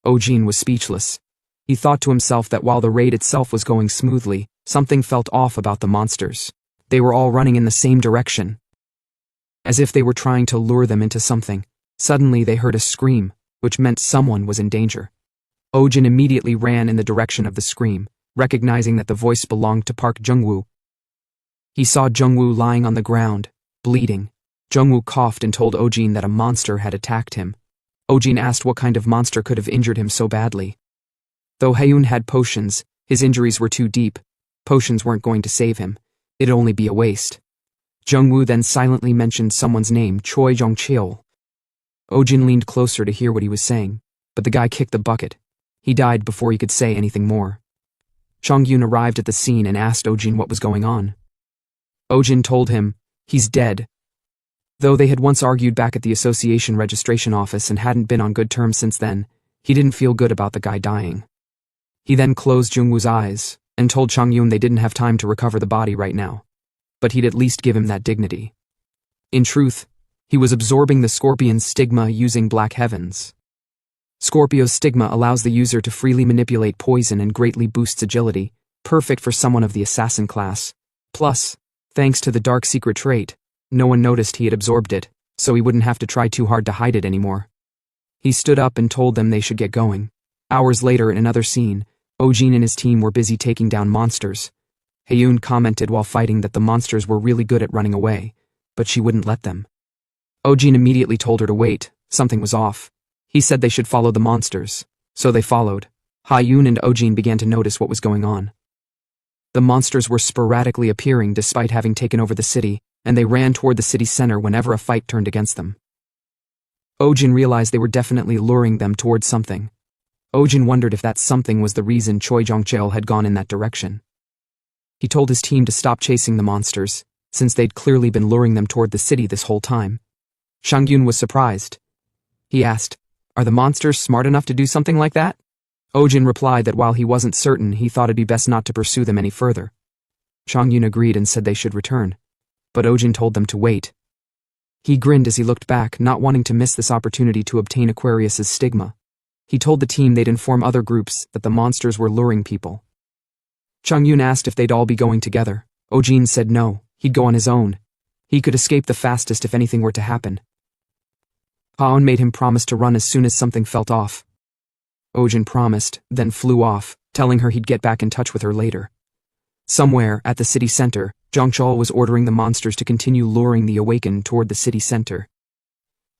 Ojin was speechless. He thought to himself that while the raid itself was going smoothly, something felt off about the monsters. They were all running in the same direction, as if they were trying to lure them into something. Suddenly they heard a scream, which meant someone was in danger. Ojin immediately ran in the direction of the scream, recognizing that the voice belonged to Park Jungwoo. He saw Jungwoo lying on the ground, bleeding. Jungwoo coughed and told Ojin that a monster had attacked him. Ojin asked what kind of monster could have injured him so badly. Though Heyoon had potions, his injuries were too deep. Potions weren't going to save him. It'd only be a waste. Jungwoo then silently mentioned someone's name, Choi Jongcheol. Ojin leaned closer to hear what he was saying, but the guy kicked the bucket. He died before he could say anything more. Chongyun arrived at the scene and asked Ojin what was going on. Ojin told him, he's dead. Though they had once argued back at the association registration office and hadn't been on good terms since then, he didn't feel good about the guy dying. He then closed Jungwoo's eyes and told Chongyun they didn't have time to recover the body right now, but he'd at least give him that dignity. In truth, he was absorbing the Scorpion's stigma using Black Heavens. Scorpio's stigma allows the user to freely manipulate poison and greatly boosts agility, perfect for someone of the assassin class. Plus, thanks to the dark secret trait, no one noticed he had absorbed it, so he wouldn't have to try too hard to hide it anymore. He stood up and told them they should get going. Hours later, in another scene, Ojin and his team were busy taking down monsters. Heyoon commented while fighting that the monsters were really good at running away, but she wouldn't let them. Ojin immediately told her to wait. Something was off. He said they should follow the monsters, so they followed. Heyoon and Ojin began to notice what was going on. The monsters were sporadically appearing despite having taken over the city, and they ran toward the city center whenever a fight turned against them. Ojin realized they were definitely luring them towards something. Ojin wondered if that something was the reason Choi Jongcheol had gone in that direction. He told his team to stop chasing the monsters, since they'd clearly been luring them toward the city this whole time. Chongyun was surprised. He asked, "Are the monsters smart enough to do something like that?" Ojin replied that while he wasn't certain, he thought it'd be best not to pursue them any further. Chongyun agreed and said they should return, but Ojin told them to wait. He grinned as he looked back, not wanting to miss this opportunity to obtain Aquarius's stigma. He told the team they'd inform other groups that the monsters were luring people. Chongyun asked if they'd all be going together. Ojin said no, he'd go on his own. He could escape the fastest if anything were to happen. Haon made him promise to run as soon as something felt off. Ojin promised, then flew off, telling her he'd get back in touch with her later. Somewhere, at the city center, Jongcheol was ordering the monsters to continue luring the Awakened toward the city center.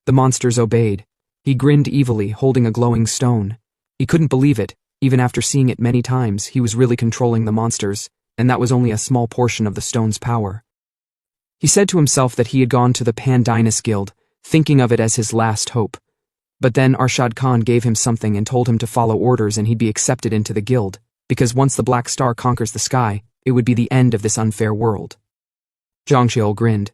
The monsters obeyed. He grinned evilly, holding a glowing stone. He couldn't believe it. Even after seeing it many times, he was really controlling the monsters, and that was only a small portion of the stone's power. He said to himself that he had gone to the Pandinus Guild, thinking of it as his last hope. But then Arshad Khan gave him something and told him to follow orders and he'd be accepted into the guild, because once the Black Star conquers the sky, it would be the end of this unfair world. Jongcheol grinned.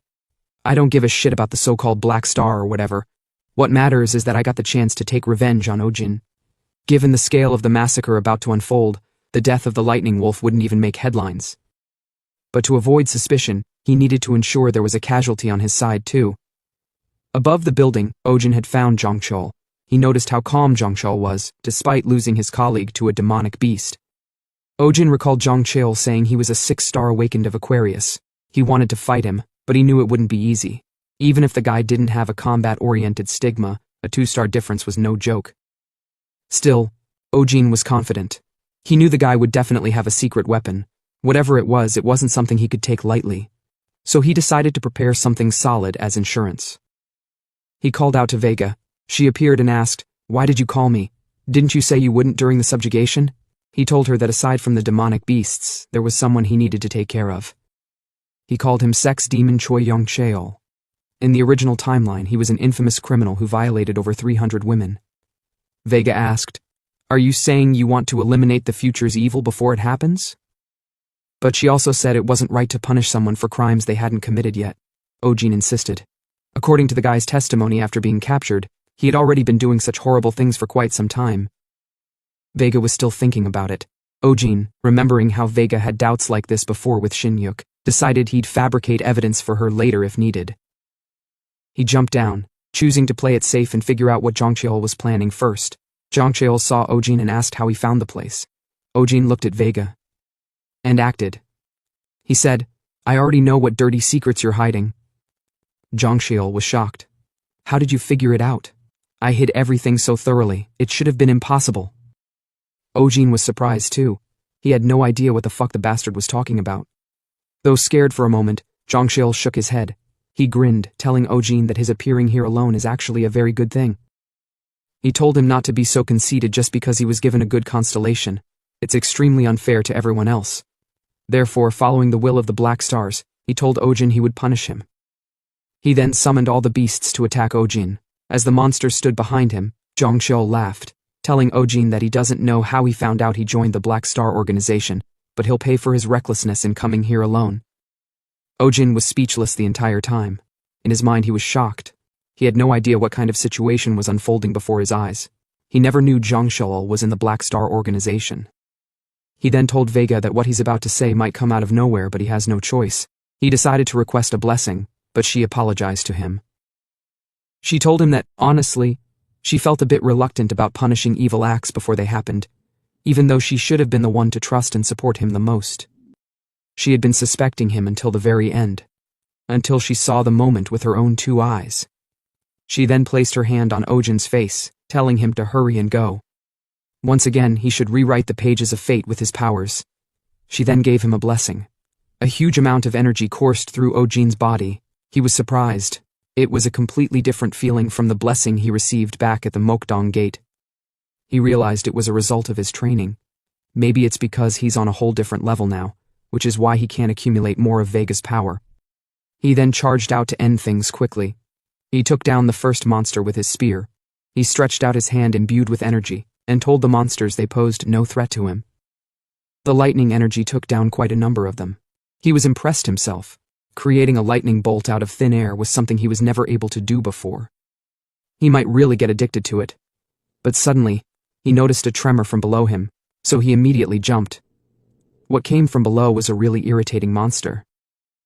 "I don't give a shit about the so-called Black Star or whatever. What matters is that I got the chance to take revenge on Ojin. Given the scale of the massacre about to unfold, the death of the lightning wolf wouldn't even make headlines. But to avoid suspicion, he needed to ensure there was a casualty on his side too. Above the building, Ojin had found Zhangchul. He noticed how calm Zhangchul was, despite losing his colleague to a demonic beast. Ojin recalled Zhangchul saying he was a 6-star awakened of Aquarius. He wanted to fight him, but he knew it wouldn't be easy. Even if the guy didn't have a combat-oriented stigma, a 2-star difference was no joke. Still, Ojin was confident. He knew the guy would definitely have a secret weapon. Whatever it wasn't something he could take lightly. So he decided to prepare something solid as insurance. He called out to Vega. She appeared and asked, "Why did you call me? Didn't you say you wouldn't during the subjugation?" He told her that aside from the demonic beasts, there was someone he needed to take care of. He called him sex demon Choi Yong-cheol. In the original timeline, he was an infamous criminal who violated over 300 women. Vega asked, "Are you saying you want to eliminate the future's evil before it happens?" But she also said it wasn't right to punish someone for crimes they hadn't committed yet. Ojin insisted. According to the guy's testimony after being captured, he had already been doing such horrible things for quite some time. Vega was still thinking about it. Ojin, remembering how Vega had doubts like this before with Shin-yuk, decided he'd fabricate evidence for her later if needed. He jumped down, choosing to play it safe and figure out what Zhangchul was planning first. Zhangchul saw Ojin and asked how he found the place. Ojin looked at Vega and acted. He said, "I already know what dirty secrets you're hiding." Zhangchul was shocked. "How did you figure it out? I hid everything so thoroughly, it should have been impossible." Ojin was surprised too. He had no idea what the fuck the bastard was talking about. Though scared for a moment, Zhangchul shook his head. He grinned, telling Ojin that his appearing here alone is actually a very good thing. He told him not to be so conceited just because he was given a good constellation. It's extremely unfair to everyone else. Therefore, following the will of the Black Stars, he told Ojin he would punish him. He then summoned all the beasts to attack Ojin. As the monsters stood behind him, Zhangchul laughed, telling Ojin that he doesn't know how he found out he joined the Black Star organization, but he'll pay for his recklessness in coming here alone. Ojin was speechless the entire time. In his mind he was shocked. He had no idea what kind of situation was unfolding before his eyes. He never knew Zhangchul was in the Black Star organization. He then told Vega that what he's about to say might come out of nowhere, but he has no choice. He decided to request a blessing, but she apologized to him. She told him that, honestly, she felt a bit reluctant about punishing evil acts before they happened, even though she should have been the one to trust and support him the most. She had been suspecting him until the very end, until she saw the moment with her own 2 eyes. She then placed her hand on Ojin's face, telling him to hurry and go. Once again, he should rewrite the pages of fate with his powers. She then gave him a blessing. A huge amount of energy coursed through Ojin's body. He was surprised. It was a completely different feeling from the blessing he received back at the Mokdong Gate. He realized it was a result of his training. Maybe it's because he's on a whole different level now, which is why he can't accumulate more of Vega's power. He then charged out to end things quickly. He took down the first monster with his spear. He stretched out his hand imbued with energy, and told the monsters they posed no threat to him. The lightning energy took down quite a number of them. He was impressed himself. Creating a lightning bolt out of thin air was something he was never able to do before. He might really get addicted to it. But suddenly, he noticed a tremor from below him, so he immediately jumped. What came from below was a really irritating monster.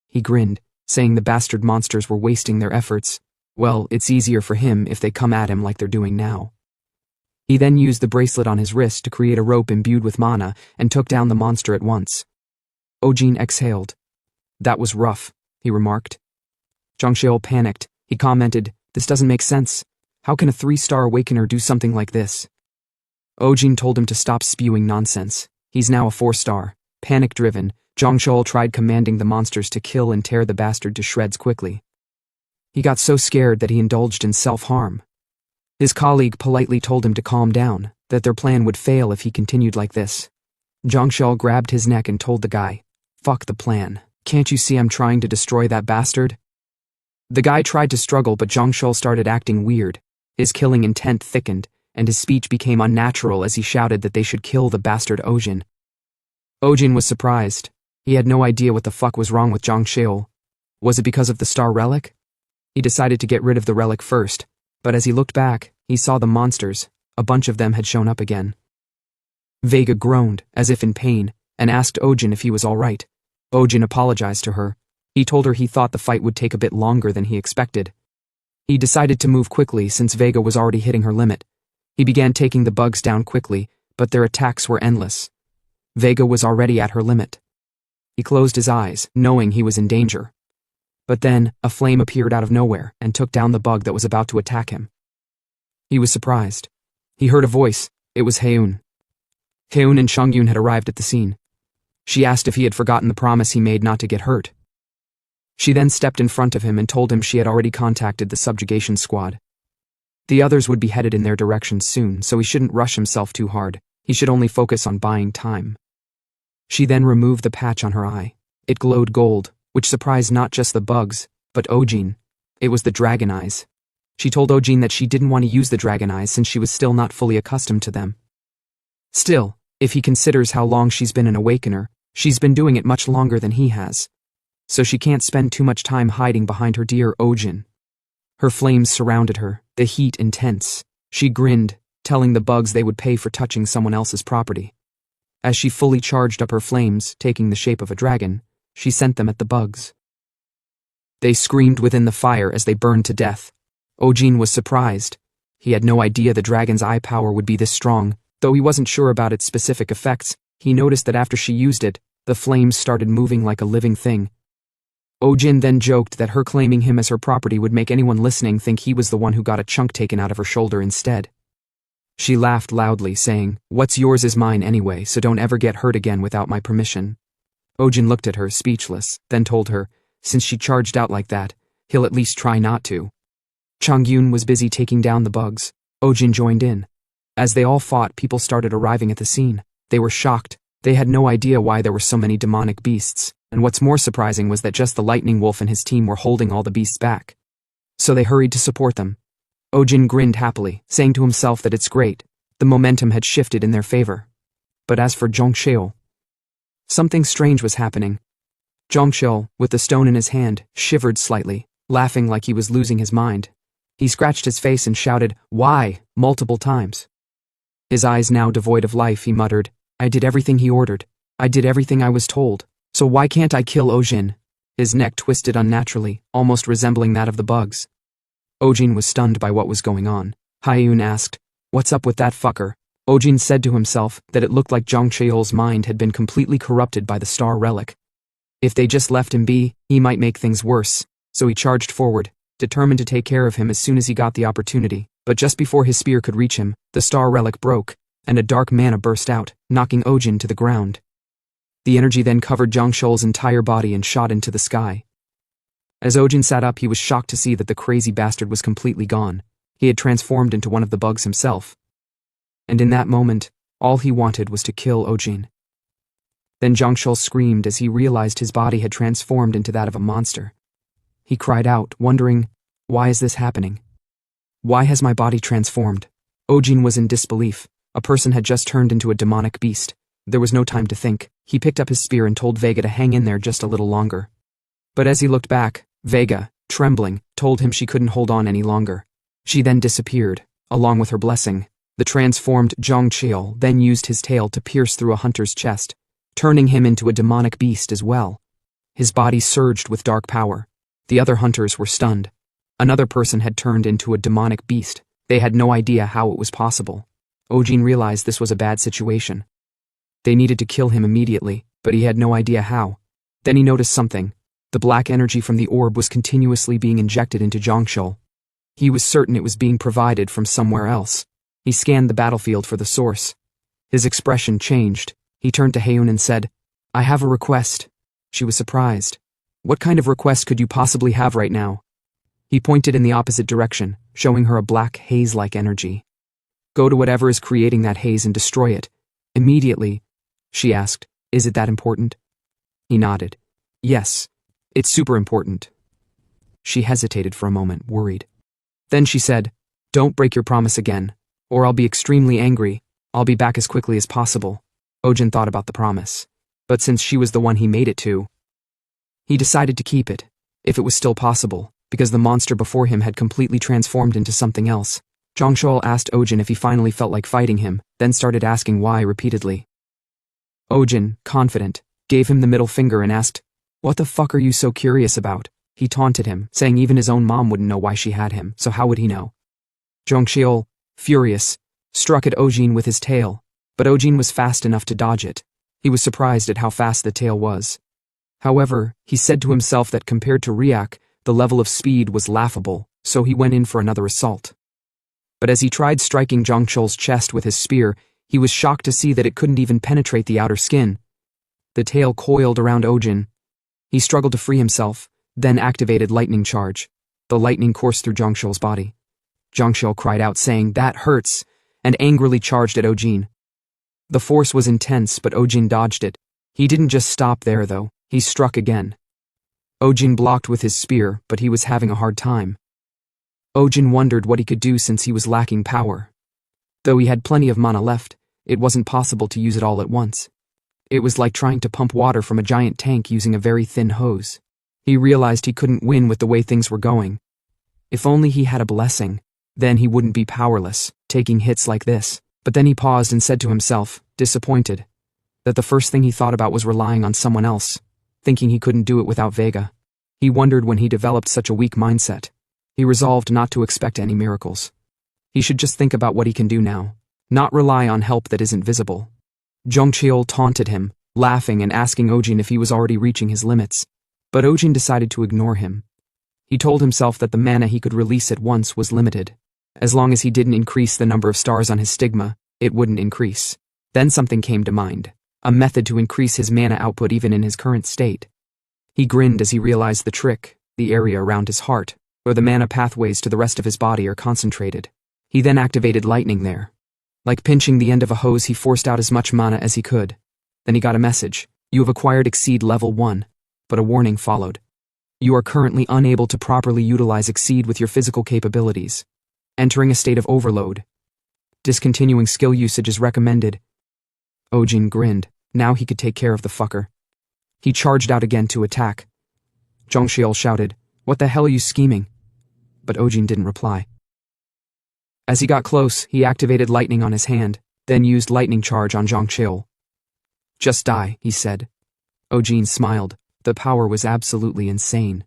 He grinned, saying the bastard monsters were wasting their efforts. Well, it's easier for him if they come at him like they're doing now. He then used the bracelet on his wrist to create a rope imbued with mana and took down the monster at once. Ojin exhaled. "That was rough," he remarked. Zhangchul panicked. He commented, "This doesn't make sense. How can a 3-star awakener do something like this?" Ojin told him to stop spewing nonsense. He's now a 4-star. Panic-driven, Zhangchul tried commanding the monsters to kill and tear the bastard to shreds quickly. He got so scared that he indulged in self-harm. His colleague politely told him to calm down, that their plan would fail if he continued like this. Zhangchul grabbed his neck and told the guy, "Fuck the plan. Can't you see I'm trying to destroy that bastard?" The guy tried to struggle, but Zhangchul started acting weird. His killing intent thickened, and his speech became unnatural as he shouted that they should kill the bastard Ojin. Ojin was surprised. He had no idea what the fuck was wrong with Zhangchul. Was it because of the star relic? He decided to get rid of the relic first, But as he looked back, he saw the monsters. A bunch of them had shown up again. Vega groaned, as if in pain, and asked Ojin if he was all right. Ojin apologized to her. He told her he thought the fight would take a bit longer than he expected. He decided to move quickly since Vega was already hitting her limit. He began taking the bugs down quickly, but their attacks were endless. Vega was already at her limit. He closed his eyes, knowing he was in danger. But then, a flame appeared out of nowhere and took down the bug that was about to attack him. He was surprised. He heard a voice. It was Haeun. Haeun and Chongyun had arrived at the scene. She asked if he had forgotten the promise he made not to get hurt. She then stepped in front of him and told him she had already contacted the subjugation squad. The others would be headed in their direction soon, so he shouldn't rush himself too hard. He should only focus on buying time. She then removed the patch on her eye. It glowed gold, which surprised not just the bugs, but Ojin. It was the dragon eyes. She told Ojin that she didn't want to use the dragon eyes since she was still not fully accustomed to them. Still, if he considers how long she's been an awakener, she's been doing it much longer than he has. So she can't spend too much time hiding behind her dear Ojin. Her flames surrounded her, the heat intense. She grinned, telling the bugs they would pay for touching someone else's property. As she fully charged up her flames, taking the shape of a dragon, she sent them at the bugs. They screamed within the fire as they burned to death. Ojin was surprised. He had no idea the dragon's eye power would be this strong. Though he wasn't sure about its specific effects, he noticed that after she used it, the flames started moving like a living thing. Ojin then joked that her claiming him as her property would make anyone listening think he was the one who got a chunk taken out of her shoulder instead. She laughed loudly, saying, "What's yours is mine anyway, so don't ever get hurt again without my permission." Ojin looked at her, speechless, then told her, since she charged out like that, he'll at least try not to. Chongyun was busy taking down the bugs. Ojin joined in. As they all fought, people started arriving at the scene. They were shocked. They had no idea why there were so many demonic beasts, and what's more surprising was that just the Lightning Wolf and his team were holding all the beasts back. So they hurried to support them. Ojin grinned happily, saying to himself that it's great. The momentum had shifted in their favor. But as for Zhongxiu, something strange was happening. Zhongxiu, with the stone in his hand, shivered slightly, laughing like he was losing his mind. He scratched his face and shouted, "Why?" multiple times. His eyes now devoid of life, he muttered, "I did everything he ordered. I did everything I was told. So why can't I kill Ojin?" His neck twisted unnaturally, almost resembling that of the bugs. Ojin was stunned by what was going on. Haeun asked, "What's up with that fucker?" Ojin said to himself that it looked like Zhongxiu's mind had been completely corrupted by the star relic. If they just left him be, he might make things worse, so he charged forward, determined to take care of him as soon as he got the opportunity. But just before his spear could reach him, the star relic broke, and a dark mana burst out, knocking Ojin to the ground. The energy then covered Zhongxiu's entire body and shot into the sky. As Ojin sat up, he was shocked to see that the crazy bastard was completely gone. He had transformed into one of the bugs himself. And in that moment, all he wanted was to kill Ojin. Then Zhongxiu screamed as he realized his body had transformed into that of a monster. He cried out, wondering, "Why is this happening? Why has my body transformed?" Ojin was in disbelief. A person had just turned into a demonic beast. There was no time to think. He picked up his spear and told Vega to hang in there just a little longer. But as he looked back, Vega, trembling, told him she couldn't hold on any longer. She then disappeared, along with her blessing. The transformed Zhongxiu then used his tail to pierce through a hunter's chest, turning him into a demonic beast as well. His body surged with dark power. The other hunters were stunned. Another person had turned into a demonic beast. They had no idea how it was possible. Ojin realized this was a bad situation. They needed to kill him immediately, but he had no idea how. Then he noticed something. The black energy from the orb was continuously being injected into Zhongxiu. He was certain it was being provided from somewhere else. He scanned the battlefield for the source. His expression changed. He turned to Haeun and said, "I have a request." She was surprised. "What kind of request could you possibly have right now?" He pointed in the opposite direction, showing her a black haze-like energy. "Go to whatever is creating that haze and destroy it. Immediately." She asked, "Is it that important?" He nodded. "Yes, it's super important." She hesitated for a moment, worried. Then she said, "Don't break your promise again, or I'll be extremely angry. I'll be back as quickly as possible." Ojin thought about the promise, but since she was the one he made it to, he decided to keep it, if it was still possible. because the monster before him had completely transformed into something else. Zhangshou asked Ojin if he finally felt like fighting him, then started asking why repeatedly. Ojin, confident, gave him the middle finger and asked, "What the fuck are you so curious about?" He taunted him, saying even his own mom wouldn't know why she had him, so how would he know? Zhangshou, furious, struck at Ojin with his tail, but Ojin was fast enough to dodge it. He was surprised at how fast the tail was. However, he said to himself that compared to Riak, the level of speed was laughable, so he went in for another assault. But as he tried striking Zhangshou's chest with his spear, he was shocked to see that it couldn't even penetrate the outer skin. The tail coiled around Ojin. He struggled to free himself, then activated lightning charge. The lightning coursed through Zhangshou's body. Zhangshou cried out saying, "That hurts," and angrily charged at Ojin. The force was intense, but Ojin dodged it. He didn't just stop there, though. He struck again. Ojin blocked with his spear, but he was having a hard time. Ojin wondered what he could do since he was lacking power. Though he had plenty of mana left, it wasn't possible to use it all at once. It was like trying to pump water from a giant tank using a very thin hose. He realized he couldn't win with the way things were going. If only he had a blessing, then he wouldn't be powerless, taking hits like this. But then he paused and said to himself, disappointed, that the first thing he thought about was relying on someone else, thinking he couldn't do it without Vega. He wondered when he developed such a weak mindset. He resolved not to expect any miracles. He should just think about what he can do now, not rely on help that isn't visible. Zhangqiu taunted him, laughing and asking Ojin if he was already reaching his limits. But Ojin decided to ignore him. He told himself that the mana he could release at once was limited. As long as he didn't increase the number of stars on his stigma, it wouldn't increase. Then something came to mind, a method to increase his mana output even in his current state. He grinned as he realized the trick: the area around his heart, where the mana pathways to the rest of his body are concentrated. He then activated lightning there. Like pinching the end of a hose, he forced out as much mana as he could. Then he got a message: "You have acquired Exceed level 1, but a warning followed. You are currently unable to properly utilize Exceed with your physical capabilities. Entering a state of overload. Discontinuing skill usage is recommended." Ojin grinned. Now he could take care of the fucker. He charged out again to attack. Zhangxiu shouted, "What the hell are you scheming?" But Ojin didn't reply. As he got close, he activated lightning on his hand, then used lightning charge on Zhangxiu. "Just die," he said. Ojin smiled. The power was absolutely insane.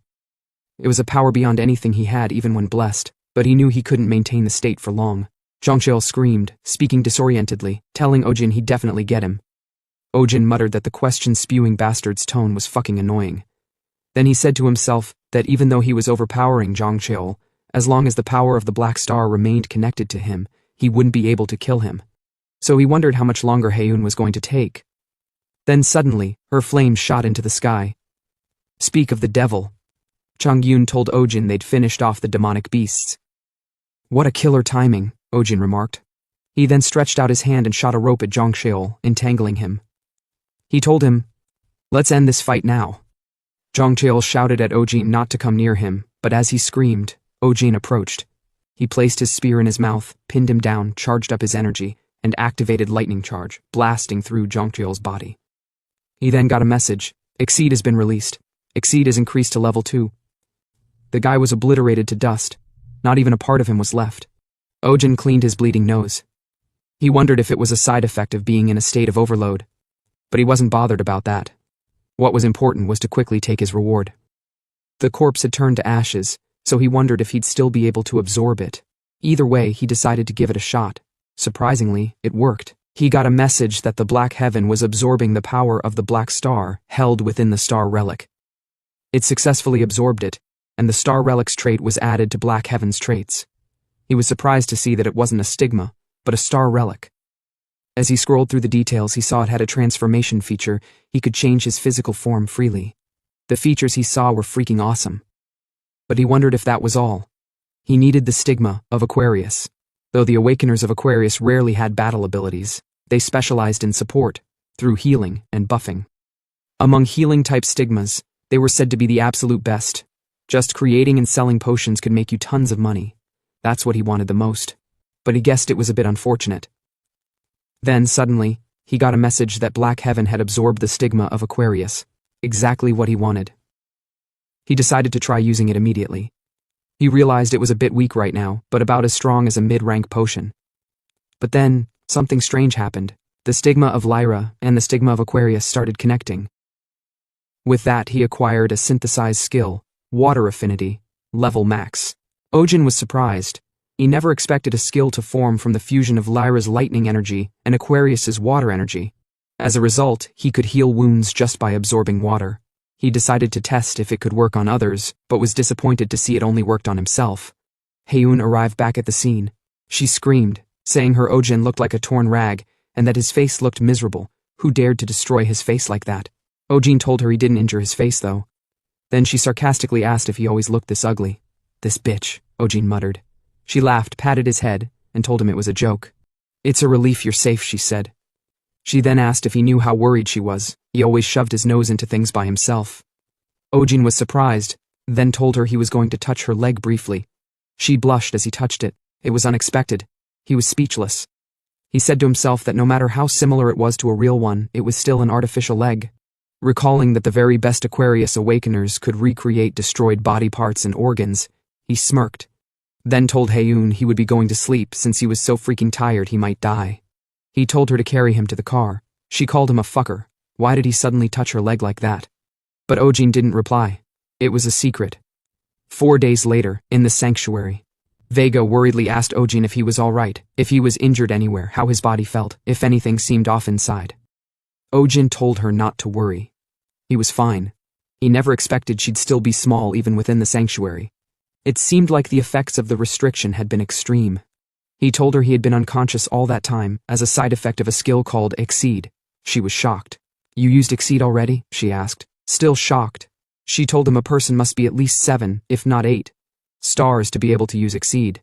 It was a power beyond anything he had even when blessed, but he knew he couldn't maintain the state for long. Zhangxiu screamed, speaking disorientedly, telling Ojin he'd definitely get him. Ojin muttered that the question-spewing bastard's tone was fucking annoying. Then he said to himself that even though he was overpowering Zhangxiu, as long as the power of the Black Star remained connected to him, he wouldn't be able to kill him. So he wondered how much longer Heiyun was going to take. Then suddenly, her flame shot into the sky. Speak of the devil. Chang Yun told Ojin they'd finished off the demonic beasts. "What a killer timing," Ojin remarked. He then stretched out his hand and shot a rope at Zhangxiu, entangling him. He told him, "Let's end this fight now." Zhangxiu shouted at Ojin not to come near him, but as he screamed, Ojin approached. He placed his spear in his mouth, pinned him down, charged up his energy, and activated lightning charge, blasting through Zhangxiu's body. He then got a message: "Exceed has been released. Exceed is increased to level 2. The guy was obliterated to dust. Not even a part of him was left. Ojin cleaned his bleeding nose. He wondered if it was a side effect of being in a state of overload. But he wasn't bothered about that. What was important was to quickly take his reward. The corpse had turned to ashes, so he wondered if he'd still be able to absorb it. Either way, he decided to give it a shot. Surprisingly, it worked. He got a message that the Black Heaven was absorbing the power of the Black Star held within the Star Relic. It successfully absorbed it, and the Star Relic's trait was added to Black Heaven's traits. He was surprised to see that it wasn't a stigma, but a Star Relic. As he scrolled through the details, he saw it had a transformation feature. He could change his physical form freely. The features he saw were freaking awesome. But he wondered if that was all. He needed the stigma of Aquarius. Though the Awakeners of Aquarius rarely had battle abilities, they specialized in support, through healing and buffing. Among healing-type stigmas, they were said to be the absolute best. Just creating and selling potions could make you tons of money. That's what he wanted the most. But he guessed it was a bit unfortunate. Then, suddenly, he got a message that Black Heaven had absorbed the stigma of Aquarius. Exactly what he wanted. He decided to try using it immediately. He realized it was a bit weak right now, but about as strong as a mid-rank potion. But then, something strange happened. The stigma of Lyra and the stigma of Aquarius started connecting. With that, he acquired a synthesized skill, water affinity, level max. Ojin was surprised. He never expected a skill to form from the fusion of Lyra's lightning energy and Aquarius's water energy. As a result, he could heal wounds just by absorbing water. He decided to test if it could work on others, but was disappointed to see it only worked on himself. Heyoon arrived back at the scene. She screamed, saying her Ojin looked like a torn rag, and that his face looked miserable. Who dared to destroy his face like that? Ojin told her he didn't injure his face though. Then she sarcastically asked if he always looked this ugly. This bitch, Ojin muttered. She laughed, patted his head, and told him it was a joke. It's a relief you're safe, she said. She then asked if he knew how worried she was. He always shoved his nose into things by himself. Ojin was surprised, then told her he was going to touch her leg briefly. She blushed as he touched it. It was unexpected. He was speechless. He said to himself that no matter how similar it was to a real one, it was still an artificial leg. Recalling that the very best Aquarius awakeners could recreate destroyed body parts and organs, he smirked. Then told Heyoon he would be going to sleep since he was so freaking tired he might die. He told her to carry him to the car. She called him a fucker. Why did he suddenly touch her leg like that? But Ojin didn't reply. It was a secret. 4 days later, in the sanctuary, Vega worriedly asked Ojin if he was alright, if he was injured anywhere, how his body felt, if anything seemed off inside. Ojin told her not to worry. He was fine. He never expected she'd still be small even within the sanctuary. It seemed like the effects of the restriction had been extreme. He told her he had been unconscious all that time, as a side effect of a skill called Exceed. She was shocked. You used Exceed already? She asked. Still shocked. She told him a person must be at least 7, if not 8, stars to be able to use Exceed.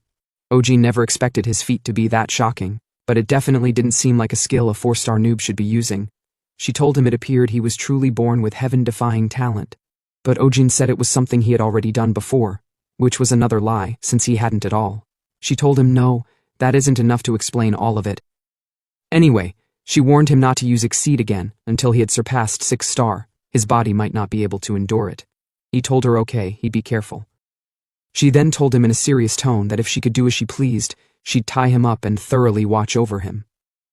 Ojin never expected his feat to be that shocking, but it definitely didn't seem like a skill a 4-star noob should be using. She told him it appeared he was truly born with heaven-defying talent. But Ojin said it was something he had already done before, which was another lie, since he hadn't at all. She told him no, that isn't enough to explain all of it. Anyway, she warned him not to use Exceed again until he had surpassed 6-star. His body might not be able to endure it. He told her okay, he'd be careful. She then told him in a serious tone that if she could do as she pleased, she'd tie him up and thoroughly watch over him.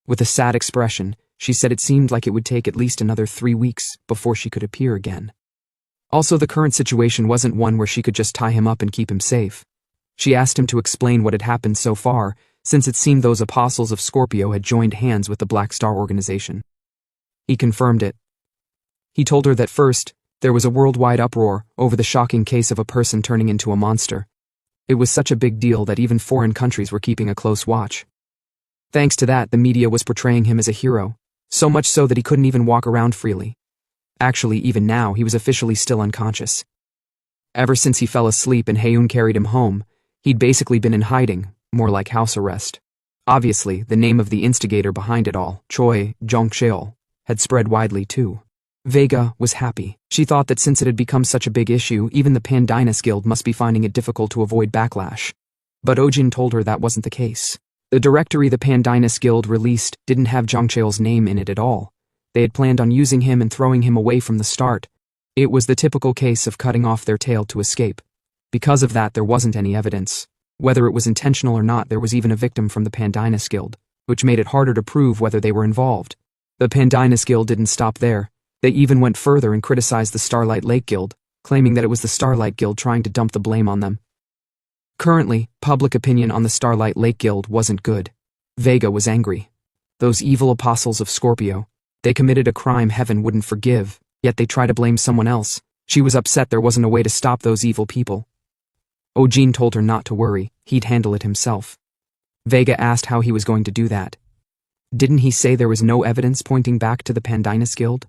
With a sad expression, she said it seemed like it would take at least another 3 weeks before she could appear again. Also, the current situation wasn't one where she could just tie him up and keep him safe. She asked him to explain what had happened so far, since it seemed those apostles of Scorpio had joined hands with the Black Star organization. He confirmed it. He told her that first, there was a worldwide uproar over the shocking case of a person turning into a monster. It was such a big deal that even foreign countries were keeping a close watch. Thanks to that, the media was portraying him as a hero, so much so that he couldn't even walk around freely. Actually, even now, he was officially still unconscious. Ever since he fell asleep and Heyoon carried him home, he'd basically been in hiding, more like house arrest. Obviously, the name of the instigator behind it all, Choi Jong-cheol, had spread widely too. Vega was happy. She thought that since it had become such a big issue, even the Pandynas Guild must be finding it difficult to avoid backlash. But Ojin told her that wasn't the case. The directory the Pandynas Guild released didn't have Jong-cheol's name in it at all. They had planned on using him and throwing him away from the start. It was the typical case of cutting off their tail to escape. Because of that, there wasn't any evidence. Whether it was intentional or not, there was even a victim from the Pandynas Guild, which made it harder to prove whether they were involved. The Pandynas Guild didn't stop there. They even went further and criticized the Starlight Lake Guild, claiming that it was the Starlight Guild trying to dump the blame on them. Currently, public opinion on the Starlight Lake Guild wasn't good. Vega was angry. Those evil apostles of Scorpio. They committed a crime heaven wouldn't forgive, yet they try to blame someone else. She was upset there wasn't a way to stop those evil people. Ojin told her not to worry, he'd handle it himself. Vega asked how he was going to do that. Didn't he say there was no evidence pointing back to the Pandynas Guild?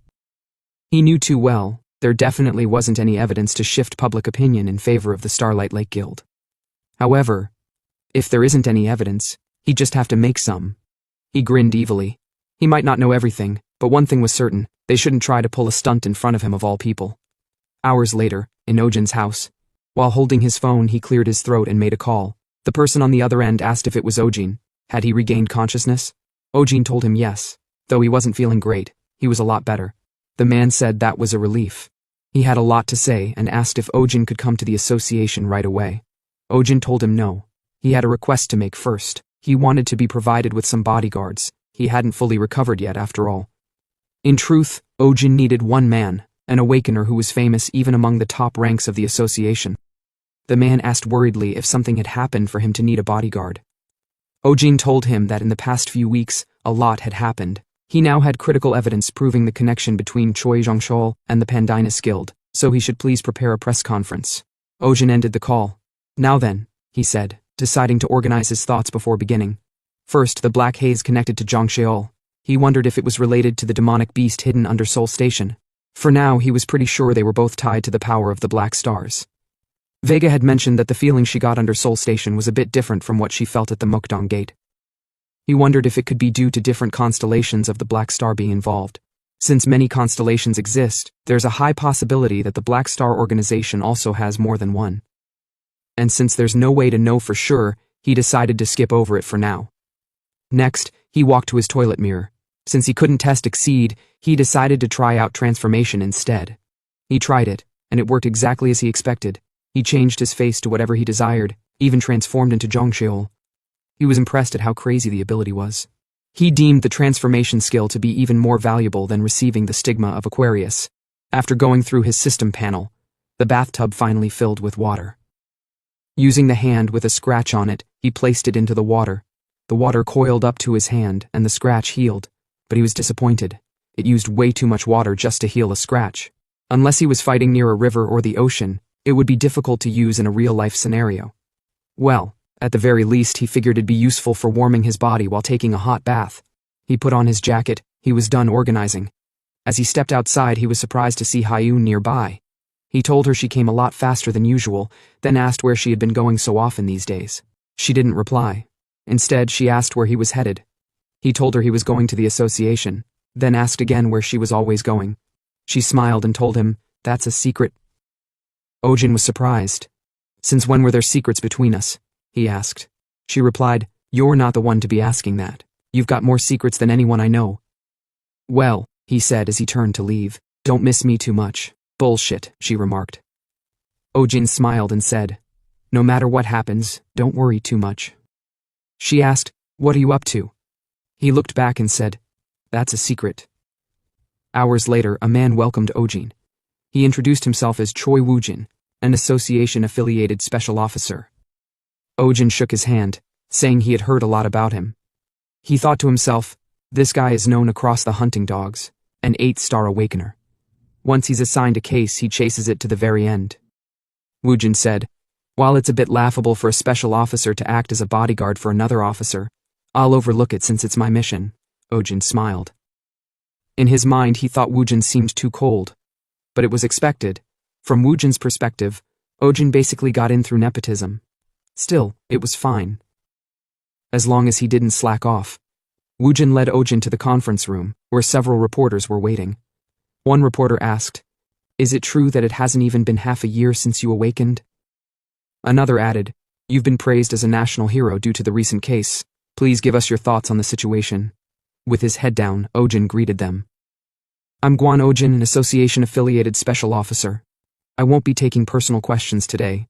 He knew too well, there definitely wasn't any evidence to shift public opinion in favor of the Starlight Lake Guild. However, if there isn't any evidence, he'd just have to make some. He grinned evilly. He might not know everything, but one thing was certain, they shouldn't try to pull a stunt in front of him of all people. Hours later, in Ojin's house, while holding his phone, he cleared his throat and made a call. The person on the other end asked if it was Ojin. Had he regained consciousness? Ojin told him yes. Though he wasn't feeling great, he was a lot better. The man said that was a relief. He had a lot to say and asked if Ojin could come to the association right away. Ojin told him no. He had a request to make first. He wanted to be provided with some bodyguards. He hadn't fully recovered yet, after all. In truth, Ojin needed one man, an awakener who was famous even among the top ranks of the association. The man asked worriedly if something had happened for him to need a bodyguard. Ojin told him that in the past few weeks, a lot had happened. He now had critical evidence proving the connection between Choi Zhongshol and the Pandinas Guild, so he should please prepare a press conference. Ojin ended the call. Now then, he said, deciding to organize his thoughts before beginning. First, the black haze connected to Zhongsheol. He wondered if it was related to the demonic beast hidden under Seoul Station. For now, he was pretty sure they were both tied to the power of the black stars. Vega had mentioned that the feeling she got under Seoul Station was a bit different from what she felt at the Mukdong Gate. He wondered if it could be due to different constellations of the black star being involved. Since many constellations exist, there's a high possibility that the Black Star organization also has more than one. And since there's no way to know for sure, he decided to skip over it for now. Next, he walked to his toilet mirror. Since he couldn't test Exceed, he decided to try out transformation instead. He tried it, and it worked exactly as he expected. He changed his face to whatever he desired, even transformed into Zhongsheol. He was impressed at how crazy the ability was. He deemed the transformation skill to be even more valuable than receiving the stigma of Aquarius. After going through his system panel, the bathtub finally filled with water. Using the hand with a scratch on it, he placed it into the water. The water coiled up to his hand, and the scratch healed, but he was disappointed. It used way too much water just to heal a scratch. Unless he was fighting near a river or the ocean, it would be difficult to use in a real-life scenario. Well, at the very least, he figured it'd be useful for warming his body while taking a hot bath. He put on his jacket. He was done organizing. As he stepped outside, he was surprised to see Hyun nearby. He told her she came a lot faster than usual, then asked where she had been going so often these days. She didn't reply. Instead, she asked where he was headed. He told her he was going to the association, then asked again where she was always going. She smiled and told him, "That's a secret." Ojin was surprised. "Since when were there secrets between us?" he asked. She replied, "You're not the one to be asking that. You've got more secrets than anyone I know." "Well," he said as he turned to leave, "don't miss me too much." "Bullshit," she remarked. Ojin smiled and said, "No matter what happens, don't worry too much." She asked, "What are you up to?" He looked back and said, "That's a secret." Hours later, a man welcomed Ojin. He introduced himself as Choi Woojin, an association-affiliated special officer. Ojin shook his hand, saying he had heard a lot about him. He thought to himself, this guy is known across the hunting dogs, an 8-star awakener. Once he's assigned a case, he chases it to the very end. Woojin said, "While it's a bit laughable for a special officer to act as a bodyguard for another officer, I'll overlook it since it's my mission." Ojin smiled. In his mind, he thought Woojin seemed too cold. But it was expected. From Woojin's perspective, Ojin basically got in through nepotism. Still, it was fine. As long as he didn't slack off. Woojin led Ojin to the conference room, where several reporters were waiting. One reporter asked, "Is it true that it hasn't even been half a year since you awakened?" Another added, "You've been praised as a national hero due to the recent case. Please give us your thoughts on the situation." With his head down, Ojin greeted them. "I'm Guan Ojin, an association-affiliated special officer. I won't be taking personal questions today.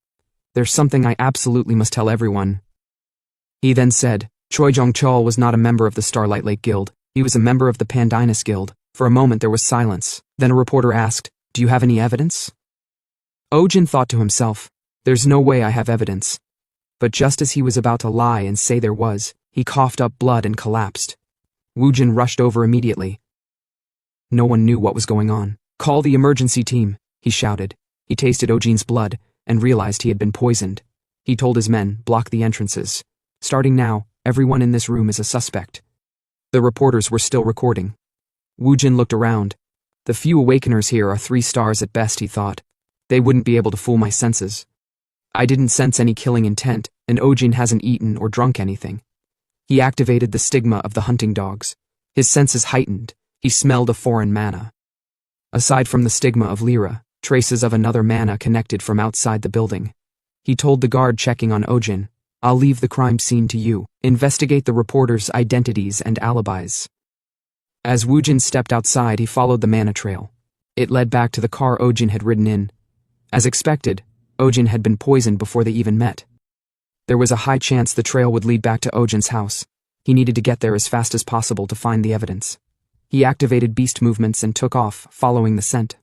There's something I absolutely must tell everyone." He then said, Choi Jong-chol was not a member of the Starlight Lake Guild. He was a member of the Pandinas Guild. For a moment there was silence. Then a reporter asked, "Do you have any evidence?" Ojin thought to himself, "There's no way I have evidence." But just as he was about to lie and say there was, he coughed up blood and collapsed. Woojin rushed over immediately. No one knew what was going on. "Call the emergency team," he shouted. He tasted Ojin's blood and realized he had been poisoned. He told his men, "Block the entrances. Starting now, everyone in this room is a suspect." The reporters were still recording. Woojin looked around. The few awakeners here are 3 stars at best, he thought. They wouldn't be able to fool my senses. I didn't sense any killing intent, and Ojin hasn't eaten or drunk anything. He activated the stigma of the hunting dogs. His senses heightened. He smelled a foreign mana. Aside from the stigma of Lyra, traces of another mana connected from outside the building. He told the guard checking on Ojin, "I'll leave the crime scene to you. Investigate the reporters' identities and alibis." As Woojin stepped outside, he followed the mana trail. It led back to the car Ojin had ridden in. As expected, Ojin had been poisoned before they even met. There was a high chance the trail would lead back to Ojin's house. He needed to get there as fast as possible to find the evidence. He activated beast movements and took off, following the scent.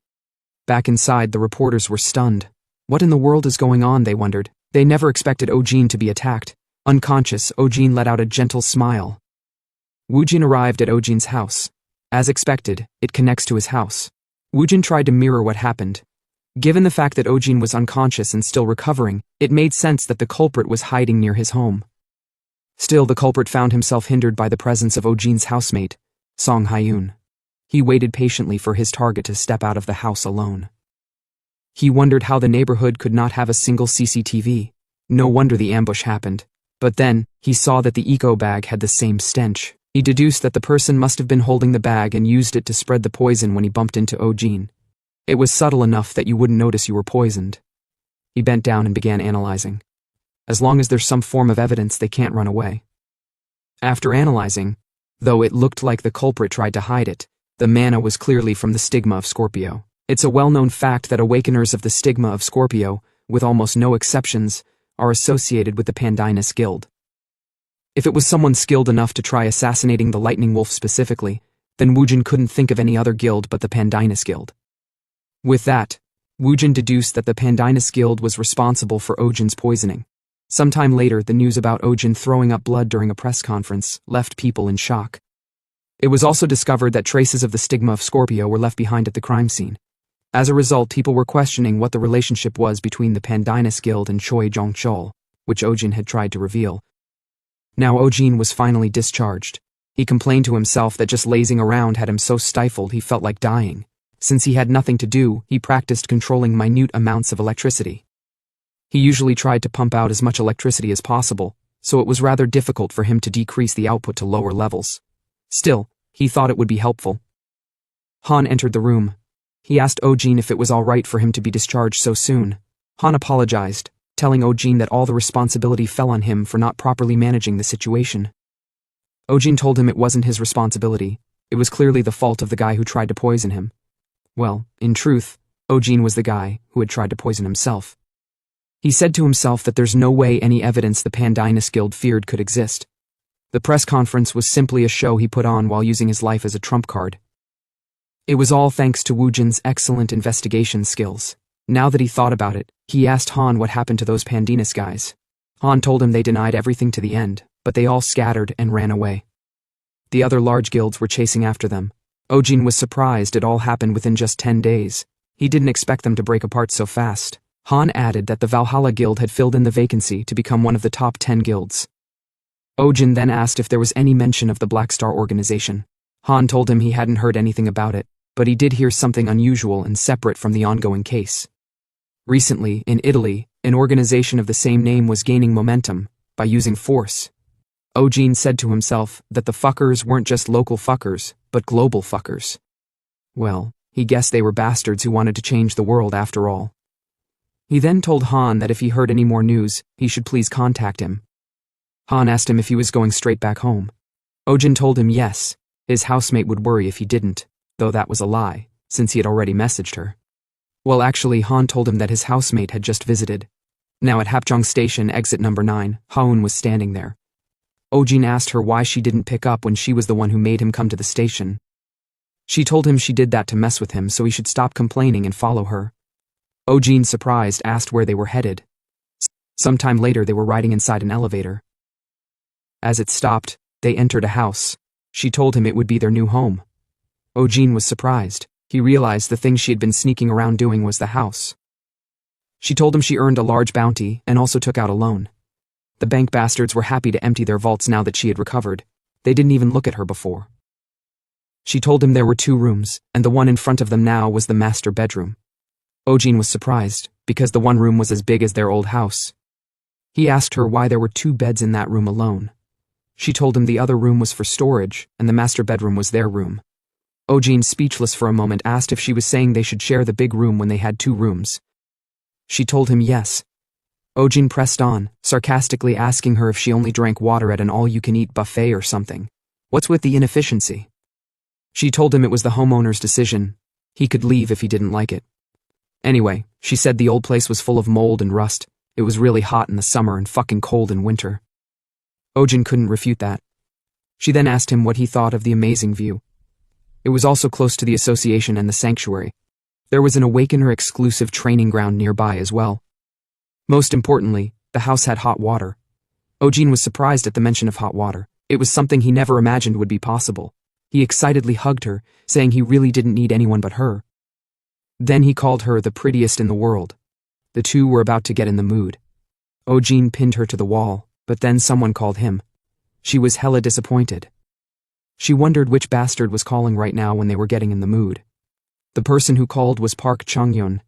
Back inside, the reporters were stunned. What in the world is going on, they wondered. They never expected Ojin to be attacked. Unconscious, Ojin let out a gentle smile. Woojin arrived at Ojin's house. As expected, it connects to his house. Woojin tried to mirror what happened. Given the fact that Ojin was unconscious and still recovering, it made sense that the culprit was hiding near his home. Still, the culprit found himself hindered by the presence of Ojin's housemate, Song Hyun. He waited patiently for his target to step out of the house alone. He wondered how the neighborhood could not have a single CCTV. No wonder the ambush happened. But then, he saw that the eco bag had the same stench. He deduced that the person must have been holding the bag and used it to spread the poison when he bumped into Ojin. It was subtle enough that you wouldn't notice you were poisoned. He bent down and began analyzing. As long as there's some form of evidence, they can't run away. After analyzing, though it looked like the culprit tried to hide it, the mana was clearly from the stigma of Scorpio. It's a well-known fact that awakeners of the stigma of Scorpio, with almost no exceptions, are associated with the Pandinus Guild. If it was someone skilled enough to try assassinating the Lightning Wolf specifically, then Woojin couldn't think of any other guild but the Pandinus Guild. With that, Woojin deduced that the Pandinus Guild was responsible for Ojin's poisoning. Sometime later, the news about Ojin throwing up blood during a press conference left people in shock. It was also discovered that traces of the stigma of Scorpio were left behind at the crime scene. As a result, people were questioning what the relationship was between the Pandinus Guild and Choi Jong-chol, which Ojin had tried to reveal. Now Ojin was finally discharged. He complained to himself that just lazing around had him so stifled he felt like dying. Since he had nothing to do, he practiced controlling minute amounts of electricity. He usually tried to pump out as much electricity as possible, so it was rather difficult for him to decrease the output to lower levels. Still, he thought it would be helpful. Han entered the room. He asked Ojin if it was all right for him to be discharged so soon. Han apologized, telling Ojin that all the responsibility fell on him for not properly managing the situation. Ojin told him it wasn't his responsibility. It was clearly the fault of the guy who tried to poison him. Well, in truth, Ojin was the guy who had tried to poison himself. He said to himself that there's no way any evidence the Pandinus Guild feared could exist. The press conference was simply a show he put on while using his life as a trump card. It was all thanks to Woojin's excellent investigation skills. Now that he thought about it, he asked Han what happened to those Pandinus guys. Han told him they denied everything to the end, but they all scattered and ran away. The other large guilds were chasing after them. Ojin was surprised it all happened within just 10 days. He didn't expect them to break apart so fast. Han added that the Valhalla Guild had filled in the vacancy to become one of the top 10 guilds. Ojin then asked if there was any mention of the Black Star organization. Han told him he hadn't heard anything about it, but he did hear something unusual and separate from the ongoing case. Recently, in Italy, an organization of the same name was gaining momentum by using force. Ojin said to himself that the fuckers weren't just local fuckers, but global fuckers. Well, he guessed they were bastards who wanted to change the world after all. He then told Han that if he heard any more news, he should please contact him. Han asked him if he was going straight back home. Ojin told him yes, his housemate would worry if he didn't, though that was a lie, since he had already messaged her. Well, actually, Han told him that his housemate had just visited. Now at Hapjeong Station, exit number 9, Haun was standing there. Ojin asked her why she didn't pick up when she was the one who made him come to the station. She told him she did that to mess with him so he should stop complaining and follow her. Ojin, surprised, asked where they were headed. Sometime later they were riding inside an elevator. As it stopped, they entered a house. She told him it would be their new home. Ojin was surprised. He realized the thing she had been sneaking around doing was the house. She told him she earned a large bounty and also took out a loan. The bank bastards were happy to empty their vaults now that she had recovered. They didn't even look at her before. She told him there were 2 rooms, and the one in front of them now was the master bedroom. Ojin was surprised, because the one room was as big as their old house. He asked her why there were 2 beds in that room alone. She told him the other room was for storage, and the master bedroom was their room. Ojin, speechless for a moment, asked if she was saying they should share the big room when they had 2 rooms. She told him yes. Ojin pressed on, sarcastically asking her if she only drank water at an all-you-can-eat buffet or something. What's with the inefficiency? She told him it was the homeowner's decision. He could leave if he didn't like it. Anyway, she said the old place was full of mold and rust, It was really hot in the summer and fucking cold in winter. Ojin couldn't refute that. She then asked him what he thought of the amazing view. It was also close to the association and the sanctuary. There was an Awakener exclusive training ground nearby as well. Most importantly, the house had hot water. Ojin was surprised at the mention of hot water. It was something he never imagined would be possible. He excitedly hugged her, saying he really didn't need anyone but her. Then he called her the prettiest in the world. The two were about to get in the mood. Ojin pinned her to the wall, but then someone called him. She was hella disappointed. She wondered which bastard was calling right now when they were getting in the mood. The person who called was Park Changhyun.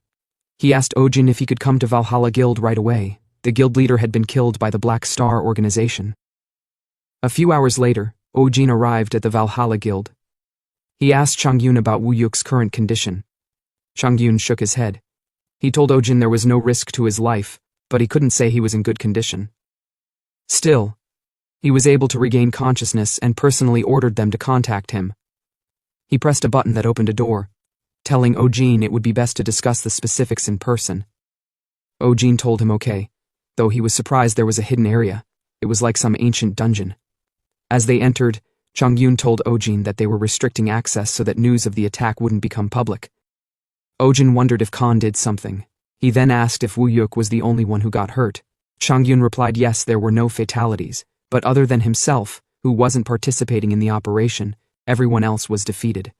He asked Ojin if he could come to Valhalla Guild right away. The guild leader had been killed by the Black Star organization. A few hours later, Ojin arrived at the Valhalla Guild. He asked Changhyun about Woo-yuk's current condition. Changhyun shook his head. He told Ojin there was no risk to his life, but he couldn't say he was in good condition. Still, he was able to regain consciousness and personally ordered them to contact him. He pressed a button that opened a door, telling Ojin it would be best to discuss the specifics in person. Ojin told him okay, though he was surprised there was a hidden area. It was like some ancient dungeon. As they entered, Changhyun told Ojin that they were restricting access so that news of the attack wouldn't become public. Ojin wondered if Khan did something. He then asked if Woo-yuk was the only one who got hurt. Changhyun replied yes, there were no fatalities, but other than himself, who wasn't participating in the operation, everyone else was defeated.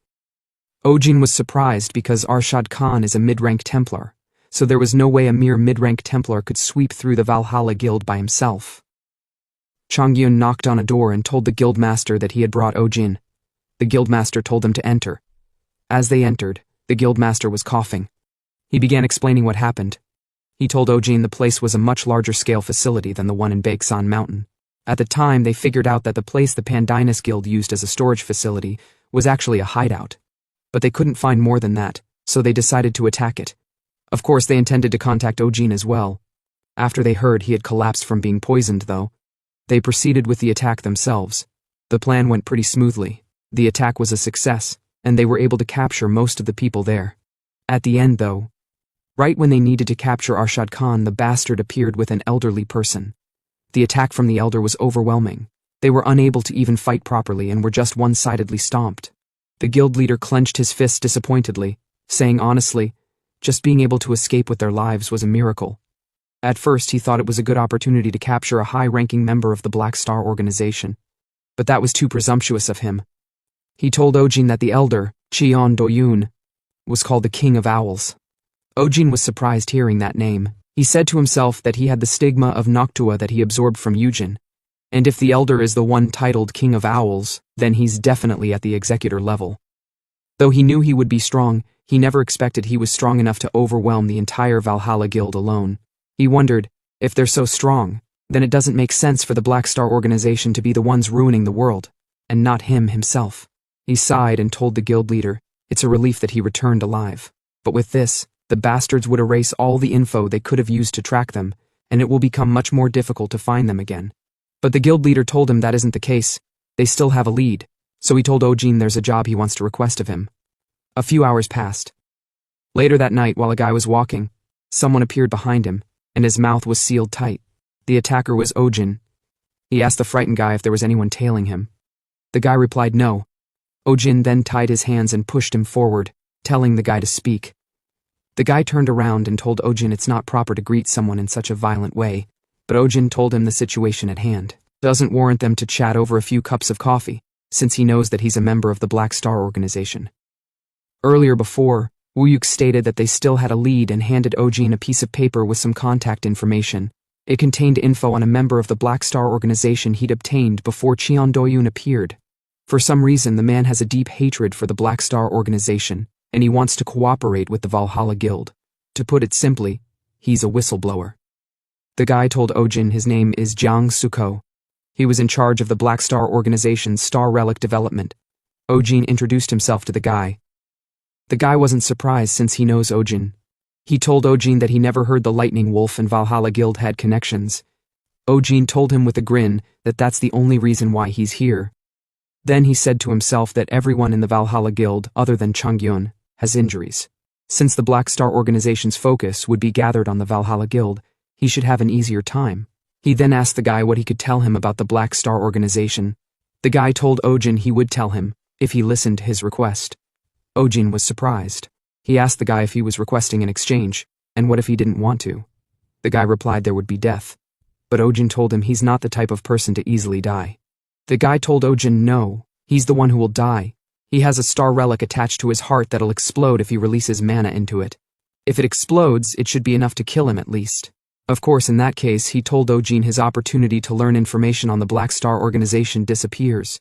Ojin was surprised because Arshad Khan is a mid-rank Templar, so there was no way a mere mid-rank Templar could sweep through the Valhalla Guild by himself. Changhyun knocked on a door and told the guildmaster that he had brought Ojin. The guildmaster told them to enter. As they entered, the guildmaster was coughing. He began explaining what happened. He told Ojin the place was a much larger scale facility than the one in Baeksan Mountain. At the time, they figured out that the place the Pandinus Guild used as a storage facility was actually a hideout. But they couldn't find more than that, so they decided to attack it. Of course, they intended to contact Ojin as well. After they heard he had collapsed from being poisoned, though, they proceeded with the attack themselves. The plan went pretty smoothly. The attack was a success, and they were able to capture most of the people there. At the end, though, right when they needed to capture Arshad Khan, the bastard appeared with an elderly person. The attack from the elder was overwhelming. They were unable to even fight properly and were just one-sidedly stomped. The guild leader clenched his fists disappointedly, saying honestly, just being able to escape with their lives was a miracle. At first he thought it was a good opportunity to capture a high-ranking member of the Black Star organization. But that was too presumptuous of him. He told Ojin that the elder, Cheon Do-yoon, was called the King of Owls. Ojin was surprised hearing that name. He said to himself that he had the stigma of Noctua that he absorbed from Yujin. And if the elder is the one titled King of Owls, then he's definitely at the executor level. Though he knew he would be strong, he never expected he was strong enough to overwhelm the entire Valhalla Guild alone. He wondered, if they're so strong, then it doesn't make sense for the Black Star organization to be the ones ruining the world, and not him himself. He sighed and told the guild leader, it's a relief that he returned alive. But with this, the bastards would erase all the info they could have used to track them, and it will become much more difficult to find them again. But the guild leader told him that isn't the case. They still have a lead, so he told Ojin there's a job he wants to request of him. A few hours passed. Later that night, while a guy was walking, someone appeared behind him, and his mouth was sealed tight. The attacker was Ojin. He asked the frightened guy if there was anyone tailing him. The guy replied no. Ojin then tied his hands and pushed him forward, telling the guy to speak. The guy turned around and told Ojin it's not proper to greet someone in such a violent way, but Ojin told him the situation at hand doesn't warrant them to chat over a few cups of coffee, since he knows that he's a member of the Black Star organization. Earlier before, Woo-yuk stated that they still had a lead and handed Ojin a piece of paper with some contact information. It contained info on a member of the Black Star organization he'd obtained before Cheon Do-yoon appeared. For some reason, the man has a deep hatred for the Black Star organization, and he wants to cooperate with the Valhalla Guild. To put it simply, he's a whistleblower. The guy told Ojin his name is Jiang Suko. He was in charge of the Black Star organization's Star Relic development. Ojin introduced himself to the guy. The guy wasn't surprised since he knows Ojin. He told Ojin that he never heard the Lightning Wolf and Valhalla Guild had connections. Ojin told him with a grin that that's the only reason why he's here. Then he said to himself that everyone in the Valhalla Guild, other than Changhyun, has injuries. Since the Black Star organization's focus would be gathered on the Valhalla Guild, he should have an easier time. He then asked the guy what he could tell him about the Black Star organization. The guy told Ojin he would tell him, if he listened to his request. Ojin was surprised. He asked the guy if he was requesting an exchange, and what if he didn't want to. The guy replied there would be death. But Ojin told him he's not the type of person to easily die. The guy told Ojin no, he's the one who will die. He has a star relic attached to his heart that'll explode if he releases mana into it. If it explodes, it should be enough to kill him at least. Of course, in that case, he told Ojin his opportunity to learn information on the Black Star organization disappears.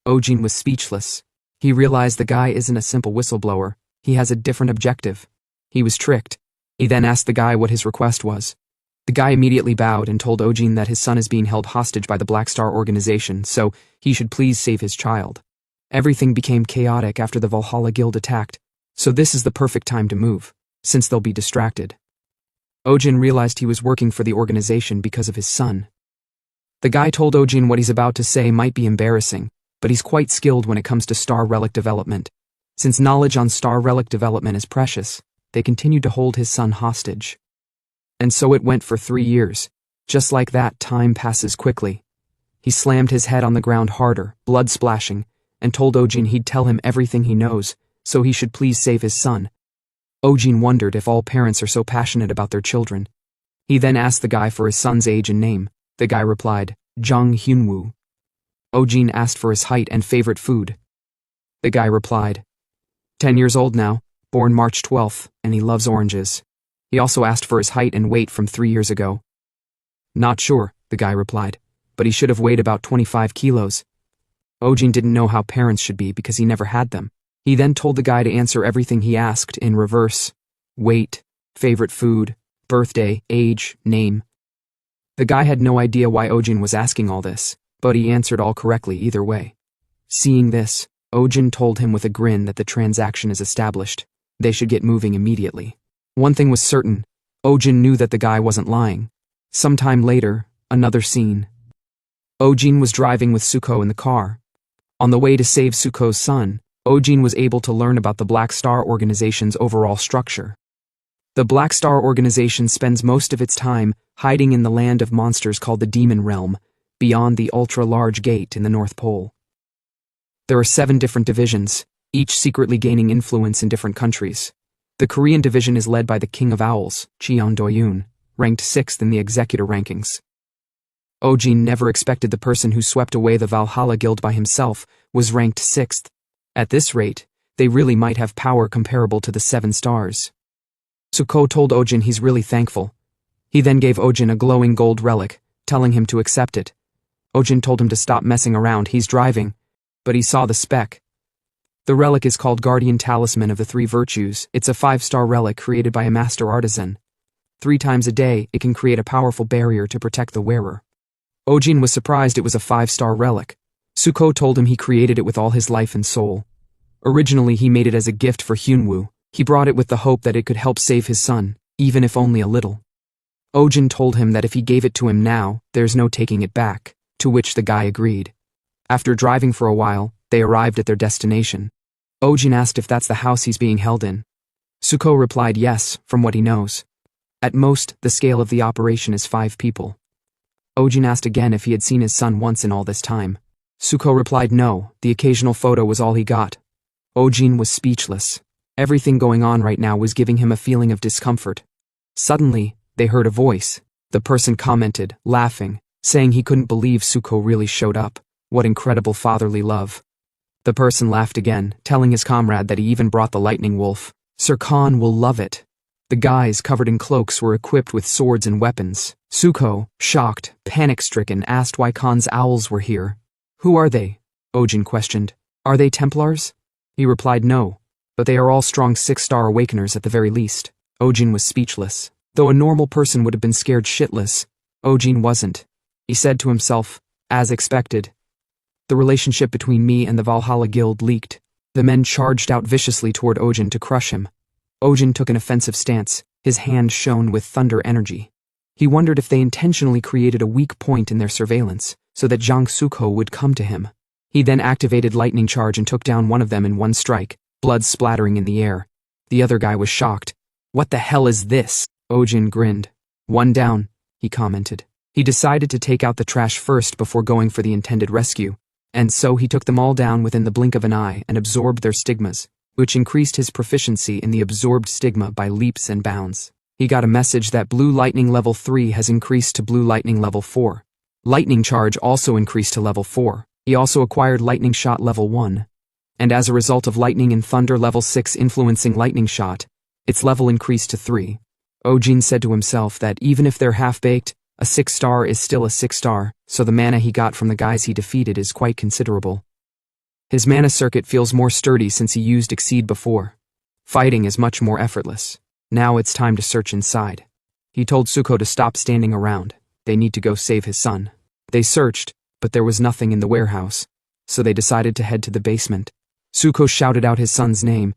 Ojin was speechless. He realized the guy isn't a simple whistleblower. He has a different objective. He was tricked. He then asked the guy what his request was. The guy immediately bowed and told Ojin that his son is being held hostage by the Black Star organization, so he should please save his child. Everything became chaotic after the Valhalla Guild attacked, so this is the perfect time to move, since they'll be distracted. Ojin realized he was working for the organization because of his son. The guy told Ojin what he's about to say might be embarrassing, but he's quite skilled when it comes to star relic development. Since knowledge on star relic development is precious, they continued to hold his son hostage. And so it went for 3 years. Just like that, time passes quickly. He slammed his head on the ground harder, blood splashing, and told Ojin he'd tell him everything he knows, so he should please save his son. Ojin wondered if all parents are so passionate about their children. He then asked the guy for his son's age and name. The guy replied, Jang Hyunwoo. Ojin asked for his height and favorite food. The guy replied, 10 years old now, born March 12th, and he loves oranges. He also asked for his height and weight from 3 years ago. Not sure, the guy replied, but he should have weighed about 25 kilos. Ojin didn't know how parents should be because he never had them. He then told the guy to answer everything he asked in reverse: weight, favorite food, birthday, age, name. The guy had no idea why Ojin was asking all this, but he answered all correctly either way. Seeing this, Ojin told him with a grin that the transaction is established. They should get moving immediately. One thing was certain, Ojin knew that the guy wasn't lying. Sometime later, another scene. Ojin was driving with Suko in the car. On the way to save Suko's son, Ojin was able to learn about the Black Star organization's overall structure. The Black Star organization spends most of its time hiding in the land of monsters called the Demon Realm, beyond the ultra-large gate in the North Pole. There are 7 different divisions, each secretly gaining influence in different countries. The Korean division is led by the King of Owls, Cheon Do-yoon, ranked 6th in the executor rankings. Ojin never expected the person who swept away the Valhalla Guild by himself was ranked 6th. At this rate, they really might have power comparable to the 7 stars. Suko told Ojin he's really thankful. He then gave Ojin a glowing gold relic, telling him to accept it. Ojin told him to stop messing around, he's driving, but he saw the speck. The relic is called Guardian Talisman of the 3 Virtues. It's a 5-star relic created by a master artisan. 3 times a day, it can create a powerful barrier to protect the wearer. Ojin was surprised it was a 5-star relic. Suko told him he created it with all his life and soul. Originally, he made it as a gift for Hyunwoo. He brought it with the hope that it could help save his son, even if only a little. Ojin told him that if he gave it to him now, there's no taking it back, to which the guy agreed. After driving for a while, they arrived at their destination. Ojin asked if that's the house he's being held in. Suko replied yes, from what he knows. At most, the scale of the operation is 5 people. Ojin asked again if he had seen his son once in all this time. Suko replied no, the occasional photo was all he got. Ojin was speechless. Everything going on right now was giving him a feeling of discomfort. Suddenly, they heard a voice. The person commented, laughing, saying he couldn't believe Suko really showed up. What incredible fatherly love. The person laughed again, telling his comrade that he even brought the lightning wolf. Sir Khan will love it. The guys, covered in cloaks, were equipped with swords and weapons. Suko, shocked, panic-stricken, asked why Khan's owls were here. Who are they? Ojin questioned. Are they Templars? He replied no, but they are all strong 6-star awakeners at the very least. Ojin was speechless. Though a normal person would have been scared shitless, Ojin wasn't. He said to himself, as expected. The relationship between me and the Valhalla Guild leaked. The men charged out viciously toward Ojin to crush him. Ojin took an offensive stance, his hand shone with thunder energy. He wondered if they intentionally created a weak point in their surveillance, so that Jang Suko would come to him. He then activated lightning charge and took down one of them in one strike, blood splattering in the air. The other guy was shocked. What the hell is this? Ojin grinned. 1 down. he commented. He decided to take out the trash first before going for the intended rescue, and so he took them all down within the blink of an eye and absorbed their stigmas, which increased his proficiency in the absorbed stigma by leaps and bounds. He got a message that Blue Lightning Level 3 has increased to Blue Lightning Level 4. Lightning Charge also increased to Level 4. He also acquired Lightning Shot Level 1. And as a result of Lightning and Thunder Level 6 influencing Lightning Shot, its level increased to 3. Ojin said to himself that even if they're half-baked, a 6-star is still a 6-star, so the mana he got from the guys he defeated is quite considerable. His mana circuit feels more sturdy since he used Exceed before. Fighting is much more effortless. Now it's time to search inside. He told Tsuko to stop standing around. They need to go save his son. They searched, but there was nothing in the warehouse, so they decided to head to the basement. Tsuko shouted out his son's name.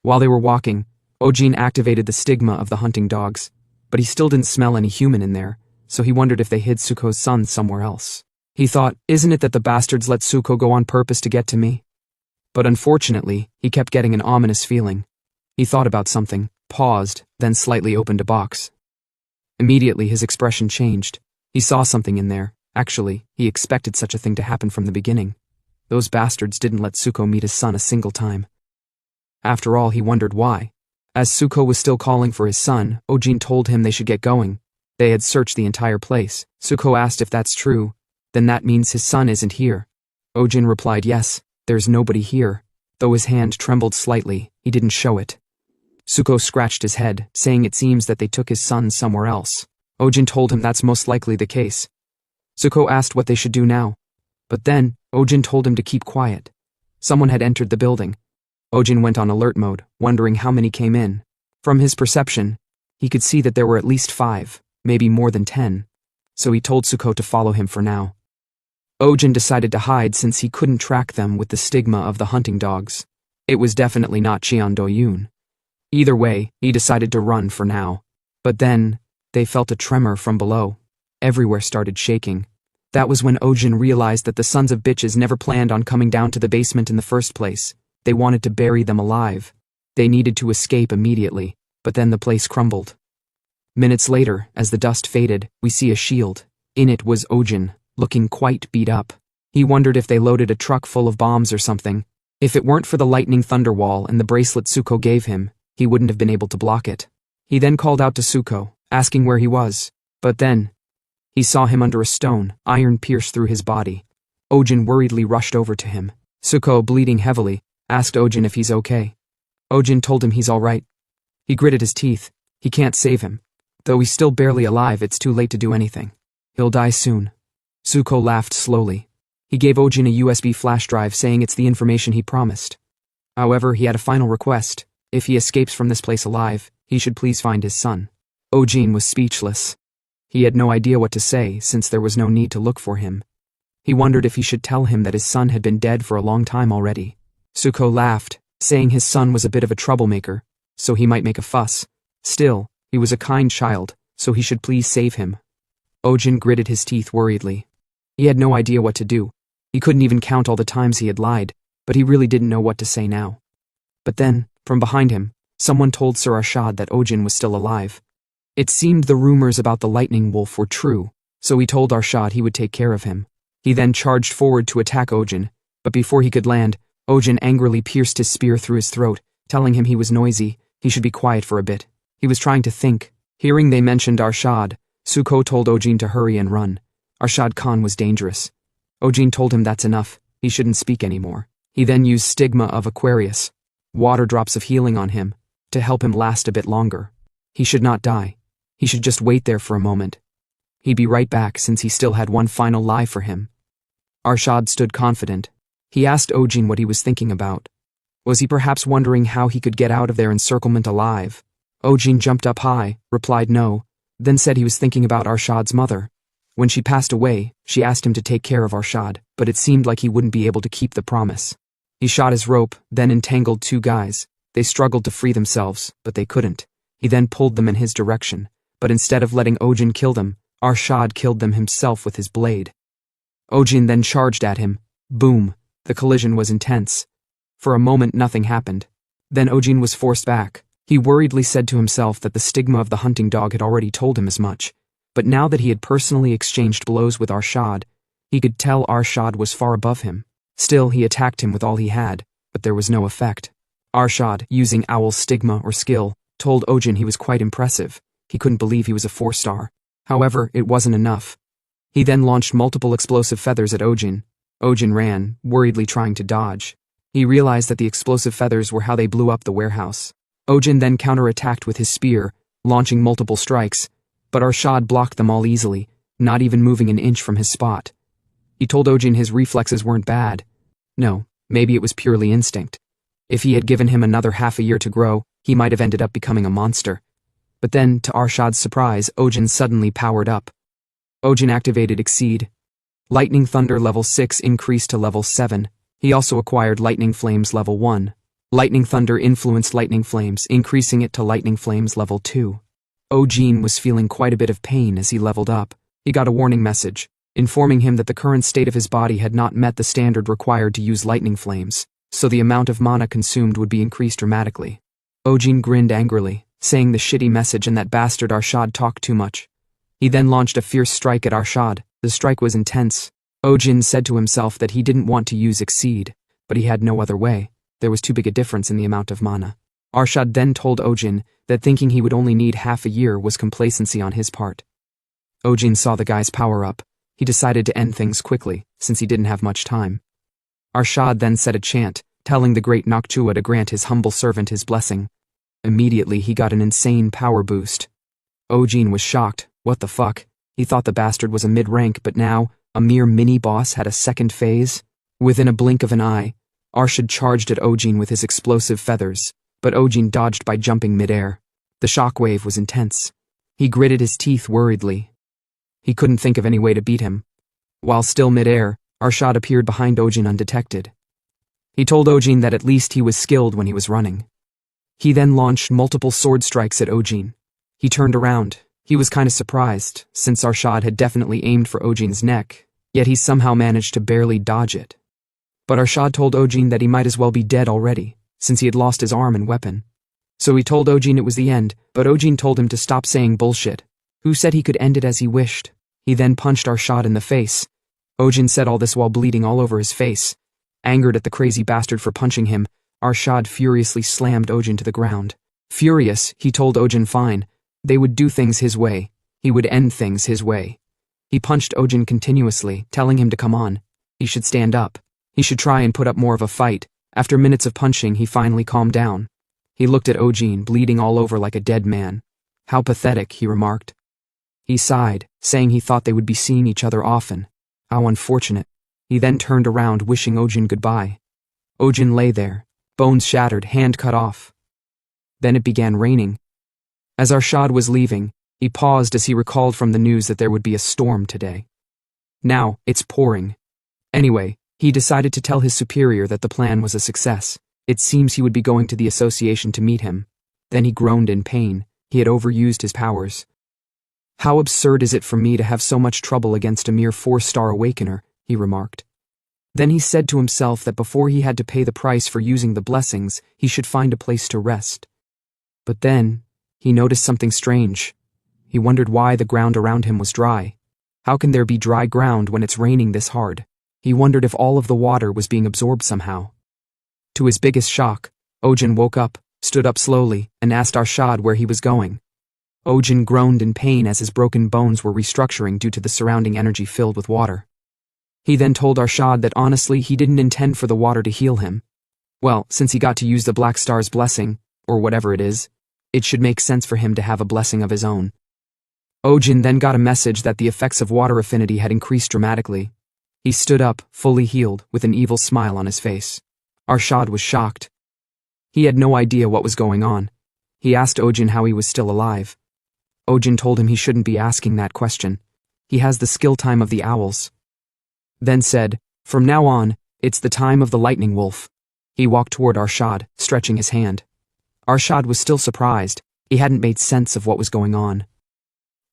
While they were walking, Ojin activated the stigma of the hunting dogs, but he still didn't smell any human in there, so he wondered if they hid Tsuko's son somewhere else. He thought, isn't it that the bastards let Tsuko go on purpose to get to me? But unfortunately, he kept getting an ominous feeling. He thought about something, paused, then slightly opened a box. Immediately his expression changed. He saw something in there. Actually, he expected such a thing to happen from the beginning. Those bastards didn't let Tsuko meet his son a single time. After all, he wondered why. As Tsuko was still calling for his son, Ojin told him they should get going. They had searched the entire place. Tsuko asked if that's true. Then that means his son isn't here. Ojin replied yes, there's nobody here. Though his hand trembled slightly, he didn't show it. Tsuko scratched his head, saying it seems that they took his son somewhere else. Ojin told him that's most likely the case. Tsuko asked what they should do now. But then, Ojin told him to keep quiet. Someone had entered the building. Ojin went on alert mode, wondering how many came in. From his perception, he could see that there were at least 5, maybe more than 10. So he told Tsuko to follow him for now. Ojin decided to hide since he couldn't track them with the stigma of the hunting dogs. It was definitely not Cheon Do-yoon. Either way, he decided to run for now. But then, they felt a tremor from below. Everywhere started shaking. That was when Ojin realized that the sons of bitches never planned on coming down to the basement in the first place. They wanted to bury them alive. They needed to escape immediately, but then the place crumbled. Minutes later, as the dust faded, we see a shield. In it was Ojin, looking quite beat up. He wondered if they loaded a truck full of bombs or something. If it weren't for the lightning thunder wall and the bracelet Tsuko gave him, he wouldn't have been able to block it. He then called out to Tsuko, asking where he was. But then, he saw him under a stone, iron pierced through his body. Ojin worriedly rushed over to him. Tsuko, bleeding heavily, asked Ojin if he's okay. Ojin told him he's alright. He gritted his teeth. He can't save him. Though he's still barely alive, it's too late to do anything. He'll die soon. Tsuko laughed slowly. He gave Ojin a USB flash drive saying it's the information he promised. However, he had a final request. If he escapes from this place alive, he should please find his son. Ojin was speechless. He had no idea what to say since there was no need to look for him. He wondered if he should tell him that his son had been dead for a long time already. Tsuko laughed, saying his son was a bit of a troublemaker, so he might make a fuss. Still, he was a kind child, so he should please save him. Ojin gritted his teeth worriedly. He had no idea what to do. He couldn't even count all the times he had lied, but he really didn't know what to say now. But then, from behind him, someone told Sir Arshad that Ojin was still alive. It seemed the rumors about the lightning wolf were true, so he told Arshad he would take care of him. He then charged forward to attack Ojin, but before he could land, Ojin angrily pierced his spear through his throat, telling him he was noisy, he should be quiet for a bit. He was trying to think. Hearing they mentioned Arshad, Tsuko told Ojin to hurry and run. Arshad Khan was dangerous. Ojin told him that's enough, he shouldn't speak anymore. He then used Stigma of Aquarius, water drops of healing on him, to help him last a bit longer. He should not die. He should just wait there for a moment. He'd be right back since he still had one final lie for him. Arshad stood confident. He asked Ojin what he was thinking about. Was he perhaps wondering how he could get out of their encirclement alive? Ojin jumped up high, replied no, then said he was thinking about Arshad's mother. When she passed away, she asked him to take care of Arshad, but it seemed like he wouldn't be able to keep the promise. He shot his rope, then entangled 2 guys. They struggled to free themselves, but they couldn't. He then pulled them in his direction, but instead of letting Ojin kill them, Arshad killed them himself with his blade. Ojin then charged at him. Boom! The collision was intense. For a moment nothing happened. Then Ojin was forced back. He worriedly said to himself that the stigma of the hunting dog had already told him as much. But now that he had personally exchanged blows with Arshad, he could tell Arshad was far above him. Still, he attacked him with all he had, but there was no effect. Arshad, using Owl's stigma or skill, told Ojin he was quite impressive. He couldn't believe he was a 4-star. However, it wasn't enough. He then launched multiple explosive feathers at Ojin. Ojin ran, worriedly trying to dodge. He realized that the explosive feathers were how they blew up the warehouse. Ojin then counterattacked with his spear, launching multiple strikes, but Arshad blocked them all easily, not even moving an inch from his spot. He told Ojin his reflexes weren't bad. No, maybe it was purely instinct. If he had given him another half a year to grow, he might have ended up becoming a monster. But then, to Arshad's surprise, Ojin suddenly powered up. Ojin activated Exceed. Lightning Thunder level 6 increased to level 7. He also acquired Lightning Flames level 1. Lightning Thunder influenced Lightning Flames, increasing it to Lightning Flames level 2. Ojin was feeling quite a bit of pain as he leveled up. He got a warning message, informing him that the current state of his body had not met the standard required to use Lightning Flames, so the amount of mana consumed would be increased dramatically. Ojin grinned angrily, saying the shitty message and that bastard Arshad talked too much. He then launched a fierce strike at Arshad. The strike was intense. Ojin said to himself that he didn't want to use Exceed, but he had no other way. There was too big a difference in the amount of mana. Arshad then told Ojin that thinking he would only need half a year was complacency on his part. Ojin saw the guy's power up. He decided to end things quickly, since he didn't have much time. Arshad then said a chant, telling the great Noctua to grant his humble servant his blessing. Immediately he got an insane power boost. Ojin was shocked. What the fuck? He thought the bastard was a mid-rank, but now, a mere mini-boss had a second phase? Within a blink of an eye, Arshad charged at Ojin with his explosive feathers, but Ojin dodged by jumping mid-air. The shockwave was intense. He gritted his teeth worriedly. He couldn't think of any way to beat him. While still mid-air, Arshad appeared behind Ojin undetected. He told Ojin that at least he was skilled when he was running. He then launched multiple sword strikes at Ojin. He turned around. He was kinda surprised, since Arshad had definitely aimed for Ojin's neck, yet he somehow managed to barely dodge it. But Arshad told Ojin that he might as well be dead already, since he had lost his arm and weapon. So he told Ojin it was the end, but Ojin told him to stop saying bullshit. Who said he could end it as he wished? He then punched Arshad in the face. Ojin said all this while bleeding all over his face. Angered at the crazy bastard for punching him, Arshad furiously slammed Ojin to the ground. Furious, he told Ojin fine. They would do things his way. He would end things his way. He punched Ojin continuously, telling him to come on. He should stand up. He should try and put up more of a fight. After minutes of punching, he finally calmed down. He looked at Ojin, bleeding all over like a dead man. How pathetic, he remarked. He sighed, saying he thought they would be seeing each other often. How unfortunate. He then turned around, wishing Ojin goodbye. Ojin lay there, bones shattered, hand cut off. Then it began raining. As Arshad was leaving, he paused as he recalled from the news that there would be a storm today. Now, it's pouring. Anyway, he decided to tell his superior that the plan was a success. It seems he would be going to the association to meet him. Then he groaned in pain. He had overused his powers. How absurd is it for me to have so much trouble against a mere 4-star awakener, he remarked. Then he said to himself that before he had to pay the price for using the blessings, he should find a place to rest. But then, he noticed something strange. He wondered why the ground around him was dry. How can there be dry ground when it's raining this hard? He wondered if all of the water was being absorbed somehow. To his biggest shock, Ojin woke up, stood up slowly, and asked Arshad where he was going. Ojin groaned in pain as his broken bones were restructuring due to the surrounding energy filled with water. He then told Arshad that honestly he didn't intend for the water to heal him. Well, since he got to use the Black Star's blessing, or whatever it is, it should make sense for him to have a blessing of his own. Ojin then got a message that the effects of water affinity had increased dramatically. He stood up, fully healed, with an evil smile on his face. Arshad was shocked. He had no idea what was going on. He asked Ojin how he was still alive. Ojin told him he shouldn't be asking that question. He has the skill time of the owls. Then said, from now on, it's the time of the lightning wolf. He walked toward Arshad, stretching his hand. Arshad was still surprised. He hadn't made sense of what was going on.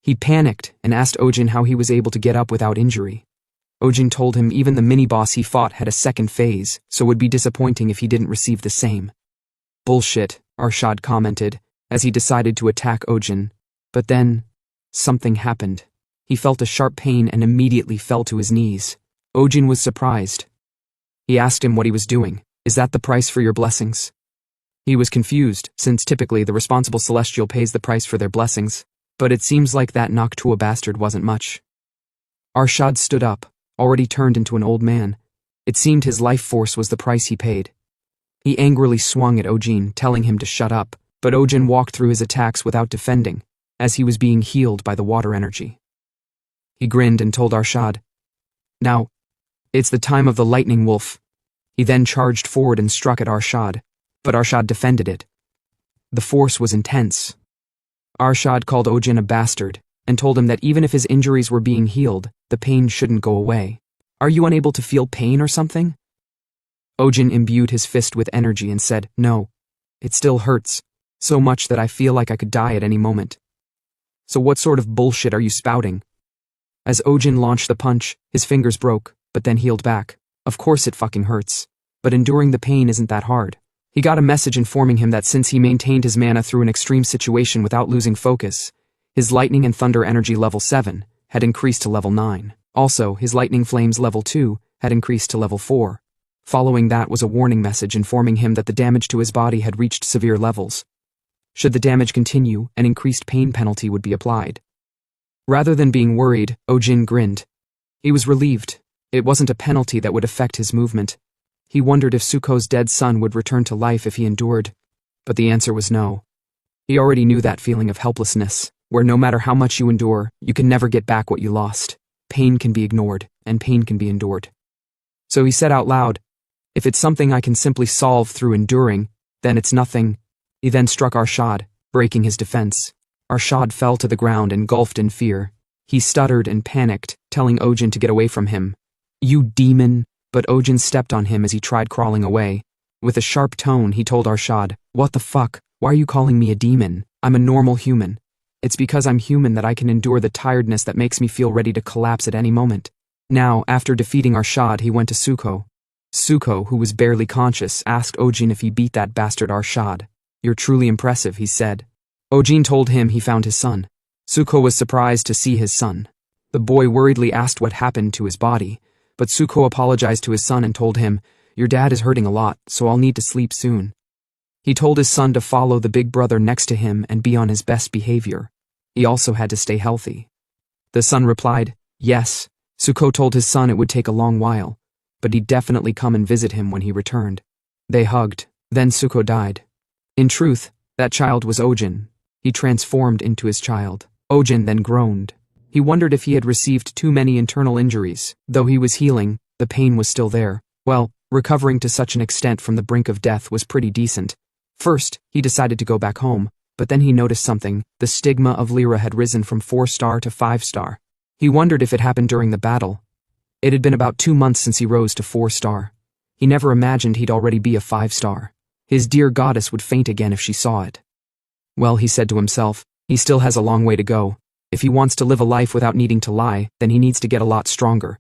He panicked and asked Ojin how he was able to get up without injury. Ojin told him even the mini-boss he fought had a second phase, so it would be disappointing if he didn't receive the same. Bullshit, Arshad commented, as he decided to attack Ojin. But then, something happened. He felt a sharp pain and immediately fell to his knees. Ojin was surprised. He asked him what he was doing. Is that the price for your blessings? He was confused, since typically the responsible celestial pays the price for their blessings, but it seems like that Noctua bastard wasn't much. Arshad stood up, already turned into an old man. It seemed his life force was the price he paid. He angrily swung at Ojin, telling him to shut up, but Ojin walked through his attacks without defending, as he was being healed by the water energy. He grinned and told Arshad, "Now, it's the time of the lightning wolf." He then charged forward and struck at Arshad, but Arshad defended it. The force was intense. Arshad called Ojin a bastard, and told him that even if his injuries were being healed, the pain shouldn't go away. "Are you unable to feel pain or something?" Ojin imbued his fist with energy and said, "No, it still hurts, so much that I feel like I could die at any moment." "So what sort of bullshit are you spouting?" As Ojin launched the punch, his fingers broke, but then healed back. Of course it fucking hurts, but enduring the pain isn't that hard. He got a message informing him that since he maintained his mana through an extreme situation without losing focus, his lightning and thunder energy level 7 had increased to level 9. Also, his lightning flames level 2 had increased to level 4. Following that was a warning message informing him that the damage to his body had reached severe levels. Should the damage continue, an increased pain penalty would be applied. Rather than being worried, Ojin grinned. He was relieved. It wasn't a penalty that would affect his movement. He wondered if Tsuko's dead son would return to life if he endured, but the answer was no. He already knew that feeling of helplessness, where no matter how much you endure, you can never get back what you lost. Pain can be ignored, and pain can be endured. So he said out loud, "If it's something I can simply solve through enduring, then it's nothing." He then struck Arshad, breaking his defense. Arshad fell to the ground engulfed in fear. He stuttered and panicked, telling Ojin to get away from him. "You demon!" But Ojin stepped on him as he tried crawling away. With a sharp tone, he told Arshad, "What the fuck? Why are you calling me a demon? I'm a normal human. It's because I'm human that I can endure the tiredness that makes me feel ready to collapse at any moment." Now, after defeating Arshad, he went to Tsuko. Tsuko, who was barely conscious, asked Ojin if he beat that bastard Arshad. "You're truly impressive," he said. Ojin told him he found his son. Tsuko was surprised to see his son. The boy worriedly asked what happened to his body, but Tsuko apologized to his son and told him, "Your dad is hurting a lot, so I'll need to sleep soon." He told his son to follow the big brother next to him and be on his best behavior. He also had to stay healthy. The son replied, "Yes." Tsuko told his son it would take a long while, but he'd definitely come and visit him when he returned. They hugged. Then Tsuko died. In truth, that child was Ojin. He transformed into his child. Ojin then groaned. He wondered if he had received too many internal injuries. Though he was healing, the pain was still there. Well, recovering to such an extent from the brink of death was pretty decent. First, he decided to go back home, but then he noticed something. The stigma of Lyra had risen from 4-star to 5-star. He wondered if it happened during the battle. It had been about 2 months since he rose to 4-star. He never imagined he'd already be a 5-star. His dear goddess would faint again if she saw it. Well, he said to himself, he still has a long way to go. If he wants to live a life without needing to lie, then he needs to get a lot stronger.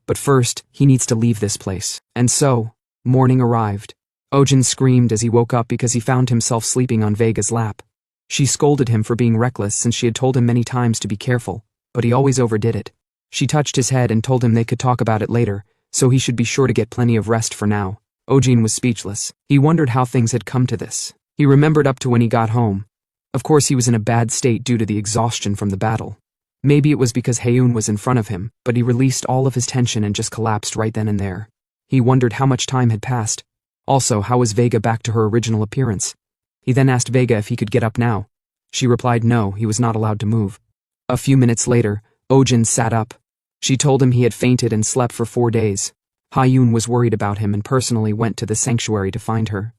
But first, he needs to leave this place. And so, morning arrived. Ojin screamed as he woke up because he found himself sleeping on Vega's lap. She scolded him for being reckless since she had told him many times to be careful, but he always overdid it. She touched his head and told him they could talk about it later, so he should be sure to get plenty of rest for now. Ojin was speechless. He wondered how things had come to this. He remembered up to when he got home. Of course he was in a bad state due to the exhaustion from the battle. Maybe it was because Haeun was in front of him, but he released all of his tension and just collapsed right then and there. He wondered how much time had passed. Also, how was Vega back to her original appearance? He then asked Vega if he could get up now. She replied no, he was not allowed to move. A few minutes later, Ojin sat up. She told him he had fainted and slept for 4 days. Haeun was worried about him and personally went to the sanctuary to find her.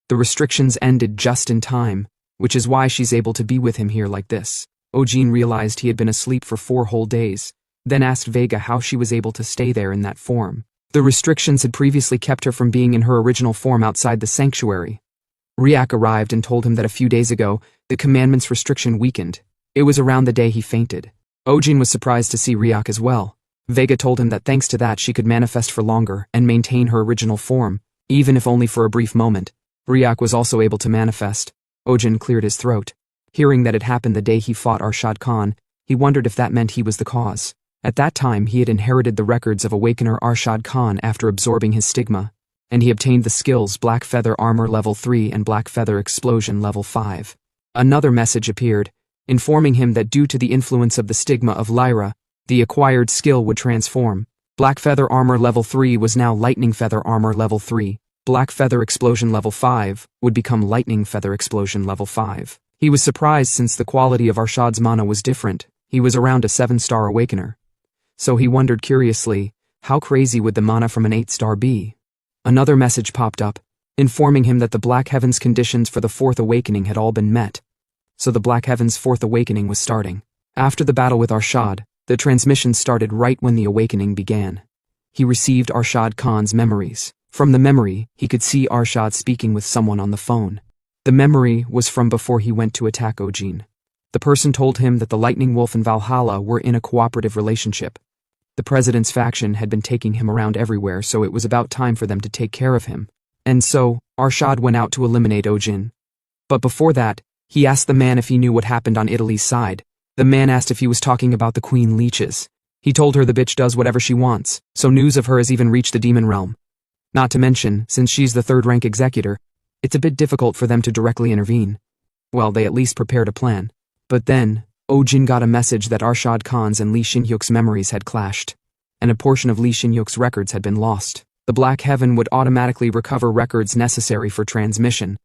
The restrictions ended just in time, which is why she's able to be with him here like this. Ojin realized he had been asleep for 4 whole days, then asked Vega how she was able to stay there in that form. The restrictions had previously kept her from being in her original form outside the sanctuary. Riak arrived and told him that a few days ago, the commandment's restriction weakened. It was around the day he fainted. Ojin was surprised to see Riak as well. Vega told him that thanks to that she could manifest for longer and maintain her original form, even if only for a brief moment. Riak was also able to manifest. Ojin cleared his throat. Hearing that it happened the day he fought Arshad Khan, He wondered if that meant he was the cause. At that time he had inherited the records of Awakener Arshad Khan after absorbing his stigma, and he obtained the skills Black Feather Armor Level 3 and Black Feather Explosion Level 5. Another message appeared, informing him that due to the influence of the stigma of Lyra, the acquired skill would transform. Black Feather Armor Level 3 was now Lightning Feather Armor Level 3. Black Feather Explosion Level 5 would become Lightning Feather Explosion Level 5. He was surprised since the quality of Arshad's mana was different. He was around a 7-star Awakener. So he wondered curiously, how crazy would the mana from an 8-star be? Another message popped up, informing him that the Black Heavens conditions for the 4th Awakening had all been met. So the Black Heavens' 4th Awakening was starting. After the battle with Arshad, the transmission started right when the Awakening began. He received Arshad Khan's memories. From the memory, he could see Arshad speaking with someone on the phone. The memory was from before he went to attack Ojin. The person told him that the Lightning Wolf and Valhalla were in a cooperative relationship. The president's faction had been taking him around everywhere, so it was about time for them to take care of him. And so, Arshad went out to eliminate Ojin. But before that, he asked the man if he knew what happened on Italy's side. The man asked if he was talking about the Queen Leeches. He told her the bitch does whatever she wants, so news of her has even reached the demon realm. Not to mention, since she's the 3rd-rank executor, it's a bit difficult for them to directly intervene. Well, they at least prepared a plan. But then, Ojin got a message that Arshad Khan's and Lee Shin-hyuk's memories had clashed, and a portion of Lee Shin-hyuk's records had been lost. The Black Heaven would automatically recover records necessary for transmission.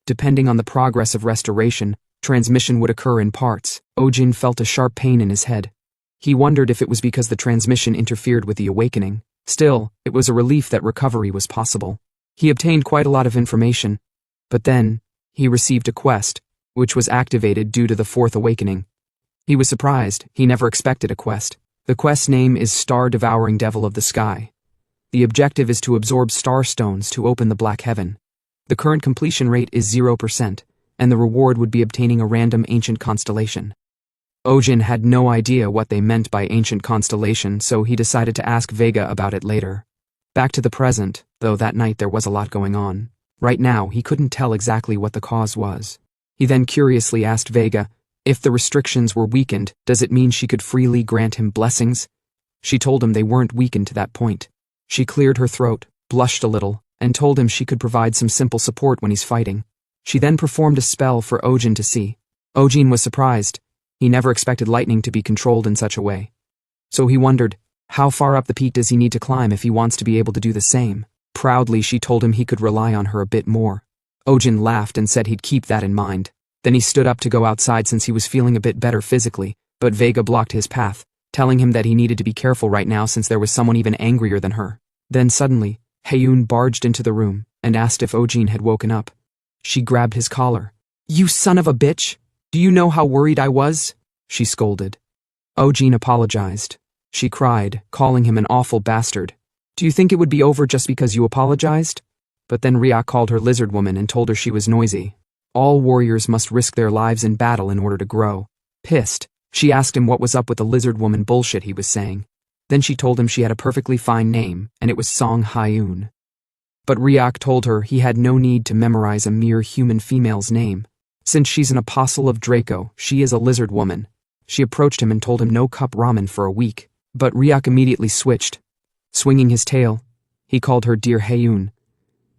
Depending on the progress of restoration, transmission would occur in parts. Ojin felt a sharp pain in his head. He wondered if it was because the transmission interfered with the awakening. Still, it was a relief that recovery was possible. He obtained quite a lot of information, but then, he received a quest, which was activated due to the 4th Awakening. He was surprised. He never expected a quest. The quest's name is Star-Devouring Devil of the Sky. The objective is to absorb star stones to open the Black Heaven. The current completion rate is 0%, and the reward would be obtaining a random ancient constellation. Ojin had no idea what they meant by ancient constellation, so he decided to ask Vega about it later. Back to the present, though that night there was a lot going on. Right now, he couldn't tell exactly what the cause was. He then curiously asked Vega, if the restrictions were weakened, does it mean she could freely grant him blessings? She told him they weren't weakened to that point. She cleared her throat, blushed a little, and told him she could provide some simple support when he's fighting. She then performed a spell for Ojin to see. Ojin was surprised. He never expected lightning to be controlled in such a way. So he wondered, how far up the peak does he need to climb if he wants to be able to do the same? Proudly, she told him he could rely on her a bit more. Ojin laughed and said he'd keep that in mind. Then he stood up to go outside since he was feeling a bit better physically, but Vega blocked his path, telling him that he needed to be careful right now since there was someone even angrier than her. Then suddenly, Haeun barged into the room and asked if Ojin had woken up. She grabbed his collar. "You son of a bitch! Do you know how worried I was?" she scolded. Ojin apologized. She cried, calling him an awful bastard. "Do you think it would be over just because you apologized?" But then Ryak called her lizard woman and told her she was noisy. All warriors must risk their lives in battle in order to grow. Pissed, she asked him what was up with the lizard woman bullshit he was saying. Then she told him she had a perfectly fine name, and it was Song Haeun. But Ryak told her he had no need to memorize a mere human female's name. Since she's an apostle of Draco, she is a lizard woman. She approached him and told him no cup ramen for a week. But Ryak immediately switched. Swinging his tail, he called her Dear Haeun,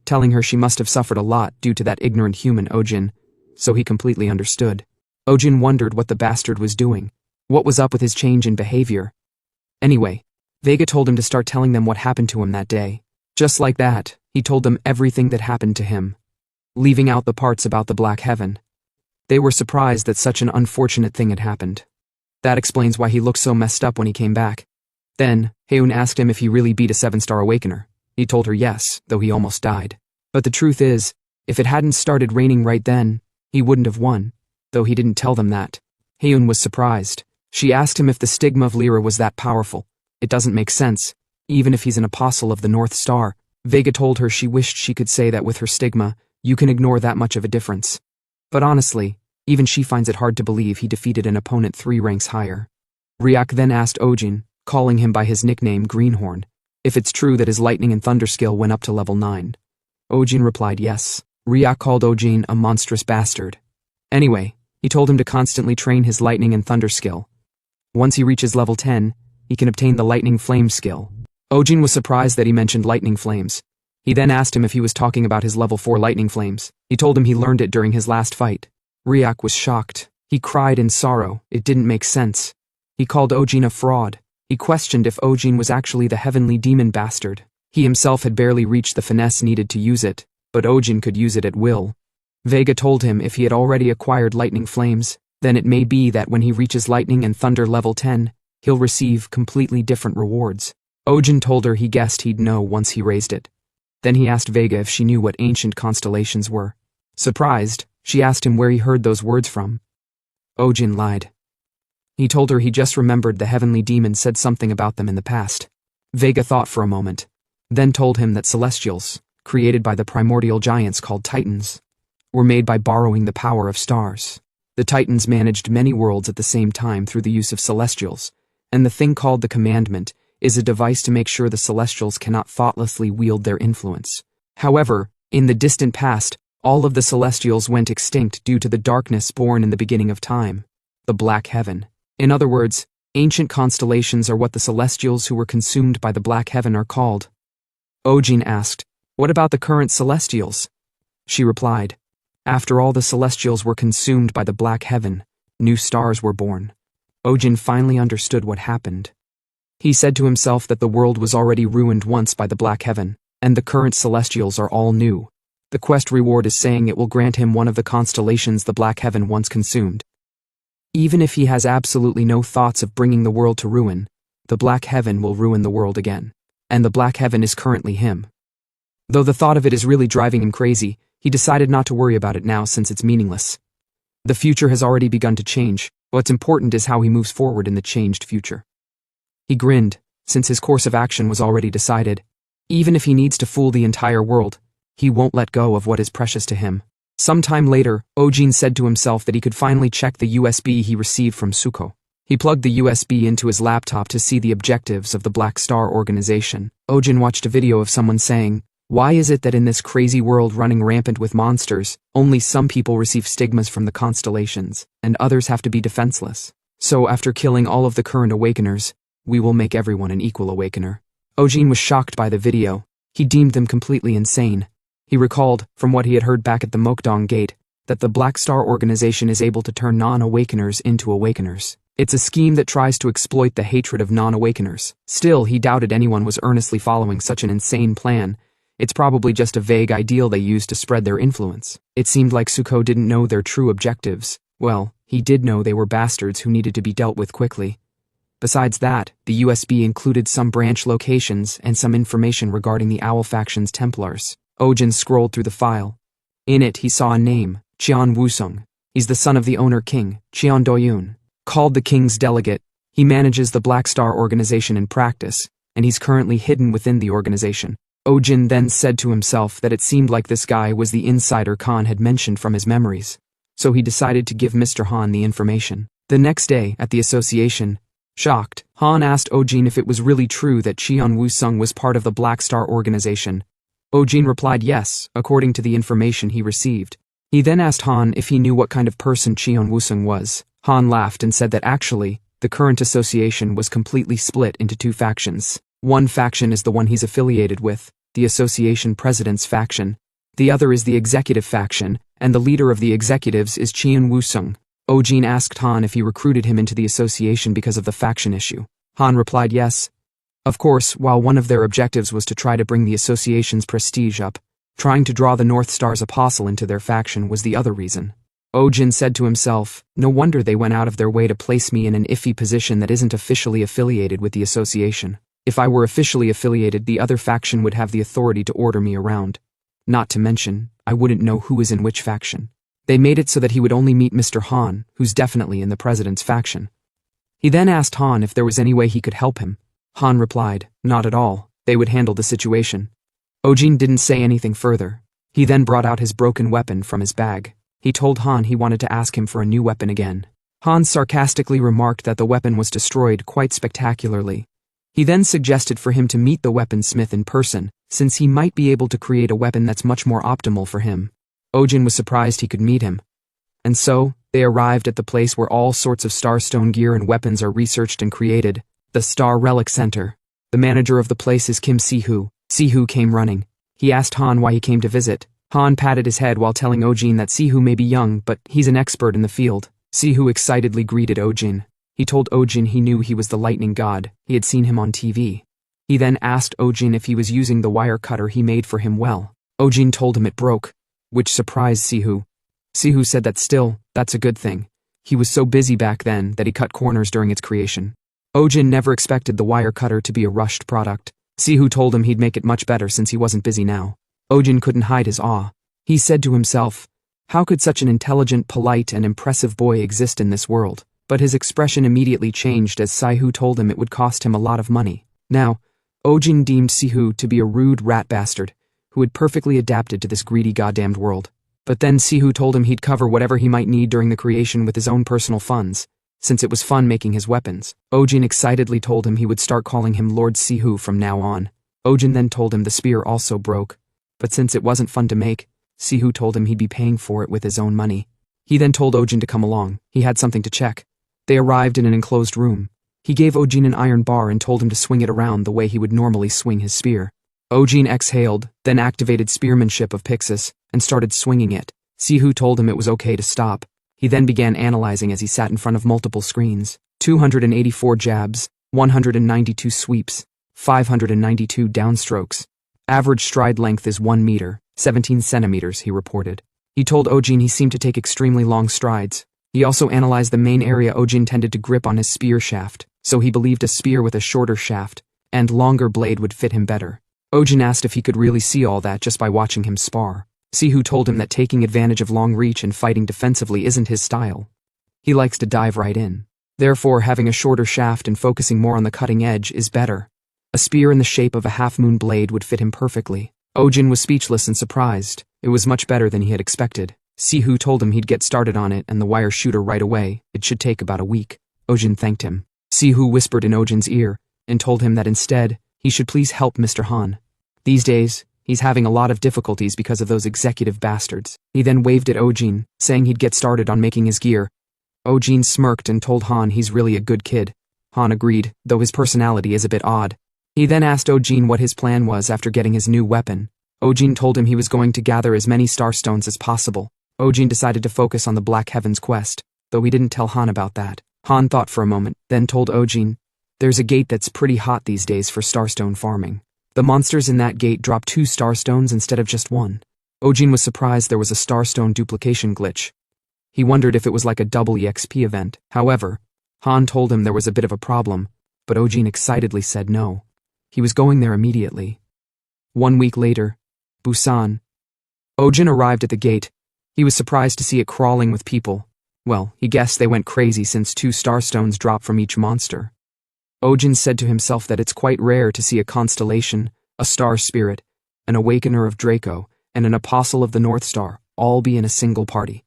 telling her she must have suffered a lot due to that ignorant human Ojin, so he completely understood. Ojin wondered what the bastard was doing. What was up with his change in behavior? Anyway, Vega told him to start telling them what happened to him that day. Just like that, he told them everything that happened to him, leaving out the parts about the Black Heaven. They were surprised that such an unfortunate thing had happened. That explains why he looked so messed up when he came back. Then, Haeun asked him if he really beat a 7-star Awakener. He told her yes, though he almost died. But the truth is, if it hadn't started raining right then, he wouldn't have won, though he didn't tell them that. Haeun was surprised. She asked him if the stigma of Lyra was that powerful. It doesn't make sense, even if he's an apostle of the North Star. Vega told her she wished she could say that with her stigma, you can ignore that much of a difference. But honestly, even she finds it hard to believe he defeated an opponent 3 ranks higher. Ryak then asked Ojin, calling him by his nickname Greenhorn, if it's true that his lightning and thunder skill went up to level 9. Ojin replied yes. Ryak called Ojin a monstrous bastard. Anyway, he told him to constantly train his lightning and thunder skill. Once he reaches level 10, he can obtain the lightning flame skill. Ojin was surprised that he mentioned lightning flames. He then asked him if he was talking about his level 4 lightning flames. He told him he learned it during his last fight. Ryak was shocked. He cried in sorrow. It didn't make sense. He called Ojin a fraud. He questioned if Ojin was actually the heavenly demon bastard. He himself had barely reached the finesse needed to use it, but Ojin could use it at will. Vega told him if he had already acquired lightning flames, then it may be that when he reaches lightning and thunder level 10, he'll receive completely different rewards. Ojin told her he guessed he'd know once he raised it. Then he asked Vega if she knew what ancient constellations were. Surprised, she asked him where he heard those words from. Ojin lied. He told her he just remembered the heavenly demon said something about them in the past. Vega thought for a moment, then told him that celestials, created by the primordial giants called Titans, were made by borrowing the power of stars. The Titans managed many worlds at the same time through the use of celestials, and the thing called the commandment is a device to make sure the celestials cannot thoughtlessly wield their influence. However, in the distant past, all of the celestials went extinct due to the darkness born in the beginning of time, the Black Heaven. In other words, ancient constellations are what the celestials who were consumed by the Black Heaven are called. Ojin asked, "What about the current celestials?" She replied, "After all the celestials were consumed by the Black Heaven, new stars were born." Ojin finally understood what happened. He said to himself that the world was already ruined once by the Black Heaven, and the current celestials are all new. The quest reward is saying it will grant him one of the constellations the Black Heaven once consumed. Even if he has absolutely no thoughts of bringing the world to ruin, the Black Heaven will ruin the world again. And the Black Heaven is currently him. Though the thought of it is really driving him crazy, he decided not to worry about it now since it's meaningless. The future has already begun to change. What's important is how he moves forward in the changed future. He grinned, since his course of action was already decided. Even if he needs to fool the entire world, he won't let go of what is precious to him. Sometime later, Ojin said to himself that he could finally check the USB he received from Suko. He plugged the USB into his laptop to see the objectives of the Black Star organization. Ojin watched a video of someone saying, "Why is it that in this crazy world running rampant with monsters, only some people receive stigmas from the constellations, and others have to be defenseless? So after killing all of the current awakeners, we will make everyone an equal awakener." Ojin was shocked by the video. He deemed them completely insane. He recalled, from what he had heard back at the Mokdong Gate, that the Black Star organization is able to turn non-awakeners into awakeners. It's a scheme that tries to exploit the hatred of non-awakeners. Still, he doubted anyone was earnestly following such an insane plan. It's probably just a vague ideal they used to spread their influence. It seemed like Suko didn't know their true objectives. Well, he did know they were bastards who needed to be dealt with quickly. Besides that, the USB included some branch locations and some information regarding the Owl faction's Templars. Ojin scrolled through the file. In it, he saw a name, Cheon Wusung. He's the son of the owner king, Cheon Doyun. Called the king's delegate, he manages the Black Star organization in practice, and he's currently hidden within the organization. Ojin then said to himself that it seemed like this guy was the insider Khan had mentioned from his memories, so he decided to give Mr. Han the information. The next day, at the association, shocked, Han asked Ojin if it was really true that Cheon Wusung was part of the Black Star organization. Ojin replied yes, according to the information he received. He then asked Han if he knew what kind of person Cheon Wusung was. Han laughed and said that actually, the current association was completely split into two factions. One faction is the one he's affiliated with, the association president's faction. The other is the executive faction, and the leader of the executives is Cheon Wusung. Ojin asked Han if he recruited him into the association because of the faction issue. Han replied yes. Of course, while one of their objectives was to try to bring the association's prestige up, trying to draw the North Star's apostle into their faction was the other reason. Ojin said to himself, no wonder they went out of their way to place me in an iffy position that isn't officially affiliated with the association. If I were officially affiliated, the other faction would have the authority to order me around. Not to mention, I wouldn't know who is in which faction. They made it so that he would only meet Mr. Han, who's definitely in the president's faction. He then asked Han if there was any way he could help him. Han replied, not at all, they would handle the situation. Ojin didn't say anything further. He then brought out his broken weapon from his bag. He told Han he wanted to ask him for a new weapon again. Han sarcastically remarked that the weapon was destroyed quite spectacularly. He then suggested for him to meet the weaponsmith in person, since he might be able to create a weapon that's much more optimal for him. Ojin was surprised he could meet him. And so, They arrived at the place where all sorts of starstone gear and weapons are researched and created, the Star Relic Center. The manager of the place is Kim Si-hoo. Si-hoo came running. He asked Han why he came to visit. Han patted his head while telling Oh-jin that Si-hoo may be young, but he's an expert in the field. Si-hoo excitedly greeted Oh-jin. He told Oh-jin he knew he was the lightning god. He had seen him on TV. He then asked Oh-jin if he was using the wire cutter he made for him well. Oh-jin told him it broke, which surprised Si-hoo. Si-hoo said that still, that's a good thing. He was so busy back then that he cut corners during its creation. Oh-jin never expected the wire cutter to be a rushed product. Si-hoo told him he'd make it much better since he wasn't busy now. Oh-jin couldn't hide his awe. He said to himself, how could such an intelligent, polite, and impressive boy exist in this world? But his expression immediately changed as Si-hoo told him it would cost him a lot of money. Now, Oh-jin deemed Si-hoo to be a rude rat bastard, who had perfectly adapted to this greedy goddamned world. But then Si-hoo told him he'd cover whatever he might need during the creation with his own personal funds, since it was fun making his weapons. Oh-jin excitedly told him he would start calling him Lord Si-hoo from now on. Oh-jin then told him the spear also broke, but since it wasn't fun to make, Si-hoo told him he'd be paying for it with his own money. He then told Oh-jin to come along. He had something to check. They arrived in an enclosed room. He gave Oh-jin an iron bar and told him to swing it around the way he would normally swing his spear. Oh-jin exhaled, then activated spearmanship of Pixis, and started swinging it. Si-hoo told him it was okay to stop. He then began analyzing as he sat in front of multiple screens. 284 jabs, 192 sweeps, 592 downstrokes. Average stride length is 1 meter, 17 centimeters, he reported. He told Oh-jin he seemed to take extremely long strides. He also analyzed the main area Oh-jin tended to grip on his spear shaft, so he believed a spear with a shorter shaft and longer blade would fit him better. Oh-jin asked if he could really see all that just by watching him spar. Si-hoo told him that taking advantage of long reach and fighting defensively isn't his style. He likes to dive right in. Therefore, having a shorter shaft and focusing more on the cutting edge is better. A spear in the shape of a half-moon blade would fit him perfectly. Oh-jin was speechless and surprised. It was much better than he had expected. Si-hoo told him he'd get started on it and the wire shooter right away. It should take about a week. Oh-jin thanked him. Si-hoo whispered in Oh-jin's ear and told him that instead, he should please help Mr. Han. These days, he's having a lot of difficulties because of those executive bastards. He then waved at Oh-jin, saying he'd get started on making his gear. Oh-jin smirked and told Han he's really a good kid. Han agreed, though his personality is a bit odd. He then asked Oh-jin what his plan was after getting his new weapon. Oh-jin told him he was going to gather as many starstones as possible. Oh-jin decided to focus on the Black Heavens quest, though he didn't tell Han about that. Han thought for a moment, then told Oh-jin, there's a gate that's pretty hot these days for starstone farming. The monsters in that gate drop 2 starstones instead of just 1. Oh-jin was surprised there was a starstone duplication glitch. He wondered if it was like a double EXP event. However, Han told him there was a bit of a problem, but Oh-jin excitedly said no. He was going there immediately. 1 week later, Busan. Oh-jin arrived at the gate. He was surprised to see it crawling with people. Well, he guessed they went crazy since 2 starstones drop from each monster. Oh-jin said to himself that it's quite rare to see a constellation, a star spirit, an awakener of Draco, and an apostle of the North Star all be in a single party.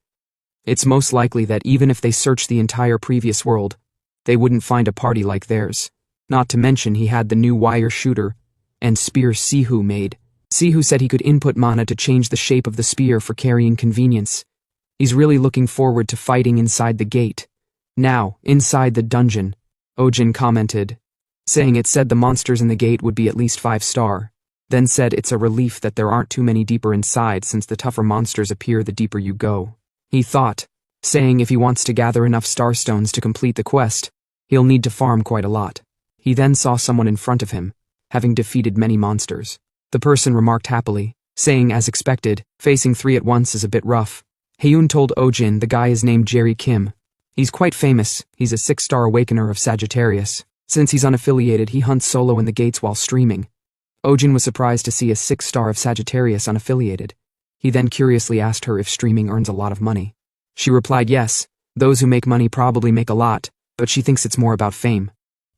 It's most likely that even if they searched the entire previous world, they wouldn't find a party like theirs. Not to mention he had the new wire shooter and spear Si-hoo made. Si-hoo said he could input mana to change the shape of the spear for carrying convenience. He's really looking forward to fighting inside the gate. Now, inside the dungeon, Oh-jin commented, saying it said the monsters in the gate would be at least 5-star, then said it's a relief that there aren't too many deeper inside since the tougher monsters appear the deeper you go. He thought, saying if he wants to gather enough starstones to complete the quest, he'll need to farm quite a lot. He then saw someone in front of him, having defeated many monsters. The person remarked happily, saying as expected, facing 3 at once is a bit rough. Haeun told Oh-jin the guy is named Jerry Kim. He's quite famous, he's a 6-star awakener of Sagittarius. Since he's unaffiliated, he hunts solo in the gates while streaming. Oh-jin was surprised to see a 6-star of Sagittarius unaffiliated. He then curiously asked her if streaming earns a lot of money. She replied yes, those who make money probably make a lot, but she thinks it's more about fame.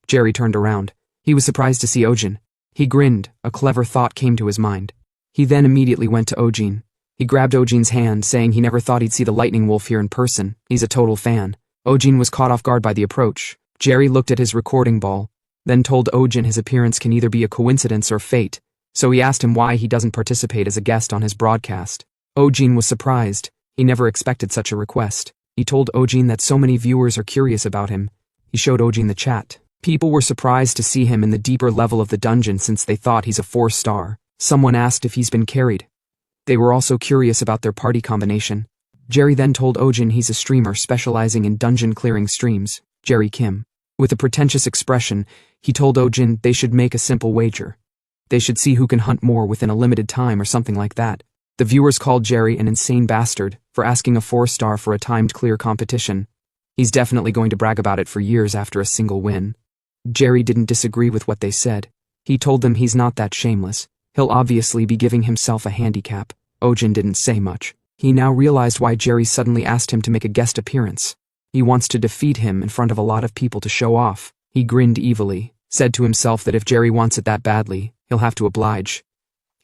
Jerry turned around. He was surprised to see Oh-jin. He grinned, a clever thought came to his mind. He then immediately went to Oh-jin. He grabbed Oh-jin's hand, saying he never thought he'd see the Lightning Wolf here in person. He's a total fan. Oh-jin was caught off guard by the approach. Jerry looked at his recording ball, then told Oh-jin his appearance can either be a coincidence or fate, so he asked him why he doesn't participate as a guest on his broadcast. Oh-jin was surprised. He never expected such a request. He told Ojin that so many viewers are curious about him. He showed Ojin the chat. People were surprised to see him in the deeper level of the dungeon since they thought he's a 4-star. Someone asked if he's been carried. They were also curious about their party combination. Jerry then told Ojin he's a streamer specializing in dungeon clearing streams, Jerry Kim. With a pretentious expression, he told Ojin they should make a simple wager. They should see who can hunt more within a limited time or something like that. The viewers called Jerry an insane bastard for asking a 4-star for a timed clear competition. He's definitely going to brag about it for years after a single win. Jerry didn't disagree with what they said. He told them he's not that shameless. He'll obviously be giving himself a handicap. Ojin didn't say much. He now realized why Jerry suddenly asked him to make a guest appearance. He wants to defeat him in front of a lot of people to show off. He grinned evilly, said to himself that if Jerry wants it that badly, he'll have to oblige.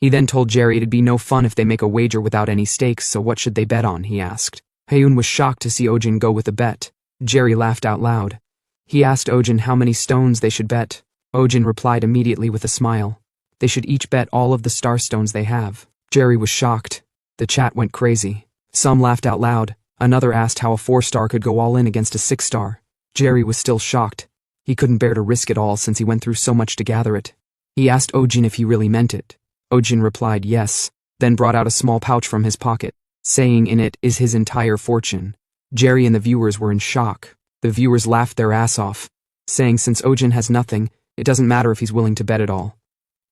He then told Jerry it'd be no fun if they make a wager without any stakes, so what should they bet on, he asked. Haeun was shocked to see Ojin go with a bet. Jerry laughed out loud. He asked Ojin how many stones they should bet. Ojin replied immediately with a smile. They should each bet all of the star stones they have. Jerry was shocked. The chat went crazy. Some laughed out loud. Another asked how a 4-star could go all in against a 6-star. Jerry was still shocked. He couldn't bear to risk it all since he went through so much to gather it. He asked Ojin if he really meant it. Ojin replied yes, then brought out a small pouch from his pocket, saying in it is his entire fortune. Jerry and the viewers were in shock. The viewers laughed their ass off, saying since Ojin has nothing, it doesn't matter if he's willing to bet it all.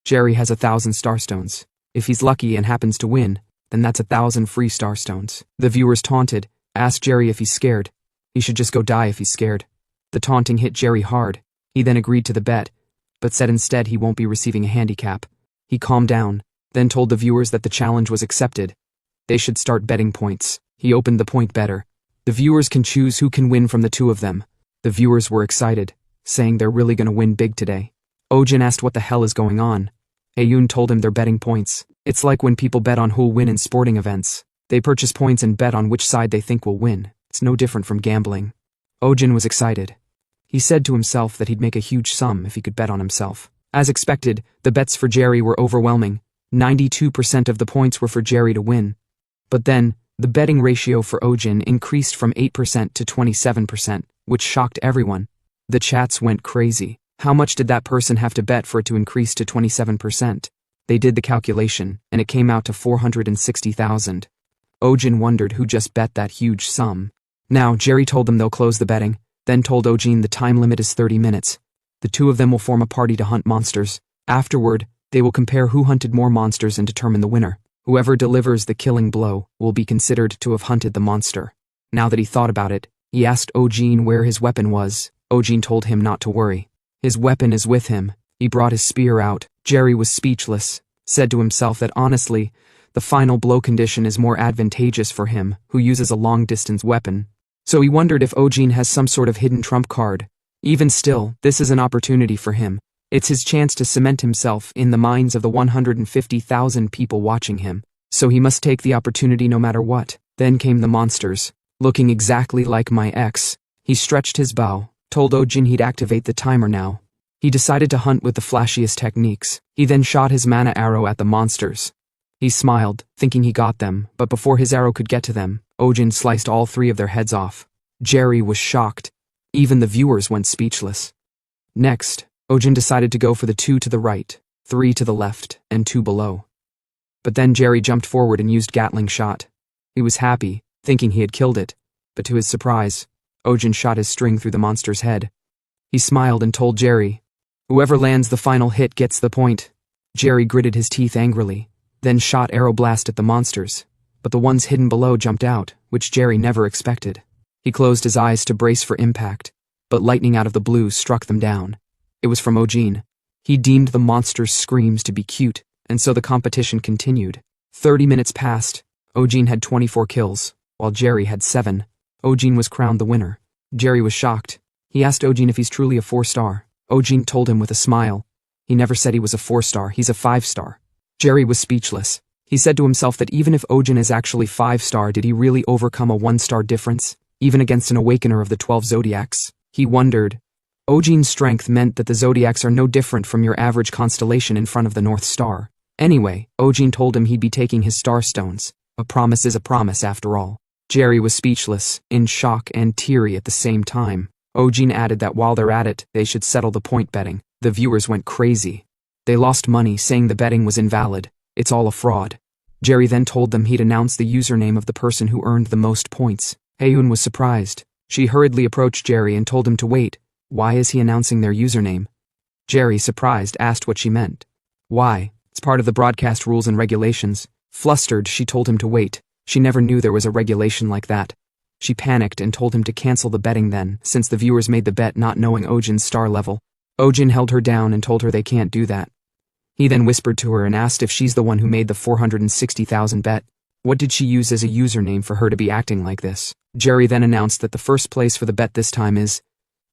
Jerry has 1,000 starstones. If he's lucky and happens to win, then that's 1,000 free starstones. The viewers taunted, asked Jerry if he's scared. He should just go die if he's scared. The taunting hit Jerry hard. He then agreed to the bet, but said instead he won't be receiving a handicap. He calmed down, then told the viewers that the challenge was accepted. They should start betting points. He opened the point better. The viewers can choose who can win from the two of them. The viewers were excited, saying they're really gonna win big today. Ojin asked what the hell is going on. Haeun told him they're betting points. It's like when people bet on who'll win in sporting events. They purchase points and bet on which side they think will win. It's no different from gambling. Ojin was excited. He said to himself that he'd make a huge sum if he could bet on himself. As expected, the bets for Jerry were overwhelming. 92% of the points were for Jerry to win. But then, the betting ratio for Ojin increased from 8% to 27%, which shocked everyone. The chats went crazy. How much did that person have to bet for it to increase to 27%? They did the calculation, and it came out to 460,000. Ojin wondered who just bet that huge sum. Now, Jerry told them they'll close the betting, then told Ojin the time limit is 30 minutes. The two of them will form a party to hunt monsters. Afterward, they will compare who hunted more monsters and determine the winner. Whoever delivers the killing blow will be considered to have hunted the monster. Now that he thought about it, he asked Ojin where his weapon was. Ojin told him not to worry. His weapon is with him. He brought his spear out. Jerry was speechless, said to himself that honestly, the final blow condition is more advantageous for him, who uses a long-distance weapon. So he wondered if Ojin has some sort of hidden trump card. Even still, this is an opportunity for him. It's his chance to cement himself in the minds of the 150,000 people watching him. So he must take the opportunity no matter what. Then came the monsters, looking exactly like my ex. He stretched his bow, told Ojin he'd activate the timer now. He decided to hunt with the flashiest techniques. He then shot his mana arrow at the monsters. He smiled, thinking he got them, but before his arrow could get to them, Ojin sliced all 3 of their heads off. Jerry was shocked. Even the viewers went speechless. Next, Ojin decided to go for the 2 to the right, 3 to the left, and 2 below. But then Jerry jumped forward and used Gatling shot. He was happy, thinking he had killed it, but to his surprise, Ojin shot his string through the monster's head. He smiled and told Jerry, "Whoever lands the final hit gets the point." Jerry gritted his teeth angrily, then shot arrow blast at the monsters, but the ones hidden below jumped out, which Jerry never expected. He closed his eyes to brace for impact, but lightning out of the blue struck them down. It was from Ojin. He deemed the monsters' screams to be cute, and so the competition continued. 30 minutes passed. Ojin had 24 kills, while Jerry had 7. Ojin was crowned the winner. Jerry was shocked. He asked Ojin if he's truly a 4-star. Ojin told him with a smile. He never said he was a 4-star, he's a 5-star. Jerry was speechless. He said to himself that even if Ojin is actually 5-star, did he really overcome a 1-star difference, even against an awakener of the 12 zodiacs? He wondered. Ojin's strength meant that the zodiacs are no different from your average constellation in front of the North Star. Anyway, Ojin told him he'd be taking his star stones. A promise is a promise after all. Jerry was speechless, in shock and teary at the same time. Ojin added that while they're at it, they should settle the point betting. The viewers went crazy. They lost money, saying the betting was invalid. It's all a fraud. Jerry then told them he'd announce the username of the person who earned the most points. Haeun was surprised. She hurriedly approached Jerry and told him to wait. Why is he announcing their username? Jerry, surprised, asked what she meant. Why? It's part of the broadcast rules and regulations. Flustered, she told him to wait. She never knew there was a regulation like that. She panicked and told him to cancel the betting then, since the viewers made the bet not knowing Ojin's star level. Ojin held her down and told her they can't do that. He then whispered to her and asked if she's the one who made the 460,000 bet. What did she use as a username for her to be acting like this? Jerry then announced that the first place for the bet this time is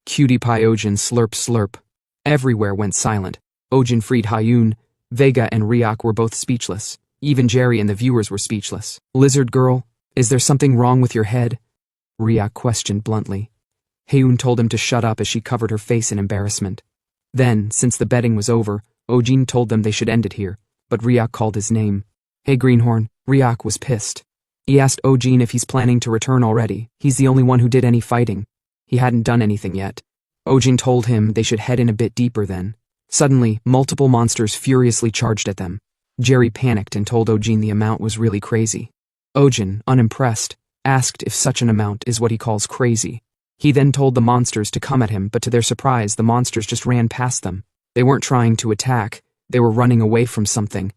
Cutie Pie Ojin Slurp Slurp. Everywhere went silent. Ojin freed Haeun, Vega and Ryuk were both speechless. Even Jerry and the viewers were speechless. Lizard girl, is there something wrong with your head? Ryuk questioned bluntly. Haeun told him to shut up as she covered her face in embarrassment. Then, since the betting was over, Ojin told them they should end it here, but Ryuk called his name. Hey Greenhorn, Ryuk was pissed. He asked Ojin if he's planning to return already. He's the only one who did any fighting. He hadn't done anything yet. Ojin told him they should head in a bit deeper then. Suddenly, multiple monsters furiously charged at them. Jerry panicked and told Ojin the amount was really crazy. Ojin, unimpressed, asked if such an amount is what he calls crazy. He then told the monsters to come at him, but to their surprise, the monsters just ran past them. They weren't trying to attack, they were running away from something.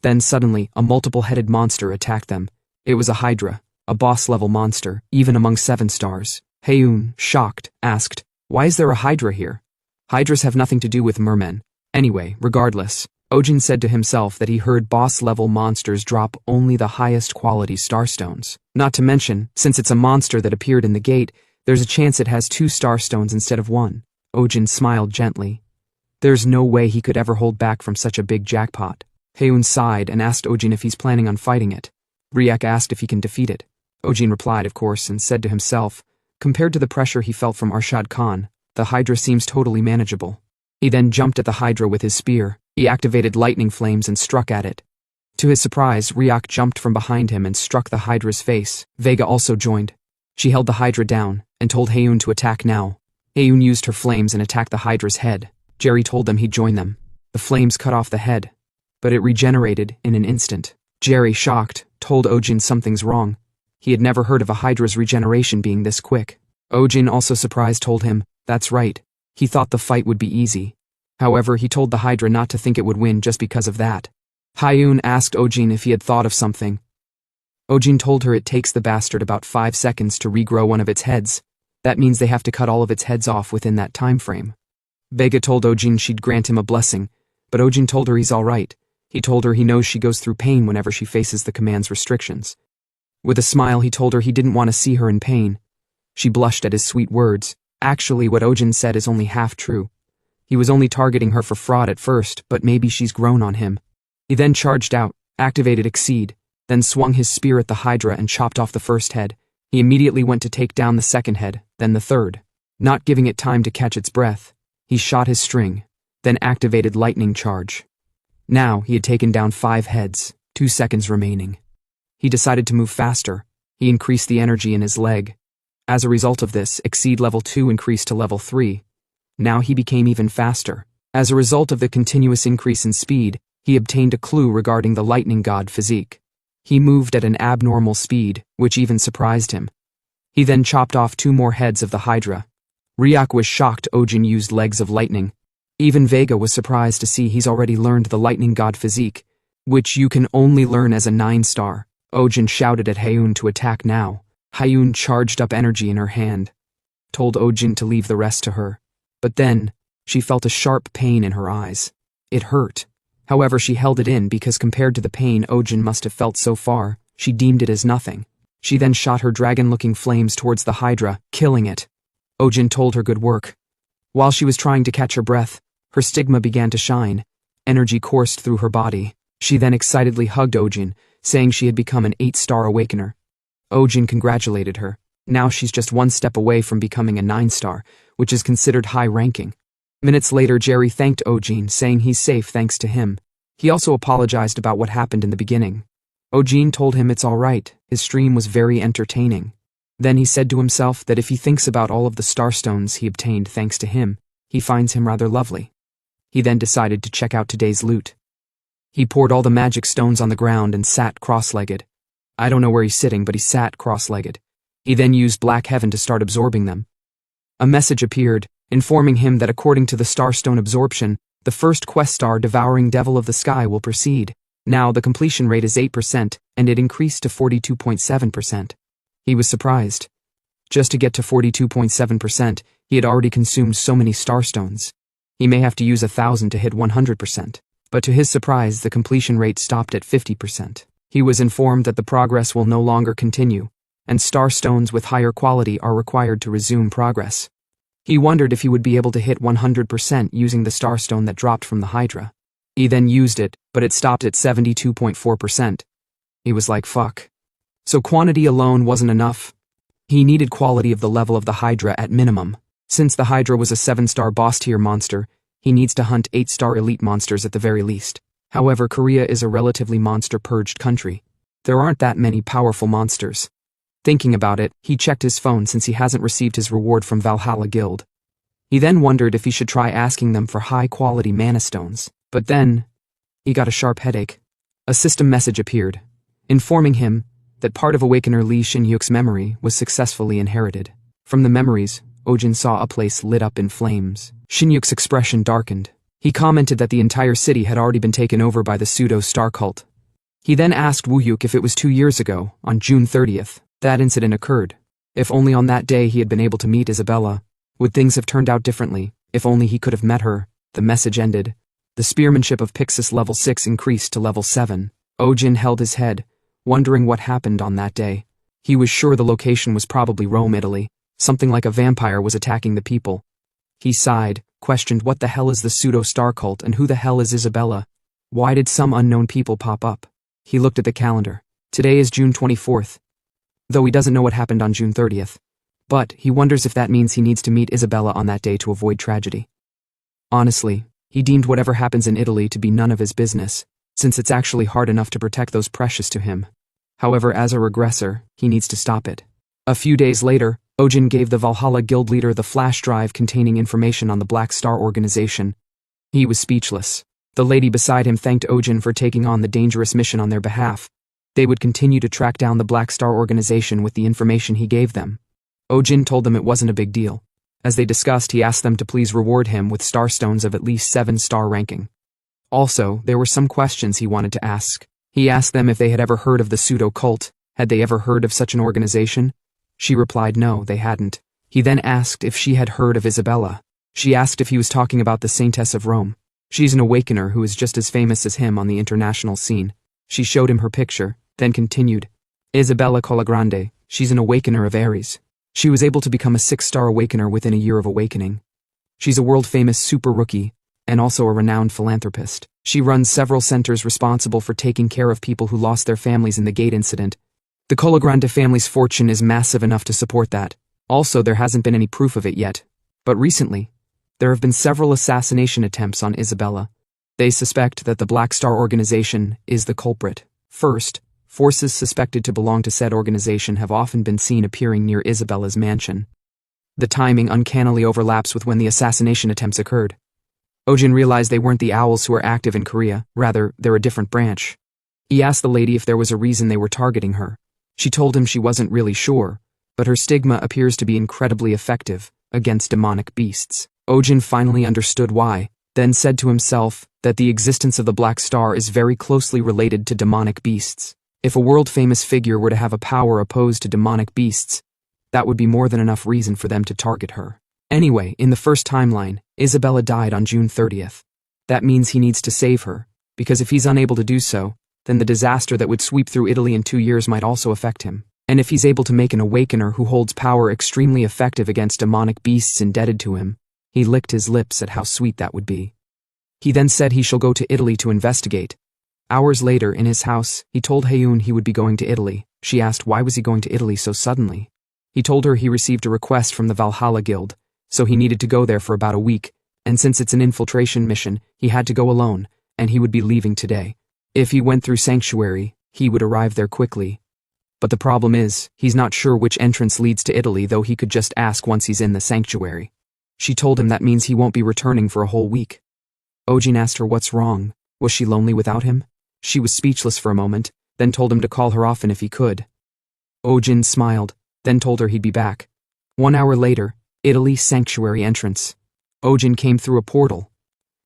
Then suddenly, a multiple-headed monster attacked them. It was a Hydra, a boss-level monster, even among 7 stars. Haeun, shocked, asked, why is there a Hydra here? Hydras have nothing to do with mermen. Anyway, regardless, Ojin said to himself that he heard boss-level monsters drop only the highest quality starstones. Not to mention, since it's a monster that appeared in the gate, there's a chance it has 2 starstones instead of 1. Ojin smiled gently. There's no way he could ever hold back from such a big jackpot. Haeun sighed and asked Ojin if he's planning on fighting it. Ryuk asked if he can defeat it. Ojin replied, of course, and said to himself, compared to the pressure he felt from Arshad Khan, the Hydra seems totally manageable. He then jumped at the Hydra with his spear. He activated lightning flames and struck at it. To his surprise, Ryuk jumped from behind him and struck the Hydra's face. Vega also joined. She held the Hydra down and told Haeun to attack now. Haeun used her flames and attacked the Hydra's head. Jerry told them he'd join them. The flames cut off the head, but it regenerated in an instant. Jerry, shocked, told Ojin something's wrong. He had never heard of a Hydra's regeneration being this quick. Ojin, also surprised, told him, that's right. He thought the fight would be easy. However, he told the Hydra not to think it would win just because of that. Haeun asked Ojin if he had thought of something. Ojin told her it takes the bastard about 5 seconds to regrow one of its heads. That means they have to cut all of its heads off within that time frame. Vega told Ojin she'd grant him a blessing, but Ojin told her he's alright. He told her he knows she goes through pain whenever she faces the command's restrictions. With a smile, he told her he didn't want to see her in pain. She blushed at his sweet words. Actually, what Ojin said is only half true. He was only targeting her for fraud at first, but maybe she's grown on him. He then charged out, activated Exceed, then swung his spear at the Hydra and chopped off the first head. He immediately went to take down the second head, then the third. Not giving it time to catch its breath, he shot his string, then activated Lightning Charge. Now he had taken down 5 heads, 2 seconds remaining. He decided to move faster. He increased the energy in his leg. As a result of this, Exceed level 2 increased to level 3. Now he became even faster. As a result of the continuous increase in speed, he obtained a clue regarding the lightning god physique. He moved at an abnormal speed, which even surprised him. He then chopped off 2 more heads of the Hydra. Ryuk was shocked Ojin used legs of lightning. Even Vega was surprised to see he's already learned the lightning god physique, which you can only learn as a 9-star. Ojin shouted at Haeun to attack now. Haeun charged up energy in her hand, told Ojin to leave the rest to her. But then, she felt a sharp pain in her eyes. It hurt. However, she held it in because compared to the pain Ojin must have felt so far, she deemed it as nothing. She then shot her dragon-looking flames towards the Hydra, killing it. Ojin told her good work. While she was trying to catch her breath, her stigma began to shine. Energy coursed through her body. She then excitedly hugged Ojin, saying she had become an 8-star awakener. Ojin congratulated her. Now she's just 1 step away from becoming a 9-star, which is considered high ranking. Minutes later, Jerry thanked Ojin, saying he's safe thanks to him. He also apologized about what happened in the beginning. Ojin told him it's alright, his stream was very entertaining. Then he said to himself that if he thinks about all of the starstones he obtained thanks to him, he finds him rather lovely. He then decided to check out today's loot. He poured all the magic stones on the ground and sat cross-legged. I don't know where he's sitting, but he sat cross-legged. He then used Black Heaven to start absorbing them. A message appeared, informing him that according to the starstone absorption, the first quest star devouring devil of the sky will proceed. Now the completion rate is 8%, and it increased to 42.7%. He was surprised. Just to get to 42.7%, he had already consumed so many starstones. He may have to use 1,000 to hit 100%. But to his surprise, the completion rate stopped at 50%. He was informed that the progress will no longer continue, and starstones with higher quality are required to resume progress. He wondered if he would be able to hit 100% using the starstone that dropped from the Hydra. He then used it, but it stopped at 72.4%. He was like, fuck. So quantity alone wasn't enough. He needed quality of the level of the Hydra at minimum. Since the Hydra was a 7-star boss-tier monster, he needs to hunt 8-star elite monsters at the very least. However, Korea is a relatively monster-purged country. There aren't that many powerful monsters. Thinking about it, he checked his phone since he hasn't received his reward from Valhalla Guild. He then wondered if he should try asking them for high-quality mana stones. But then, he got a sharp headache. A system message appeared, informing him that part of Awakener Lee Shin-hyuk's memory was successfully inherited. From the memories, Ojin saw a place lit up in flames. Shin-hyuk's expression darkened. He commented that the entire city had already been taken over by the pseudo-star cult. He then asked Woo-hyuk if it was 2 years ago, on June 30th, that incident occurred. If only on that day he had been able to meet Isabella, would things have turned out differently? If only he could have met her. The message ended. The spearmanship of Pixis level 6 increased to level 7. Ojin held his head, wondering what happened on that day. He was sure the location was probably Rome, Italy. Something like a vampire was attacking the people. He sighed, questioned what the hell is the pseudo-star cult and who the hell is Isabella? Why did some unknown people pop up? He looked at the calendar. Today is June 24th. Though he doesn't know what happened on June 30th. But he wonders if that means he needs to meet Isabella on that day to avoid tragedy. Honestly, he deemed whatever happens in Italy to be none of his business, since it's actually hard enough to protect those precious to him. However, as a regressor, he needs to stop it. A few days later, Ojin gave the Valhalla Guild leader the flash drive containing information on the Black Star organization. He was speechless. The lady beside him thanked Ojin for taking on the dangerous mission on their behalf. They would continue to track down the Black Star organization with the information he gave them. Ojin told them it wasn't a big deal. As they discussed, he asked them to please reward him with starstones of at least 7-star ranking. Also, there were some questions he wanted to ask. He asked them if they had ever heard of the pseudo-cult. Had they ever heard of such an organization? She replied no, they hadn't. He then asked if she had heard of Isabella. She asked if he was talking about the Saintess of Rome. She's an awakener who is just as famous as him on the international scene. She showed him her picture, then continued. Isabella Colagrande, she's an awakener of Aries. She was able to become a 6-star awakener within a year of awakening. She's a world-famous super rookie, and also a renowned philanthropist. She runs several centers responsible for taking care of people who lost their families in the gate incident. The Colagrande family's fortune is massive enough to support that. Also, there hasn't been any proof of it yet. But recently, there have been several assassination attempts on Isabella. They suspect that the Black Star organization is the culprit. First, forces suspected to belong to said organization have often been seen appearing near Isabella's mansion. The timing uncannily overlaps with when the assassination attempts occurred. Ojin realized they weren't the owls who are active in Korea, rather, they're a different branch. He asked the lady if there was a reason they were targeting her. She told him she wasn't really sure, but her stigma appears to be incredibly effective against demonic beasts. Ojin finally understood why, then said to himself that the existence of the Black Star is very closely related to demonic beasts. If a world-famous figure were to have a power opposed to demonic beasts, that would be more than enough reason for them to target her. Anyway, in the first timeline, Isabella died on June 30th. That means he needs to save her, because if he's unable to do so, then the disaster that would sweep through Italy in 2 years might also affect him. And if he's able to make an awakener who holds power extremely effective against demonic beasts indebted to him, he licked his lips at how sweet that would be. He then said he shall go to Italy to investigate. Hours later, in his house, he told Haeun he would be going to Italy. She asked why was he going to Italy so suddenly. He told her he received a request from the Valhalla Guild, so he needed to go there for about a week, and since it's an infiltration mission, he had to go alone, and he would be leaving today. If he went through Sanctuary, he would arrive there quickly. But the problem is, he's not sure which entrance leads to Italy, though he could just ask once he's in the sanctuary. She told him that means he won't be returning for a whole week. Ojin asked her what's wrong. Was she lonely without him? She was speechless for a moment, then told him to call her often if he could. Ojin smiled, then told her he'd be back. 1 hour later, Italy sanctuary entrance. Ojin came through a portal.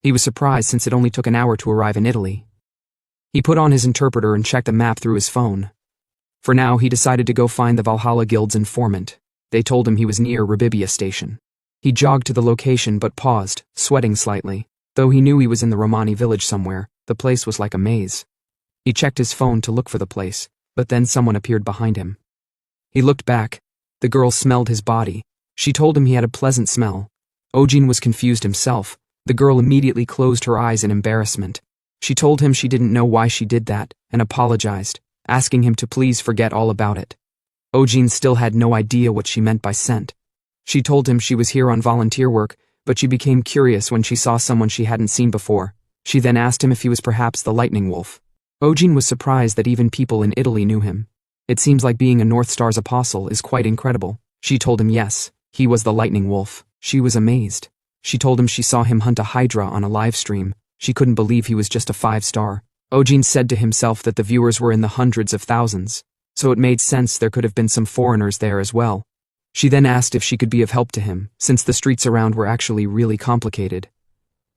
He was surprised since it only took an hour to arrive in Italy. He put on his interpreter and checked a map through his phone. For now, he decided to go find the Valhalla Guild's informant. They told him he was near Rabibia station. He jogged to the location but paused, sweating slightly. Though he knew he was in the Romani village somewhere, the place was like a maze. He checked his phone to look for the place, but then someone appeared behind him. He looked back. The girl smelled his body. She told him he had a pleasant smell. Ojin was confused himself. The girl immediately closed her eyes in embarrassment. She told him she didn't know why she did that, and apologized, asking him to please forget all about it. Ojin still had no idea what she meant by scent. She told him she was here on volunteer work, but she became curious when she saw someone she hadn't seen before. She then asked him if he was perhaps the Lightning Wolf. Ojin was surprised that even people in Italy knew him. It seems like being a North Star's apostle is quite incredible. She told him yes, he was the Lightning Wolf. She was amazed. She told him she saw him hunt a hydra on a live stream. She couldn't believe he was just a 5-star. Ojin said to himself that the viewers were in the hundreds of thousands, so it made sense there could have been some foreigners there as well. She then asked if she could be of help to him, since the streets around were actually really complicated.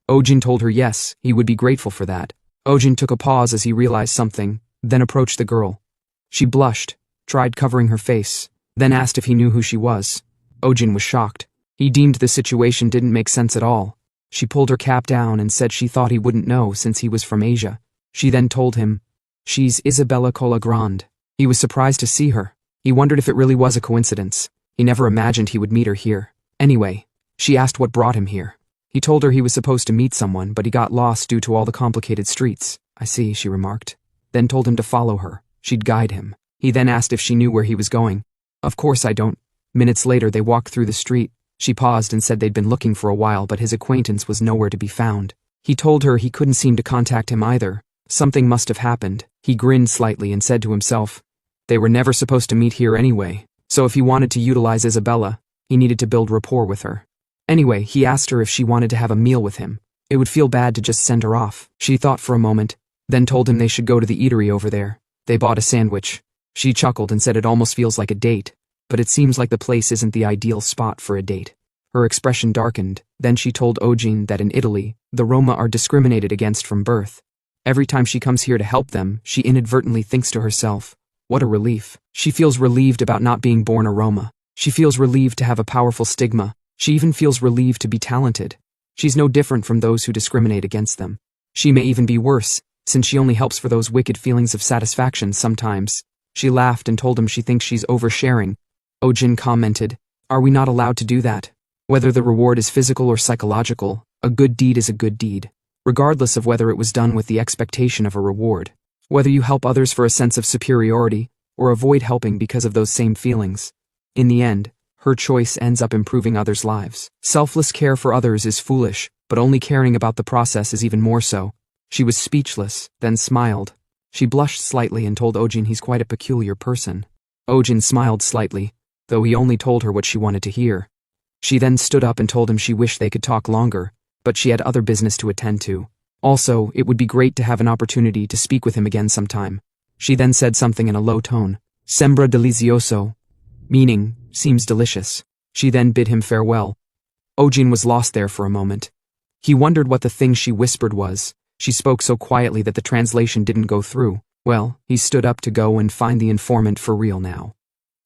Ojin told her yes, he would be grateful for that. Ojin took a pause as he realized something, then approached the girl. She blushed, tried covering her face, then asked if he knew who she was. Ojin was shocked. He deemed the situation didn't make sense at all. She pulled her cap down and said she thought he wouldn't know since he was from Asia. She then told him, "She's Isabella Collegrande." He was surprised to see her. He wondered if it really was a coincidence. He never imagined he would meet her here. Anyway, she asked what brought him here. He told her he was supposed to meet someone, but he got lost due to all the complicated streets. "I see," she remarked. Then told him to follow her. She'd guide him. He then asked if she knew where he was going. "Of course I don't." Minutes later, they walked through the street. She paused and said they'd been looking for a while, but his acquaintance was nowhere to be found. He told her he couldn't seem to contact him either. Something must have happened. He grinned slightly and said to himself, they were never supposed to meet here anyway, so if he wanted to utilize Isabella, he needed to build rapport with her. Anyway, he asked her if she wanted to have a meal with him. It would feel bad to just send her off. She thought for a moment, then told him they should go to the eatery over there. They bought a sandwich. She chuckled and said it almost feels like a date, but it seems like the place isn't the ideal spot for a date. Her expression darkened. Then she told Ojin that in Italy, the Roma are discriminated against from birth. Every time she comes here to help them, she inadvertently thinks to herself, what a relief. She feels relieved about not being born a Roma. She feels relieved to have a powerful stigma. She even feels relieved to be talented. She's no different from those who discriminate against them. She may even be worse, since she only helps for those wicked feelings of satisfaction sometimes. She laughed and told him she thinks she's oversharing. Ojin commented, "Are we not allowed to do that? Whether the reward is physical or psychological, a good deed is a good deed, regardless of whether it was done with the expectation of a reward. Whether you help others for a sense of superiority, or avoid helping because of those same feelings. In the end, her choice ends up improving others' lives. Selfless care for others is foolish, but only caring about the process is even more so." She was speechless, then smiled. She blushed slightly and told Ojin he's quite a peculiar person. Ojin smiled slightly, though he only told her what she wanted to hear. She then stood up and told him she wished they could talk longer, but she had other business to attend to. Also, it would be great to have an opportunity to speak with him again sometime. She then said something in a low tone, "Sembra delicioso," meaning, seems delicious. She then bid him farewell. Ojin was lost there for a moment. He wondered what the thing she whispered was. She spoke so quietly that the translation didn't go through. Well, he stood up to go and find the informant for real now.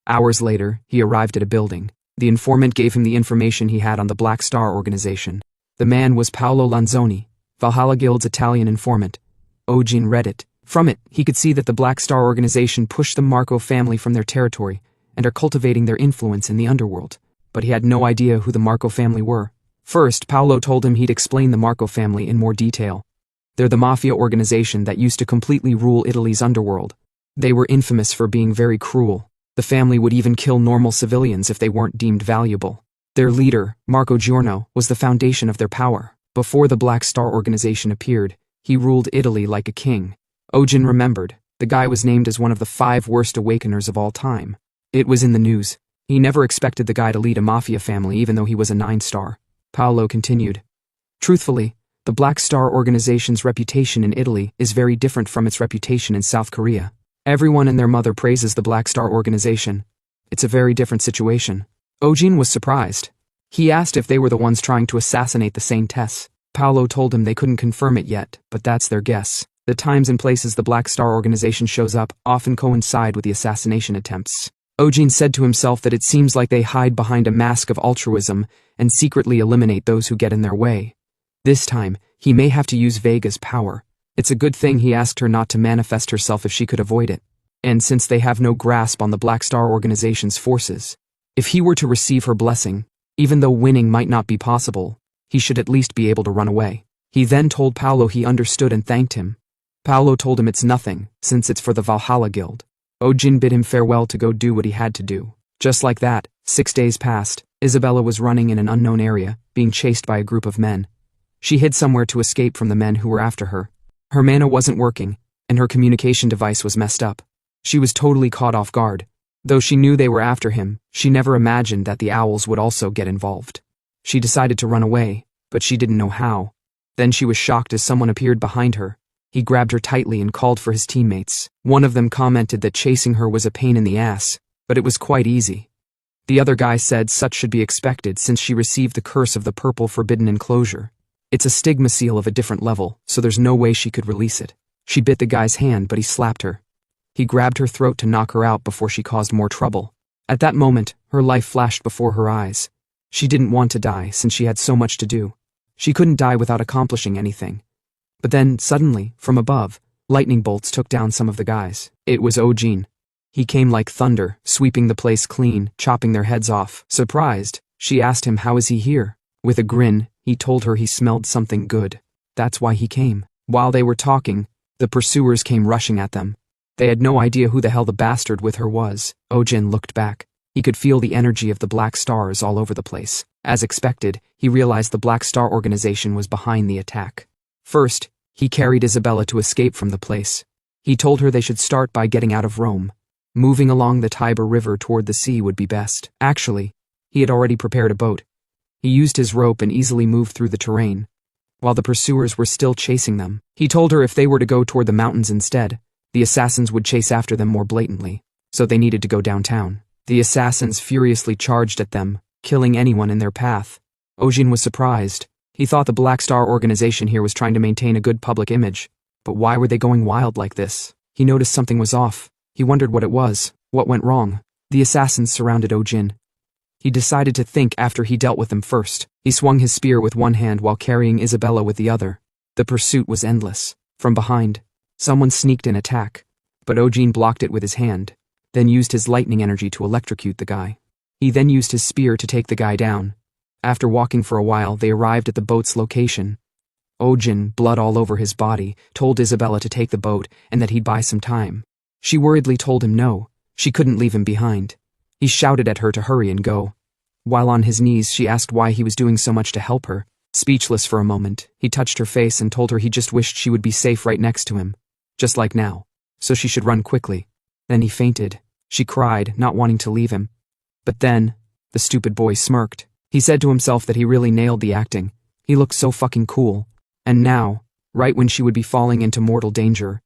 Hours later, he arrived at a building. The informant gave him the information he had on the Black Star organization. The man was Paolo Lanzoni, Valhalla Guild's Italian informant. Ojin read it. From it, he could see that the Black Star organization pushed the Marco family from their territory and are cultivating their influence in the underworld. But he had no idea who the Marco family were. First, Paolo told him he'd explain the Marco family in more detail. They're the mafia organization that used to completely rule Italy's underworld. They were infamous for being very cruel. The family would even kill normal civilians if they weren't deemed valuable. Their leader, Marco Giorno, was the foundation of their power. Before the Black Star organization appeared, he ruled Italy like a king. Ojin remembered. The the guy was named as one of the 5 worst awakeners of all time. It was in the news. He never expected the guy to lead a mafia family even though he was a 9-star. Paolo continued. Truthfully, the Black Star organization's reputation in Italy is very different from its reputation in South Korea. Everyone and their mother praises the Black Star organization. It's a very different situation. Ojin was surprised. He asked if they were the ones trying to assassinate the Saintess. Paolo told him they couldn't confirm it yet, but that's their guess. The times and places the Black Star organization shows up often coincide with the assassination attempts. Ojin said to himself that it seems like they hide behind a mask of altruism and secretly eliminate those who get in their way. This time, he may have to use Vega's power. It's a good thing he asked her not to manifest herself if she could avoid it. And since they have no grasp on the Black Star organization's forces, if he were to receive her blessing, even though winning might not be possible, he should at least be able to run away. He then told Paolo he understood and thanked him. Paolo told him it's nothing, since it's for the Valhalla Guild. Ojin bid him farewell to go do what he had to do. Just like that, 6 days passed. Isabella was running in an unknown area, being chased by a group of men. She hid somewhere to escape from the men who were after her. Her mana wasn't working, and her communication device was messed up. She was totally caught off guard. Though she knew they were after him, she never imagined that the owls would also get involved. She decided to run away, but she didn't know how. Then she was shocked as someone appeared behind her. He grabbed her tightly and called for his teammates. One of them commented that chasing her was a pain in the ass, but it was quite easy. The other guy said such should be expected since she received the curse of the purple forbidden enclosure. It's a stigma seal of a different level, so there's no way she could release it. She bit the guy's hand, but he slapped her. He grabbed her throat to knock her out before she caused more trouble. At that moment, her life flashed before her eyes. She didn't want to die since she had so much to do. She couldn't die without accomplishing anything. But then, suddenly, from above, lightning bolts took down some of the guys. It was Ojin. He came like thunder, sweeping the place clean, chopping their heads off. Surprised, she asked him how is he here. With a grin, he told her he smelled something good. That's why he came. While they were talking, the pursuers came rushing at them. They had no idea who the hell the bastard with her was. Ojin looked back. He could feel the energy of the Black Stars all over the place. As expected, he realized the Black Star organization was behind the attack. First, he carried Isabella to escape from the place. He told her they should start by getting out of Rome. Moving along the Tiber River toward the sea would be best. Actually, he had already prepared a boat. He used his rope and easily moved through the terrain. While the pursuers were still chasing them, he told her if they were to go toward the mountains instead, the assassins would chase after them more blatantly, so they needed to go downtown. The assassins furiously charged at them, killing anyone in their path. Ojin was surprised. He thought the Black Star organization here was trying to maintain a good public image, but why were they going wild like this? He noticed something was off. He wondered what it was. What went wrong? The assassins surrounded Ojin. He decided to think after he dealt with them first. He swung his spear with one hand while carrying Isabella with the other. The pursuit was endless. From behind, someone sneaked an attack, but Ojin blocked it with his hand, then used his lightning energy to electrocute the guy. He then used his spear to take the guy down. After walking for a while, they arrived at the boat's location. Ojin, blood all over his body, told Isabella to take the boat and that he'd buy some time. She worriedly told him no, she couldn't leave him behind. He shouted at her to hurry and go. While on his knees, she asked why he was doing so much to help her. Speechless for a moment, he touched her face and told her he just wished she would be safe right next to him, just like now, so she should run quickly. Then he fainted. She cried, not wanting to leave him. But then, the stupid boy smirked. He said to himself that he really nailed the acting. He looked so fucking cool. And now, right when she would be falling into mortal danger,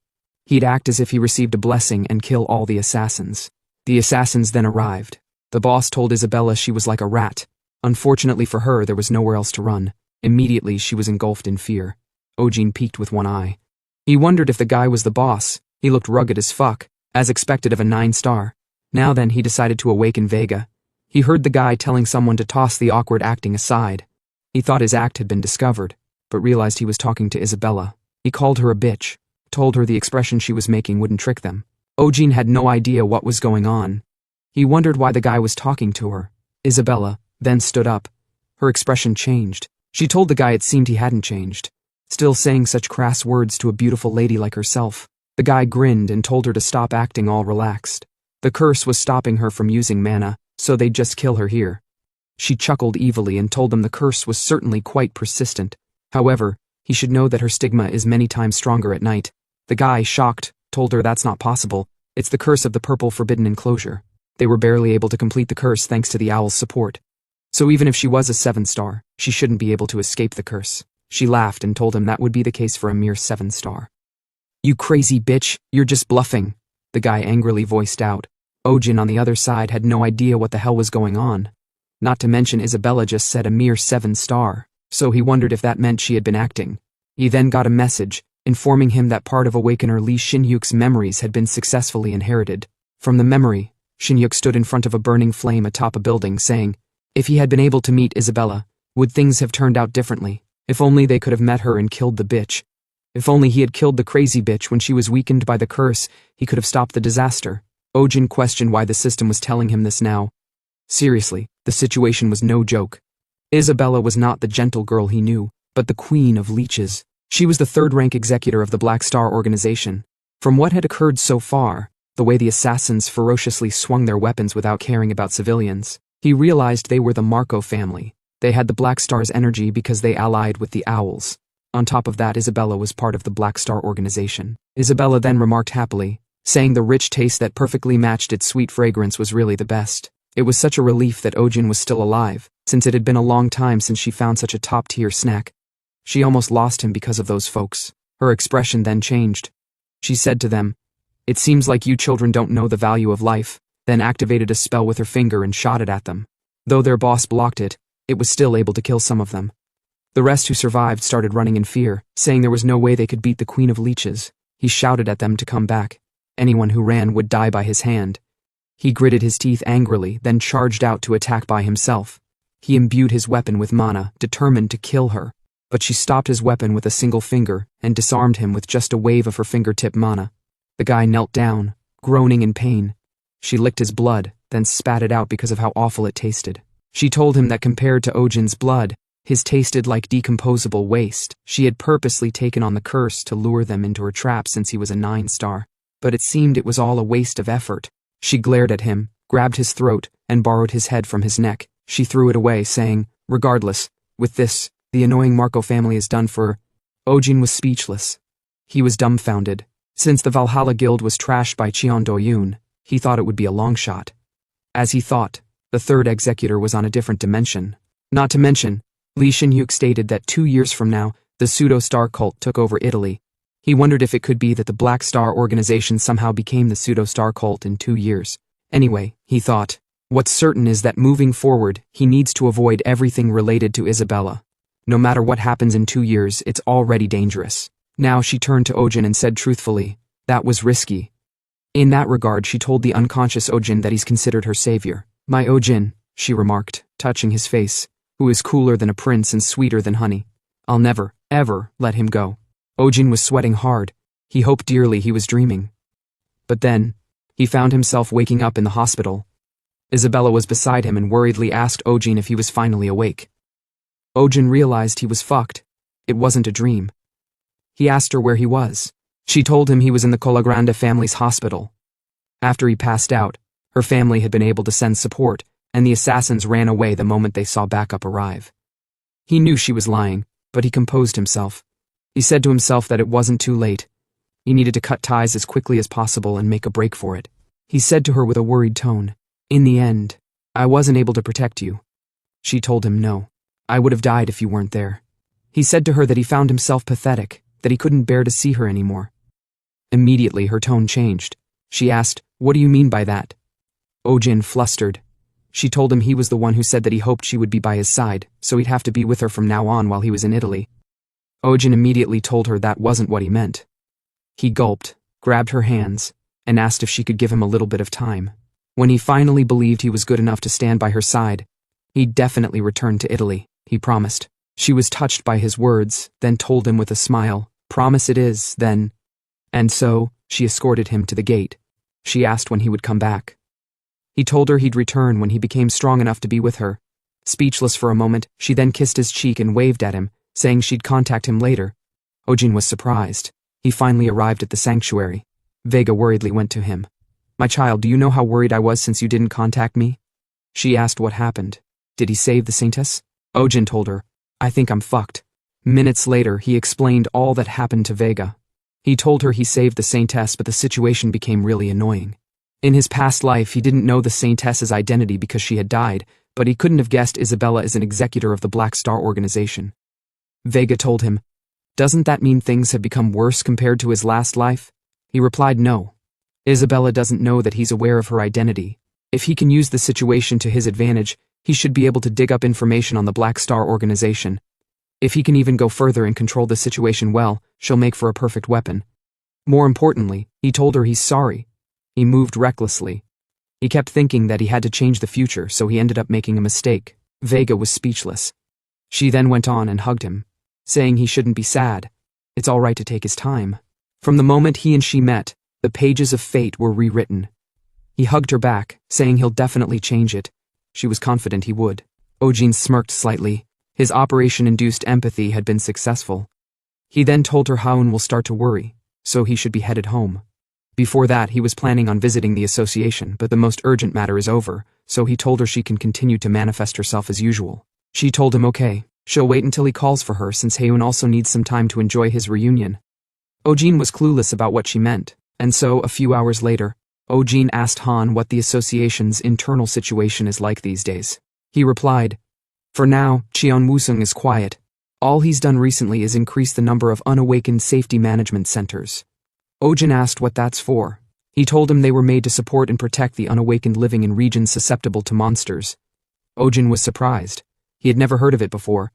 he'd act as if he received a blessing and kill all the assassins. The assassins then arrived. The boss told Isabella she was like a rat. Unfortunately for her, there was nowhere else to run. Immediately, she was engulfed in fear. Ojin peeked with one eye. He wondered if the guy was the boss. He looked rugged as fuck, as expected of a 9-star. Now then, he decided to awaken Vega. He heard the guy telling someone to toss the awkward acting aside. He thought his act had been discovered, but realized he was talking to Isabella. He called her a bitch, told her the expression she was making wouldn't trick them. Ojin had no idea what was going on. He wondered why the guy was talking to her. Isabella then stood up. Her expression changed. She told the guy it seemed he hadn't changed, still saying such crass words to a beautiful lady like herself. The guy grinned and told her to stop acting all relaxed. The curse was stopping her from using mana, so they'd just kill her here. She chuckled evilly and told them the curse was certainly quite persistent. However, he should know that her stigma is many times stronger at night. The guy, shocked, told her that's not possible. It's the curse of the purple forbidden enclosure. They were barely able to complete the curse thanks to the owl's support. So even if she was a 7-star, she shouldn't be able to escape the curse. She laughed and told him that would be the case for a mere 7-star. You crazy bitch, you're just bluffing, the guy angrily voiced out. Ojin on the other side had no idea what the hell was going on. Not to mention Isabella just said a mere 7-star, so he wondered if that meant she had been acting. He then got a message, informing him that part of Awakener Lee Shin-hyuk's memories had been successfully inherited. From the memory, Shin-hyuk stood in front of a burning flame atop a building saying, if he had been able to meet Isabella, would things have turned out differently? If only they could have met her and killed the bitch. If only he had killed the crazy bitch when she was weakened by the curse, he could have stopped the disaster. Ojin questioned why the system was telling him this now. Seriously, the situation was no joke. Isabella was not the gentle girl he knew, but the queen of leeches. She was the third-rank executor of the Black Star organization. From what had occurred so far, the way the assassins ferociously swung their weapons without caring about civilians, he realized they were the Marco family. They had the Black Star's energy because they allied with the Owls. On top of that, Isabella was part of the Black Star organization. Isabella then remarked happily, saying the rich taste that perfectly matched its sweet fragrance was really the best. It was such a relief that Ojin was still alive, since it had been a long time since she found such a top-tier snack. She almost lost him because of those folks. Her expression then changed. She said to them, "It seems like you children don't know the value of life," then activated a spell with her finger and shot it at them. Though their boss blocked it, it was still able to kill some of them. The rest who survived started running in fear, saying there was no way they could beat the Queen of Leeches. He shouted at them to come back. Anyone who ran would die by his hand. He gritted his teeth angrily, then charged out to attack by himself. He imbued his weapon with mana, determined to kill her, but she stopped his weapon with a single finger and disarmed him with just a wave of her fingertip mana. The guy knelt down, groaning in pain. She licked his blood, then spat it out because of how awful it tasted. She told him that compared to Ojin's blood, his tasted like decomposable waste. She had purposely taken on the curse to lure them into her trap since he was a 9-star. But it seemed it was all a waste of effort. She glared at him, grabbed his throat, and borrowed his head from his neck. She threw it away, saying, "Regardless, with this, the annoying Marco family is done for." Ojin was speechless. He was dumbfounded. Since the Valhalla Guild was trashed by Cheon Do-yoon, he thought it would be a long shot. As he thought, the third executor was on a different dimension. Not to mention, Lee Shin-hyuk stated that 2 years from now, the pseudo-star cult took over Italy. He wondered if it could be that the Black Star organization somehow became the pseudo-star cult in 2 years. Anyway, he thought, what's certain is that moving forward, he needs to avoid everything related to Isabella. No matter what happens in 2 years, it's already dangerous. Now she turned to Ojin and said truthfully, that was risky. In that regard, she told the unconscious Ojin that he's considered her savior. My Ojin, she remarked, touching his face, who is cooler than a prince and sweeter than honey. I'll never, ever let him go. Ojin was sweating hard. He hoped dearly he was dreaming. But then, he found himself waking up in the hospital. Isabella was beside him and worriedly asked Ojin if he was finally awake. Ojin realized he was fucked. It wasn't a dream. He asked her where he was. She told him he was in the Colagrande family's hospital. After he passed out, her family had been able to send support, and the assassins ran away the moment they saw backup arrive. He knew she was lying, but he composed himself. He said to himself that it wasn't too late. He needed to cut ties as quickly as possible and make a break for it. He said to her with a worried tone, "In the end, I wasn't able to protect you." She told him no. "I would have died if you weren't there." He said to her that he found himself pathetic, that he couldn't bear to see her anymore. Immediately her tone changed. She asked, "What do you mean by that?" Ojin flustered. She told him he was the one who said that he hoped she would be by his side, so he'd have to be with her from now on while he was in Italy. Ojin immediately told her that wasn't what he meant. He gulped, grabbed her hands, and asked if she could give him a little bit of time. When he finally believed he was good enough to stand by her side, he'd definitely return to Italy, he promised. She was touched by his words, then told him with a smile, "Promise it is, then." And so, she escorted him to the gate. She asked when he would come back. He told her he'd return when he became strong enough to be with her. Speechless for a moment, she then kissed his cheek and waved at him, saying she'd contact him later. Ojin was surprised. He finally arrived at the sanctuary. Vega worriedly went to him. "My child, do you know how worried I was since you didn't contact me?" She asked what happened. Did he save the saintess? Ojin told her, "I think I'm fucked." Minutes later, he explained all that happened to Vega. He told her he saved the Saintess, but the situation became really annoying. In his past life, he didn't know the Saintess's identity because she had died, but he couldn't have guessed Isabella is an executor of the Black Star organization. Vega told him, "Doesn't that mean things have become worse compared to his last life?" He replied, "No. Isabella doesn't know that he's aware of her identity. If he can use the situation to his advantage, he should be able to dig up information on the Black Star organization. If he can even go further and control the situation well, she'll make for a perfect weapon." More importantly, he told her he's sorry. He moved recklessly. He kept thinking that he had to change the future, so he ended up making a mistake. Vega was speechless. She then went on and hugged him, saying he shouldn't be sad. It's all right to take his time. From the moment he and she met, the pages of fate were rewritten. He hugged her back, saying he'll definitely change it. She was confident he would. Ojin smirked slightly. His operation-induced empathy had been successful. He then told her Haun will start to worry, so he should be headed home. Before that, he was planning on visiting the association, but the most urgent matter is over, so he told her she can continue to manifest herself as usual. She told him okay, she'll wait until he calls for her since Haun also needs some time to enjoy his reunion. Ojin was clueless about what she meant, and so, a few hours later, Ojin asked Han what the association's internal situation is like these days. He replied, "For now, Cheon Wusung is quiet. All he's done recently is increase the number of unawakened safety management centers." Ojin asked what that's for. He told him they were made to support and protect the unawakened living in regions susceptible to monsters. Ojin was surprised. He had never heard of it before.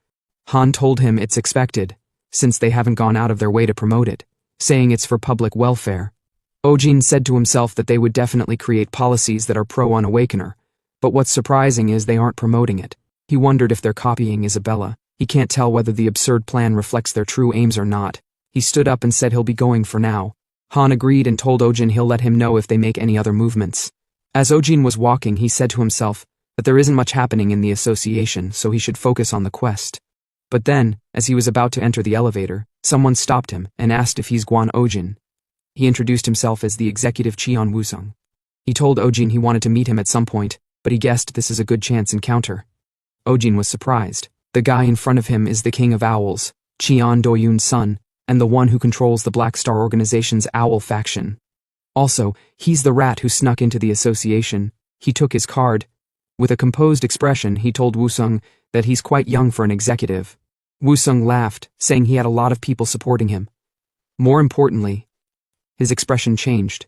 Han told him it's expected, since they haven't gone out of their way to promote it, saying it's for public welfare. Ojin said to himself that they would definitely create policies that are pro-unawakener, but what's surprising is they aren't promoting it. He wondered if they're copying Isabella. He can't tell whether the absurd plan reflects their true aims or not. He stood up and said he'll be going for now. Han agreed and told Ojin he'll let him know if they make any other movements. As Ojin was walking, he said to himself that there isn't much happening in the association, so he should focus on the quest. But then, as he was about to enter the elevator, someone stopped him and asked if he's Guan Ojin. He introduced himself as the executive Cheon Wusung. He told Ojin he wanted to meet him at some point, but he guessed this is a good chance encounter. Ojin was surprised. The guy in front of him is the King of Owls, Cheon Doyun's son, and the one who controls the Black Star Organization's Owl faction. Also, he's the rat who snuck into the association. He took his card. With a composed expression, he told Wusung that he's quite young for an executive. Wusung laughed, saying he had a lot of people supporting him. More importantly, his expression changed.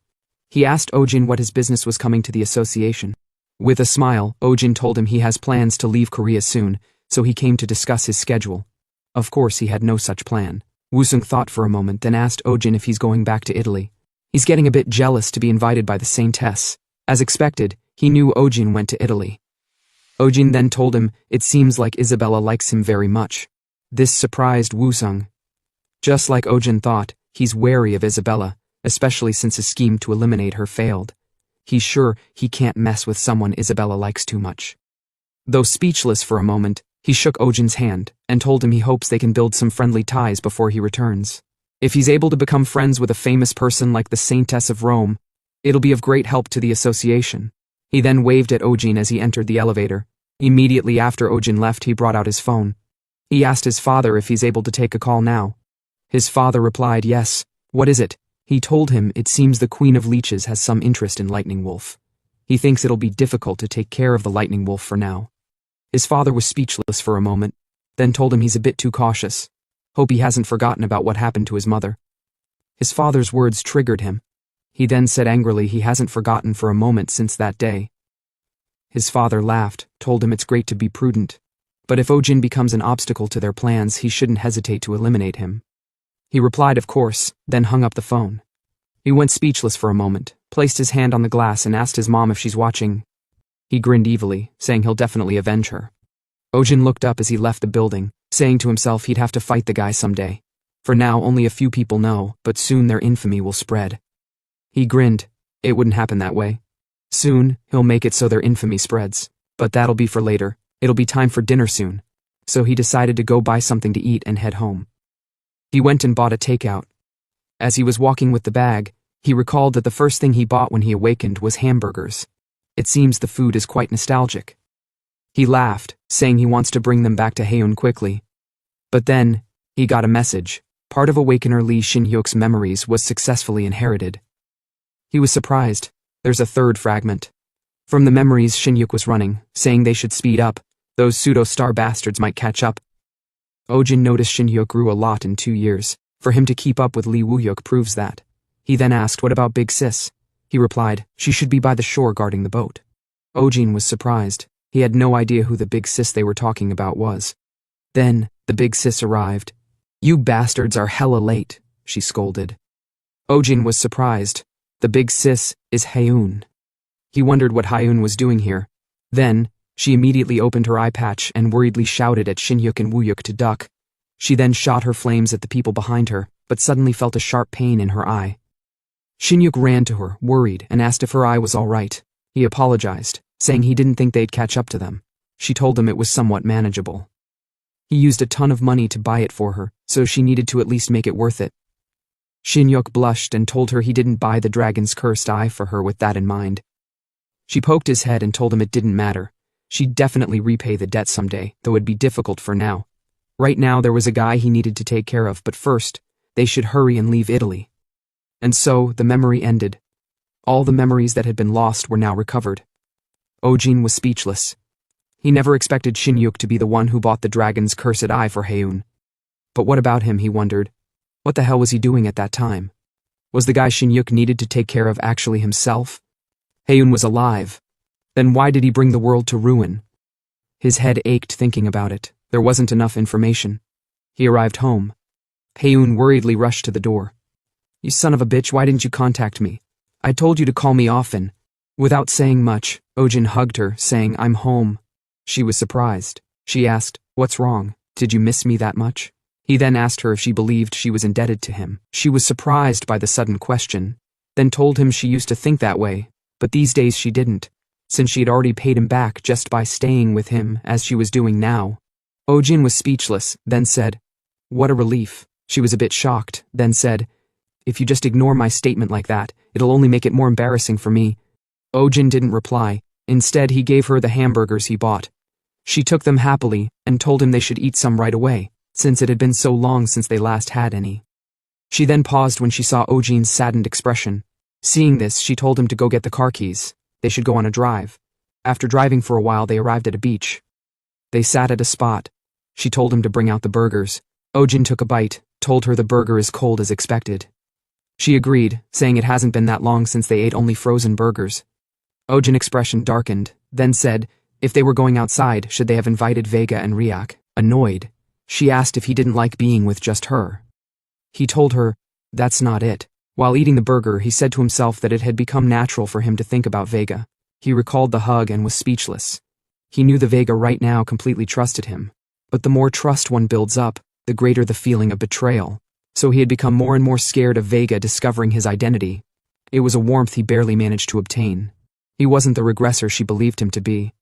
He asked Ojin what his business was coming to the association. With a smile, Ojin told him he has plans to leave Korea soon, so he came to discuss his schedule. Of course, he had no such plan. Wusung thought for a moment, then asked Ojin if he's going back to Italy. He's getting a bit jealous to be invited by the Saintess. As expected, he knew Ojin went to Italy. Ojin then told him it seems like Isabella likes him very much. This surprised Wusung. Just like Ojin thought, he's wary of Isabella, especially since his scheme to eliminate her failed. He's sure he can't mess with someone Isabella likes too much. Though speechless for a moment, he shook Ojin's hand and told him he hopes they can build some friendly ties before he returns. If he's able to become friends with a famous person like the Saintess of Rome, it'll be of great help to the association. He then waved at Ojin as he entered the elevator. Immediately after Ojin left, he brought out his phone. He asked his father if he's able to take a call now. His father replied, "Yes." "What is it?" He told him it seems the Queen of Leeches has some interest in Lightning Wolf. He thinks it'll be difficult to take care of the Lightning Wolf for now. His father was speechless for a moment, then told him he's a bit too cautious. Hope he hasn't forgotten about what happened to his mother. His father's words triggered him. He then said angrily he hasn't forgotten for a moment since that day. His father laughed, told him it's great to be prudent, but if Ojin becomes an obstacle to their plans, he shouldn't hesitate to eliminate him. He replied of course, then hung up the phone. He went speechless for a moment, placed his hand on the glass and asked his mom if she's watching. He grinned evilly, saying he'll definitely avenge her. Ojin looked up as he left the building, saying to himself he'd have to fight the guy someday. For now, only a few people know, but soon their infamy will spread. He grinned. It wouldn't happen that way. Soon, he'll make it so their infamy spreads. But that'll be for later. It'll be time for dinner soon. So he decided to go buy something to eat and head home. He went and bought a takeout. As he was walking with the bag, he recalled that the first thing he bought when he awakened was hamburgers. It seems the food is quite nostalgic. He laughed, saying he wants to bring them back to Haeun quickly. But then, he got a message. Part of Awakener Lee Shin-hyuk's memories was successfully inherited. He was surprised. There's a third fragment. From the memories Shin-hyuk was running, saying they should speed up, those pseudo-star bastards might catch up. Ojin noticed Shin-hyuk grew a lot in 2 years. For him to keep up with Lee Woo-hyuk proves that. He then asked, what about Big Sis? He replied, she should be by the shore guarding the boat. Ojin was surprised. He had no idea who the Big Sis they were talking about was. Then, the Big Sis arrived. You bastards are hella late, she scolded. Ojin was surprised. The Big Sis is Haeun. He wondered what Haeun was doing here. Then, she immediately opened her eye patch and worriedly shouted at Shin-hyuk and Woo-hyuk to duck. She then shot her flames at the people behind her, but suddenly felt a sharp pain in her eye. Shin-hyuk ran to her, worried, and asked if her eye was all right. He apologized, saying he didn't think they'd catch up to them. She told him it was somewhat manageable. He used a ton of money to buy it for her, so she needed to at least make it worth it. Shin-hyuk blushed and told her he didn't buy the dragon's cursed eye for her with that in mind. She poked his head and told him it didn't matter. She'd definitely repay the debt someday, though it'd be difficult for now. Right now there was a guy he needed to take care of, but first, they should hurry and leave Italy. And so, the memory ended. All the memories that had been lost were now recovered. Ojin was speechless. He never expected Shin-hyuk to be the one who bought the dragon's cursed eye for Haeun. But what about him, he wondered. What the hell was he doing at that time? Was the guy Shin-hyuk needed to take care of actually himself? Haeun was alive. Then why did he bring the world to ruin? His head ached thinking about it. There wasn't enough information. He arrived home. Haeun worriedly rushed to the door. You son of a bitch, why didn't you contact me? I told you to call me often. Without saying much, Ojin hugged her, saying, I'm home. She was surprised. She asked, what's wrong? Did you miss me that much? He then asked her if she believed she was indebted to him. She was surprised by the sudden question, then told him she used to think that way, but these days she didn't, since she had already paid him back just by staying with him as she was doing now. Ojin was speechless, then said, what a relief. She was a bit shocked, then said, if you just ignore my statement like that, it'll only make it more embarrassing for me. Ojin didn't reply. Instead, he gave her the hamburgers he bought. She took them happily and told him they should eat some right away, since it had been so long since they last had any. She then paused when she saw Ojin's saddened expression. Seeing this, she told him to go get the car keys. They should go on a drive. After driving for a while, they arrived at a beach. They sat at a spot. She told him to bring out the burgers. Ojin took a bite, told her the burger is cold as expected. She agreed, saying it hasn't been that long since they ate only frozen burgers. Ojin's expression darkened, then said, if they were going outside, should they have invited Vega and Riak? Annoyed, she asked if he didn't like being with just her. He told her, that's not it. While eating the burger, he said to himself that it had become natural for him to think about Vega. He recalled the hug and was speechless. He knew the Vega right now completely trusted him. But the more trust one builds up, the greater the feeling of betrayal. So he had become more and more scared of Vega discovering his identity. It was a warmth he barely managed to obtain. He wasn't the regressor she believed him to be.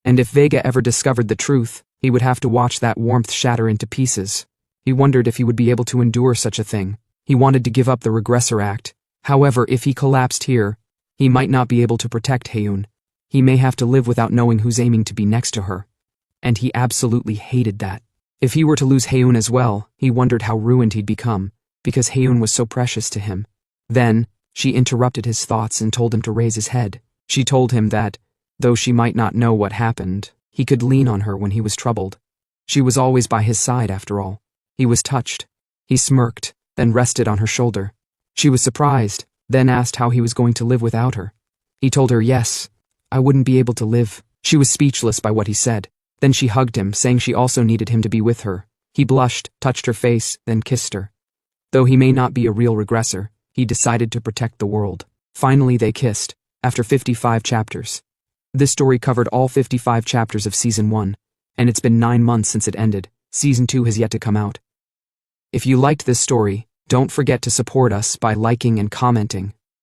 And if Vega ever discovered the truth, he would have to watch that warmth shatter into pieces. He wondered if he would be able to endure such a thing. He wanted to give up the regressor act. However, if he collapsed here, he might not be able to protect Haeun. He may have to live without knowing who's aiming to be next to her. And he absolutely hated that. If he were to lose Haeun as well, he wondered how ruined he'd become, because Haeun was so precious to him. Then, she interrupted his thoughts and told him to raise his head. She told him that, though she might not know what happened, he could lean on her when he was troubled. She was always by his side after all. He was touched. He smirked, then rested on her shoulder. She was surprised, then asked how he was going to live without her. He told her, yes, I wouldn't be able to live. She was speechless by what he said. Then she hugged him, saying she also needed him to be with her. He blushed, touched her face, then kissed her. Though he may not be a real regressor, he decided to protect the world. Finally, they kissed, after 55 chapters. This story covered all 55 chapters of Season 1, and it's been 9 months since it ended. Season 2 has yet to come out. If you liked this story, don't forget to support us by liking and commenting.